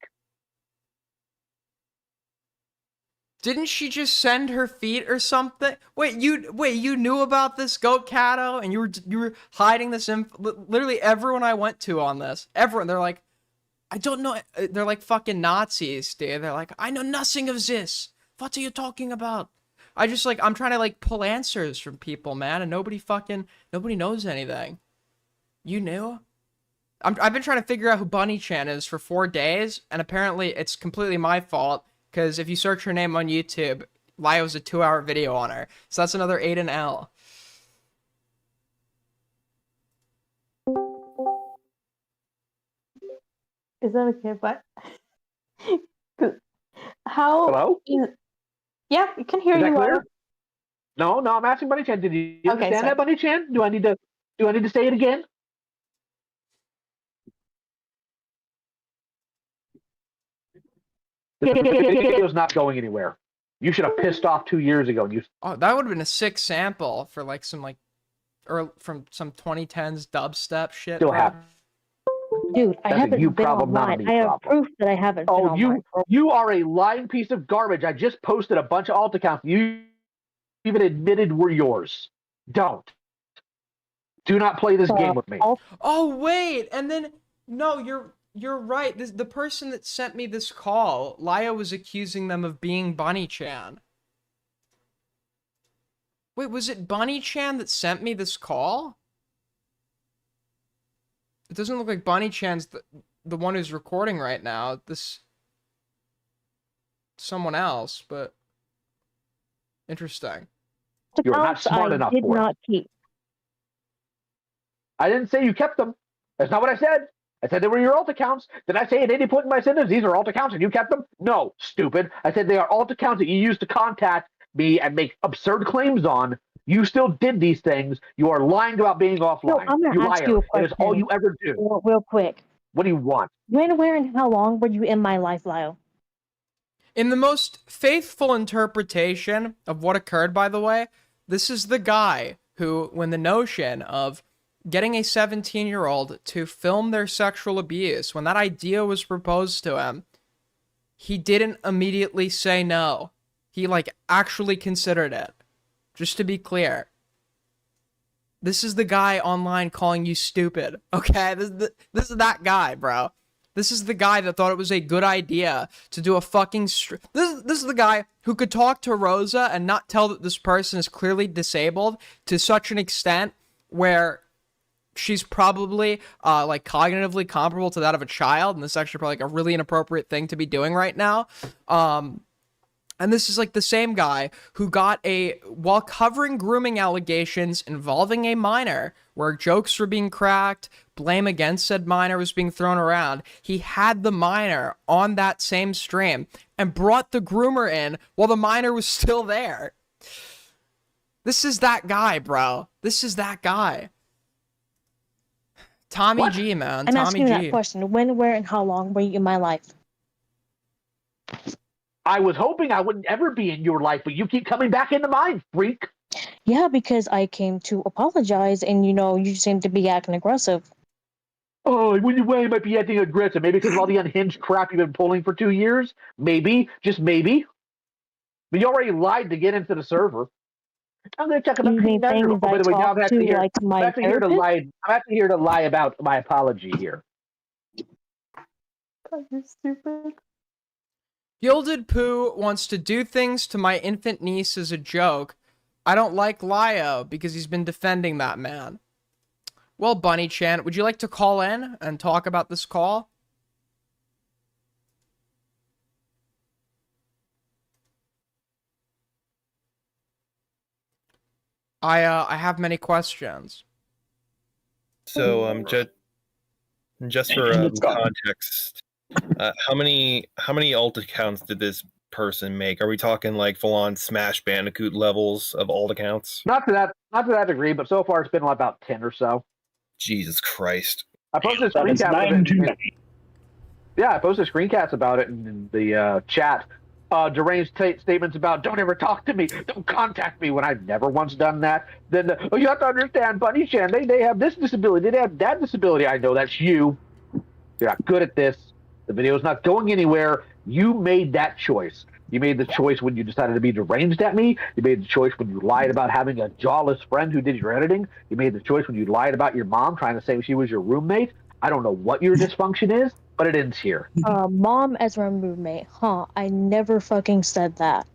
Didn't she just send her feet or something? Wait, you knew about this, Goat Cato, and you were hiding this literally everyone I went to on this. Everyone, they're like, I don't know. They're like fucking Nazis, dude. They're like, I know nothing of this. What are you talking about? I'm trying to like pull answers from people, man, and nobody knows anything. You knew? I've been trying to figure out who Bunny Chan is for 4 days, and apparently it's completely my fault, because if you search her name on YouTube, Lio's a 2-hour video on her. So that's another Aiden L. Is that okay? But how? Hello? Yeah, we can hear Is that you. Clear? No, I'm asking Bunny Chan. Did you Okay, understand sorry. that, Bunny Chan? Do I need to say it again? The video's not going anywhere. You should have pissed off 2 years ago. Oh, that would have been a sick sample for like some or from some 2010s dubstep shit. Still have. Dude, I That's a haven't you been problem, not a online. me I have problem. proof that I haven't been Oh, online. you are a lying piece of garbage. I just posted a bunch of alt accounts. You even admitted were yours. Don't. Do not play this game with me. Oh wait, and then no, you're right. The person that sent me this call, Lio was accusing them of being Bunny Chan. Wait, was it Bunny Chan that sent me this call? It doesn't look like Bunny Chan's the one who's recording right now. This someone else, but interesting. You're not smart enough did for not it. keep. I didn't say you kept them. That's not what I said. I said they were your alt accounts. Did I say at any point in my sentence these are alt accounts and you kept them? No, stupid. I said they are alt accounts that you used to contact me and make absurd claims on. You still did these things. You are lying about being offline. So I'm gonna ask you a That is all question. you ever do. Real quick. What do you want? When, where, and how long were you in my life, Lio? In the most faithful interpretation of what occurred, by the way, this is the guy who, when the notion of getting a 17-year-old to film their sexual abuse, when that idea was proposed to him, he didn't immediately say no. He, actually considered it. Just to be clear. This is the guy online calling you stupid, okay? This is that guy, bro. This is the guy that thought it was a good idea to do a fucking... This is the guy who could talk to Rosa and not tell that this person is clearly disabled to such an extent where she's probably, cognitively comparable to that of a child, and this is actually probably, a really inappropriate thing to be doing right now. And this is, the same guy who got while covering grooming allegations involving a minor, where jokes were being cracked, blame against said minor was being thrown around, he had the minor on that same stream and brought the groomer in while the minor was still there. This is that guy, bro. This is that guy. Tommy G, man. I'm Tommy asking G. you that question. When, where, and how long were you in my life? I was hoping I wouldn't ever be in your life, but you keep coming back into mine, freak. Yeah, because I came to apologize, and you seem to be acting aggressive. Oh, when you might be acting aggressive, maybe because of all the unhinged crap you've been pulling for 2 years. Maybe, just maybe. But you already lied to get into the server. I'm going to check about clean measure. Oh, by the way, now I'm actually here to lie. I'm actually here to lie about my apology here. God, you're stupid. Gilded Poo wants to do things to my infant niece as a joke. I don't like Lio because he's been defending that man. Well, Bunny Chan, would you like to call in and talk about this call? I have many questions. So just for context, how many alt accounts did this person make? Are we talking full on Smash Bandicoot levels of alt accounts? Not to that degree, but so far it's been about 10 or so. Jesus Christ! I posted a screencast of it. Yeah, I posted screencasts about it in the chat. Deranged statements about "don't ever talk to me, don't contact me" when I've never once done that. Then you have to understand, Bunny Chan, they have this disability, they have that disability. I know that's you. You're not good at this. The video's not going anywhere. You made that choice. You made the choice when you decided to be deranged at me. You made the choice when you lied about having a jawless friend who did your editing. You made the choice when you lied about your mom trying to say she was your roommate. I don't know what your dysfunction is, but it ends here. Mom as my roommate. Huh, I never fucking said that.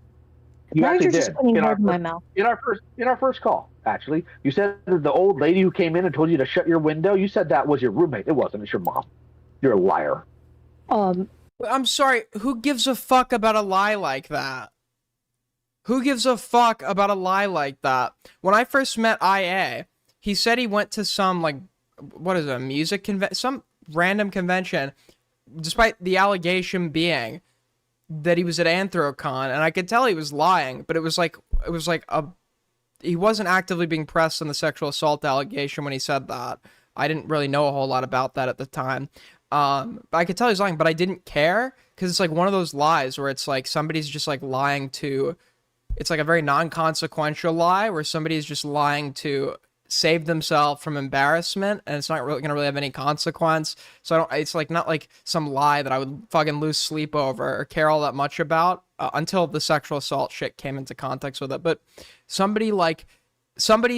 You Now actually you're did. just putting words in my mouth. In our first call, actually. You said that the old lady who came in and told you to shut your window, you said that was your roommate. It wasn't. It's your mom. You're a liar. I'm sorry, who gives a fuck about a lie like that? Who gives a fuck about a lie like that? When I first met IA, he said he went to some, what is it, a music convention? Some random convention, despite the allegation being that he was at Anthrocon, and I could tell he was lying, but it was he wasn't actively being pressed on the sexual assault allegation when he said that. I didn't really know a whole lot about that at the time. But I could tell he's lying, but I didn't care, because it's one of those lies where it's somebody's just lying to, it's a very non-consequential lie where somebody's just lying to save themselves from embarrassment, and it's not really gonna have any consequence. So it's not some lie that I would fucking lose sleep over or care all that much about. until the sexual assault shit came into context with it. But somebody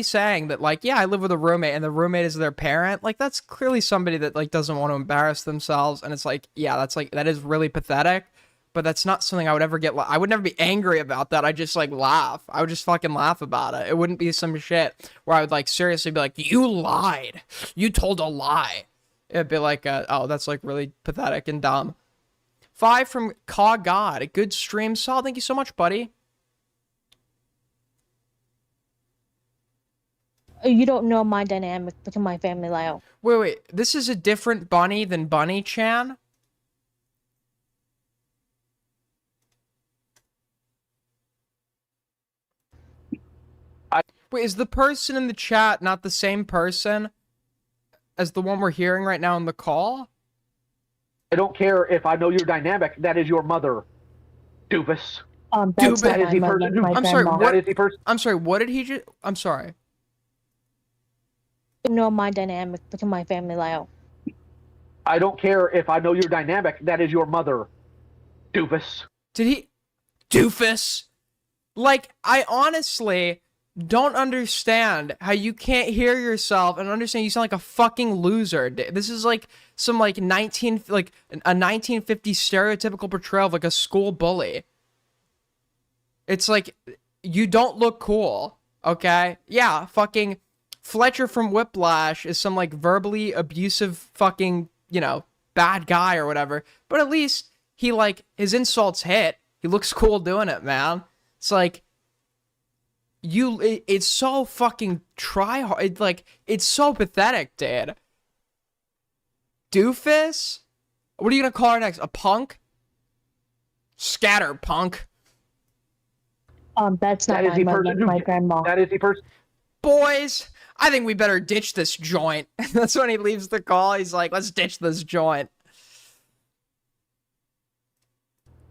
saying that like, yeah, I live with a roommate and the roommate is their parent, like that's clearly somebody that like doesn't want to embarrass themselves. And it's like, yeah, that is really pathetic. But that's not something I would ever I would never be angry about that. I just like laugh. I would just fucking laugh about it. It wouldn't be some shit where I would like seriously be like, you lied. You told a lie. It'd be like, oh, that's like really pathetic and dumb. 5 from Caw God. A good stream, Saul. Thank you so much, buddy. You don't know my dynamic within my family, Lyle. Wait. This is a different bunny than Bunny Chan? Wait, is the person in the chat not the same person as the one we're hearing right now in the call? I don't care if I know your dynamic. That is your mother, doofus. That's That is the my person who. my I'm sorry, grandma. what? That is the person. I'm sorry, what did he just... I'm sorry. You know my dynamic within my family, Lyle. I don't care if I know your dynamic. That is your mother, doofus. Did he... Doofus? Like, I honestly don't understand how you can't hear yourself and understand you sound like a fucking loser. This is like some like a 1950s stereotypical portrayal of like a school bully. It's like, you don't look cool, okay? Yeah, fucking Fletcher from Whiplash is some like verbally abusive fucking, you know, bad guy or whatever. But at least he like, his insults hit. He looks cool doing it, man. It's like, it's so fucking try hard. It's so pathetic, dude. Doofus? What are you gonna call her next? A punk? Scatter, punk. That's not That is the my mother, person that's my who. grandma. That is the person. Boys, I think we better ditch this joint. That's when he leaves the call. He's like, let's ditch this joint.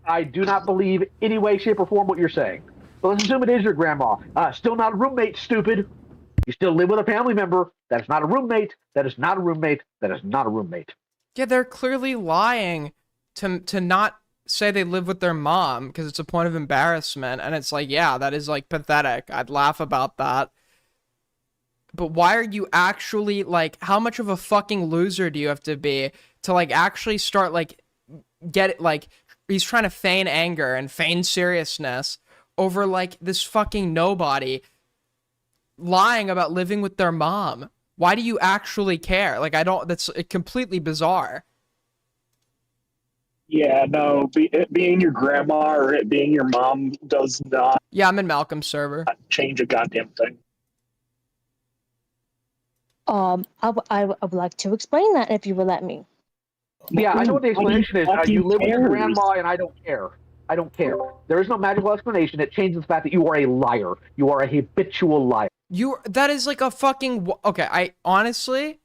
I do not believe any way, shape, or form what you're saying. But let's assume it is your grandma. Still not a roommate, stupid. You still live with a family member. That is not a roommate. That is not a roommate. That is not a roommate. Yeah, they're clearly lying to not say they live with their mom because it's a point of embarrassment. And it's like, yeah, that is like pathetic. I'd laugh about that. But why are you actually like, how much of a fucking loser do you have to be to like actually start like, get it, like, he's trying to feign anger and feign seriousness over like this fucking nobody lying about living with their mom. Why do you actually care? Like, that's completely bizarre. Yeah, no, it being your grandma or it being your mom does not Yeah, I'm in Malcolm's server. change a goddamn thing. I would like to explain that if you would let me. Yeah, I know what the explanation is. You live with your cares? grandma, and I don't care. I don't care. There is no magical explanation. It changes the fact that you are a liar. You are a habitual liar. That is like a fucking... Okay, I honestly...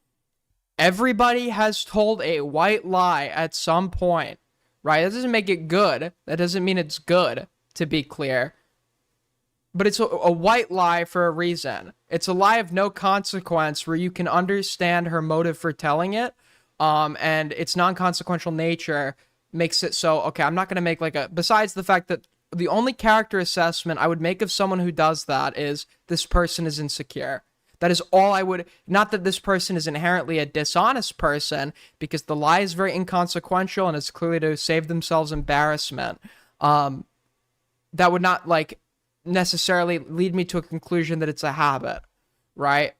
Everybody has told a white lie at some point, right? That doesn't make it good. That doesn't mean it's good, to be clear. But it's a white lie for a reason. It's a lie of no consequence where you can understand her motive for telling it. And its non-consequential nature makes it so, okay, I'm not going to make like besides the fact that the only character assessment I would make of someone who does that is this person is insecure. That is all I would, not that this person is inherently a dishonest person, because the lie is very inconsequential and it's clearly to save themselves embarrassment. That would not like necessarily lead me to a conclusion that it's a habit, right?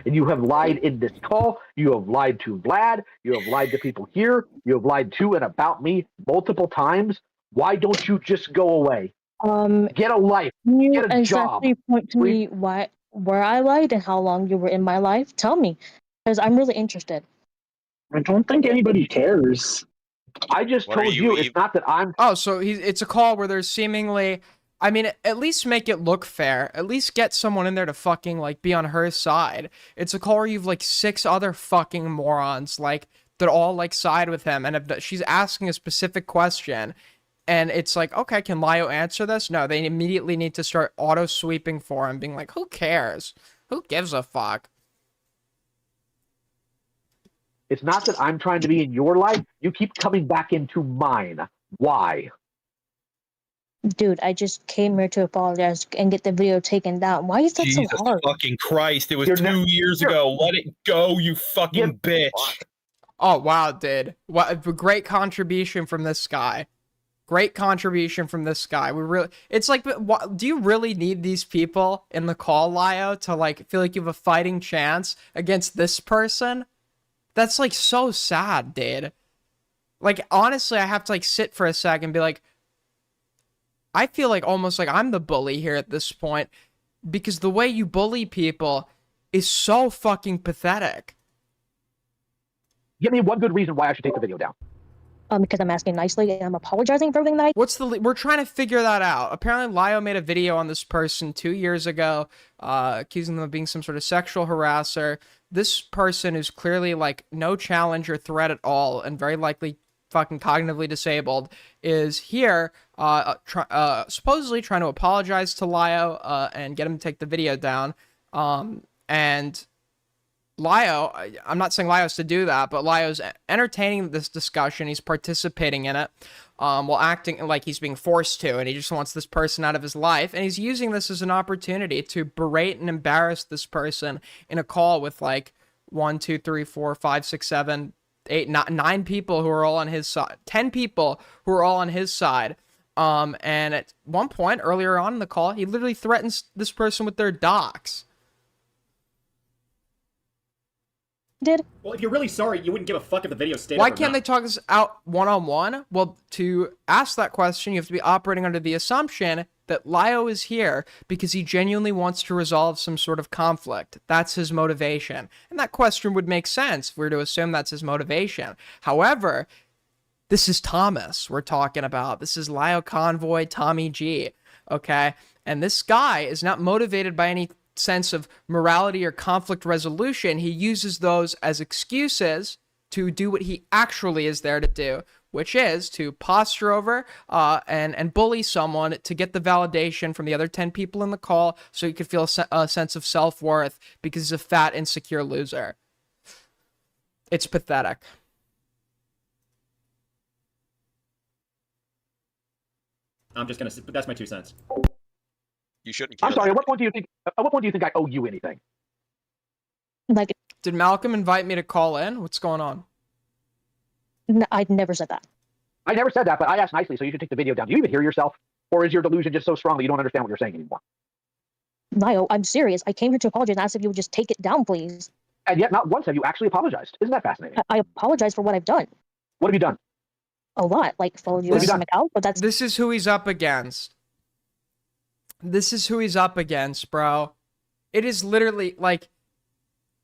And you have lied in this call. You have lied to Vlad. You have lied to people here. You have lied to and about me multiple times. Why don't you just go away? Get a life. Get a job. Exactly point to me where I lied and how long you were in my life. Tell me, because I'm really interested. I don't think anybody cares. I just What are told you you it's not that I'm. Oh, so it's a call where there's seemingly... I mean, at least make it look fair. At least get someone in there to fucking, like, be on her side. It's a call where you've, like, 6 other fucking morons, like, that all, like, side with him. And if she's asking a specific question, And it's like, okay, can Lio answer this? No, they immediately need to start auto sweeping for him, being like, who cares? Who gives a fuck? It's not that I'm trying to be in your life. You keep coming back into mine. Why? Dude, I just came here to apologize and get the video taken down. Why is that Jesus so hard? fucking Christ! It was 2 years ago. Let it go, you fucking bitch. Oh, wow, dude. What a great contribution from this guy. Great contribution from this guy. We really, it's like, do you really need these people in the call, Lio, to like feel like you have a fighting chance against this person? That's like so sad, dude. Like, honestly, I have to like sit for a second and be like, I feel like almost like I'm the bully here at this point, because the way you bully people is so fucking pathetic. Give me one good reason why I should take the video down. Because I'm asking nicely and I'm apologizing for everything that We're trying to figure that out. Apparently, Lio made a video on this person 2 years ago, accusing them of being some sort of sexual harasser. This person who's clearly like no challenge or threat at all, and very likely fucking cognitively disabled, is here, supposedly trying to apologize to Lio, and get him to take the video down. And Lio, I'm not saying Lio's to do that, but Lio's entertaining this discussion. He's participating in it, while acting like he's being forced to, and he just wants this person out of his life. And he's using this as an opportunity to berate and embarrass this person in a call with like 1, 2, 3, 4, 5, 6, 7, 8, 9 people who are all on his side, 10 people who are all on his side. And at one point earlier on in the call, he literally threatens this person with their docs. Well, if you're really sorry, you wouldn't give a fuck if the video stayed Why up or can't not. they talk this out one-on-one? Well, to ask that question, you have to be operating under the assumption that Lio is here because he genuinely wants to resolve some sort of conflict. That's his motivation. And that question would make sense if we were to assume that's his motivation. However, this is Thomas we're talking about. This is Lioconvoy, Tommy G, okay? And this guy is not motivated by any sense of morality or conflict resolution. He uses those as excuses to do what he actually is there to do, which is to posture over and bully someone to get the validation from the other 10 people in the call so he could feel a sense of self-worth because he's a fat, insecure loser. It's pathetic. I'm just gonna. But that's my 2 cents. You shouldn't. I'm sorry. At what point do you think? At what point do you think I owe you anything? Like, did Malcolm invite me to call in? What's going on? I never said that. I never said that, but I asked nicely, so you should take the video down. Do you even hear yourself, or is your delusion just so strong that you don't understand what you're saying anymore? Lio, I'm serious. I came here to apologize and ask if you would just take it down, please. And yet, not once have you actually apologized. Isn't that fascinating? I apologize for what I've done. What have you done? A lot, like followed you around my house, but that's... This is who he's up against. This is who he's up against, bro. It is literally, like,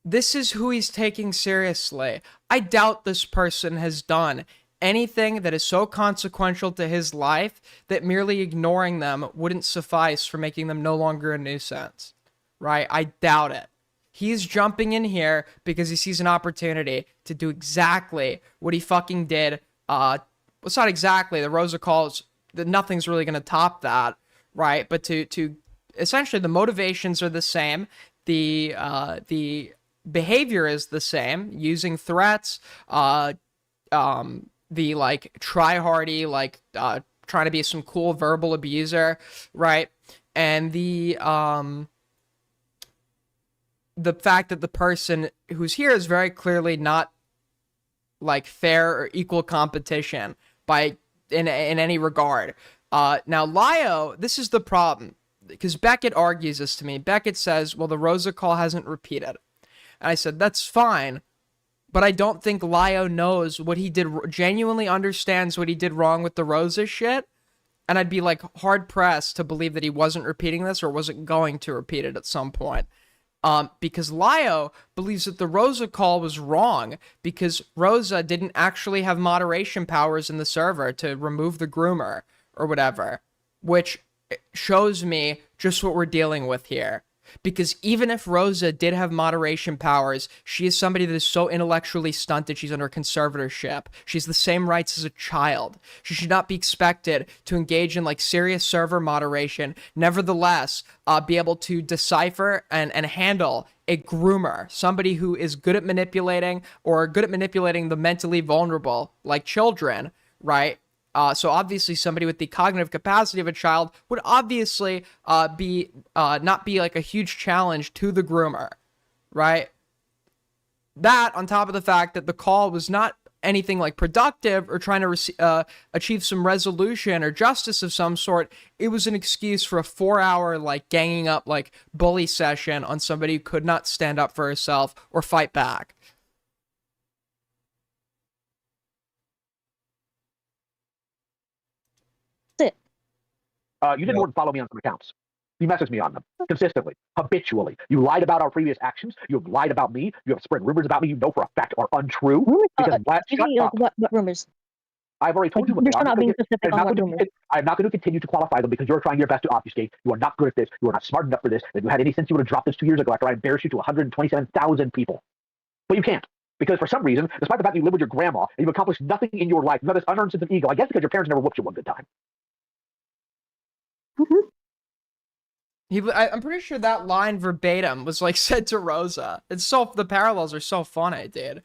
this is who he's taking seriously. I doubt this person has done anything that is so consequential to his life that merely ignoring them wouldn't suffice for making them no longer a nuisance, right? I doubt it. He's jumping in here because he sees an opportunity to do exactly what he fucking did. It's not exactly. The Rosa calls, nothing's really going to top that, right? But to essentially the motivations are the same. The behavior is the same, using threats, the like try-hardy, like trying to be some cool verbal abuser, right? And the fact that the person who's here is very clearly not like fair or equal competition in any regard. Now Lio, this is the problem, because Beckett argues this to me. Beckett says, well, the Rosa call hasn't repeated. And I said, that's fine, but I don't think Lio knows what he did, genuinely understands what he did wrong with the Rosa shit. And I'd be like hard pressed to believe that he wasn't repeating this or wasn't going to repeat it at some point. Because Lio believes that the Rosa call was wrong because Rosa didn't actually have moderation powers in the server to remove the groomer or whatever, which shows me just what we're dealing with here. Because even if Rosa did have moderation powers, she is somebody that is so intellectually stunted she's under conservatorship. She's the same rights as a child. She should not be expected to engage in like serious server moderation, nevertheless be able to decipher and handle a groomer, somebody who is good at manipulating or good at manipulating the mentally vulnerable, like children, right? So obviously somebody with the cognitive capacity of a child would obviously be not be like a huge challenge to the groomer, right? That on top of the fact that the call was not anything like productive or trying to achieve some resolution or justice of some sort. It was an excuse for a 4-hour like ganging up like bully session on somebody who could not stand up for herself or fight back. You did more than follow me on some accounts. You messaged me on them consistently, habitually. You lied about our previous actions. You have lied about me. You have spread rumors about me you know for a fact are untrue. Because What rumors? I've already told you what they You're are. not being specific on what rumors. I'm not going to continue to qualify them because you're trying your best to obfuscate. You are not good at this. You are not smart enough for this. If you had any sense, you would have dropped this 2 years ago after I embarrassed you to 127,000 people. But you can't. Because for some reason, despite the fact that you live with your grandma and you've accomplished nothing in your life, you have this unearned sense of ego. I guess because your parents never whooped you one good time. I'm pretty sure that line verbatim was like said to Rosa. It's so, the parallels are so funny, dude.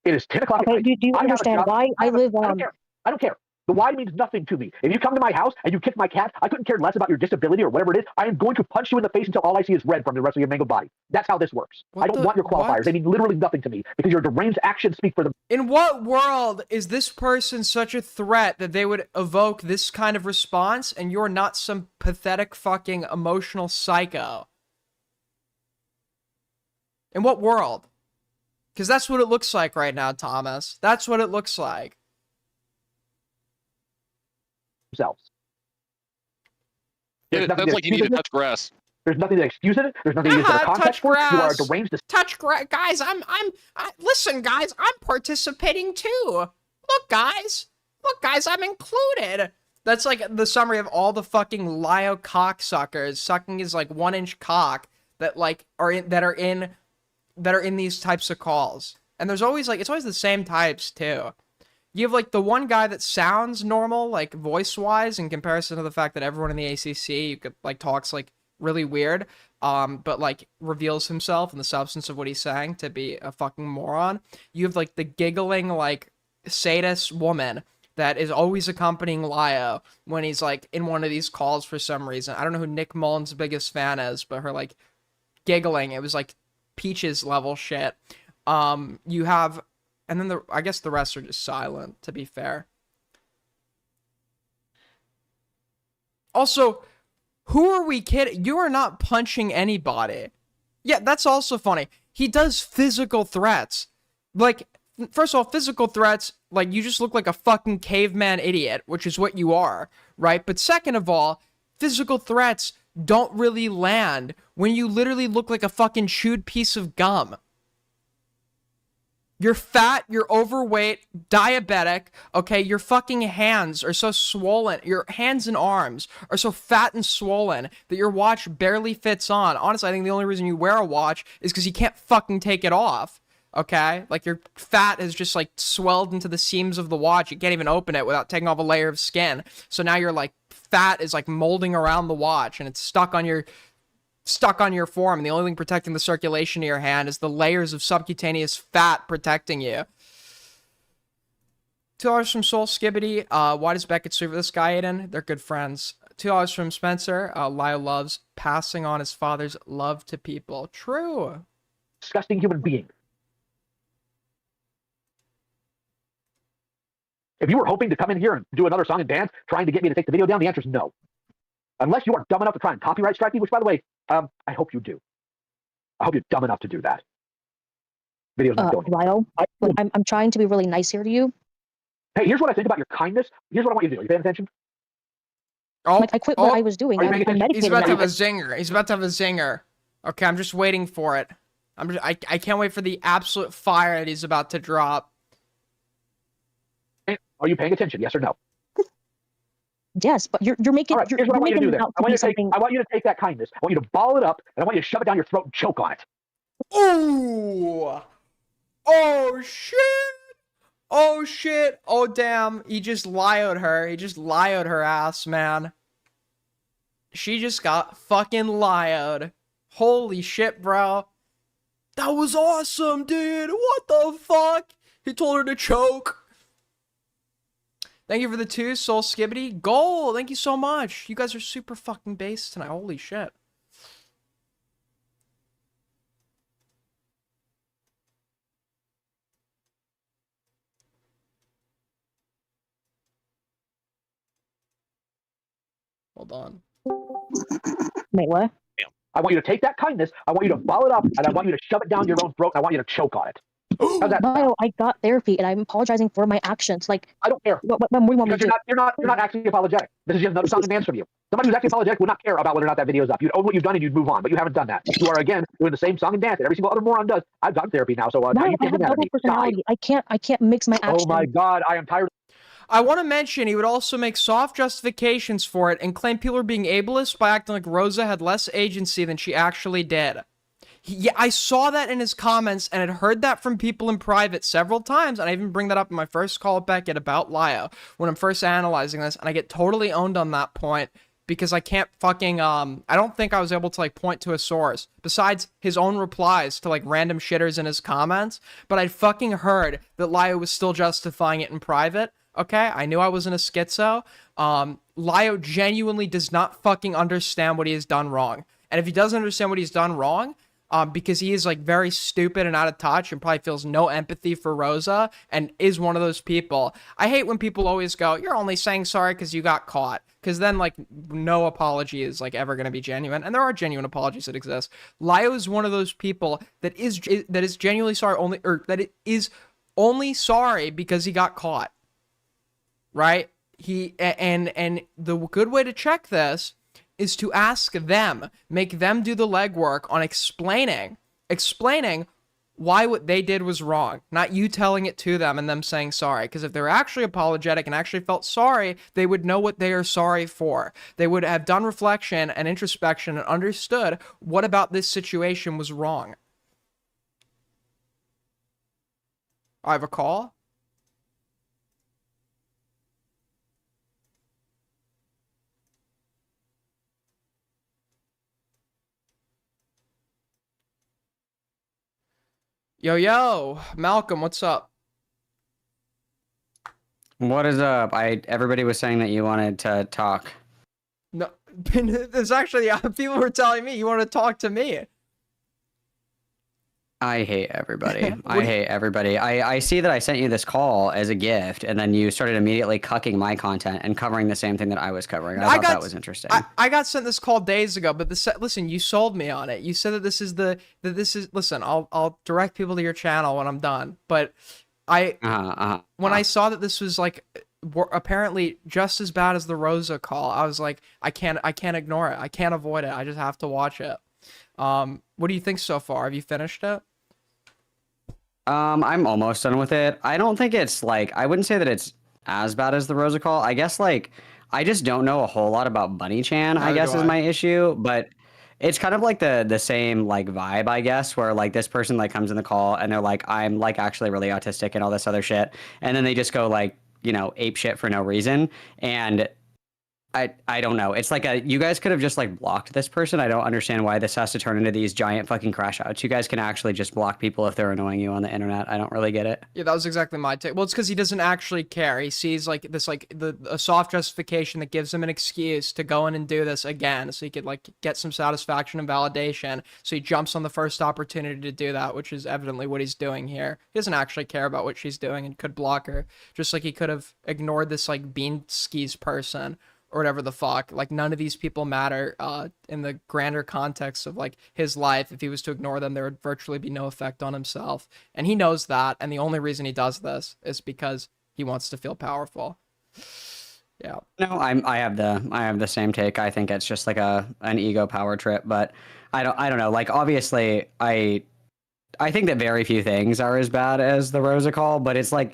It is 10 o'clock. Okay, do you understand why I live on? I don't care. The why means nothing to me. If you come to my house and you kick my cat, I couldn't care less about your disability or whatever it is. I am going to punch you in the face until all I see is red from the rest of your mangled body. That's how this works. I don't want your qualifiers. They mean literally nothing to me because your deranged actions speak for them. In what world is this person such a threat that they would evoke this kind of response and you're not some pathetic fucking emotional psycho? In what world? Because that's what it looks like right now, Thomas. That's what it looks like. Themselves. Yeah, that's like you need to touch grass. There's nothing to excuse it. There's nothing to use it as a context for. You are deranged. Touch grass, guys. Listen, guys. I'm participating too. Look, guys. I'm included. That's like the summary of all the fucking Lio cocksuckers sucking his like 1-inch cock that like are in these types of calls. And there's always like it's always the same types too. You have like the one guy that sounds normal, like voice-wise, in comparison to the fact that everyone in the ACC you could like talks like really weird, but like reveals himself and the substance of what he's saying to be a fucking moron. You have like the giggling like sadist woman that is always accompanying Lio when he's like in one of these calls for some reason. I don't know who Nick Mullen's biggest fan is, but her like giggling, it was like Peaches level shit. You have. And then I guess the rest are just silent, to be fair. Also, who are we kidding? You are not punching anybody. Yeah, that's also funny. He does physical threats. Like, first of all, physical threats, like, you just look like a fucking caveman idiot, which is what you are, right? But second of all, physical threats don't really land when you literally look like a fucking chewed piece of gum. You're fat, you're overweight, diabetic, okay? Your fucking hands are so swollen. Your hands and arms are so fat and swollen that your watch barely fits on. Honestly, I think the only reason you wear a watch is because you can't fucking take it off, okay? Like, your fat has just, like, swelled into the seams of the watch. You can't even open it without taking off a layer of skin. So now your, like, fat is, like, molding around the watch, and it's stuck on your forearm, and the only thing protecting the circulation of your hand is the layers of subcutaneous fat protecting you. $2 from Soul Skibbity. Why does Beckett serve this guy, Aiden? They're good friends. $2 from Spencer. Lyle loves passing on his father's love to people. True. Disgusting human being. If you were hoping to come in here and do another song and dance, trying to get me to take the video down, the answer is no. Unless you are dumb enough to try and copyright strike me, which, by the way, I hope you do. I hope you're dumb enough to do that. Video's not going. Lyle, I'm trying to be really nice here to you. Hey, here's what I think about your kindness. Here's what I want you to do. Are you paying attention? Oh, I quit what I was doing. I'm meditating. He's about to have a zinger. He's about to have a zinger. Okay, I'm just waiting for it. I can't wait for the absolute fire that he's about to drop. Are you paying attention? Yes or no? Yes, but you're making All right, you're, here's what I you're want you to making do it then. out to be something. I want you to take that kindness. I want you to ball it up, and I want you to shove it down your throat and choke on it. Ooh! Oh shit! Oh shit! Oh damn! He just lioed her. He just lioed her ass, man. She just got fucking lioed. Holy shit, bro. That was awesome, dude. What the fuck? He told her to choke. Thank you for the 2, Soul Skibbity. Goal, thank you so much. You guys are super fucking based tonight. Holy shit. Hold on. Wait, what? I want you to take that kindness, I want you to ball it up, and I want you to shove it down your own throat, and I want you to choke on it. How's that? Bio, I got therapy, and I'm apologizing for my actions. Like, I don't care. What do you want me to do? You're not actually apologetic. This is just another sounding dance from you. Somebody who's actually apologetic would not care about whether or not that video is up. You'd own what you've done and you'd move on, but you haven't done that. You are again doing the same song and dance that every single other moron does. I've done therapy now, so now you I can't have be mad at double me. personality. I can't mix my actions. Oh my god, I am tired. I want to mention he would also make soft justifications for it and claim people are being ableist by acting like Rosa had less agency than she actually did. Yeah, I saw that in his comments and had heard that from people in private several times, and I even bring that up in my first call with Beckett about Lio when I'm first analyzing this, and I get totally owned on that point because I can't fucking, I don't think I was able to, like, point to a source besides his own replies to, like, random shitters in his comments, but I'd fucking heard that Lio was still justifying it in private, okay? I knew I wasn't a schizo. Lio genuinely does not fucking understand what he has done wrong, and if he doesn't understand what he's done wrong, because he is, like, very stupid and out of touch and probably feels no empathy for Rosa and is one of those people. I hate when people always go, you're only saying sorry because you got caught. Because then, like, no apology is, like, ever going to be genuine. And there are genuine apologies that exist. Lio is one of those people that is genuinely sorry only, or that it is only sorry because he got caught. Right? And the good way to check this is to ask them, make them do the legwork on explaining why what they did was wrong, not you telling it to them and them saying sorry. Because if they're actually apologetic and actually felt sorry, they would know what they are sorry for. They would have done reflection and introspection and understood what about this situation was wrong. I have a call. Yo, Malcolm, what's up? What is up? Everybody was saying that you wanted to talk. No, there's actually people were telling me you want to talk to me. I hate everybody. I hate everybody. I see that I sent you this call as a gift, and then you started immediately cucking my content and covering the same thing that I was covering. I thought that was interesting. I got sent this call days ago, but listen, you sold me on it. You said that this is listen, I'll direct people to your channel when I'm done. But when I saw that this was like apparently just as bad as the Rosa call, I was like, I can't ignore it. I can't avoid it. I just have to watch it. What do you think so far? Have you finished it? I'm almost done with it. I don't think it's like, I wouldn't say that it's as bad as the Rosa call. I guess like, I just don't know a whole lot about Bunny Chan, I guess is my issue, but it's kind of like the same like vibe, I guess, where like this person like comes in the call and they're like, I'm like actually really autistic and all this other shit. And then they just go like, you know, ape shit for no reason. And I don't know. It's like you guys could have just like blocked this person. I don't understand why this has to turn into these giant fucking crash outs. You guys can actually just block people if they're annoying you on the internet. I don't really get it. Yeah, that was exactly my take. Well, it's because he doesn't actually care. He sees like this, like a soft justification that gives him an excuse to go in and do this again, so he could like get some satisfaction and validation. So he jumps on the first opportunity to do that, which is evidently what he's doing here. He doesn't actually care about what she's doing and could block her, just like he could have ignored this like bean skis person. Or whatever the fuck. Like, none of these people matter in the grander context of, like, his life. If he was to ignore them, there would virtually be no effect on himself. And he knows that, and the only reason he does this is because he wants to feel powerful. Yeah. No, I have the same take. I think it's just like an ego power trip, but I don't know. Like, obviously, I think that very few things are as bad as the Rosa call, but it's like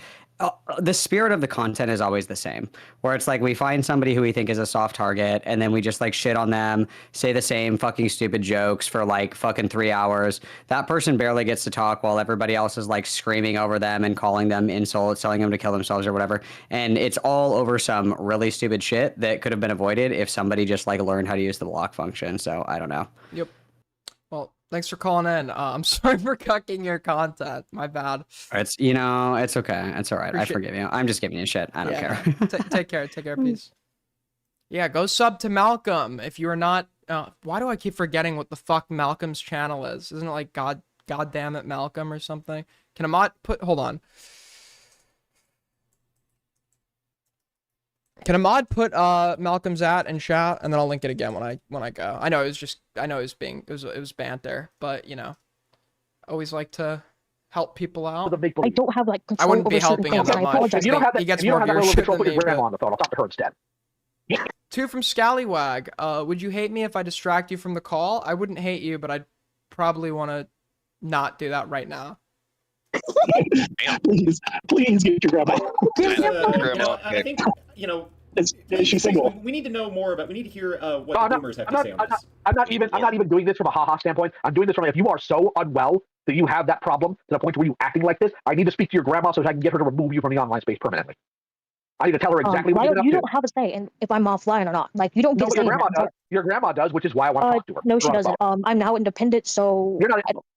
the spirit of the content is always the same, where it's like we find somebody who we think is a soft target and then we just like shit on them, say the same fucking stupid jokes for like fucking 3 hours. That person barely gets to talk while everybody else is like screaming over them and calling them insults, telling them to kill themselves or whatever. And it's all over some really stupid shit that could have been avoided if somebody just like learned how to use the block function. So I don't know. Yep. Well, thanks for calling in. I'm sorry for cucking your content. My bad. It's, you know, it's okay. It's all right. I Appreciate- forgive you. I'm just giving you shit. I don't care. Take care. Take care, peace. Yeah, go sub to Malcolm if you are not. Why do I keep forgetting what the fuck Malcolm's channel is? Isn't it like God damn it, Malcolm or something? Can Ahmad hold on? Can Ahmad put Malcolm's in chat, and then I'll link it again when I go. I know it was banter, but you know, always like to help people out. I don't have like control I wouldn't be over certain helping him things, that and I much. apologize. You don't have that. He gets more viewership than put your me. grandma but- on the phone. I'll talk to her instead. 2 from Scallywag. Would you hate me if I distract you from the call? I wouldn't hate you, but I'd probably want to not do that right now. Please get your grandma. I think, you know, Is she single? we need to know more about. We need to hear what the boomers have to say on this. I'm not even doing this from a haha standpoint. I'm doing this from if you are so unwell that you have that problem to the point where you acting like this, I need to speak to your grandma so I can get her to remove you from the online space permanently. I need to tell her exactly what Lyle, you're you up don't have a say in if I'm offline or not. Like you don't to. get No, a say. your in grandma that. does. Your grandma does, which is why I want to talk to her. No, she You're on the doesn't. phone. I'm now independent, so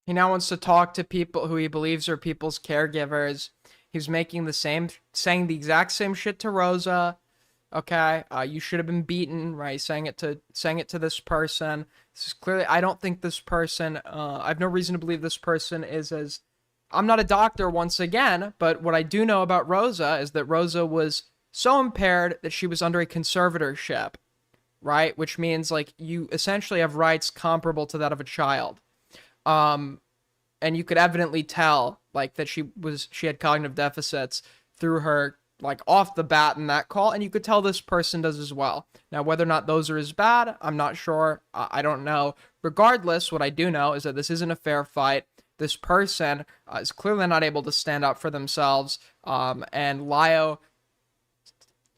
He now wants to talk to people who he believes are people's caregivers. He's saying the exact same shit to Rosa. Okay, you should have been beaten, right? Saying it to this person. This is clearly. I don't think this person. I have no reason to believe this person is as. I'm not a doctor once again, but what I do know about Rosa is that Rosa was so impaired that she was under a conservatorship, right? Which means like you essentially have rights comparable to that of a child. And you could evidently tell like that she had cognitive deficits through her like off the bat in that call, and you could tell this person does as well. Now, whether or not those are as bad, I'm not sure. I don't know. Regardless, what I do know is that this isn't a fair fight. This person is clearly not able to stand up for themselves, and Lio,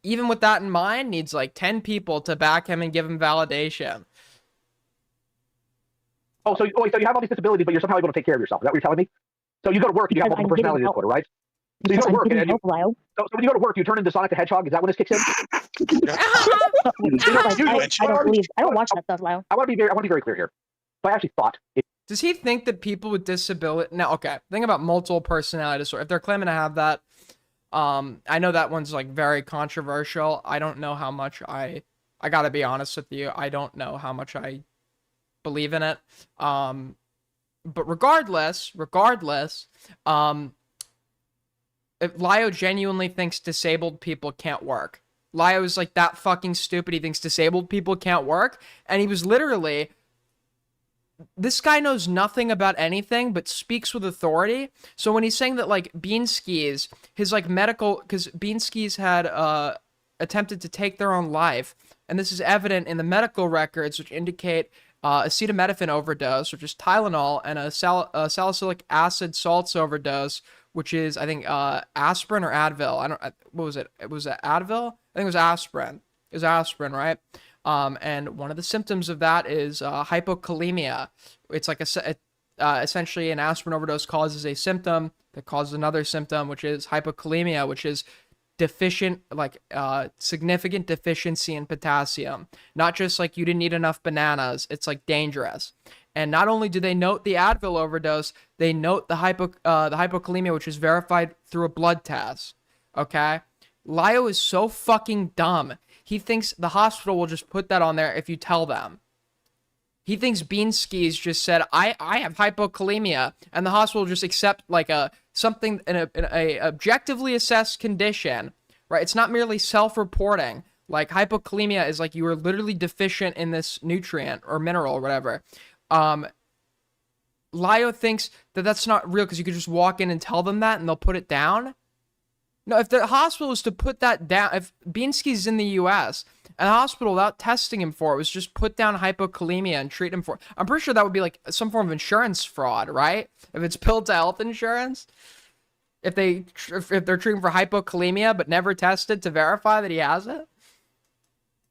even with that in mind, needs like 10 people to back him and give him validation. So you have all these disabilities, but you're somehow able to take care of yourself. Is that what you're telling me? So you go to work and you have multiple personality disorder, right? So you go to work and so when you go to work, you turn into Sonic the Hedgehog. Is that when this kicks in? I don't watch that stuff, Lyle. I want to be very clear here. So I actually thought. Does he think that people with disability? Now, okay, think about multiple personality disorder. If they're claiming to have that, I know that one's like very controversial. I don't know how much I gotta be honest with you. I don't know how much I believe in it. But regardless, if Lio genuinely thinks disabled people can't work. Lio is like that fucking stupid. He thinks disabled people can't work. And he was literally, this guy knows nothing about anything, but speaks with authority. So when he's saying that like Beanskis, his like medical, because Beanskis had attempted to take their own life. And this is evident in the medical records, which indicate acetaminophen overdose, which is Tylenol, and a salicylic acid salts overdose, which is, I think, aspirin or Advil. What was it? Was it Advil? I think it was aspirin. It was aspirin, right? And one of the symptoms of that is hypokalemia. It's like essentially an aspirin overdose causes a symptom that causes another symptom, which is hypokalemia, which is significant deficiency in potassium. Not just like you didn't eat enough bananas. It's like dangerous. And not only do they note the Advil overdose, they note the hypokalemia, which is verified through a blood test. Okay? Lio is so fucking dumb. He thinks the hospital will just put that on there if you tell them. He thinks Beanskis just said, I have hypokalemia, and the hospital will just accept like something in a objectively assessed condition, right? It's not merely self-reporting. Like hypokalemia is like you are literally deficient in this nutrient or mineral or whatever. Lio thinks that that's not real because you could just walk in and tell them that and they'll put it down. No, if the hospital was to put that down, if Beanski's in the U.S. and the hospital, without testing him for it, was just put down hypokalemia and treat him for it, I'm pretty sure that would be like some form of insurance fraud, right? If it's billed to health insurance. If if they're treating for hypokalemia but never tested to verify that he has it?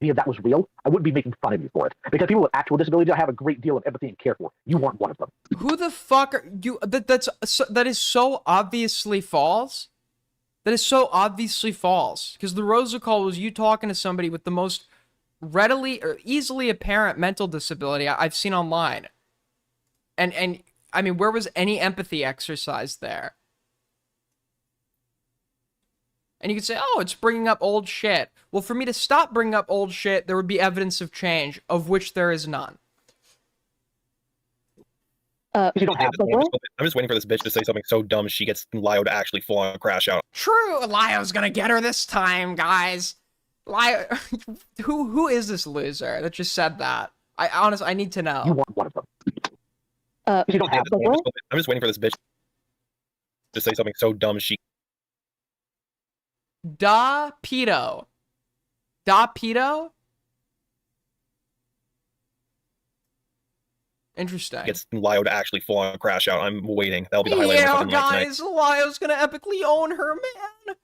If that was real, I wouldn't be making fun of you for it. Because people with actual disabilities, I have a great deal of empathy and care for. You weren't one of them. Who the fuck are you? That is so obviously false. That is so obviously false. Because the Rosa call was you talking to somebody with the most readily or easily apparent mental disability I've seen online. And I mean, where was any empathy exercised there? And you could say, oh, it's bringing up old shit. Well, for me to stop bringing up old shit, there would be evidence of change, of which there is none. I'm just waiting for this bitch to say something so dumb she gets Lio to actually full on crash out. True, Lio's gonna get her this time, guys. Lio, who is this loser that just said that? I need to know. You weren't one of them. I'm just waiting for this bitch to say something so dumb she. Da pedo. Interesting. Gets Lio to actually full on crash out. I'm waiting. That'll be the highlight Yeah, of the fucking night guys, Lio's gonna epically own her, man.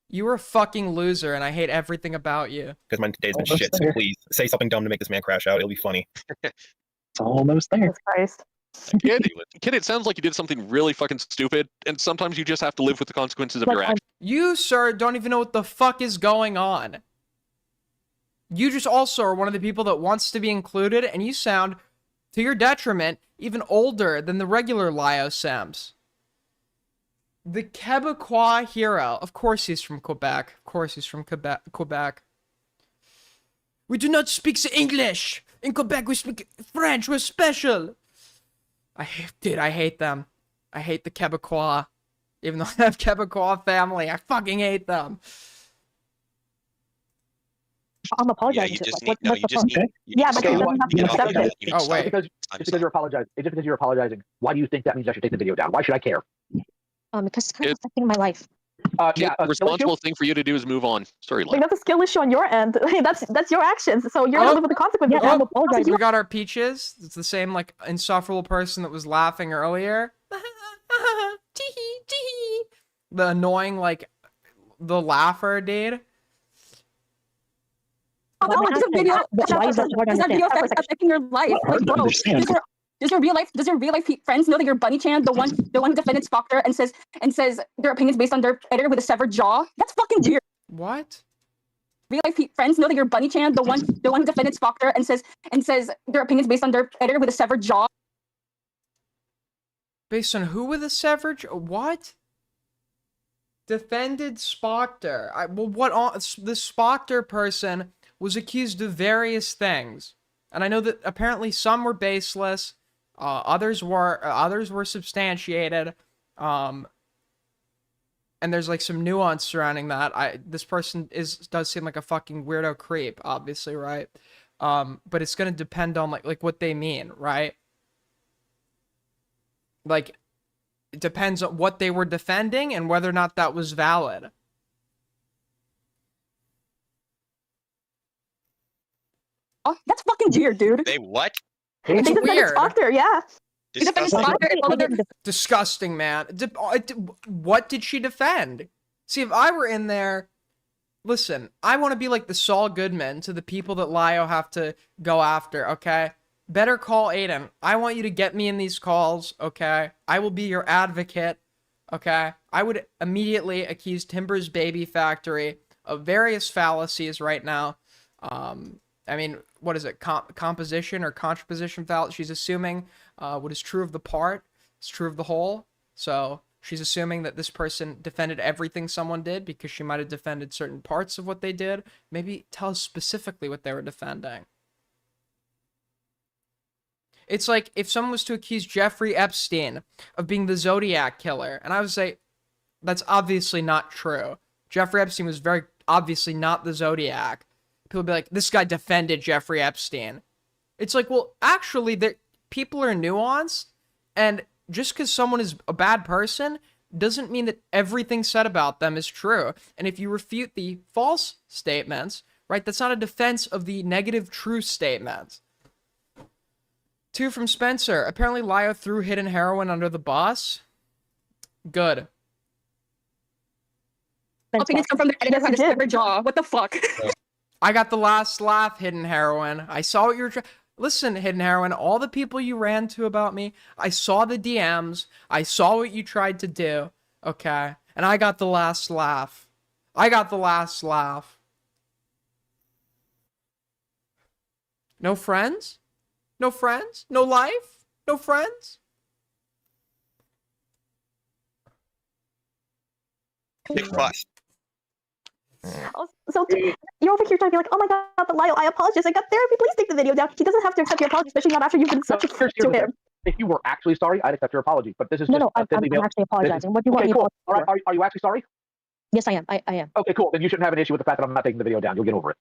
You were a fucking loser, and I hate everything about you. Because my day's been shit, so please say something dumb to make this man crash out. It'll be funny. It's almost there. Christ. Kid, it sounds like you did something really fucking stupid, and sometimes you just have to live with the consequences of your actions. You, sir, don't even know what the fuck is going on. You just also are one of the people that wants to be included, and you sound, to your detriment, even older than the regular Lio Sims. The Quebecois hero. Of course he's from Quebec. Of course he's from Quebec. We do not speak English. In Quebec, we speak French. We're special. I hate them. I hate the Quebecois. Even though I have Quebecois family, I fucking hate them. I'm apologizing. Yeah, but it doesn't have to be accepted. Oh, wait. Just because you're apologizing. Just because you're apologizing. Why do you think that means I should take the video down? Why should I care? Because it's kind of affecting my life. The responsible thing for you to do is move on. Sorry, Like, that's a skill issue on your end. That's your actions. So you're gonna live with the consequences. Oh, I'm apologizing. we got our peaches. It's the same like insufferable person that was laughing earlier. The annoying like the laugher dude. Does a video affecting your life? Like, bro, does your real life friends know that you're Bunny Chan, the one who defended Spocter and says their opinions based on their editor with a severed jaw? That's fucking weird. What? Real life friends know that you're Bunny Chan, the one who defended Spocter and says their opinions based on their editor with a severed jaw. Based on who with a severed jaw? What? Defended Spocter. The Spocter person was accused of various things, and I know that apparently some were baseless, others were substantiated, and there's like some nuance surrounding that. This person does seem like a fucking weirdo creep, obviously, right? But it's gonna depend on like what they mean, right? Like, it depends on what they were defending and whether or not that was valid. Oh, that's fucking weird, dude. They what? It's They defended weird. Spocter, yeah. Disgusting, man. What did she defend? See, if I were in there, listen, I want to be like the Saul Goodman to the people that Lio have to go after, okay? Better call Aiden. I want you to get me in these calls, okay? I will be your advocate, okay? I would immediately accuse Timber's Baby Factory of various fallacies right now. I mean, what is it? Composition or contraposition fallacy? She's assuming what is true of the part is true of the whole. So she's assuming that this person defended everything someone did because she might have defended certain parts of what they did. Maybe tell us specifically what they were defending. It's like if someone was to accuse Jeffrey Epstein of being the Zodiac killer, and I would say that's obviously not true. Jeffrey Epstein was very obviously not the Zodiac. People be like, this guy defended Jeffrey Epstein. It's like, well, actually, people are nuanced, and just because someone is a bad person doesn't mean that everything said about them is true. And if you refute the false statements, right, that's not a defense of the negative true statements. 2 from Spencer. Apparently, Lio threw hidden heroin under the bus. Good. opinions come from the editor who had a severed jaw. What the fuck? I got the last laugh, Hidden Heroine. I saw what you were Listen, Hidden Heroine, all the people you ran to about me, I saw the DMs. I saw what you tried to do. Okay? And I got the last laugh. I got the last laugh. No friends? No friends? No life? No friends? So you're over here trying to be like, oh my god, but Lyle, I apologize. I got therapy. Please take the video down. He doesn't have to accept your apology, especially not after you've been such a jerk to him. If you were actually sorry, I'd accept your apology. But this is No, just I'm actually apologizing. What do you want me to cool. apologize All right, are you actually sorry? Yes, I am. I am. Okay, cool. Then you shouldn't have an issue with the fact that I'm not taking the video down. You'll get over it.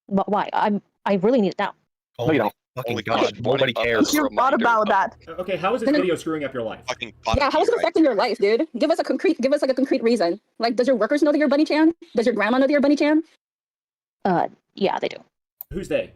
But why? I really need it now. No, you don't. Fucking gosh, nobody cares. You thought about that. Okay, how is this video screwing up your life? Yeah, how is it affecting your life, dude? Give us like a concrete reason. Like, does your workers know that you're Bunny Chan? Does your grandma know that you're Bunny Chan? Yeah, they do. Who's they?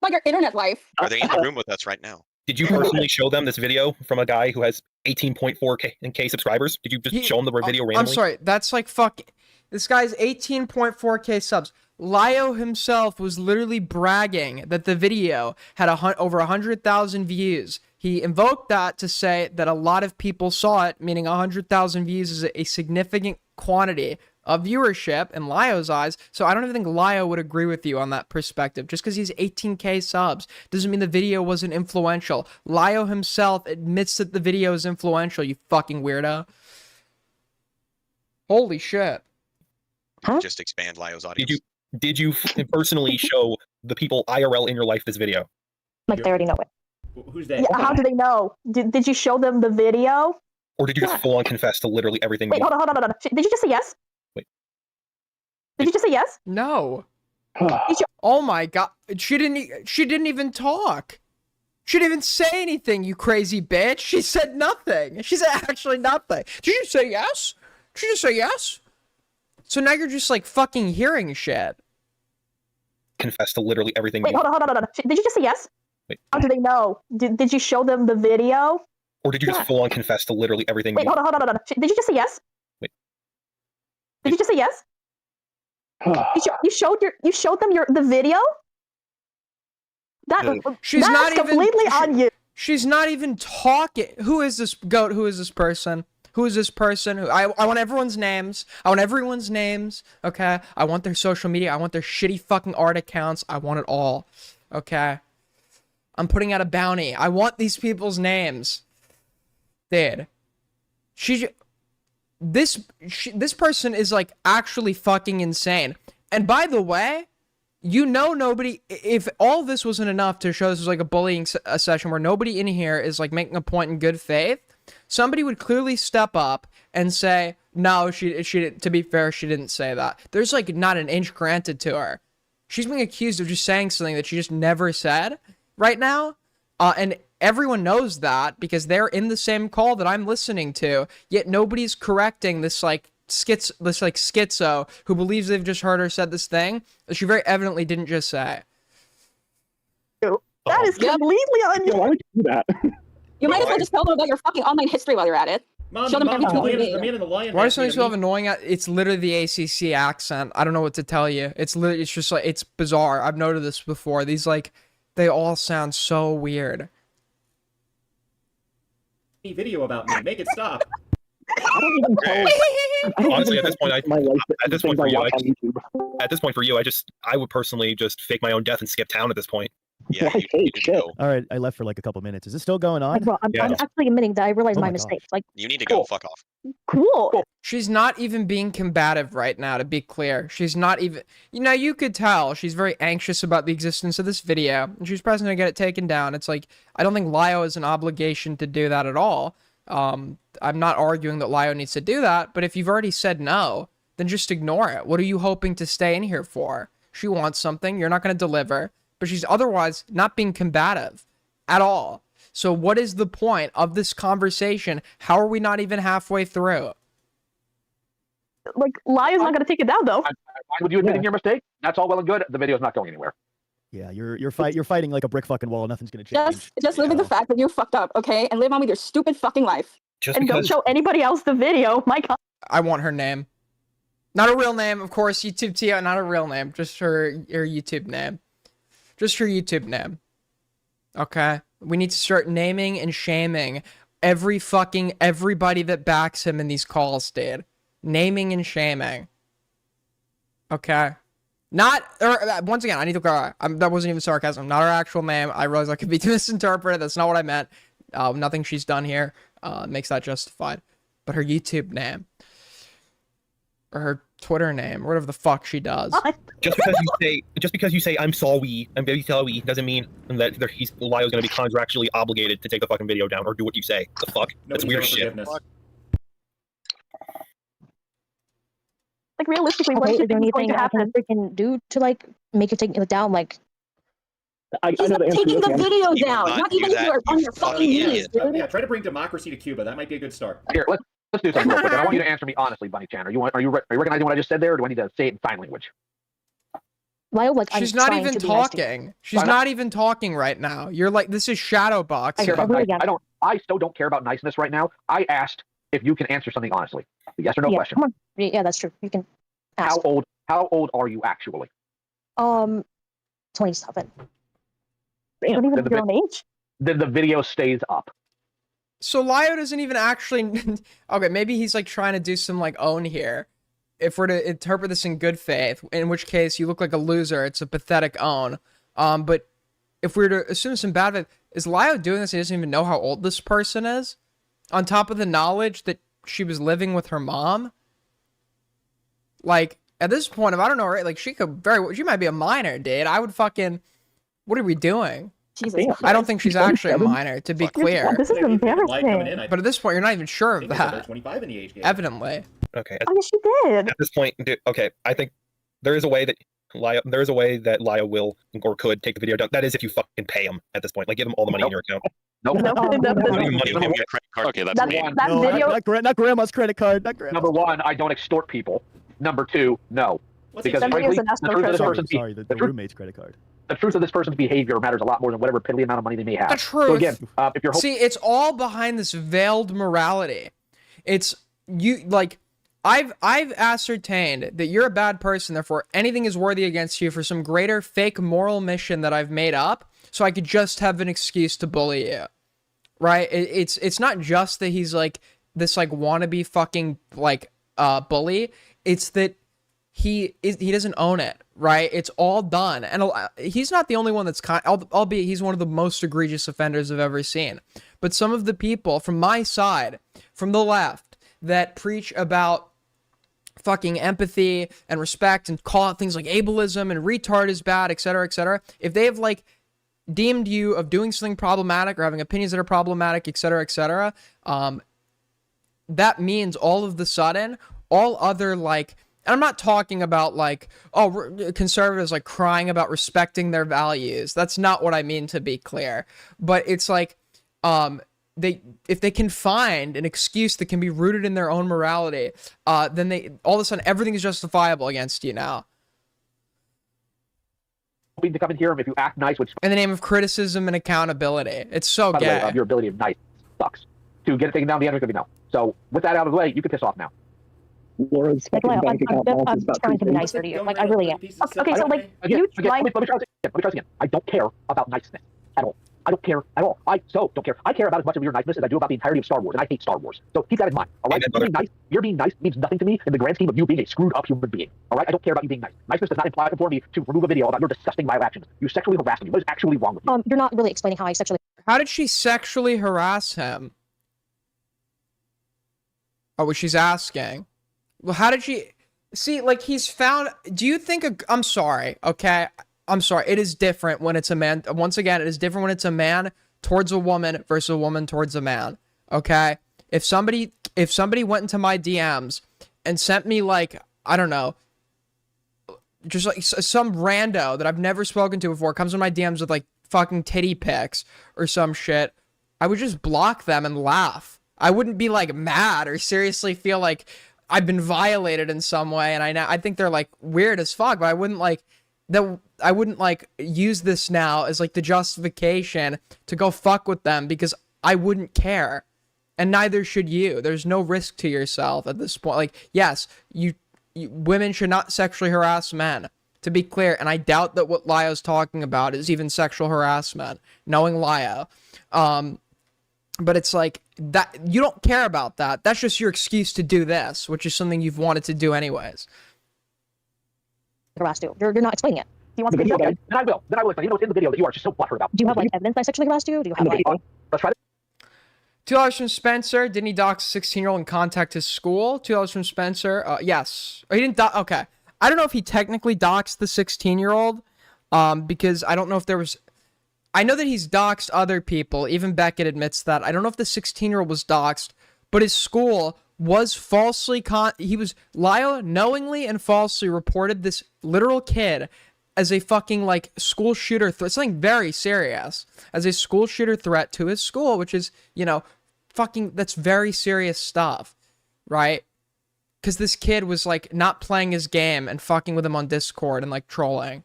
Like your internet life. Are they in the room with us right now? Did you personally show them this video from a guy who has 18.4K subscribers? Did you just show them the video randomly? I'm sorry, that's like fucking... This guy's 18.4K subs. Lio himself was literally bragging that the video had over 100,000 views. He invoked that to say that a lot of people saw it, meaning 100,000 views is a significant quantity of viewership in Lio's eyes. So I don't even think Lio would agree with you on that perspective. Just because he's 18K subs doesn't mean the video wasn't influential. Lio himself admits that the video is influential, you fucking weirdo. Holy shit. Just expand Lio's audience. Did you personally show the people IRL in your life this video? Like they already know it. Who's that? Yeah, how do they know? Did you show them the video? Or did you just full on confess to literally everything? Wait, hold on. Did you just say yes? Wait. Did you just say yes? No. Oh my god. She didn't even talk. She didn't even say anything, you crazy bitch. She said nothing. She said actually nothing. Did you say yes? Did you just say yes? So now you're just like fucking hearing shit. Confess to literally everything. Wait, hold on. Did you just say yes? Wait. How do they know? Did you show them the video? Or did you just full on confess to literally everything? Wait, hold on. Did you just say yes? Wait. Did you just say yes? You showed them the video? That's completely on you. She's not even talking. Who is this goat? Who is this person? Who is this person? I want everyone's names. I want everyone's names. Okay. I want their social media. I want their shitty fucking art accounts. I want it all. Okay. I'm putting out a bounty. I want these people's names. Dude. This person is like actually fucking insane. And by the way, you know nobody, if all this wasn't enough to show this was like a bullying session where nobody in here is like making a point in good faith, somebody would clearly step up and say, no, she to be fair, she didn't say that. There's like not an inch granted to her. She's being accused of just saying something that she just never said right now. And everyone knows that because they're in the same call that I'm listening to, yet nobody's correcting this schizo who believes they've just heard her said this thing that she very evidently didn't just say. That is completely on you. Why would you do that? You might as well just tell them about your fucking online history while you're at it. Show them everything you the man in the lion. Why does something so annoying? It's literally the ACC accent. I don't know what to tell you. It's just like, it's bizarre. I've noted this before. These like, they all sound so weird. Video about me. Make it stop. I don't even know. Honestly, at this point, at this point for you, I would personally just fake my own death and skip town at this point. Yeah. All right, I left for like a couple minutes. Is it still going on? I'm actually admitting that I realized my mistake. Like, you need to go. Fuck off. Cool. She's not even being combative right now, to be clear. She's not even... you could tell she's very anxious about the existence of this video, and she's pressing to get it taken down. It's like, I don't think Lio has an obligation to do that at all. I'm not arguing that Lio needs to do that, but if you've already said no, then just ignore it. What are you hoping to stay in here for? She wants something, you're not going to deliver, but she's otherwise not being combative at all. So what is the point of this conversation? How are we not even halfway through? Like, Lio's not going to take it down, though. Would you admitting your mistake? That's all well and good. The video's not going anywhere. Yeah, you're fighting like a brick fucking wall. Nothing's gonna change. Just live with the fact that you fucked up, okay? And live on with your stupid fucking life. And don't show anybody else the video. My God. I want her name. Not a real name, of course. YouTube Tia, not a real name. Just her YouTube name. Just her YouTube name. Okay? We need to start naming and shaming everybody that backs him in these calls, dude. Naming and shaming. Okay? Once again, I need to go. That wasn't even sarcasm. Not her actual name. I realize I could be misinterpreted. That's not what I meant. Nothing she's done here makes that justified. But her YouTube name. Or her Twitter name, or whatever the fuck she does. Just because you say I'm sorry, I'm very sorry, doesn't mean that Lio's gonna be contractually obligated to take the fucking video down or do what you say. The fuck? That's weird shit. Like realistically, what Okay, do you is there think is going anything to I can happen? freaking do to like make it take it down? Like, I He's know not the answer. taking the Okay. video You will down. not Not do even if that, you are on you your fucking fucking knees, idiot. dude. Yeah, try to bring democracy to Cuba. That might be a good start. Here, let's do something real quick. And I want you to answer me honestly, Bunny Chan. Are you recognizing what I just said there, or do I need to say it in sign language? Lyle, like, She's I'm not trying even to be nice to you. talking. She's not even talking right now. You're like, this is shadow I boxing. care about nice. I still don't care about niceness right now. I asked if you can answer something honestly. A yes or no Yeah, question. come on. Yeah, that's true. You can ask. How old are you actually? 27. You don't even Then know your own age. Then the video stays up. So Lio doesn't even actually. Okay, maybe he's like trying to do some like own here. If we're to interpret this in good faith, in which case you look like a loser, it's a pathetic own. But if we were to assume some bad faith, is Lio doing this? He doesn't even know how old this person is, on top of the knowledge that she was living with her mom. Like at this point, if I don't know, right? Like she might be a minor, dude. I would fucking. What are we doing? Jesus I don't think she's actually a minor, to be clear. This is embarrassing. But at this point, you're not even sure of that. 25 in the age gap. Evidently. Okay. Oh, yes, she did. At this point, okay, I think there is a way that Lio will or could take the video down. That is if you fucking pay him at this point. Like, give him all the money in your account. Nope. Not even money. Give me a credit card. Okay, that's me. No, not grandma's credit card. Not grandma's. Number one, I don't extort people. Number two, no. Because Somebody frankly, has an the truth of this person's Sorry, the roommate's credit card. The truth of this person's behavior matters a lot more than whatever piddly amount of money they may have. The truth. So again, if you're See, it's all behind this veiled morality. It's you like I've ascertained that you're a bad person, therefore anything is worthy against you for some greater fake moral mission that I've made up, so I could just have an excuse to bully you. Right? It's not just that he's like this like wannabe fucking like bully. It's that he doesn't own it, right? It's all done. And he's not the only one that's albeit he's one of the most egregious offenders I've ever seen. But some of the people from my side, from the left, that preach about fucking empathy and respect and call out things like ableism and retard is bad, etc., if they have like deemed you of doing something problematic or having opinions that are problematic, etc., that means all of the sudden, all other like, and I'm not talking about like, oh, conservatives like crying about respecting their values. That's not what I mean, to be clear. But it's like, if they can find an excuse that can be rooted in their own morality, then they all of a sudden everything is justifiable against you now. To come in here, if you act nice, which in the name of criticism and accountability, it's so by the way, gay. your ability of nice sucks. To get it taken down, the answer is going to be no. So with that out of the way, you can piss off now. Laura's Like, fucking Lyle, bank account I'm balance is about trying to be 3K. nicer to you. Like, I really am. Okay, so like you Let me try this again. I don't care about niceness at all. I don't care at all. I don't care. I care about as much of your niceness as I do about the entirety of Star Wars, and I hate Star Wars. So keep that in mind. All right, you're being nice means nothing to me in the grand scheme of you being a screwed up human being. All right, I don't care about you being nice. Niceness does not imply for me to remove a video about your disgusting vile actions. You sexually harassed me. What is actually wrong with you? You're not really explaining how I sexually. How did she sexually harass him? Oh, what she's asking. Well, how did she see? Like, he's found. Do you think? I'm sorry. Okay, I'm sorry. It is different when it's a man. Once again, it is different when it's a man towards a woman versus a woman towards a man. Okay, if somebody went into my DMs and sent me like, I don't know, just like some rando that I've never spoken to before comes in my DMs with like fucking titty pics or some shit, I would just block them and laugh. I wouldn't be like mad or seriously feel like I've been violated in some way, and I think they're like weird as fuck, but I wouldn't like use this now as like the justification to go fuck with them because I wouldn't care. and neither should you. There's no risk to yourself at this point. Like, yes, women should not sexually harass men, to be clear, and I doubt that what Lio's talking about is even sexual harassment, knowing Lio. But it's like, that you don't care about that. That's just your excuse to do this, which is something you've wanted to do anyways. Harassed you. You're not explaining it. Do you want the video? Then I will. Then I will explain. You know what's in the video that you are just so butthurt about. Do you have like evidence that I sexually harassed you? Do you have like? Let's try this. $2 from Spencer. Didn't he dox a 16-year-old and contact his school? $2 from Spencer. Yes. Oh, he didn't okay. I don't know if he technically doxed the 16-year-old. Because I don't know if there was... I know that he's doxed other people. Even Beckett admits that. I don't know if the 16-year-old was doxed, but his school was falsely... Lio knowingly and falsely reported this literal kid as a fucking, like, school shooter threat. Something very serious. As a school shooter threat to his school, which is, you know, fucking... That's very serious stuff, right? Because this kid was, like, not playing his game and fucking with him on Discord and, like, trolling.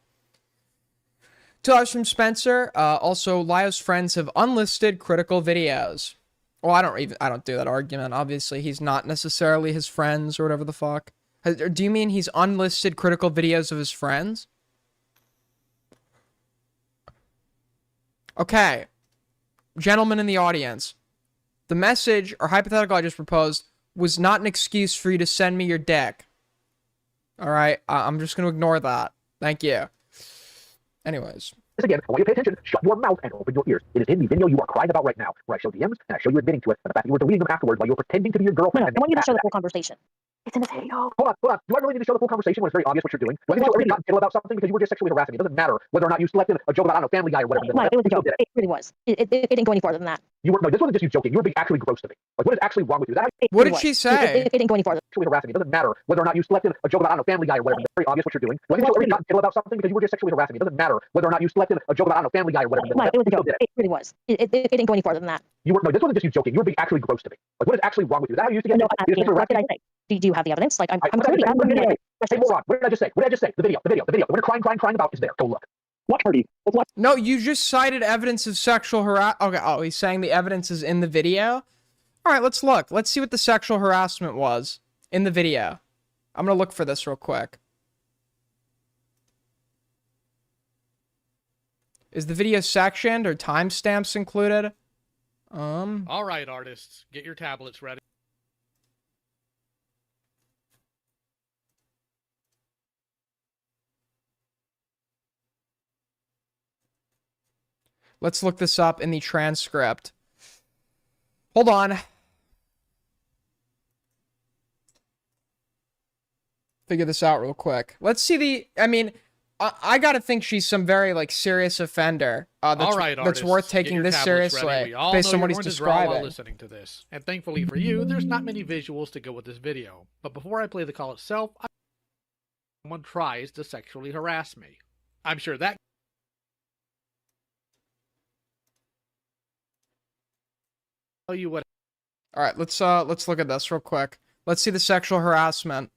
$2 from Spencer. Also, Lio's friends have unlisted critical videos. Well, I don't do that argument. Obviously, he's not necessarily his friends or whatever the fuck. Do you mean he's unlisted critical videos of his friends? Okay. Gentlemen in the audience. The message, or hypothetical I just proposed, was not an excuse for you to send me your dick. Alright? I'm just going to ignore that. Thank you. Anyways. Again, I want you to pay attention, shut your mouth, and open your ears. It is in the video you are crying about right now, where I show DMs, and I show you admitting to it, and the fact that you were deleting them afterwards while you were pretending to be your girlfriend. I want you to show the full conversation. It's in the video. Hold on. Do I really need to show the full conversation when it's very obvious what you're doing? Do I need to show every detail about something because you were just sexually harassing me? It doesn't matter whether or not you selected a joke about, I don't know, Family Guy or whatever. Mike, it was a joke. It really was. It didn't go any farther than that. No, this wasn't just you joking. You were being actually gross to me. Like, what is actually wrong with you? What did she say? It didn't go any farther. Sexually harassing me. It doesn't matter whether or not you selected a joke about, I don't know, Family Guy or whatever. It's very obvious what you're doing. Do I need to show every detail about something because you were just sexually harassing me? It doesn't matter whether or not you selected a joke about, I don't know, Family Guy or whatever. Mike, it was a joke. It really was. It didn't go any farther than that. No, this wasn't just you joking. You were being actually gross to me. Like, what is actually wrong with you? Is that how you used to get? No, what did I say? Do you have the evidence? Like, I'm clearly. Hey, moron, what did I just say? What did I just say? The video. What we're crying about is there. Go look. What party? What? No, you just cited evidence of sexual harassment. Okay, oh, he's saying the evidence is in the video? Alright, let's look. Let's see what the sexual harassment was in the video. I'm gonna look for this real quick. Is the video sectioned or timestamps included? Alright, artists. Get your tablets ready. Let's look this up in the transcript. Hold on. Figure this out real quick. Let's see the... I mean, I gotta think she's some very, like, serious offender. That's worth taking this seriously, based on what he's describing. While listening to this. And thankfully for you, there's not many visuals to go with this video. But before I play the call itself, someone tries to sexually harass me. I'm sure that... tell you what. All right, let's look at this real quick. Let's see the sexual harassment.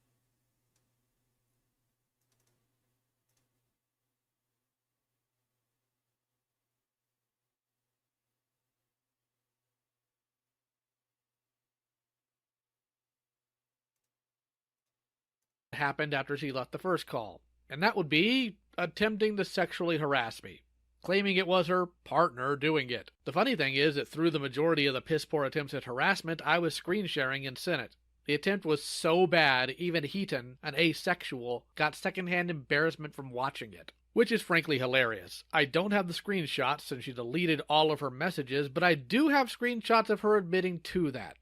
Happened after she left the first call, and that would be attempting to sexually harass me, claiming it was her partner doing it. The funny thing is that through the majority of the piss-poor attempts at harassment, I was screen sharing and sent it. The attempt was so bad, even Heaton, an asexual, got secondhand embarrassment from watching it. Which is frankly hilarious. I don't have the screenshots since she deleted all of her messages, but I do have screenshots of her admitting to that.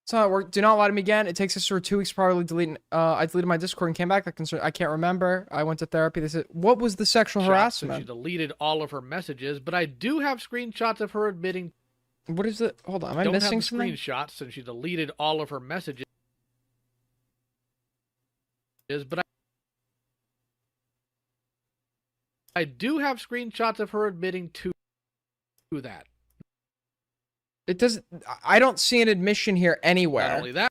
So it worked. Do not lie to me again. It takes us through 2 weeks probably deleting. I deleted my Discord and came back. I can't remember. I went to therapy. They said, what was the sexual harassment? She deleted all of her messages, but I do have screenshots of her admitting. What is it? Hold on. Am I missing something? Screenshots since she deleted all of her messages. But I do have screenshots of her admitting to that. It doesn't. I don't see an admission here anywhere. Not only that.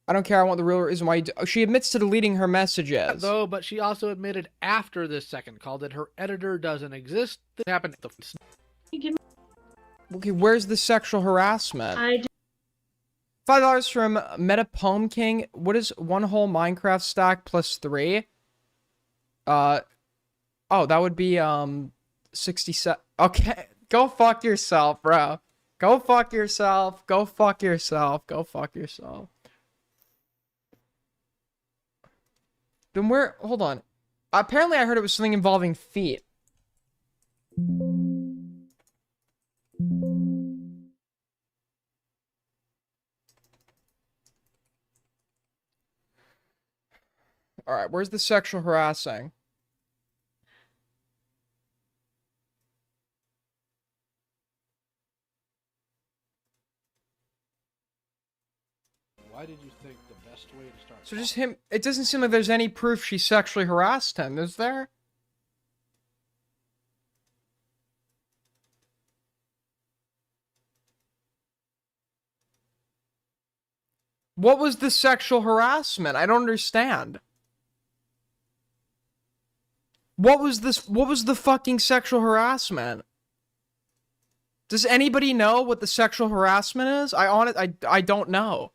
I don't care. I want the real reason why you do. She admits to deleting her messages. Though, but she also admitted after this second call that her editor doesn't exist. That happened. Okay, where's the sexual harassment? $5 from Metapome King. What is one whole Minecraft stack plus 3? Oh, that would be 67. Okay, go fuck yourself, bro. Go fuck yourself. Go fuck yourself. Go fuck yourself. Then where? Hold on. Apparently, I heard it was something involving feet. All right, where's the sexual harassing? Why did you think the best way to start? So just him. It doesn't seem like there's any proof she sexually harassed him, is there? What was the sexual harassment? I don't understand. What was this? What was the fucking sexual harassment? Does anybody know what the sexual harassment is? I don't know.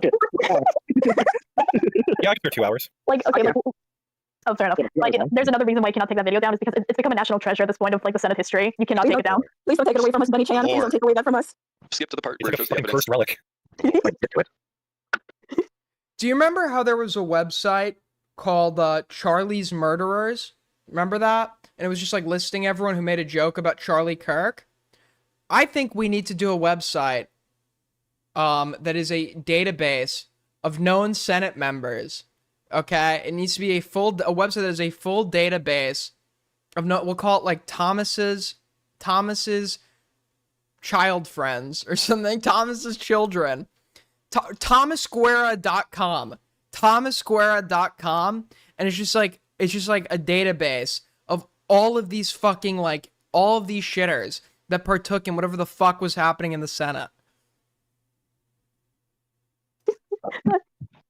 Yeah, I can for 2 hours. Like, okay, oh, fair enough. Like, there's another reason why you cannot take that video down is because it's become a national treasure at this point of like the Senate history. You cannot take it down. Please don't take it away from us, Bunny Chan. Please don't take away that from us. Skip to the part It's where like it a shows the fucking evidence. cursed relic. Do you remember how there was a website called Charlie's Murderers? Remember that? And it was just like listing everyone who made a joke about Charlie Kirk. I think we need to do a website that is a database of known Senate members. Okay, it needs to be a website that is a full database of we'll call it like Thomas's child friends or something. Thomas's children. Thomasguerra.com. Thomasguerra.com. And it's just like a database of all of these fucking all of these shitters that partook in whatever the fuck was happening in the Senate.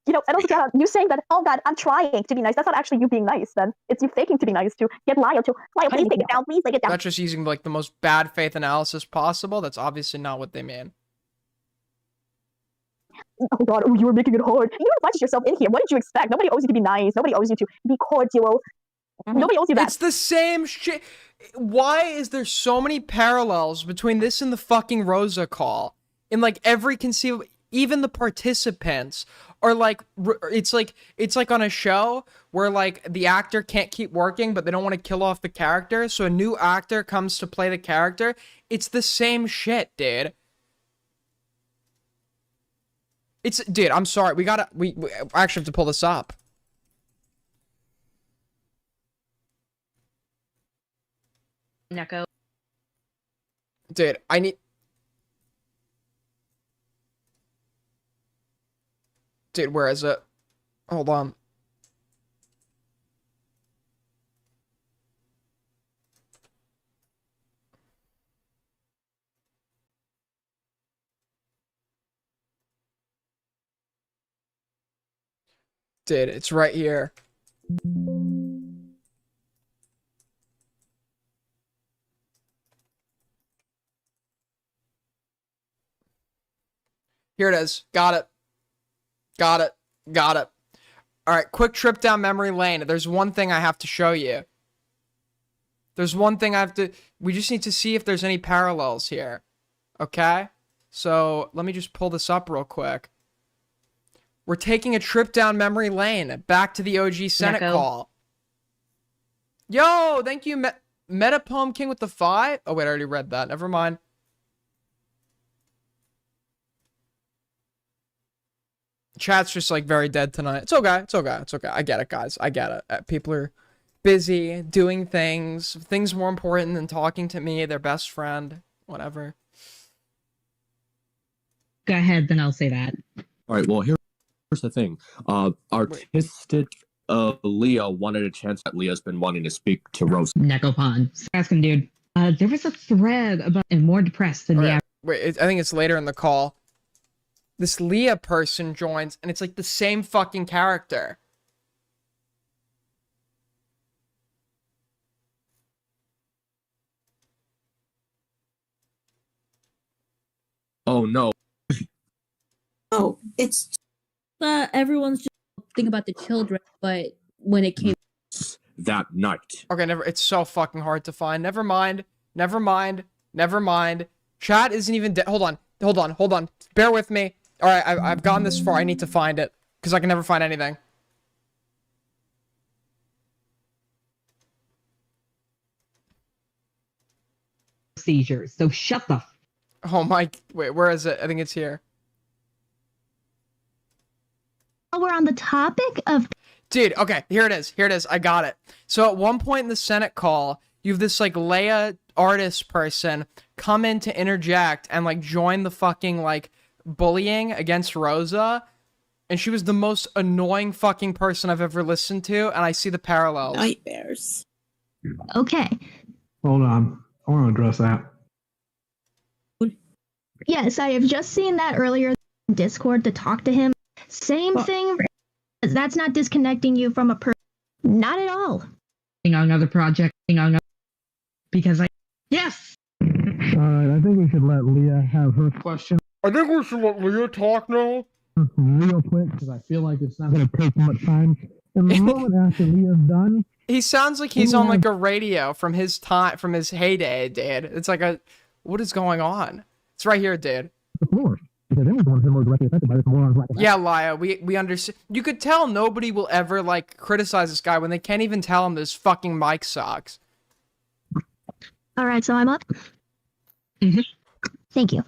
You know, and also you saying that, oh God, I'm trying to be nice. That's not actually you being nice, then. It's you faking to be nice to get Lio to, Lio, please take it down, please take it down. That's just using like the most bad faith analysis possible. That's obviously not what they mean. Oh God, you were making it hard. You invited yourself in here. What did you expect? Nobody owes you to be nice. Nobody owes you to be cordial. Nobody owes you that. It's the same shit. Why is there so many parallels between this and the fucking Rosa call? In like every conceivable, even the participants are like, it's like on a show where like the actor can't keep working, but they don't want to kill off the character, so a new actor comes to play the character. It's the same shit, dude. Dude, I'm sorry. We actually have to pull this up. Neko. Dude, I need... Dude, where is it? Hold on. Dude, it's right here. Here it is. Got it. Got it. Got it. All right, quick trip down memory lane. There's one thing I have to show you. There's one thing I have to... We just need to see if there's any parallels here. Okay? So, let me just pull this up real quick. We're taking a trip down memory lane. Back to the OG Senate call. Yo, thank you, Metapome King with the 5. Oh, wait, I already read that. Never mind. Chat's just like very dead tonight. It's okay. It's okay. It's okay. I get it, guys. I get it. People are busy doing things. Things more important than talking to me, their best friend, whatever. Go ahead, then I'll say that. All right. Well, here's the thing. Artistic Leah wanted a chance that Leah's been wanting to speak to Rose. Necopon. Ask him, dude. There was a thread about and more depressed than the average. Wait, I think it's later in the call. This Leah person joins, and it's like the same fucking character. Oh no. Oh, it's everyone's just thinking about the children, but when it came that night. Okay, it's so fucking hard to find. Never mind. Never mind. Never mind. Chat isn't even hold on. Hold on. Hold on. Bear with me. All right, I've gotten this far. I need to find it because I can never find anything. Seizures. So shut the. Oh my. Wait, where is it? I think it's here. We're on the topic of. Dude, okay, here it is. Here it is. I got it. So at one point in the Senate call, you have this like Leia artist person come in to interject and like join the fucking like bullying against Rosa. And she was the most annoying fucking person I've ever listened to. And I see the parallels. nightmares. Okay. Hold on. I want to address that. Yes, I have just seen that earlier in Discord to talk to him. Same thing. That's not disconnecting you from a person. Not at all. On another project. Because I. Yes! Alright, I think we should let Leah have her question I think we should let Leah talk now. real quick, because I feel like it's not going to take much time. And the moment after Leah's done... He sounds like he's on like a radio from his time, from his heyday, dude. It's like a, what is going on? It's right here, dude. The floor. Because everyone's more directly affected by this morons like that. Yeah, Laya, we understand. You could tell nobody will ever like criticize this guy when they can't even tell him this fucking mic sucks. All right, so I'm up. Thank you.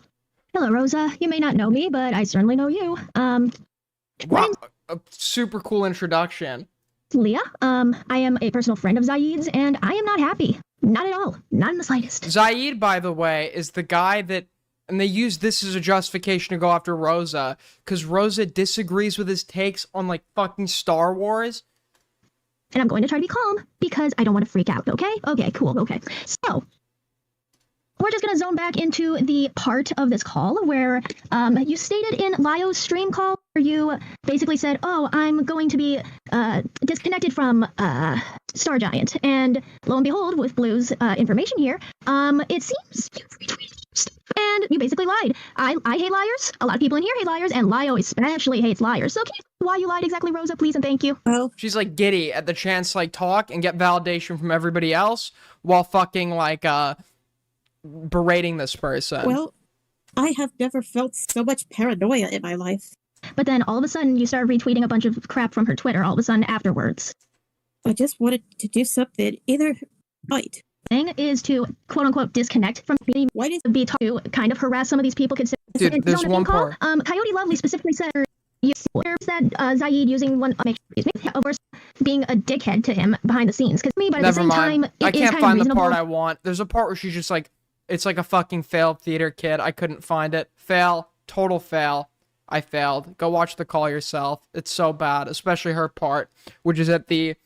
Hello, Rosa. You may not know me, but I certainly know you. Wow, a super cool introduction. Leah. I am a personal friend of Zaid's, and I am not happy. Not at all. Not in the slightest. Zaid, by the way, is the guy that, and they use this as a justification to go after Rosa, because Rosa disagrees with his takes on like fucking Star Wars. And I'm going to try to be calm because I don't want to freak out, okay? Okay, cool, okay. So, we're just going to zone back into the part of this call where you stated in Lio's stream call where you basically said, oh, I'm going to be disconnected from Star Giant. And lo and behold, with Blue's information here, it seems you retweeted stuff. And you basically lied. I hate liars. A lot of people in here hate liars, and Lio especially hates liars. So can you tell why you lied exactly, Rosa, please, and thank you? Well, she's like giddy at the chance to like talk and get validation from everybody else while fucking like berating this person. Well, I have never felt so much paranoia in my life. But then all of a sudden you start retweeting a bunch of crap from her Twitter all of a sudden afterwards. I just wanted to do something. Either fight. Thing is to quote unquote disconnect from me. Why does be taught to kind of harass some of these people? Dude, there's one part. Coyote Lovely specifically said that Zaid using one of course being a dickhead to him behind the scenes. Because me, but at the same time, I it is can't kind find of the part reasonable. I want. There's a part where she's just like, it's like a fucking failed theater kid. I couldn't find it. Fail. Total fail. I failed. Go watch the call yourself. It's so bad, especially her part, which is at the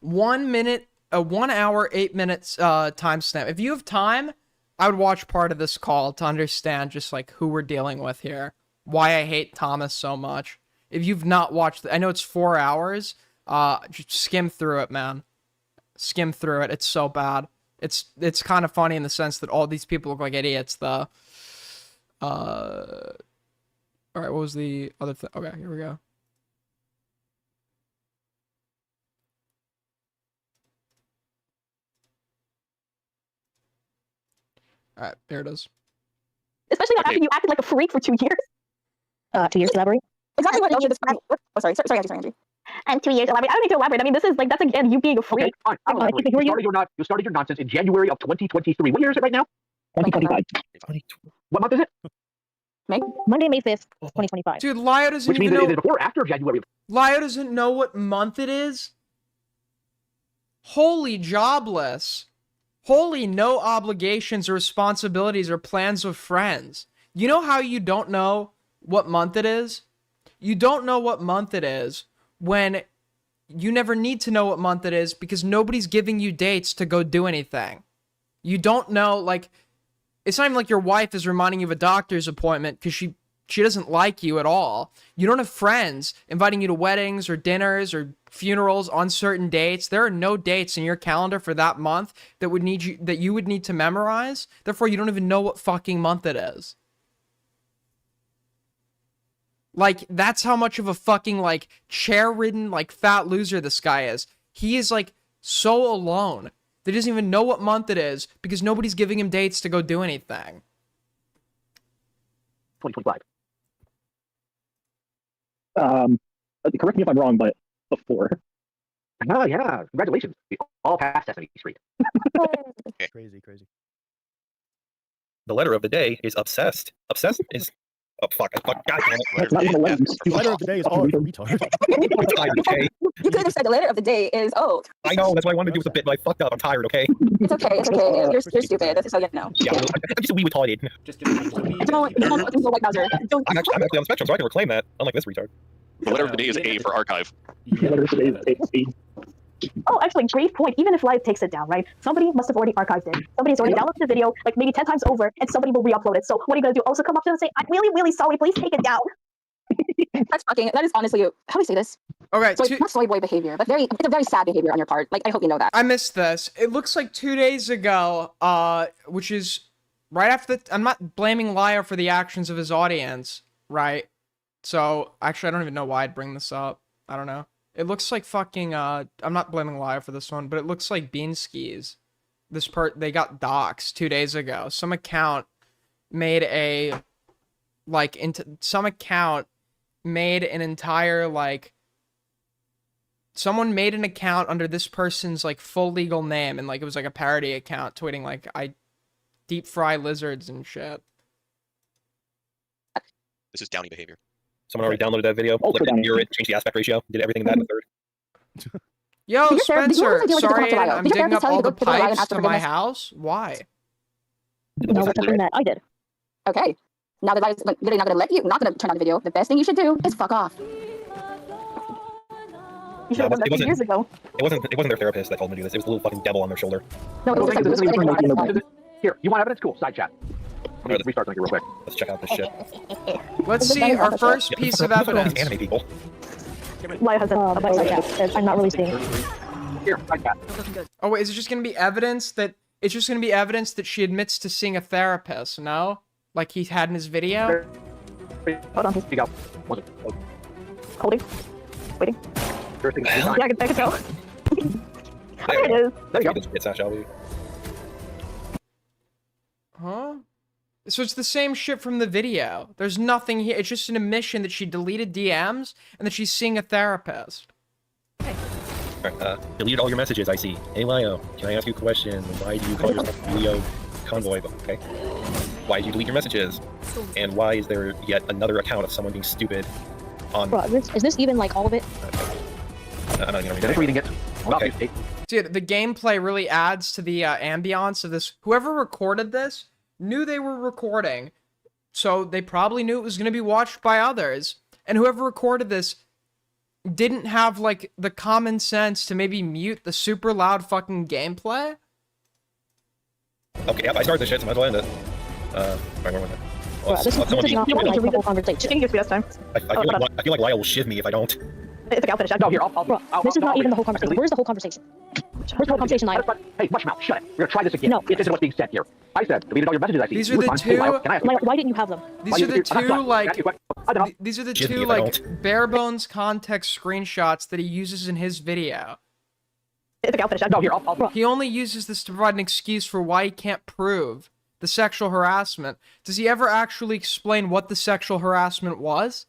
1 minute, 1 hour, 8 minutes timestamp. If you have time, I would watch part of this call to understand just like who we're dealing with here. Why I hate Thomas so much. If you've not watched, I know it's 4 hours. Just skim through it, man. Skim through it. It's so bad. It's kind of funny in the sense that all these people look like idiots. All right, what was the other thing? Okay, here we go. All right, there it is. Especially not after you acted like a freak for 2 years. 2 years, elaborate. Exactly what Angie described. Oh, sorry, Angie. And 2 years, elaborate. I don't need to elaborate. I mean, this is like, that's again you being a freak. Okay, fine. I'll elaborate. You started your nonsense in January of 2023. What year is it right now? 2025. What month is it? May? Monday, May 5th, 2025. Dude, Lio doesn't Which means even know. it is before or after January. Lio doesn't know what month it is. Holy jobless. Holy no obligations or responsibilities or plans with friends. You know how you don't know what month it is? You don't know what month it is when you never need to know what month it is because nobody's giving you dates to go do anything. You don't know, like, it's not even like your wife is reminding you of a doctor's appointment because she she doesn't like you at all. You don't have friends inviting you to weddings or dinners or funerals on certain dates. There are no dates in your calendar for that month that you would need to memorize. Therefore, you don't even know what fucking month it is. Like, that's how much of a fucking, like, chair-ridden, like, fat loser this guy is. He is, like, so alone that he doesn't even know what month it is because nobody's giving him dates to go do anything. 2025. Correct me if I'm wrong, but before. Oh, yeah. Congratulations. We all passed Sesame Street. Crazy, crazy. The letter of the day is obsessed. Obsessed is. Oh, fuck. God damn it. That's not even a letter. The letter of the day is oh, retard. I'm tired, okay? You could have said the letter of the day is old. I know, that's what I wanted to do with the bit, but I fucked up. I'm tired, okay? It's okay. It's okay. You're stupid. That's how you know. Yeah, I'm just a wee retarded. Don't White Bowser. Don't. I'm actually on the spectrum, so I can reclaim that, unlike this retard. The letter of the day is A for archive. Oh, actually, great point. Even if Live takes it down, right? Somebody must have already archived it. Somebody has already downloaded the video, like maybe 10 times over, and somebody will re-upload it. So what are you gonna do? Also come up to them and say, "I'm really, really sorry. Please take it down." That is honestly, how do I say this? Okay, so it's not soy boy behavior, but it's a very sad behavior on your part. Like, I hope you know that. I missed this. It looks like 2 days ago, which is right after I'm not blaming Lio for the actions of his audience, right? So, actually, I don't even know why I'd bring this up. I don't know. It looks like fucking, I'm not blaming Lio for this one, but it looks like Beanskis. They got doxxed 2 days ago. Some account made an entire, like, someone made an account under this person's, like, full legal name, and, like, it was, like, a parody account tweeting, like, I deep fry lizards and shit. This is downy behavior. Someone already downloaded that video, flipped it, mirrored it, changed the aspect ratio, did everything in that in a third. Yo, Spencer, sorry, I'm Did your digging up therapist tell you all to the go to the lion and pipes ask for to my forgiveness? house? Why? No, that's something that I did. Okay. Now that I'm like, literally not going to turn on the video, the best thing you should do is fuck off. You should have done that 2 years ago. It wasn't their therapist that told them to do this. It was the little fucking devil on their shoulder. No, it was just Here, you want evidence? Cool. Side chat. I'm gonna restart something real quick. Let's check out this shit. Let's see our first piece of evidence. Anime people. Lio has a bunch of chat. I'm not really seeing. Here, side chat. Oh wait, is it just gonna be evidence that she admits to seeing a therapist? No, like he had in his video. Hold on. Here you go. Holding. Waiting. First thing. Yeah, I can tell. There it is. There you go. Shall we? Huh? So it's the same shit from the video. There's nothing here. It's just an admission that she deleted DMs and that she's seeing a therapist. Deleted all your messages, I see. Hey, Lio, can I ask you a question? Why do you call yourself Lioconvoy? Okay. Why did you delete your messages? And why is there yet another account of someone being stupid on... Bro, is this even, like, all of it? I'm not gonna Finish reading it. Okay. Dude, the gameplay really adds to the ambiance of this. Whoever recorded this knew they were recording, so they probably knew it was going to be watched by others. And whoever recorded this didn't have, like, the common sense to maybe mute the super loud fucking gameplay. Okay, yep, I started this shit, so might as well end it. Where was it? Bro, this is not like the whole conversation. Change this time. I feel like Lyle will shiv me if I don't. It's okay, I'll finish. No, here, Bro, this is not even the whole conversation. Where's the whole conversation? Where's the whole conversation, Lio? Hey, mush mouth, shut it. We're gonna try this again. No. This isn't what's being said here. I said, deleted all your messages I see. These You are the respond, "Hey, Lio, two- can I ask you a Like, question?" why didn't you have them? These are the two, like, these are the Shiv me two, if I like, don't. bare bones context screenshots that he uses in his video. It's okay, I'll finish. No, here, I'll... He only uses this to provide an excuse for why he can't prove the sexual harassment. Does he ever actually explain what the sexual harassment was?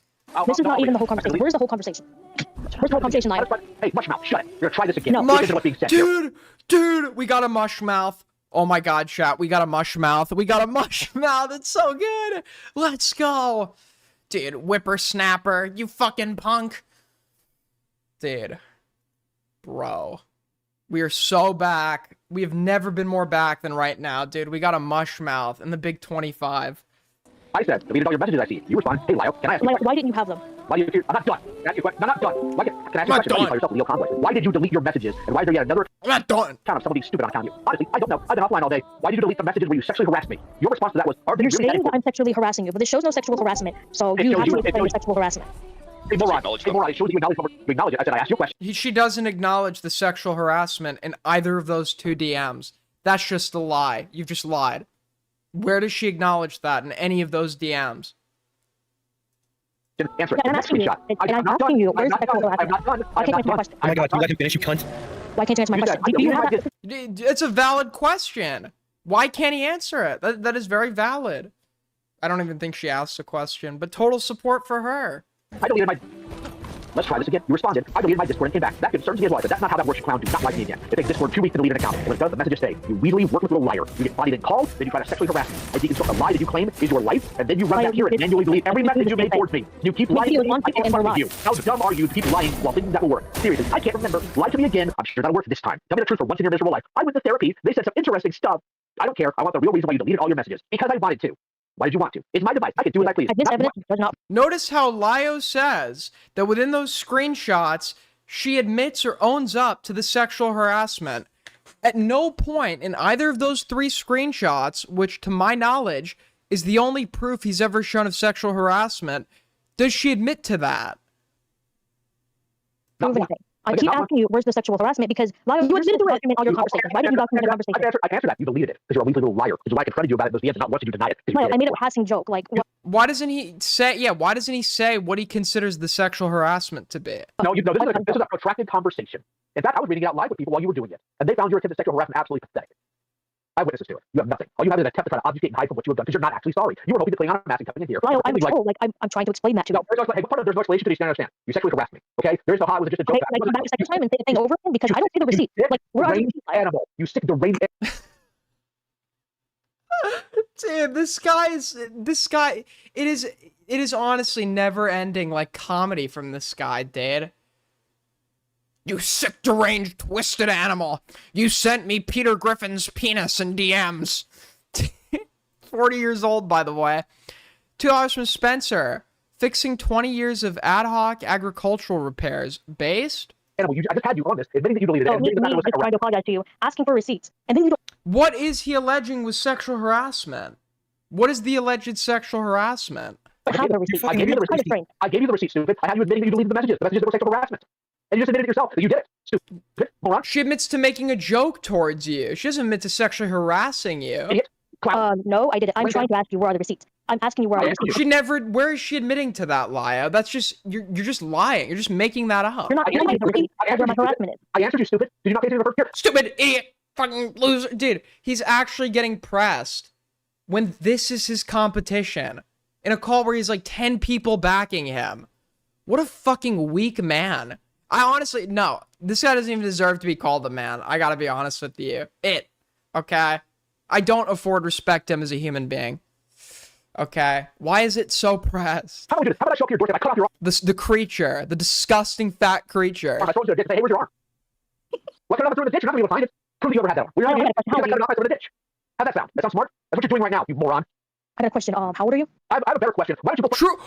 This is not even the whole conversation. Where's the whole conversation? Where's the whole conversation, Lio? Hey, mush mouth, shut it. We're gonna try this again. No. This isn't what's being said here. Dude, we got a mush mouth. Oh my god, chat, we got a mush mouth. We got a mush mouth. It's so good. Let's go. Dude, whippersnapper, you fucking punk. Dude. Bro. We are so back. We have never been more back than right now, dude. We got a mush mouth in the big 25. I said, deleted all your messages I see. You respond, "Hey, Lio, can I ask you a Lio, question?" why didn't you have them? Why do you? I'm not done. Can I ask you a question? I'm not done. Why can I ask you a question? Why do you call yourself Lioconvoy? Why did you delete your messages? And why is there yet another? I'm not done. Count of somebody stupid on account of you. Honestly, I don't know. I've been offline all day. Why did you delete the messages where you sexually harassed me? Your response to that was, You're saying that I'm sexually harassing you, but this shows no sexual harassment. So you have to explain your sexual harassment. Hey, moron. Hey, moron. It shows you acknowledge it. I said, I asked you a question. She doesn't acknowledge the sexual harassment in either of those two DMs. That's just a lie. You've just lied. Where does she acknowledge that in any of those DMs? Answer it. I'm asking you. I'm asking you. Where's sexual harassment? I'm not done. Why can't you answer my question? Oh my god, can you let him finish, you cunt? Why can't you answer my question? Do you have that? It's a valid question. Why can't he answer it? That is very valid. I don't even think she asked a question, but total support for her. I deleted my... Let's try this again. You responded. I deleted my Discord and came back. That concerns me as well, but that's not how that works, you clown. Do not lie to me again. It takes Discord 2 weeks to delete an account. And when it does, the messages say, you weaselly work with a liar. You get bodied in calls, then you try to sexually harass me. I deconstruct a lie that you claim is your life, and then you run back here and manually delete every message you made towards me. You keep lying to me. I can't fucking with you. How dumb are you to keep lying while thinking that will work? Seriously, I can't remember. Lie to me again. I'm sure that'll work this time. Tell me the truth for once in your miserable life. I went to therapy. They said some interesting stuff. I don't care. I want the real reason why you deleted all your messages. Because I wanted to. Why did you want to? It's my device. I can do as I please. This evidence does not. Notice how Lio says that within those screenshots, she admits or owns up to the sexual harassment. At no point in either of those three screenshots, which to my knowledge is the only proof he's ever shown of sexual harassment, does she admit to that. Prove anything. I keep asking you, where's the sexual harassment? Because Lio, you admitted to it in all your conversations. Why did you document the conversation? I can answer that. You deleted it because you're a weaselly little liar. Because why I confronted you about it, those DMs and not once did you deny it. Lio, I made a passing joke. Like, why doesn't he say? Yeah, why doesn't he say what he considers the sexual harassment to be? No, this is a protracted conversation. In fact, I was reading it out live with people while you were doing it, and they found your attempt at sexual harassment absolutely pathetic. I witnesses to it. You have nothing. All you have is an attempt to try to obfuscate and hide from what you have done because you're not actually sorry. You were hoping to play on a mask and coming in here. Lio, I'm trying to explain that to you. No, hey, what part of there's no explanation to you? Understand? You sexually harassed me. Okay? There's no how. It was just a joke. Can I come back a second time and say the thing over again? Because I don't see the receipt. Like, where are you? Animal. You sick deranged. Dude, this guy. It is honestly never ending like comedy from this guy, dude. You sick, deranged, twisted animal. You sent me Peter Griffin's penis in DMs. 40 years old, by the way. $2 from Spencer. Fixing 20 years of ad hoc agricultural repairs. Based? Animal, I just had you on this, admitting that you deleted it. Me just trying to apologize to you, asking for receipts. And then you don't. What is he alleging was sexual harassment? What is the alleged sexual harassment? I gave you the receipt. I gave you the receipt, stupid. I had you admitting that you deleted the messages. The messages that were sexual harassment. And you just admitted it yourself. You did it. Stupid. Moron. She admits to making a joke towards you. She doesn't admit to sexually harassing you. No, I didn't. I'm trying to ask you where are the receipts. I'm asking you where are the receipts. She never. Where is she admitting to that, Lio? That's just you're just lying. You're just making that up. You're not where my harassment is. I answered you, stupid. Did you not pay attention to the first year? Stupid idiot, fucking loser, dude. He's actually getting pressed when this is his competition in a call where he's like 10 people backing him. What a fucking weak man. I honestly, no, this guy doesn't even deserve to be called a man. I gotta be honest with you. Okay? I don't afford respect him as a human being. Okay? Why is it so pressed? How about I show up to your doorstep? I cut off your arm. The creature. The disgusting fat creature. I told you to say, hey, where's your arm? What kind of throw in the ditch? You're not going to be able to find it. Prove you ever had that arm. We're not going to cut it off in the ditch. How'd that sound? That sounds smart? That's what you're doing right now, you moron. I got a question. How old are you? I have a better question. Why don't you go... True.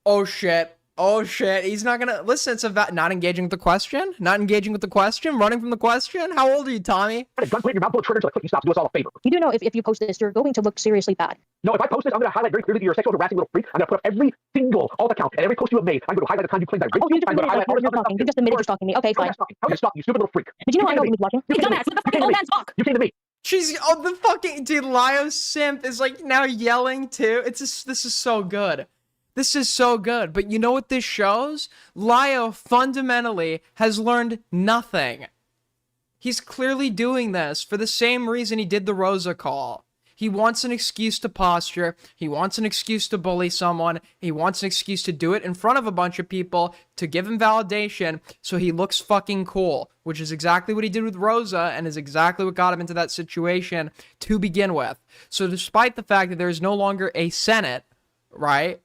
Oh, shit. Oh shit, he's not gonna listen. It's about not engaging with the question, running from the question. How old are you, Tommy? Gun point in your mouth, blow trigger until I click you stop. Do us all a favor. You do know if you post this, you're going to look seriously bad. No, if I post this, I'm going to highlight very clearly that you're a sexual harassing little freak. I'm going to put up every single alt account and every post you have made. I'm going to highlight the time you claimed I raped you. I'm going to highlight all the stuff. You just admitted you're stalking me. Okay, fine. How are you stalking, you stupid little freak? Did you know I know who's watching? You dumbass, let the fucking old man talk. You came to me. She's the fucking dude. Lio simp is like now yelling too. This is so good. This is so good, but you know what this shows? Lio fundamentally has learned nothing. He's clearly doing this for the same reason he did the Rosa call. He wants an excuse to posture. He wants an excuse to bully someone. He wants an excuse to do it in front of a bunch of people to give him validation so he looks fucking cool, which is exactly what he did with Rosa and is exactly what got him into that situation to begin with. So despite the fact that there is no longer a Senate, right?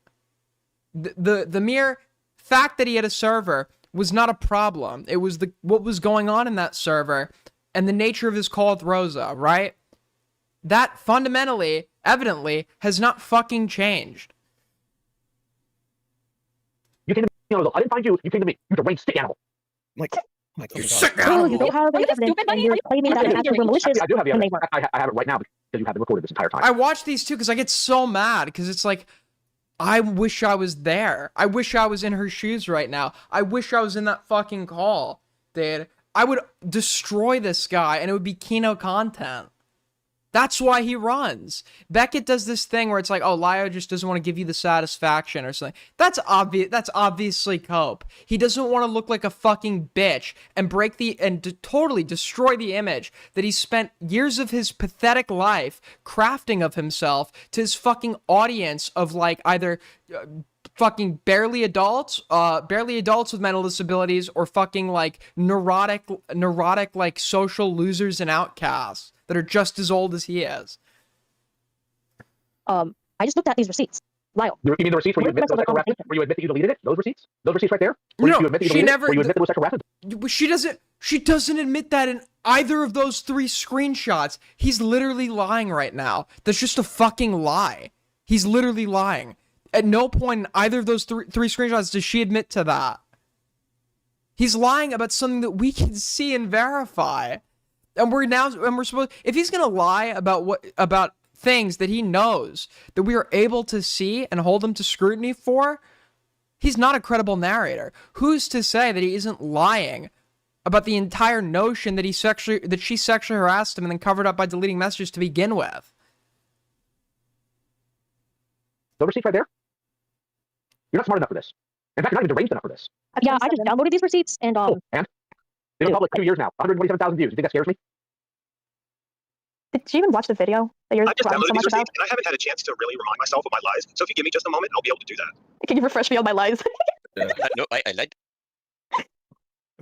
The mere fact that he had a server was not a problem. It was what was going on in that server and the nature of his call with Rosa, right? That fundamentally, evidently, has not fucking changed. I didn't find you. You came to me. You deranged stick animal. Like, you sick animal. You don't have any evidence, and you're claiming that actions were malicious. I do have the when they evidence. weren't. I have it right now because you have been recorded this entire time. I watch these too because I get so mad because it's like, I wish I was there. I wish I was in her shoes right now. I wish I was in that fucking call, dude. I would destroy this guy and it would be Kino content. That's why he runs. Beckett does this thing where it's like, oh, Lio just doesn't want to give you the satisfaction or something. That's obvious. That's obviously Cope. He doesn't want to look like a fucking bitch and totally destroy the image that he spent years of his pathetic life crafting of himself to his fucking audience of like either fucking barely adults with mental disabilities or fucking like neurotic like social losers and outcasts that are just as old as he is. I just looked at these receipts. Lyle. You mean the receipts where you admit that you deleted it? Those receipts? Those receipts right there? Where No, you admit that you she deleted never. it? Where you admit that it was sexual harassment? She doesn't admit that in either of those 3 screenshots. He's literally lying right now. That's just a fucking lie. He's literally lying. At no point in either of those three screenshots does she admit to that. He's lying about something that we can see and verify. And we're supposed, if he's gonna lie about things that he knows that we are able to see and hold him to scrutiny for, he's not a credible narrator. Who's to say that he isn't lying about the entire notion that she sexually harassed him and then covered up by deleting messages to begin with? The receipt right there? You're not smart enough for this. In fact, you're not even deranged enough for this. Yeah, I just downloaded these receipts and And? They've been public 2 years now. 127,000 views. You think that scares me? Did you even watch the video that you're I just crying so downloaded much these about? receipts, and I haven't had a chance to really remind myself of my lies. So if you give me just a moment, I'll be able to do that. Can you refresh me on my lies? No, I lied. A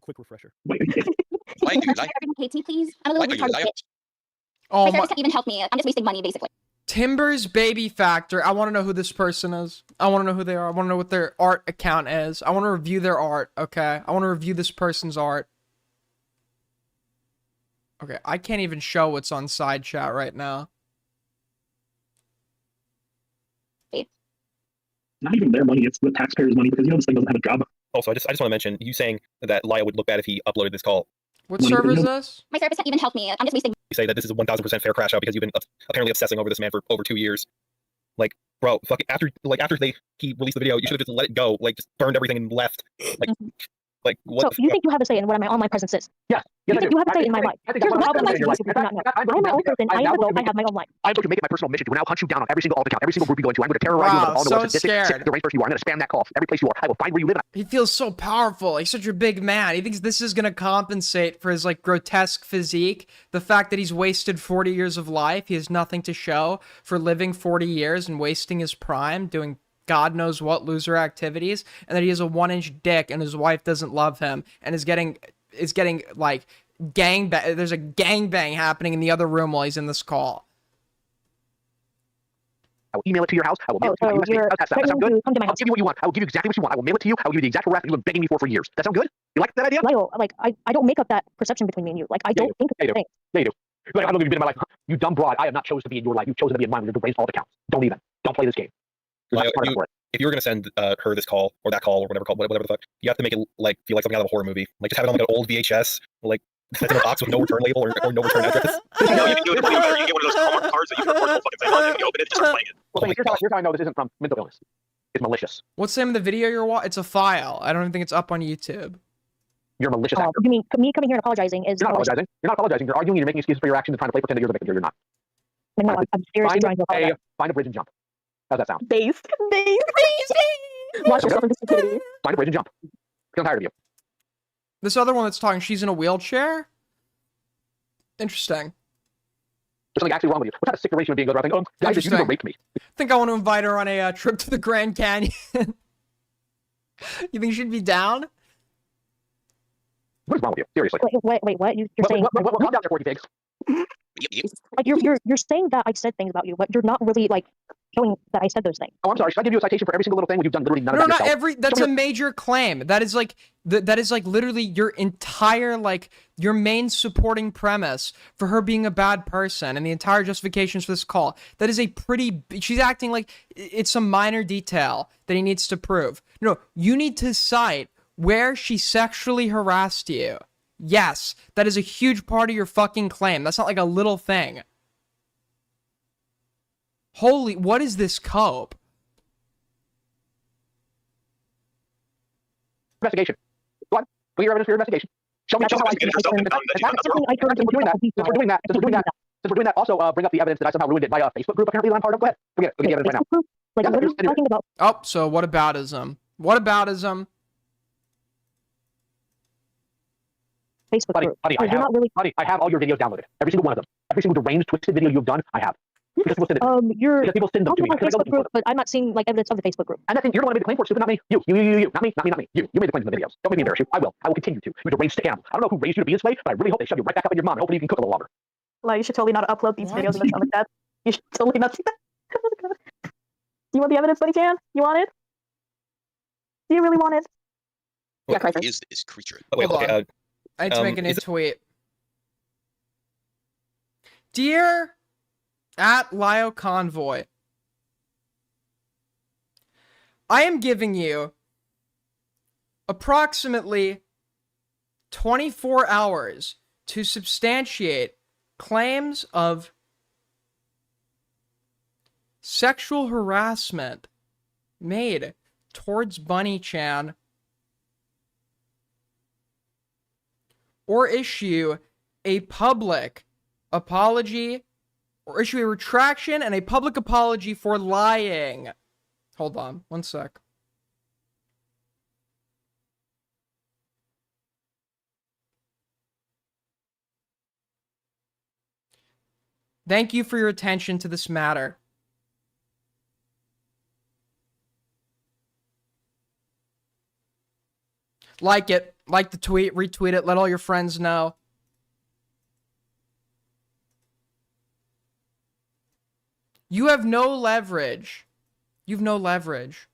quick refresher. Why do you lie? Katie, please. I'm a little Why do you lie? Oh my my. service can't even help me. I'm just wasting money, basically. Timber's Baby Factor. I want to know who this person is. I want to know who they are. I want to know what their art account is. I want to review their art, okay? I want to review this person's art. Okay, I can't even show what's on side chat right now. Not even their money, it's the taxpayers' money because this thing doesn't have a job. Also, I just want to mention, you saying that Lio would look bad if he uploaded this call. What server is this? My service can't even help me. I'm just wasting. You say that this is a 1000% fair crash out because you've been apparently obsessing over this man for over 2 years. Like, bro, fucking after he released the video, you should have just let it go. Like, just burned everything and left. Like, what? So you think you have a say in what my online presence is? Yes. You think you have a say in my life? Here's the problem with you do not know. I'm my own person. I am an adult. I have my own life. I'm going to make it my personal mission to now hunt you down on every single alt account, every single group you go into. I'm going to terrorize you with all the so most sadistic, sick, deranged person you are. I'm going to spam that call every place you are. I will find where you live. He feels so powerful. He's such a big man. He thinks this is going to compensate for his like grotesque physique. The fact that he's wasted 40 years of life. He has nothing to show for living 40 years and wasting his prime doing God knows what loser activities, and that he has a 1-inch dick and his wife doesn't love him and is getting like there's a gangbang happening in the other room while he's in this call. I will email it to your house. I will mail it to you. Does that sound good? I'll give you what you want. I will give you exactly what you want. I will mail it to you. I will give you the exact harassment you've been begging me for years. That sound good? You like that idea? Lyle, like I don't make up that perception between me and you. Like I don't think of these things. Yeah, you do. Like, I don't know if you've been in my life. You dumb broad. I have not chosen to be in your life. You've chosen to be in mine with your deranged alt accounts. Don't even. Don't play this game. Lio, if you were going to send her this call or that call or whatever the fuck, you have to make it like feel like something out of a horror movie. Like just have it on like an old VHS, like that's in a box with no return label or no return address. No, you can do it. You can get one of those Hallmark cards that you can record the whole fucking thing on. You can open it, just start playing it. Well, here's how I know this isn't from mental illness. It's malicious. What's the name of the video you're watching? It's a file. I don't even think it's up on YouTube. You're a malicious actor. You mean me coming here and apologizing is? You're not apologizing. You're not apologizing. You're arguing. You're making excuses for your actions and trying to play pretend that you're the victim. You're not. No, I'm seriously trying to apologize. Find a bridge and jump. How's that sound? Base. Watch yourself in stupidity. Find a bridge and jump. I'm tired of you. This other one that's talking, she's in a wheelchair? Interesting. There's something actually wrong with you. What kind of sick duration of being goes around saying, guys, you raped me? I think I want to invite her on a trip to the Grand Canyon. You think she'd be down? What is wrong with you? Seriously. Wait, what? You're saying? Calm down there, 40 pigs. Like you're saying that I said things about you, but you're not really like showing that I said those things. Oh, I'm sorry. Should I give you a citation for every single little thing when you've done literally none of No, that not yourself? every. That's a major claim. That is like literally your entire like your main supporting premise for her being a bad person and the entire justifications for this call. That is a pretty. She's acting like it's a minor detail that he needs to prove. No, you need to cite where she sexually harassed you. Yes, that is a huge part of your fucking claim. That's not like a little thing. Holy, what is this cope? Investigation. Go on. Put your evidence for your investigation. Show me how I can. Since we're doing that, also bring up the evidence that I somehow ruined it by a Facebook group. Apparently, that I'm part of. Go ahead. Forget it. Look at the evidence right now. Like, what are you talking about? Oh, so whataboutism? Whataboutism? Facebook group. Buddy, I have all your videos downloaded. Every single one of them. Every single deranged, twisted video you've done, I have. Because people send it to me. You're people send them to me. on Facebook group, but I'm not seeing like evidence of the Facebook group. And that's you're the one who made the claim for it, stupid, not me. You. Not me. You made the claims in the videos. Don't make me embarrass you. I will. I will continue to. You're a deranged animal. I don't know who raised you to be this way, but I really hope they shove you right back up in your mom. And hopefully you can cook a little longer. Like, you should totally not upload these videos in the chat. You should totally not do that. You want the evidence, Buddy Chan? You want it? Do you really want it? What is this creature? Hold on. I had to make a new tweet. Dear @Lioconvoy, I am giving you approximately 24 hours to substantiate claims of sexual harassment made towards Bunny Chan, or issue a public apology, or issue a retraction and a public apology for lying. Hold on, one sec. Thank you for your attention to this matter. Like it, like the tweet, retweet it, let all your friends know. You have no leverage. You've no leverage.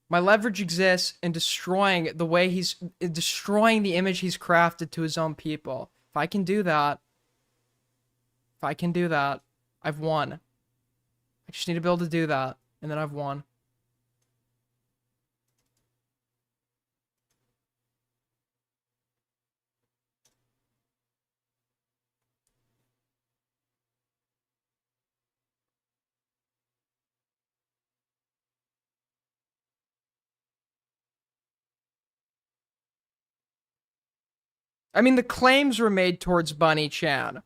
My leverage exists in destroying the way destroying the image he's crafted to his own people. If I can do that, I've won. I just need to be able to do that, and then I've won. I mean, the claims were made towards Bunny Chan.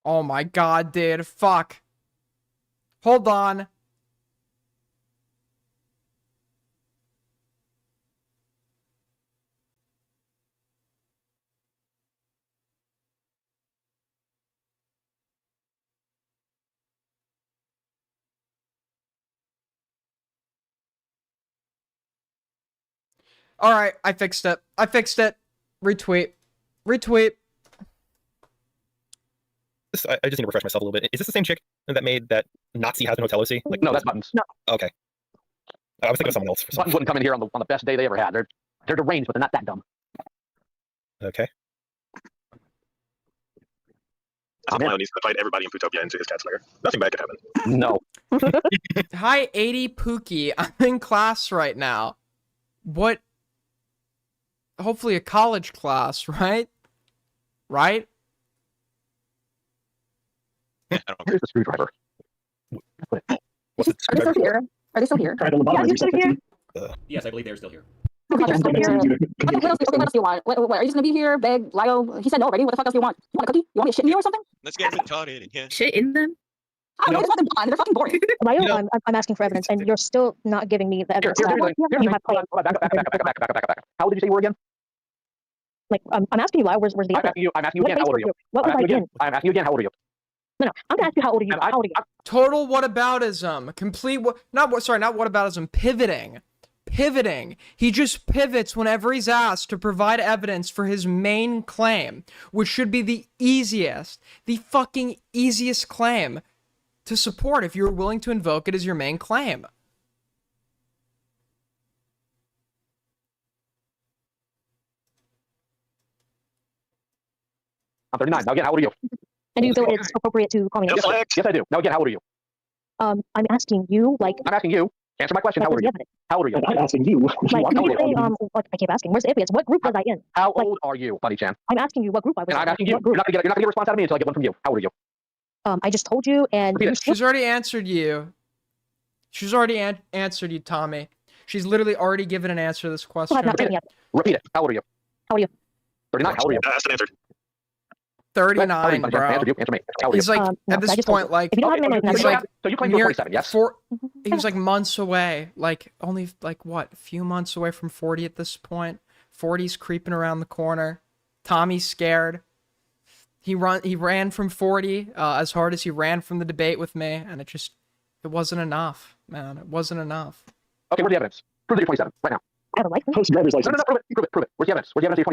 Oh my god, dude. Fuck. Hold on. Alright, I fixed it. Retweet. I just need to refresh myself a little bit. Is this the same chick that made that Nazi has in Hotel OC? No, that's Buttons. No. Okay. I was thinking of someone else. Buttons wouldn't come in here on the best day they ever had. They're deranged, but they're not that dumb. Okay. Lio needs to invite everybody in Putopia into his cat slayer. Nothing bad could happen. No. Hi, 80 Pookie. I'm in class right now. What? Hopefully a college class, right? Right? Here's the screwdriver. What's it? Are they still here? Are they still here? Yeah, you're still here. Yes, I believe they're still here. Okay, what else do you want? What, are you just gonna be here, beg, Lio? He said no already. What the fuck else do you want? You want a cookie? You want me to shit in you or something? Let's get retarded in here. Shit in them? I don't know. They're fucking blonde. They're fucking boring. Lio, I'm asking for evidence, and you're still not giving me the evidence. You have claimed. Back. How old did you say you were again? Like, I'm asking you, Lio, where's the evidence? I'm asking you again, how old are you? What was I in? I'm asking you again, how old are you? No, I'm gonna ask you how old are you? How old are you? Total whataboutism. Complete not whataboutism. Pivoting. He just pivots whenever he's asked to provide evidence for his main claim, which should be the fucking easiest claim to support if you're willing to invoke it as your main claim. I'm 39. Now again, how old are you? And do you feel it's appropriate to call me? Yes, I do. Now again, how old are you? I'm asking you, like. I'm asking you. Answer my question. How old are you? How old are you? I'm asking you. Like, could you say, I keep asking, where's the evidence? What group was I in? How old are you, Buddy Chan? I'm asking you what group I was in. And I'm asking you. You're not gonna get a response out of me until I get one from you. How old are you? I just told you, and she's already answered you. She's already answered you, Tommy. She's literally already given an answer to this question. Repeat it. How old are you? How old are you? 39. How old are you? That's an answer. 39, bro. Answer me. How old are He's you? like, at this point, like, so you claim you're 27, yes? He was like months away, like only like what, a few months away from 40 at this point. 40's creeping around the corner. Tommy's scared. He ran from 40 as hard as he ran from the debate with me, and it wasn't enough, man. It wasn't enough. Okay, where's the evidence? Prove that you're 27 right now. I have a license. Post driver's license. No, prove it. Where's the evidence? Where's the evidence that you're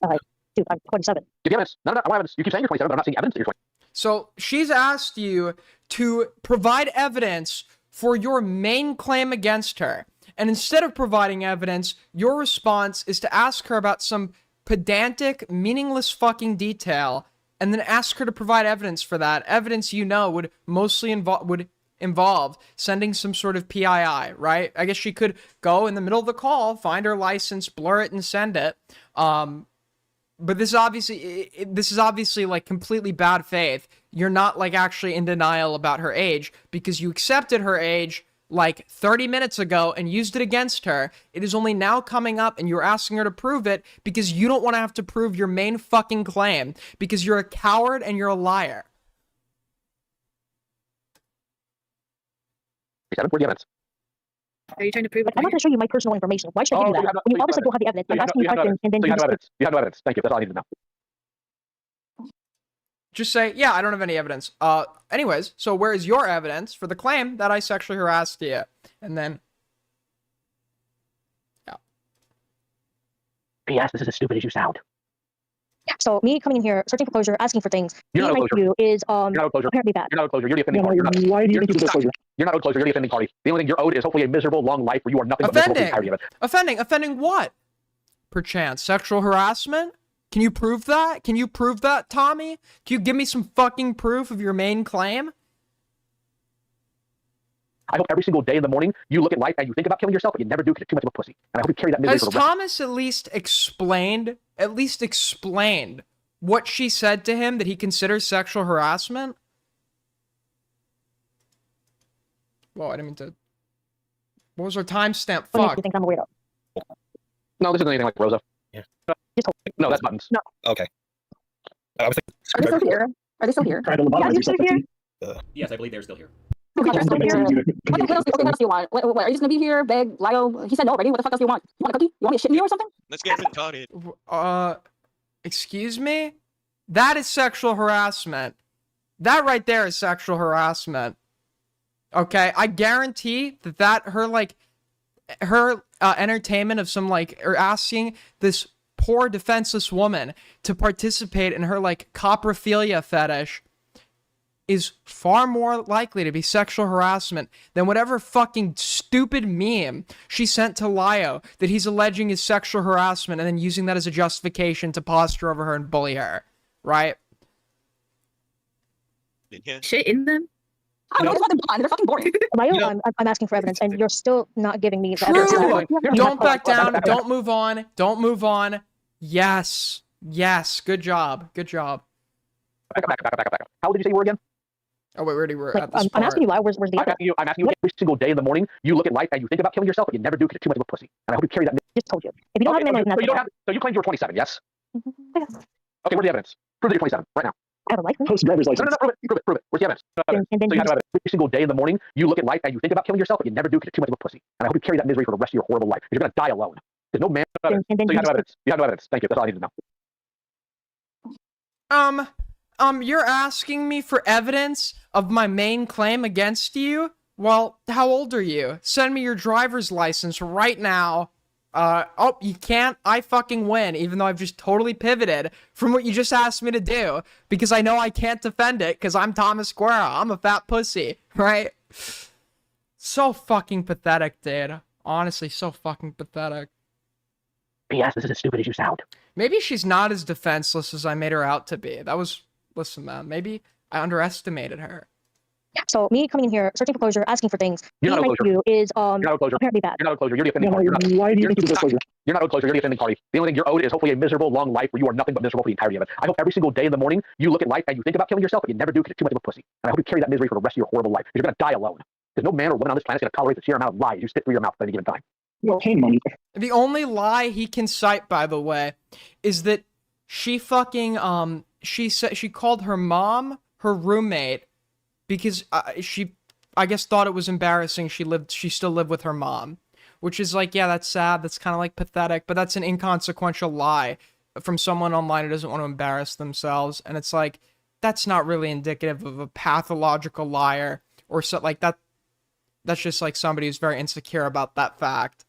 27? Dude, I'm 27. Give the evidence. No, I want evidence. You keep saying you're 27, but I'm not seeing evidence that you're 27. So she's asked you to provide evidence for your main claim against her. And instead of providing evidence, your response is to ask her about some pedantic, meaningless fucking detail, and then ask her to provide evidence for that. Evidence would mostly involve sending some sort of PII, right? I guess she could go in the middle of the call, find her license, blur it, and send it. But this is obviously like completely bad faith. You're not like actually in denial about her age because you accepted her age like 30 minutes ago and used it against her. It is only now coming up and you're asking her to prove it because you don't want to have to prove your main fucking claim because you're a coward and you're a liar. Where's the evidence? Are you trying to prove it? I'm not going to show you my personal information. Why should I give you that? When you obviously don't have the evidence. I'm asking you questions and then you have no evidence. You have no evidence. Thank you. That's all I need to know. Just say, yeah, I don't have any evidence. Anyways, so where is your evidence for the claim that I sexually harassed you? And then, yeah. P.S. This is as stupid as you sound. So me coming in here, searching for closure, asking for things, you're not you is you're not apparently bad. You're not owed closure. You're the offending party. Why do you think you closure? You're not owed closure. You're the offending party. The only thing you're owed is hopefully a miserable, long life where you are nothing but miserable for the entirety of it. Offending what? Perchance sexual harassment? Can you prove that? Can you prove that, Tommy? Can you give me some fucking proof of your main claim? I hope every single day in the morning you look at life and you think about killing yourself, but you never do because you're too much of a pussy. And I hope you carry that misery for the rest. Thomas at least explained what she said to him that he considers sexual harassment? Well, I didn't mean to. What was her timestamp? Fuck. You think I'm a weirdo? No, this isn't anything like Rosa. Yeah. No, that's buttons. No. Okay. I was Are they still here? Are they still here? Yeah, you're still here. Yes, I believe they're still here. Okay, they're still here. What else do you want? What, are you just gonna be here, beg, Lio? He said no already. What the fuck else do you want? You want a cookie? You want me to shit in you or something? Let's get retarded. Excuse me? That is sexual harassment. That right there is sexual harassment. Okay, I guarantee that her entertainment of some or asking this poor defenseless woman to participate in her coprophilia fetish is far more likely to be sexual harassment than whatever fucking stupid meme she sent to Lio that he's alleging is sexual harassment and then using that as a justification to posture over her and bully her, right? Shit in them? I don't know, they're fucking boring. Lio, I'm asking for evidence, and you're still not giving me the True. evidence. Don't back down. Don't move on. Don't move on. Yes. Yes. Good job. Good job. Back up. How old did you say you were again? Oh, wait, we already were at this I'm asking you, Lio, where's the evidence? I'm asking you every single day in the morning, you look at life and you think about killing yourself, but you never do because you're too much of a pussy. And I hope you carry that. Just told you. If you don't have an evidence, so you claimed you were 27, yes? Okay, where's the evidence? Prove that you're 27, right now. I have a license. Post driver's license. No, prove it. Where's the evidence? And then so you have evidence. Every single day in the morning, you look at life and you think about killing yourself, but you never do because you're too much of a pussy. And I hope you carry that misery for the rest of your horrible life. Because you're going to die alone. There's no man. So you have no evidence. You have no evidence. Thank you. That's all I need to know. You're asking me for evidence of my main claim against you? Well, how old are you? Send me your driver's license right now. Oh, you can't? I fucking win, even though I've just totally pivoted from what you just asked me to do, because I know I can't defend it, because I'm Thomas Guerra. I'm a fat pussy, right? So fucking pathetic, dude. Honestly, so fucking pathetic. P.S. This is as stupid as you sound. Maybe she's not as defenseless as I made her out to be. Listen, man, maybe I underestimated her. So me coming in here, searching for closure, asking for things, You're being not nice owed to you is You're not owed closure. apparently bad. You're not owed closure. You're the offending party. Why do you think you deserve closure? You're not owed closure. You're the offending party. The only thing you're owed is hopefully a miserable, long life where you are nothing but miserable for the entirety of it. I hope every single day in the morning you look at life and you think about killing yourself, but you never do because you're too much of a pussy. And I hope you carry that misery for the rest of your horrible life. Because you're going to die alone. Because no man or woman on this planet is going to tolerate the sheer amount of lies you spit through your mouth at any given time. Well, hey, money. The only lie he can cite, by the way, is that she fucking she said she called her mom her roommate because she, I guess, thought it was embarrassing she still lived with her mom, which is like, yeah, that's sad, that's kind of like pathetic, but that's an inconsequential lie from someone online who doesn't want to embarrass themselves. And it's like, that's not really indicative of a pathological liar or so like that. That's just like somebody who's very insecure about that fact.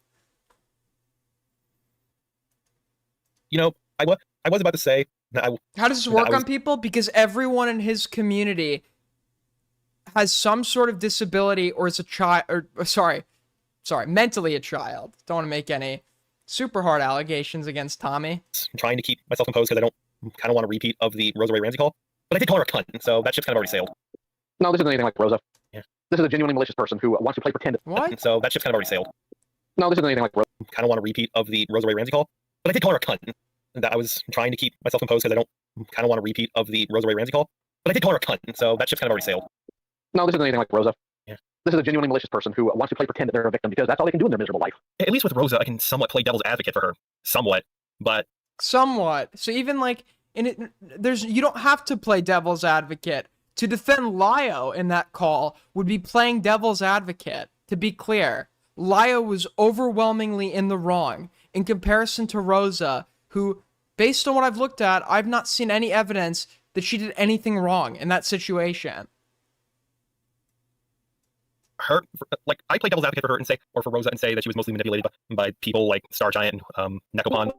You know, I was about to say that how does this work on people? Because everyone in his community has some sort of disability or is a child, or sorry, mentally a child. Don't want to make any super hard allegations against Tommy. I'm trying to keep myself composed because I don't kind of want a repeat of the Rosa Ray Ramsey call. But I did call her a cunt, so that ship's kind of already sailed. No, this isn't anything like Rosa. Yeah. This is a genuinely malicious person who wants to play pretend. What? So that ship's kind of already sailed. No, this isn't anything like Rosa. Kind of want a repeat of the Rosa Ray Ramsey call. But I did call her a cunt. That I was trying to keep myself composed because I don't kind of want a repeat of the Rosa Ray Ramsey call. But I did call her a cunt, so that ship's kind of already sailed. No, this isn't anything like Rosa. Yeah. This is a genuinely malicious person who wants to play pretend that they're a victim because that's all they can do in their miserable life. At least with Rosa, I can somewhat play devil's advocate for her. Somewhat. But somewhat. So even like in it, you don't have to play devil's advocate. To defend Lio in that call would be playing devil's advocate. To be clear, Lio was overwhelmingly in the wrong in comparison to Rosa, who, based on what I've looked at, I've not seen any evidence that she did anything wrong in that situation. Her, like, I play devil's advocate for her and say, or for Rosa and say that she was mostly manipulated by people like Star Giant and Necopon.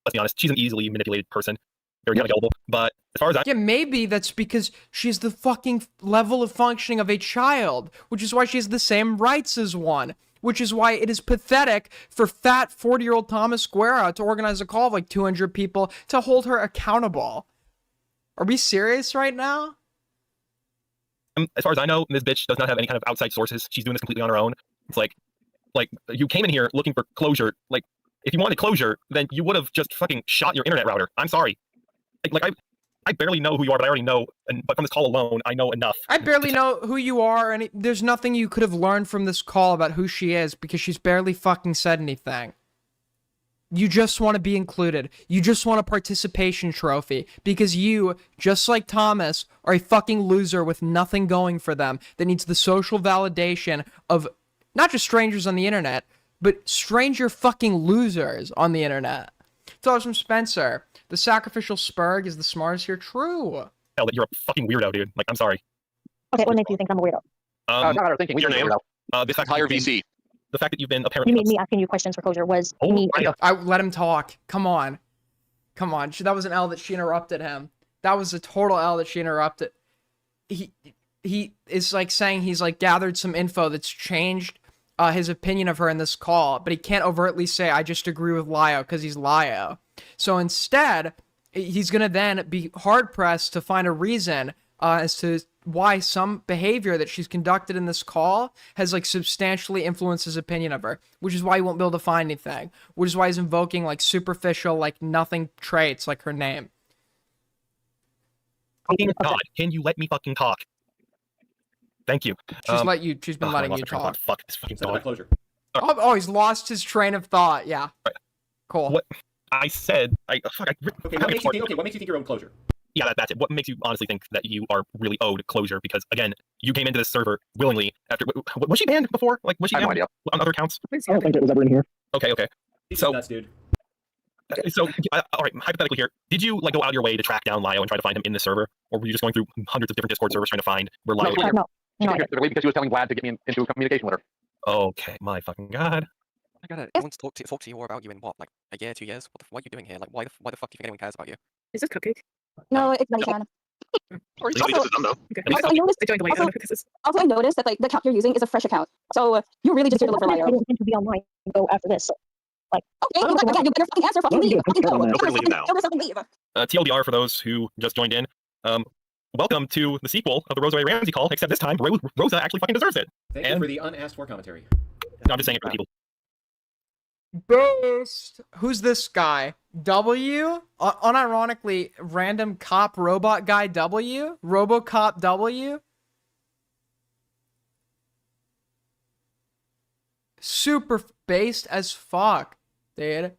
Let's be honest, she's an easily manipulated person. Very gullible. But as far as I... Yeah, maybe that's because she's the fucking level of functioning of a child, which is why she has the same rights as one. Which is why it is pathetic for fat 40-year-old Thomas Guerra to organize a call of like 200 people to hold her accountable. Are we serious right now? As far as I know, this bitch does not have any kind of outside sources. She's doing this completely on her own. It's like you came in here looking for closure. Like, if you wanted closure, then you would have just fucking shot your internet router. I'm sorry. I barely know who you are, but I already know. But from this call alone, I know enough. I barely know who you are, and there's nothing you could have learned from this call about who she is because she's barely fucking said anything. You just want to be included. You just want a participation trophy because you, just like Thomas, are a fucking loser with nothing going for them that needs the social validation of not just strangers on the internet, but stranger fucking losers on the internet. Thoughts from Spencer. The sacrificial spurg is the smartest here. True. Hell, you're a fucking weirdo, dude. Like, I'm sorry. Okay, what makes you think I'm a weirdo? What's your name? This higher VC. The fact that you've been apparently... You mean me asking you questions for closure was me... I let him talk. Come on. That was an L that she interrupted him. That was a total L that she interrupted. He is like saying he's like gathered some info that's changed his opinion of her in this call, but he can't overtly say, I just agree with Lio, because he's Lio. So instead, he's going to then be hard-pressed to find a reason as to why some behavior that she's conducted in this call has, like, substantially influenced his opinion of her, which is why he won't be able to find anything, which is why he's invoking, like, superficial, like, nothing traits, like her name. God, can you let me fucking talk? Thank you. She's been letting you talk. Fuck this fucking dog. Closure. Oh, he's lost his train of thought. Yeah. Right. Cool. What I said, Okay, what makes you think you're owed closure? Yeah, that's it. What makes you honestly think that you are really owed closure? Because again, you came into this server willingly after. Was she banned before? Like, was she banned on other accounts? I don't think it was ever in here. Okay. So, nuts, dude. So, all right. Hypothetically, here, did you like go out of your way to track down Lio and try to find him in the server, or were you just going through hundreds of different Discord servers trying to find where Lio? No. Because he was telling Vlad to get me into a communication with her. Okay, my fucking god. I gotta. I want to talk to you more about you in what, like a year, 2 years? What are you doing here? Like, why the fuck do you think anyone cares about you? Is this Cupcake? No, it's Medichan. Also, I noticed that like the account you're using is a fresh account, so you're really just here to look for Lio. I didn't intend to be online and go after this. So Like, okay, you better fucking answer. Fucking leave. Fucking go. Feel free to leave now. Kill yourself and leave. TLDR for those who just joined in. Welcome to the sequel of the Rosa Ramsey call, except this time Rosa actually fucking deserves it. Thank you for the unasked for commentary. No, I'm just saying it for the people. Boost. Who's this guy? W? Unironically, random cop robot guy W? Robocop W? Super based as fuck, dude.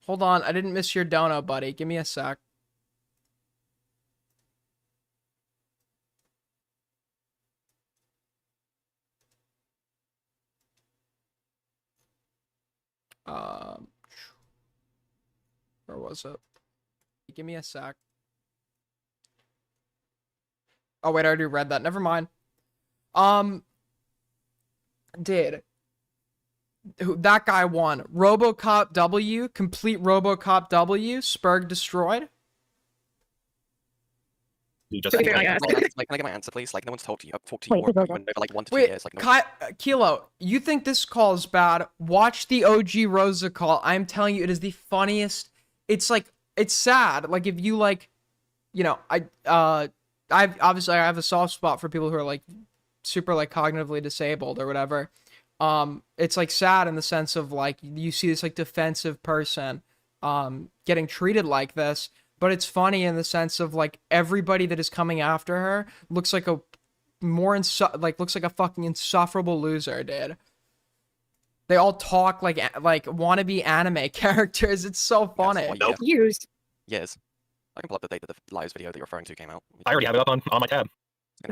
Hold on, I didn't miss your dono, buddy. Give me a sec. Where was it? Give me a sec. Oh wait, I already read that. Never mind. Did that guy won? Robocop W, complete Robocop W, Spurg destroyed. You just can I get my answer, please? Like, no one's talked to you. I've talked to you over like 1 to 2 years. Like, no Kilo, you think this call is bad? Watch the OG Rosa call. I'm telling you, it is the funniest. It's like, it's sad. Like, if you like, you know, I have a soft spot for people who are like super like cognitively disabled or whatever. It's like sad in the sense of like you see this like defensive person getting treated like this, but it's funny in the sense of like everybody that is coming after her looks like a looks like a fucking insufferable loser, dude. They all talk like wannabe anime characters. It's so funny. Nope. Years. I can pull up the date that the Lives video that you're referring to came out. I already have it up on my tab. It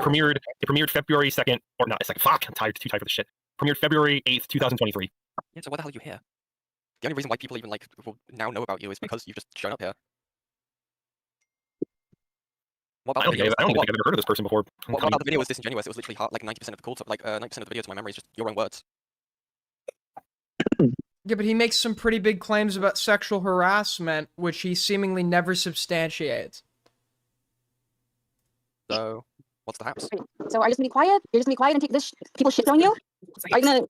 premiered February 2nd, or not 2nd. Fuck, I'm tired, too tired for this shit. Premiered February 8th, 2023. Yeah, so why the hell are you here? The only reason why people even like will now know about you is because you've just shown up here. What about I don't think I've ever heard of this person before. What about the video was disingenuous? It was literally like 90% of the call, 90% of the video to my memory is just your own words. Yeah, but he makes some pretty big claims about sexual harassment, which he seemingly never substantiates. So, what's the house? So are you just gonna be quiet? You're just gonna be quiet and take this people shit on you? Are you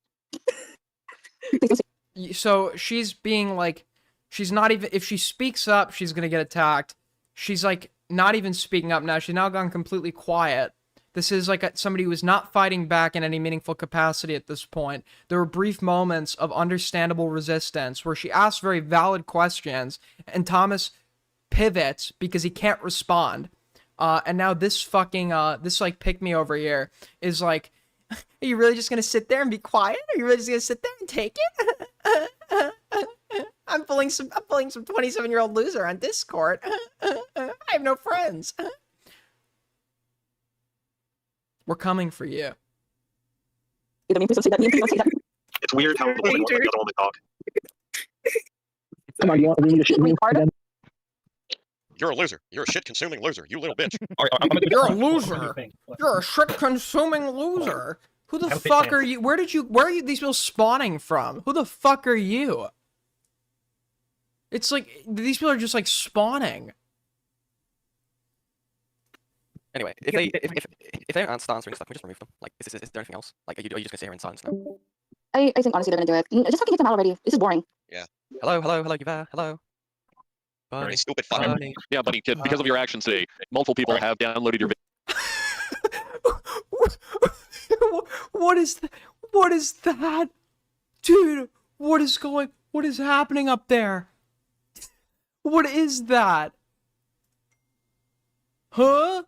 gonna So she's being like, she's not even, if she speaks up, she's gonna get attacked. She's like not even speaking up now. She's now gone completely quiet. This is like somebody who is not fighting back in any meaningful capacity at this point. There were brief moments of understandable resistance where she asked very valid questions and Thomas pivots because he can't respond. And now this fucking, this like pick me over here is like, are you really just gonna sit there and be quiet? Are you really just gonna sit there and take it? I'm pulling some 27-year-old loser on Discord. I have no friends. We're coming for you. It's weird how the woman wants the other woman talk. Come on, you want me to shit me again? You're a loser. You're a shit-consuming loser. You little bitch. You're a loser. You're a shit-consuming loser. Who the fuck are you? Where are you these people spawning from? Who the fuck are you? It's like, these people are just like spawning. Anyway, if they don't answer answering stuff, we just remove them. Like, is there anything else? Like, are you just gonna sit here in silence now? I think honestly they're gonna do it. Just fucking get them out already. This is boring. Yeah. Hello, you there? Hello. Very stupid fucker. Yeah, buddy, kid, because of your actions today, multiple people have downloaded your What is that? Dude, what is happening up there? What is that? Huh?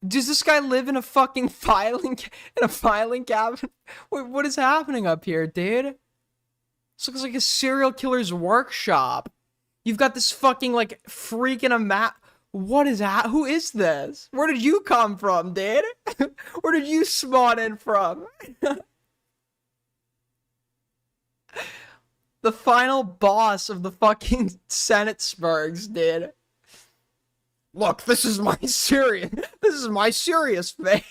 Does this guy live in a fucking filing cabinet? Wait, what is happening up here, dude? This looks like a serial killer's workshop. You've got this fucking like freaking a map. What is that? Who is this? Where did you come from, dude? Where did you spawn in from? The final boss of the fucking Senate Spurgs, dude. Look, this is my serious face.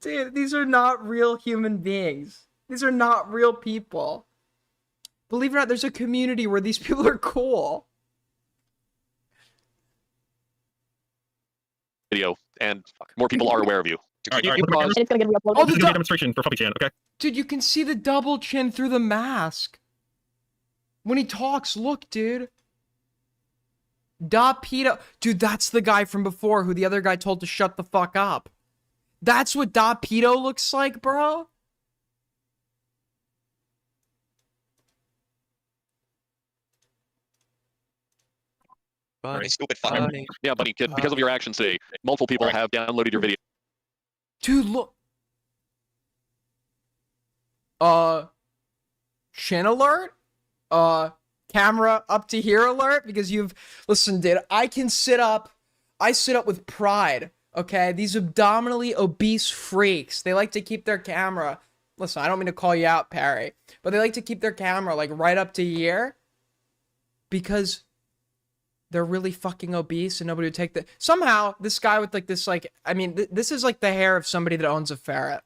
Dude, these are not real human beings. These are not real people. Believe it or not, there's a community where these people are cool. video, and more people are aware of you. All right, And it's gonna get reuploaded. Oh, This is gonna be a demonstration for Puppy Chan, okay? dude, you can see the double chin through the mask. When he talks, look, dude. Da Pedo. Dude, that's the guy from before who the other guy told to shut the fuck up. That's what Da Pedo looks like, bro. Bunny, stupid bunny. Yeah, buddy, kid, because of your actions today, multiple people have downloaded your video. Dude, look. Chin alert? Camera up to here alert? Because listen, dude, I sit up with pride, okay? These abdominally obese freaks, they like to keep their camera, listen, I don't mean to call you out, Perry, but they like to keep their camera, like, right up to here, because they're really fucking obese and nobody would take the, somehow, this guy with, like, this, like, I mean, this is, like, the hair of somebody that owns a ferret.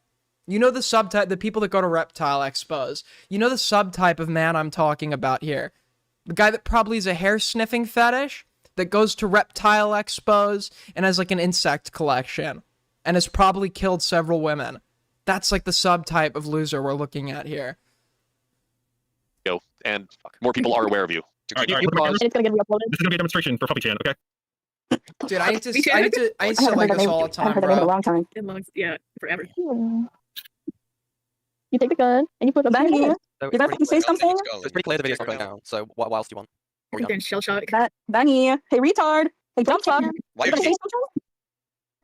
You know the subtype, the people that go to reptile expos. You know the subtype of man I'm talking about here. The guy that probably is a hair sniffing fetish that goes to reptile expos and has like an insect collection and has probably killed several women. That's like the subtype of loser we're looking at here. Go, and more people are aware of you. All right, It's gonna get reuploaded. This is gonna be a demonstration for Puppy Chan, okay? Dude, I need to say like this all the time, I heard the name in a bro. long time. Yeah, forever. You take the gun and you put it back in. You guys can say something? It's pretty clear the video's not going down, so what else do you want? I think they're in shell shock. Benny, hey retard, hey dumb fuck. Why You are gonna say you- something?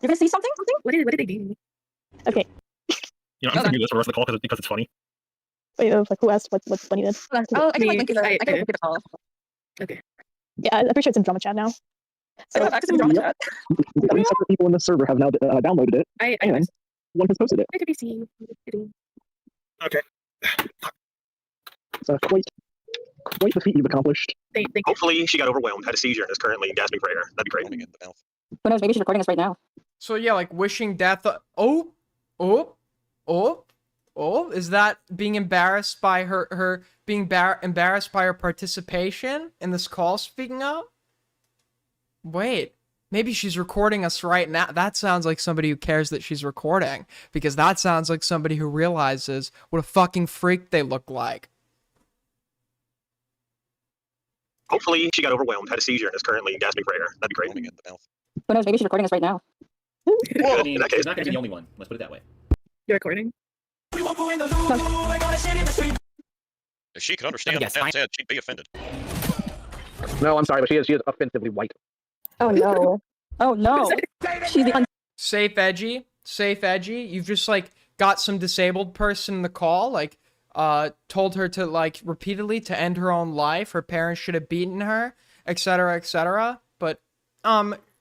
You gonna say something? What did they do? Okay. You know, I'm just gonna do this for the rest of the call because it's funny. Wait, like who asked what Bunny did? Oh, I can like link it. I can link it all. Okay. Yeah, I'm pretty sure it's in drama chat now. So access in drama chat. 3 separate people in the server have now downloaded it, and one has posted it. I could be seen. Okay. So quite the feat you've accomplished. Hopefully she got overwhelmed, had a seizure, and is currently gasping for air. That'd be great. Who knows? Maybe she's recording us right now. So yeah, like wishing death. Is that being embarrassed by her being embarrassed by her participation in this call? Speaking of, wait, maybe she's recording us right now. That sounds like somebody who cares that she's recording, because that sounds like somebody who realizes what a fucking freak they look like. Hopefully she got overwhelmed, had a seizure, and is currently gasping for air. That'd be great. Who knows? Maybe she's recording us right now. I mean, she's not going to be the only one. Let's put it that way. You're recording? If she could understand what Pat said, she'd be offended. No, I'm sorry, but she is offensively white. Oh no. Oh no. She's the Safe edgy. You've just like got some disabled person in the call, like told her to like repeatedly to end her own life. Her parents should have beaten her, etc., etc. But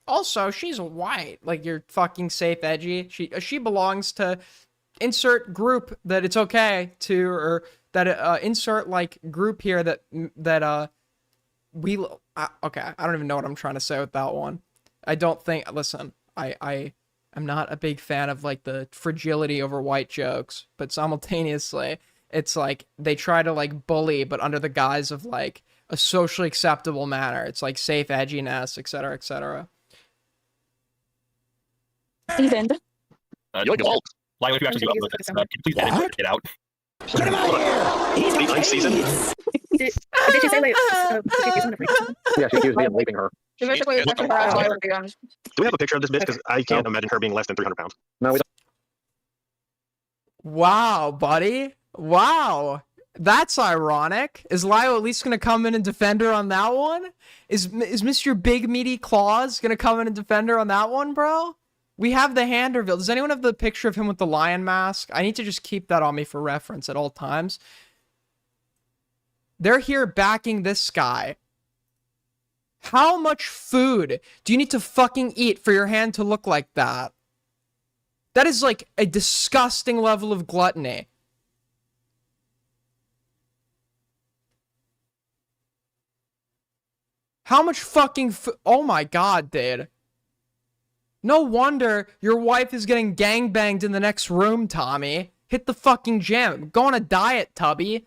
also she's white. Like, you're fucking safe edgy. She belongs to insert group that it's okay to, or that insert like group here that we okay, I don't even know what I'm trying to say with that one. I don't think, listen, I'm not a big fan of like the fragility over white jokes, but simultaneously it's like they try to like bully, but under the guise of like a socially acceptable manner. It's like safe edginess, etc., etc. seasoned. You like a vault. Lio, if you actually do upload this, can you please edit it out? Get him out of here! He's unseasoned. Did she say like? Yeah, she accused me of raping her. Do we have a picture of this bitch? Because I can't imagine her being less than 300 pounds. No, we don't. Wow, buddy. Wow. That's ironic. Is Lio at least going to come in and defend her on that one? Is Mr. Big Meaty Claws going to come in and defend her on that one, bro? We have the hand reveal. Does anyone have the picture of him with the lion mask? I need to just keep that on me for reference at all times. They're here backing this guy. How much food do you need to fucking eat for your hand to look like that? That is like a disgusting level of gluttony. How much fucking oh my god, dude. No wonder your wife is getting gangbanged in the next room, Tommy. Hit the fucking gym. Go on a diet, Tubby.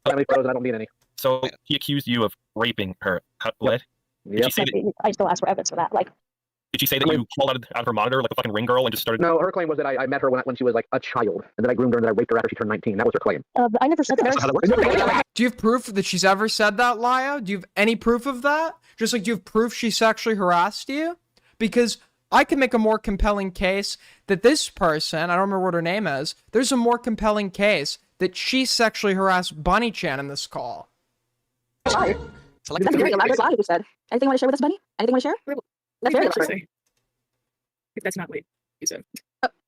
I don't have any photos, I don't need any. So he accused you of raping her. What? Yep. Did she say that? I still ask for evidence for that. Like, Did she say that you crawled out of her monitor like a fucking ring girl and just started? No, her claim was that I met her when she was like a child, and that I groomed her and that I raped her after she turned 19. That was her claim. I never said that. That's not how that works. Do you have proof that she's ever said that, Lio? Do you have any proof of that? Just like, do you have proof she sexually harassed you? Because I can make a more compelling case that this person, I don't remember what her name is, there's a more compelling case that she sexually harassed Bunny Chan in this call. Lie. That's a very elaborate lie you said. Anything you want to share with us, Bunny? Anything you want to share? That's very elaborate. If that's not what you said.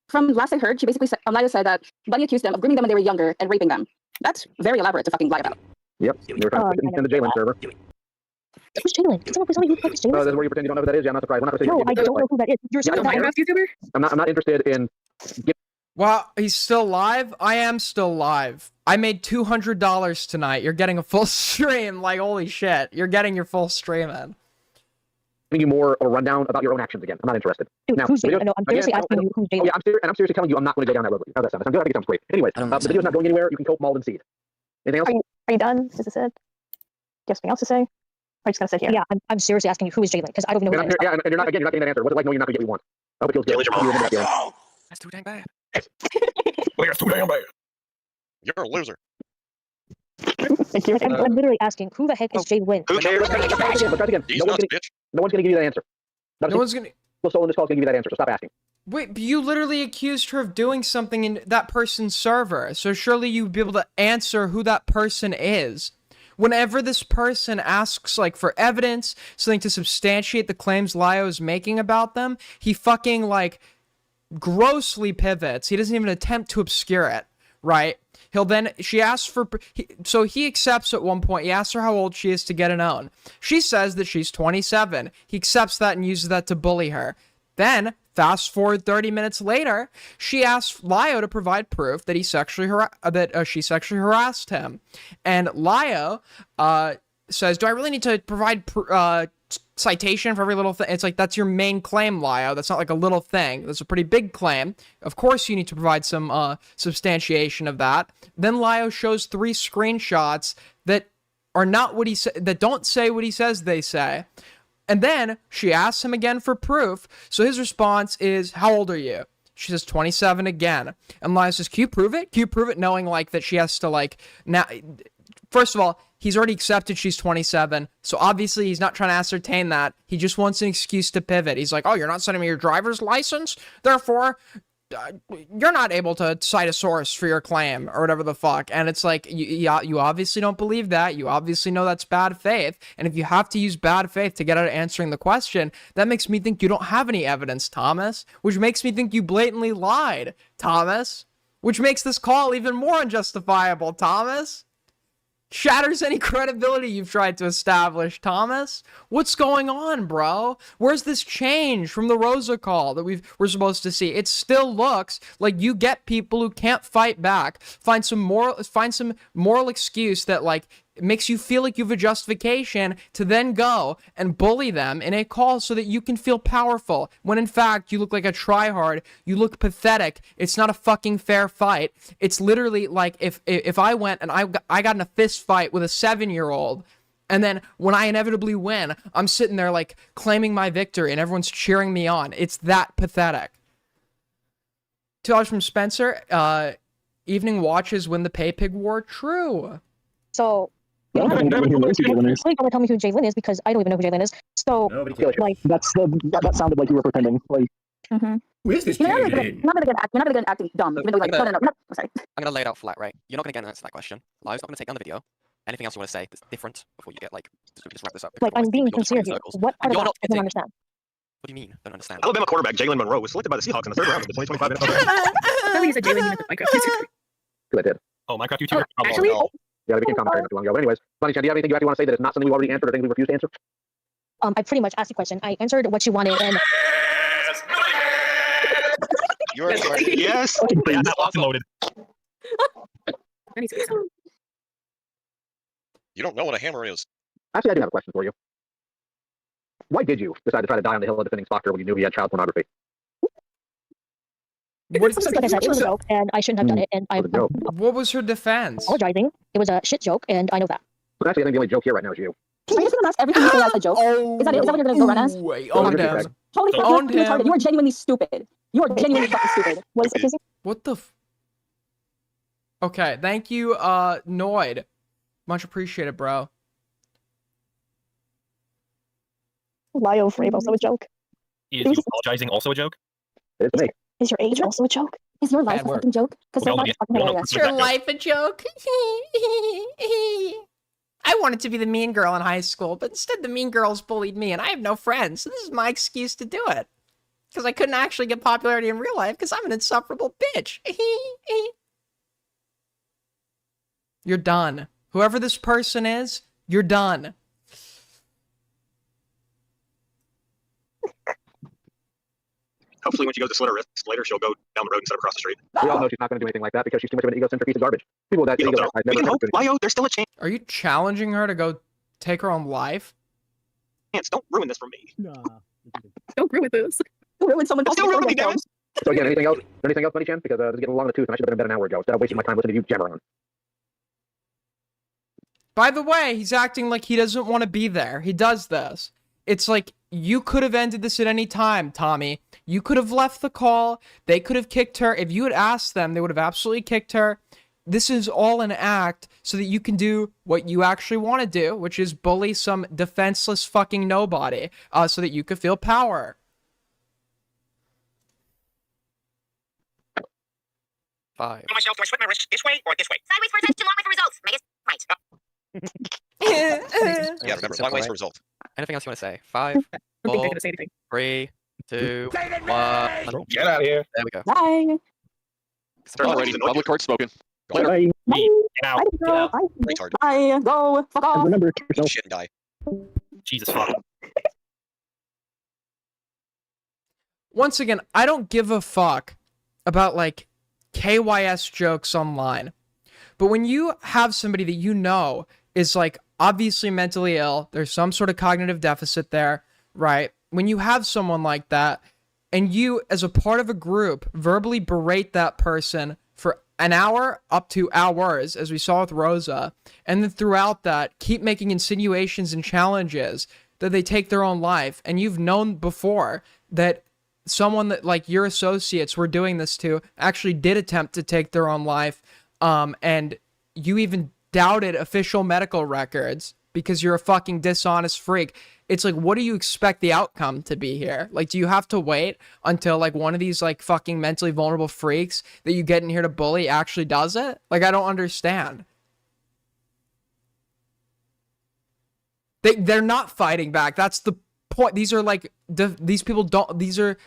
From last I heard, she basically said, Lio said that Bunny accused them of grooming them when they were younger and raping them. That's very elaborate to fucking lie about. Yep. You were trying to put it in the Jalen server. Who's Jalen? Can someone please tell me who the fuck is Jalen? This is where you pretend you don't know who that is. Yeah, I'm not surprised. We're not No, I don't know who that is. You're saying that Minecraft YouTuber? I'm not interested in. Wow, he's still live? I am still live. I made $200 tonight. You're getting a full stream. Like, holy shit. You're getting your full stream, man. Giving you more of a rundown about your own actions again. I'm not interested. Dude, now, who's Jalen? No, I'm seriously asking you who's Jalen. Oh, yeah, I'm seriously telling you I'm not going to go down that road. How's that sound? That sounds good. I think it sounds great. Anyways, the video's not going anywhere. You can cope Mauled and Seed. Anything else? Are you done? Is this it? Do you have something else to say? Or are you just going to sit here? Yeah, I'm seriously asking you who is Jalen, because I don't even know who that is. Yeah, and you're not getting that answer. What's it like knowing you're not going to get what you want? I hope it feels good. That's too dang bad. That's too damn bad. You're a loser. Thank you. I'm literally asking, who the heck is Jalen? Who cares? Try again. No one's going to give you that answer. No one's going to... No soul in this call is going to give you that answer, so stop asking. Wait, but you literally accused her of doing something in that person's server, so surely you'd be able to answer who that person is. Whenever this person asks, like, for evidence, something to substantiate the claims Lio is making about them, he fucking, like, grossly pivots. He doesn't even attempt to obscure it, right? She asks for, so he accepts at one point, he asks her how old she is to get a known. She says that she's 27. He accepts that and uses that to bully her. Then, fast forward 30 minutes later, she asks Lio to provide proof that she sexually harassed him. And Lio says, do I really need to provide citation for every little thing? It's like, that's your main claim, Lio. That's not like a little thing. That's a pretty big claim. Of course you need to provide some substantiation of that. Then Lio shows 3 screenshots that are not what he said, that don't say what he says they say. And then she asks him again for proof. So his response is, how old are you? She says 27 again. And Lio says, can you prove it? Can you prove it? Knowing like that she has to like, now, first of all, he's already accepted she's 27. So obviously he's not trying to ascertain that. He just wants an excuse to pivot. He's like, oh, you're not sending me your driver's license? Therefore, you're not able to cite a source for your claim or whatever the fuck. And it's like, you obviously don't believe that. You obviously know that's bad faith. And if you have to use bad faith to get out of answering the question, that makes me think you don't have any evidence, Thomas, which makes me think you blatantly lied, Thomas, which makes this call even more unjustifiable, Thomas. Shatters any credibility you've tried to establish, Thomas. What's going on, bro? Where's this change from the Rosa call that we're supposed to see? It still looks like you get people who can't fight back, find some moral excuse that like makes you feel like you have a justification to then go and bully them in a call so that you can feel powerful, when in fact you look like a tryhard, you look pathetic. It's not a fucking fair fight. It's literally like if I went and I got in a fist fight with a 7-year-old, and then when I inevitably win, I'm sitting there like claiming my victory and everyone's cheering me on. It's that pathetic. $2 from Spencer. Evening watches win the pay pig war. True. So please don't tell me who Jalen is, because I don't even know who Jalen is. So like that sounded like you were pretending. Like, who is this You're not really good at acting dumb. Even though like, no. Sorry. I'm gonna lay it out flat, right? You're not gonna get an answer to that question. Lio's not gonna take down the video. Anything else you want to say that's different before you get like just wrap this up? Like, I'm being sincere here. What part of that I don't understand? What do you mean? Don't understand. Alabama quarterback Jalen Monroe was selected by the Seahawks in the 3rd round of the 2025 NFL Probably said Jalen in the Minecraft YouTuber. I did. Oh, Minecraft YouTuber? Actually? Yeah, they became commentary not too long ago. But anyways, Bunny Chan, do you have anything you actually want to say that is not something we already answered or things we refused to answer? I pretty much asked the question. I answered what you wanted, and You're yes. Yeah, that locked and loaded. You don't know what a hammer is. Actually, I do have a question for you. Why did you decide to try to die on the hill of defending Spockter when you knew he had child pornography? like I said, it was a joke, and I shouldn't have done it. And what was her defense? Apologizing. It was a shit joke, and I know that. But actually, I think the only joke here right now is you. Are you just gonna ask everything you say as a joke? Is that it? Is that what you're gonna go run as? Wait, owned him. Holy fuck, Owned you're retarded. him. You are genuinely stupid. You are genuinely fucking stupid. What the Okay, thank you, Noid. Much appreciated, bro. Lio frame also a joke. Is you apologizing also a joke? It's me. Is your age also a joke? Is your life a fucking joke? Because your life is fucking hilarious. Is your life a joke? I wanted to be the mean girl in high school, but instead the mean girls bullied me, and I have no friends, so this is my excuse to do it. Because I couldn't actually get popularity in real life, because I'm an insufferable bitch. You're done. Whoever this person is, you're done. Hopefully when she goes to slit her wrists later, she'll go down the road instead of across the street. We all know she's not going to do anything like that because she's too much of an egocentric piece of garbage. People with that ego, I've never heard. Lio, there's still a chance. Are you challenging her to go take her own life? Don't ruin this for me. Don't ruin this. Don't ruin someone else's life. So again, anything else? Anything else, Bunny Chan? Because this is getting along the tooth, and I should have been in bed an hour ago instead of wasting my time listening to you jam around. By the way, he's acting like he doesn't want to be there. He does this. It's like, you could have ended this at any time, Tommy. You could have left the call. They could have kicked her. If you had asked them, they would have absolutely kicked her. This is all an act so that you can do what you actually want to do, which is bully some defenseless fucking nobody, so that you could feel power. Five. Myself, do I split my wrist this way or this way? Sideways for attention, long way for results. I guess right. Yeah, remember, long ways for result. Anything else you want to say? 5, I don't think they're 4, gonna say anything. 3, 2, 1. Get out of here. There we go. Bye. Alrighty, public court spoken. Bye. Later. Get out. Get out. Retard. Bye. Go. Fuck off. Remember, Eat shit and die. Jesus fuck. Once again, I don't give a fuck about, like, KYS jokes online. But when you have somebody that you know is, like, obviously mentally ill, there's some sort of cognitive deficit there, right? When you have someone like that, and you, as a part of a group, verbally berate that person for an hour up to hours, as we saw with Rosa, and then throughout that, keep making insinuations and challenges that they take their own life, and you've known before that someone that, like, your associates were doing this to actually did attempt to take their own life, and you even doubted official medical records because you're a fucking dishonest freak. It's like, what do you expect the outcome to be here? Like, do you have to wait until, like, one of these, like, fucking mentally vulnerable freaks that you get in here to bully actually does it? Like, I don't understand. They're not fighting back. That's the point. These are, like, these people don't, these are,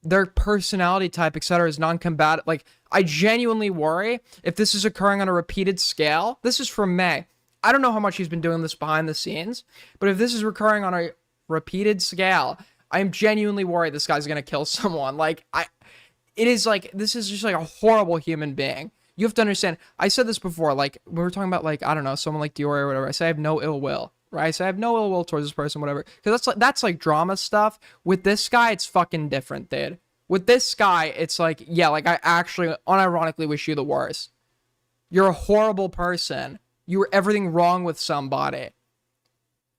their personality type, etc., is non-combative. Like, I genuinely worry if this is occurring on a repeated scale. This is from May. I don't know how much he's been doing this behind the scenes, but if this is recurring on a repeated scale, I'm genuinely worried this guy's gonna kill someone. Like, it is like, this is just like a horrible human being. You have to understand, I said this before, like, we were talking about, like, I don't know, someone like Dior or whatever. I say I have no ill will, right? I say I have no ill will towards this person, whatever. Because that's like drama stuff. With this guy, it's fucking different, dude. With this guy, it's like, yeah, like, I actually unironically wish you the worst. You're a horrible person. You were everything wrong with somebody.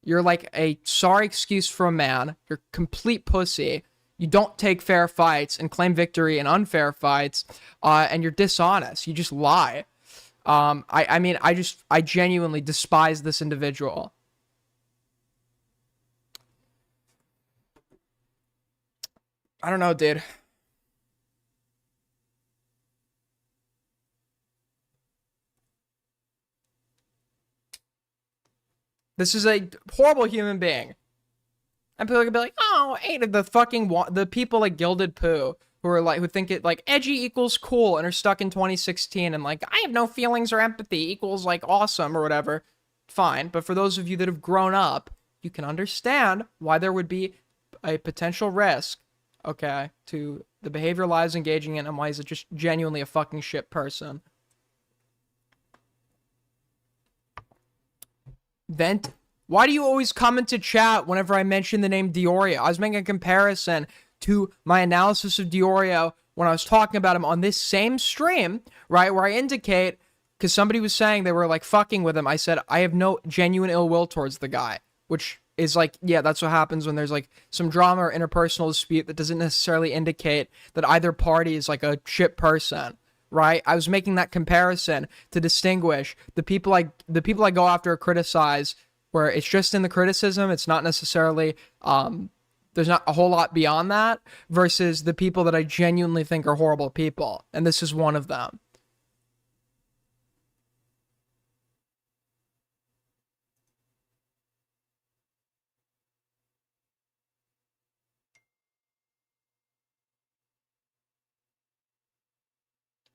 You're like a sorry excuse for a man. You're complete pussy. You don't take fair fights and claim victory in unfair fights. And you're dishonest. You just lie. I mean, I genuinely despise this individual. I don't know, dude. This is a horrible human being. And people can be like, oh, hey, the people like Gilded Poo, who are like, who think it like edgy equals cool and are stuck in 2016 and like, I have no feelings or empathy equals like awesome or whatever. Fine. But for those of you that have grown up, you can understand why there would be a potential risk, okay, to the behavior Lives engaging in and why he's just genuinely a fucking shit person. Vent. Why do you always come into chat whenever I mention the name Diorio? I was making a comparison to my analysis of Diorio when I was talking about him on this same stream, right? Where I indicate, because somebody was saying they were like fucking with him. I said, I have no genuine ill will towards the guy. which is like, yeah, that's what happens when there's like some drama or interpersonal dispute that doesn't necessarily indicate that either party is like a shit person, right? I was making that comparison to distinguish the people I go after or criticize, where it's just in the criticism, it's not necessarily there's not a whole lot beyond that, versus the people that I genuinely think are horrible people, and this is one of them.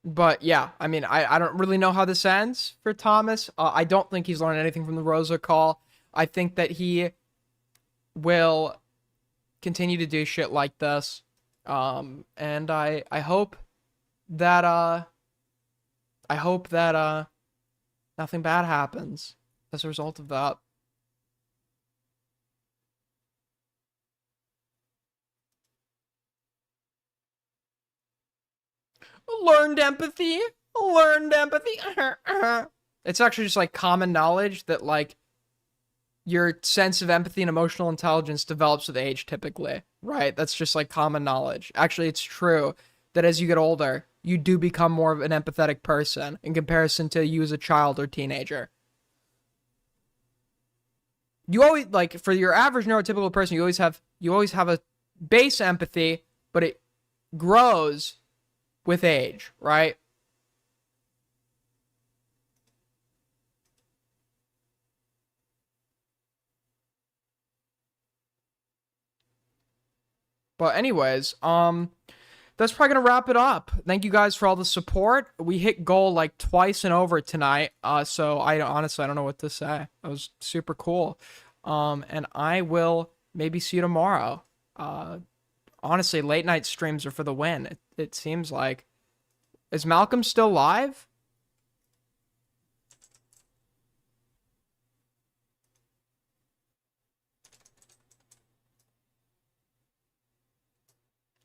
But yeah, I mean, I don't really know how this ends for Thomas. I don't think he's learned anything from the Rosa call. I think that he will continue to do shit like this. And I hope that nothing bad happens as a result of that. Learned empathy. It's actually just like common knowledge that like your sense of empathy and emotional intelligence develops with age typically, right? That's just like common knowledge. Actually, it's true that as you get older, you do become more of an empathetic person in comparison to you as a child or teenager. You always, like, for your average neurotypical person, you always have a base empathy, but it grows with age, right? But anyways, that's probably gonna wrap it up. Thank you guys for all the support. We hit goal like twice and over tonight. So I don't know what to say. That was super cool. And I will maybe see you tomorrow. Honestly, late night streams are for the win. It seems like. Is Malcolm still live?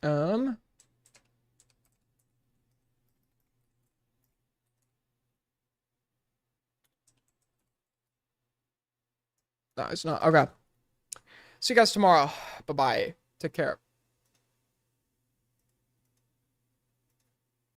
No, it's not. Okay. See you guys tomorrow. Bye-bye. Take care.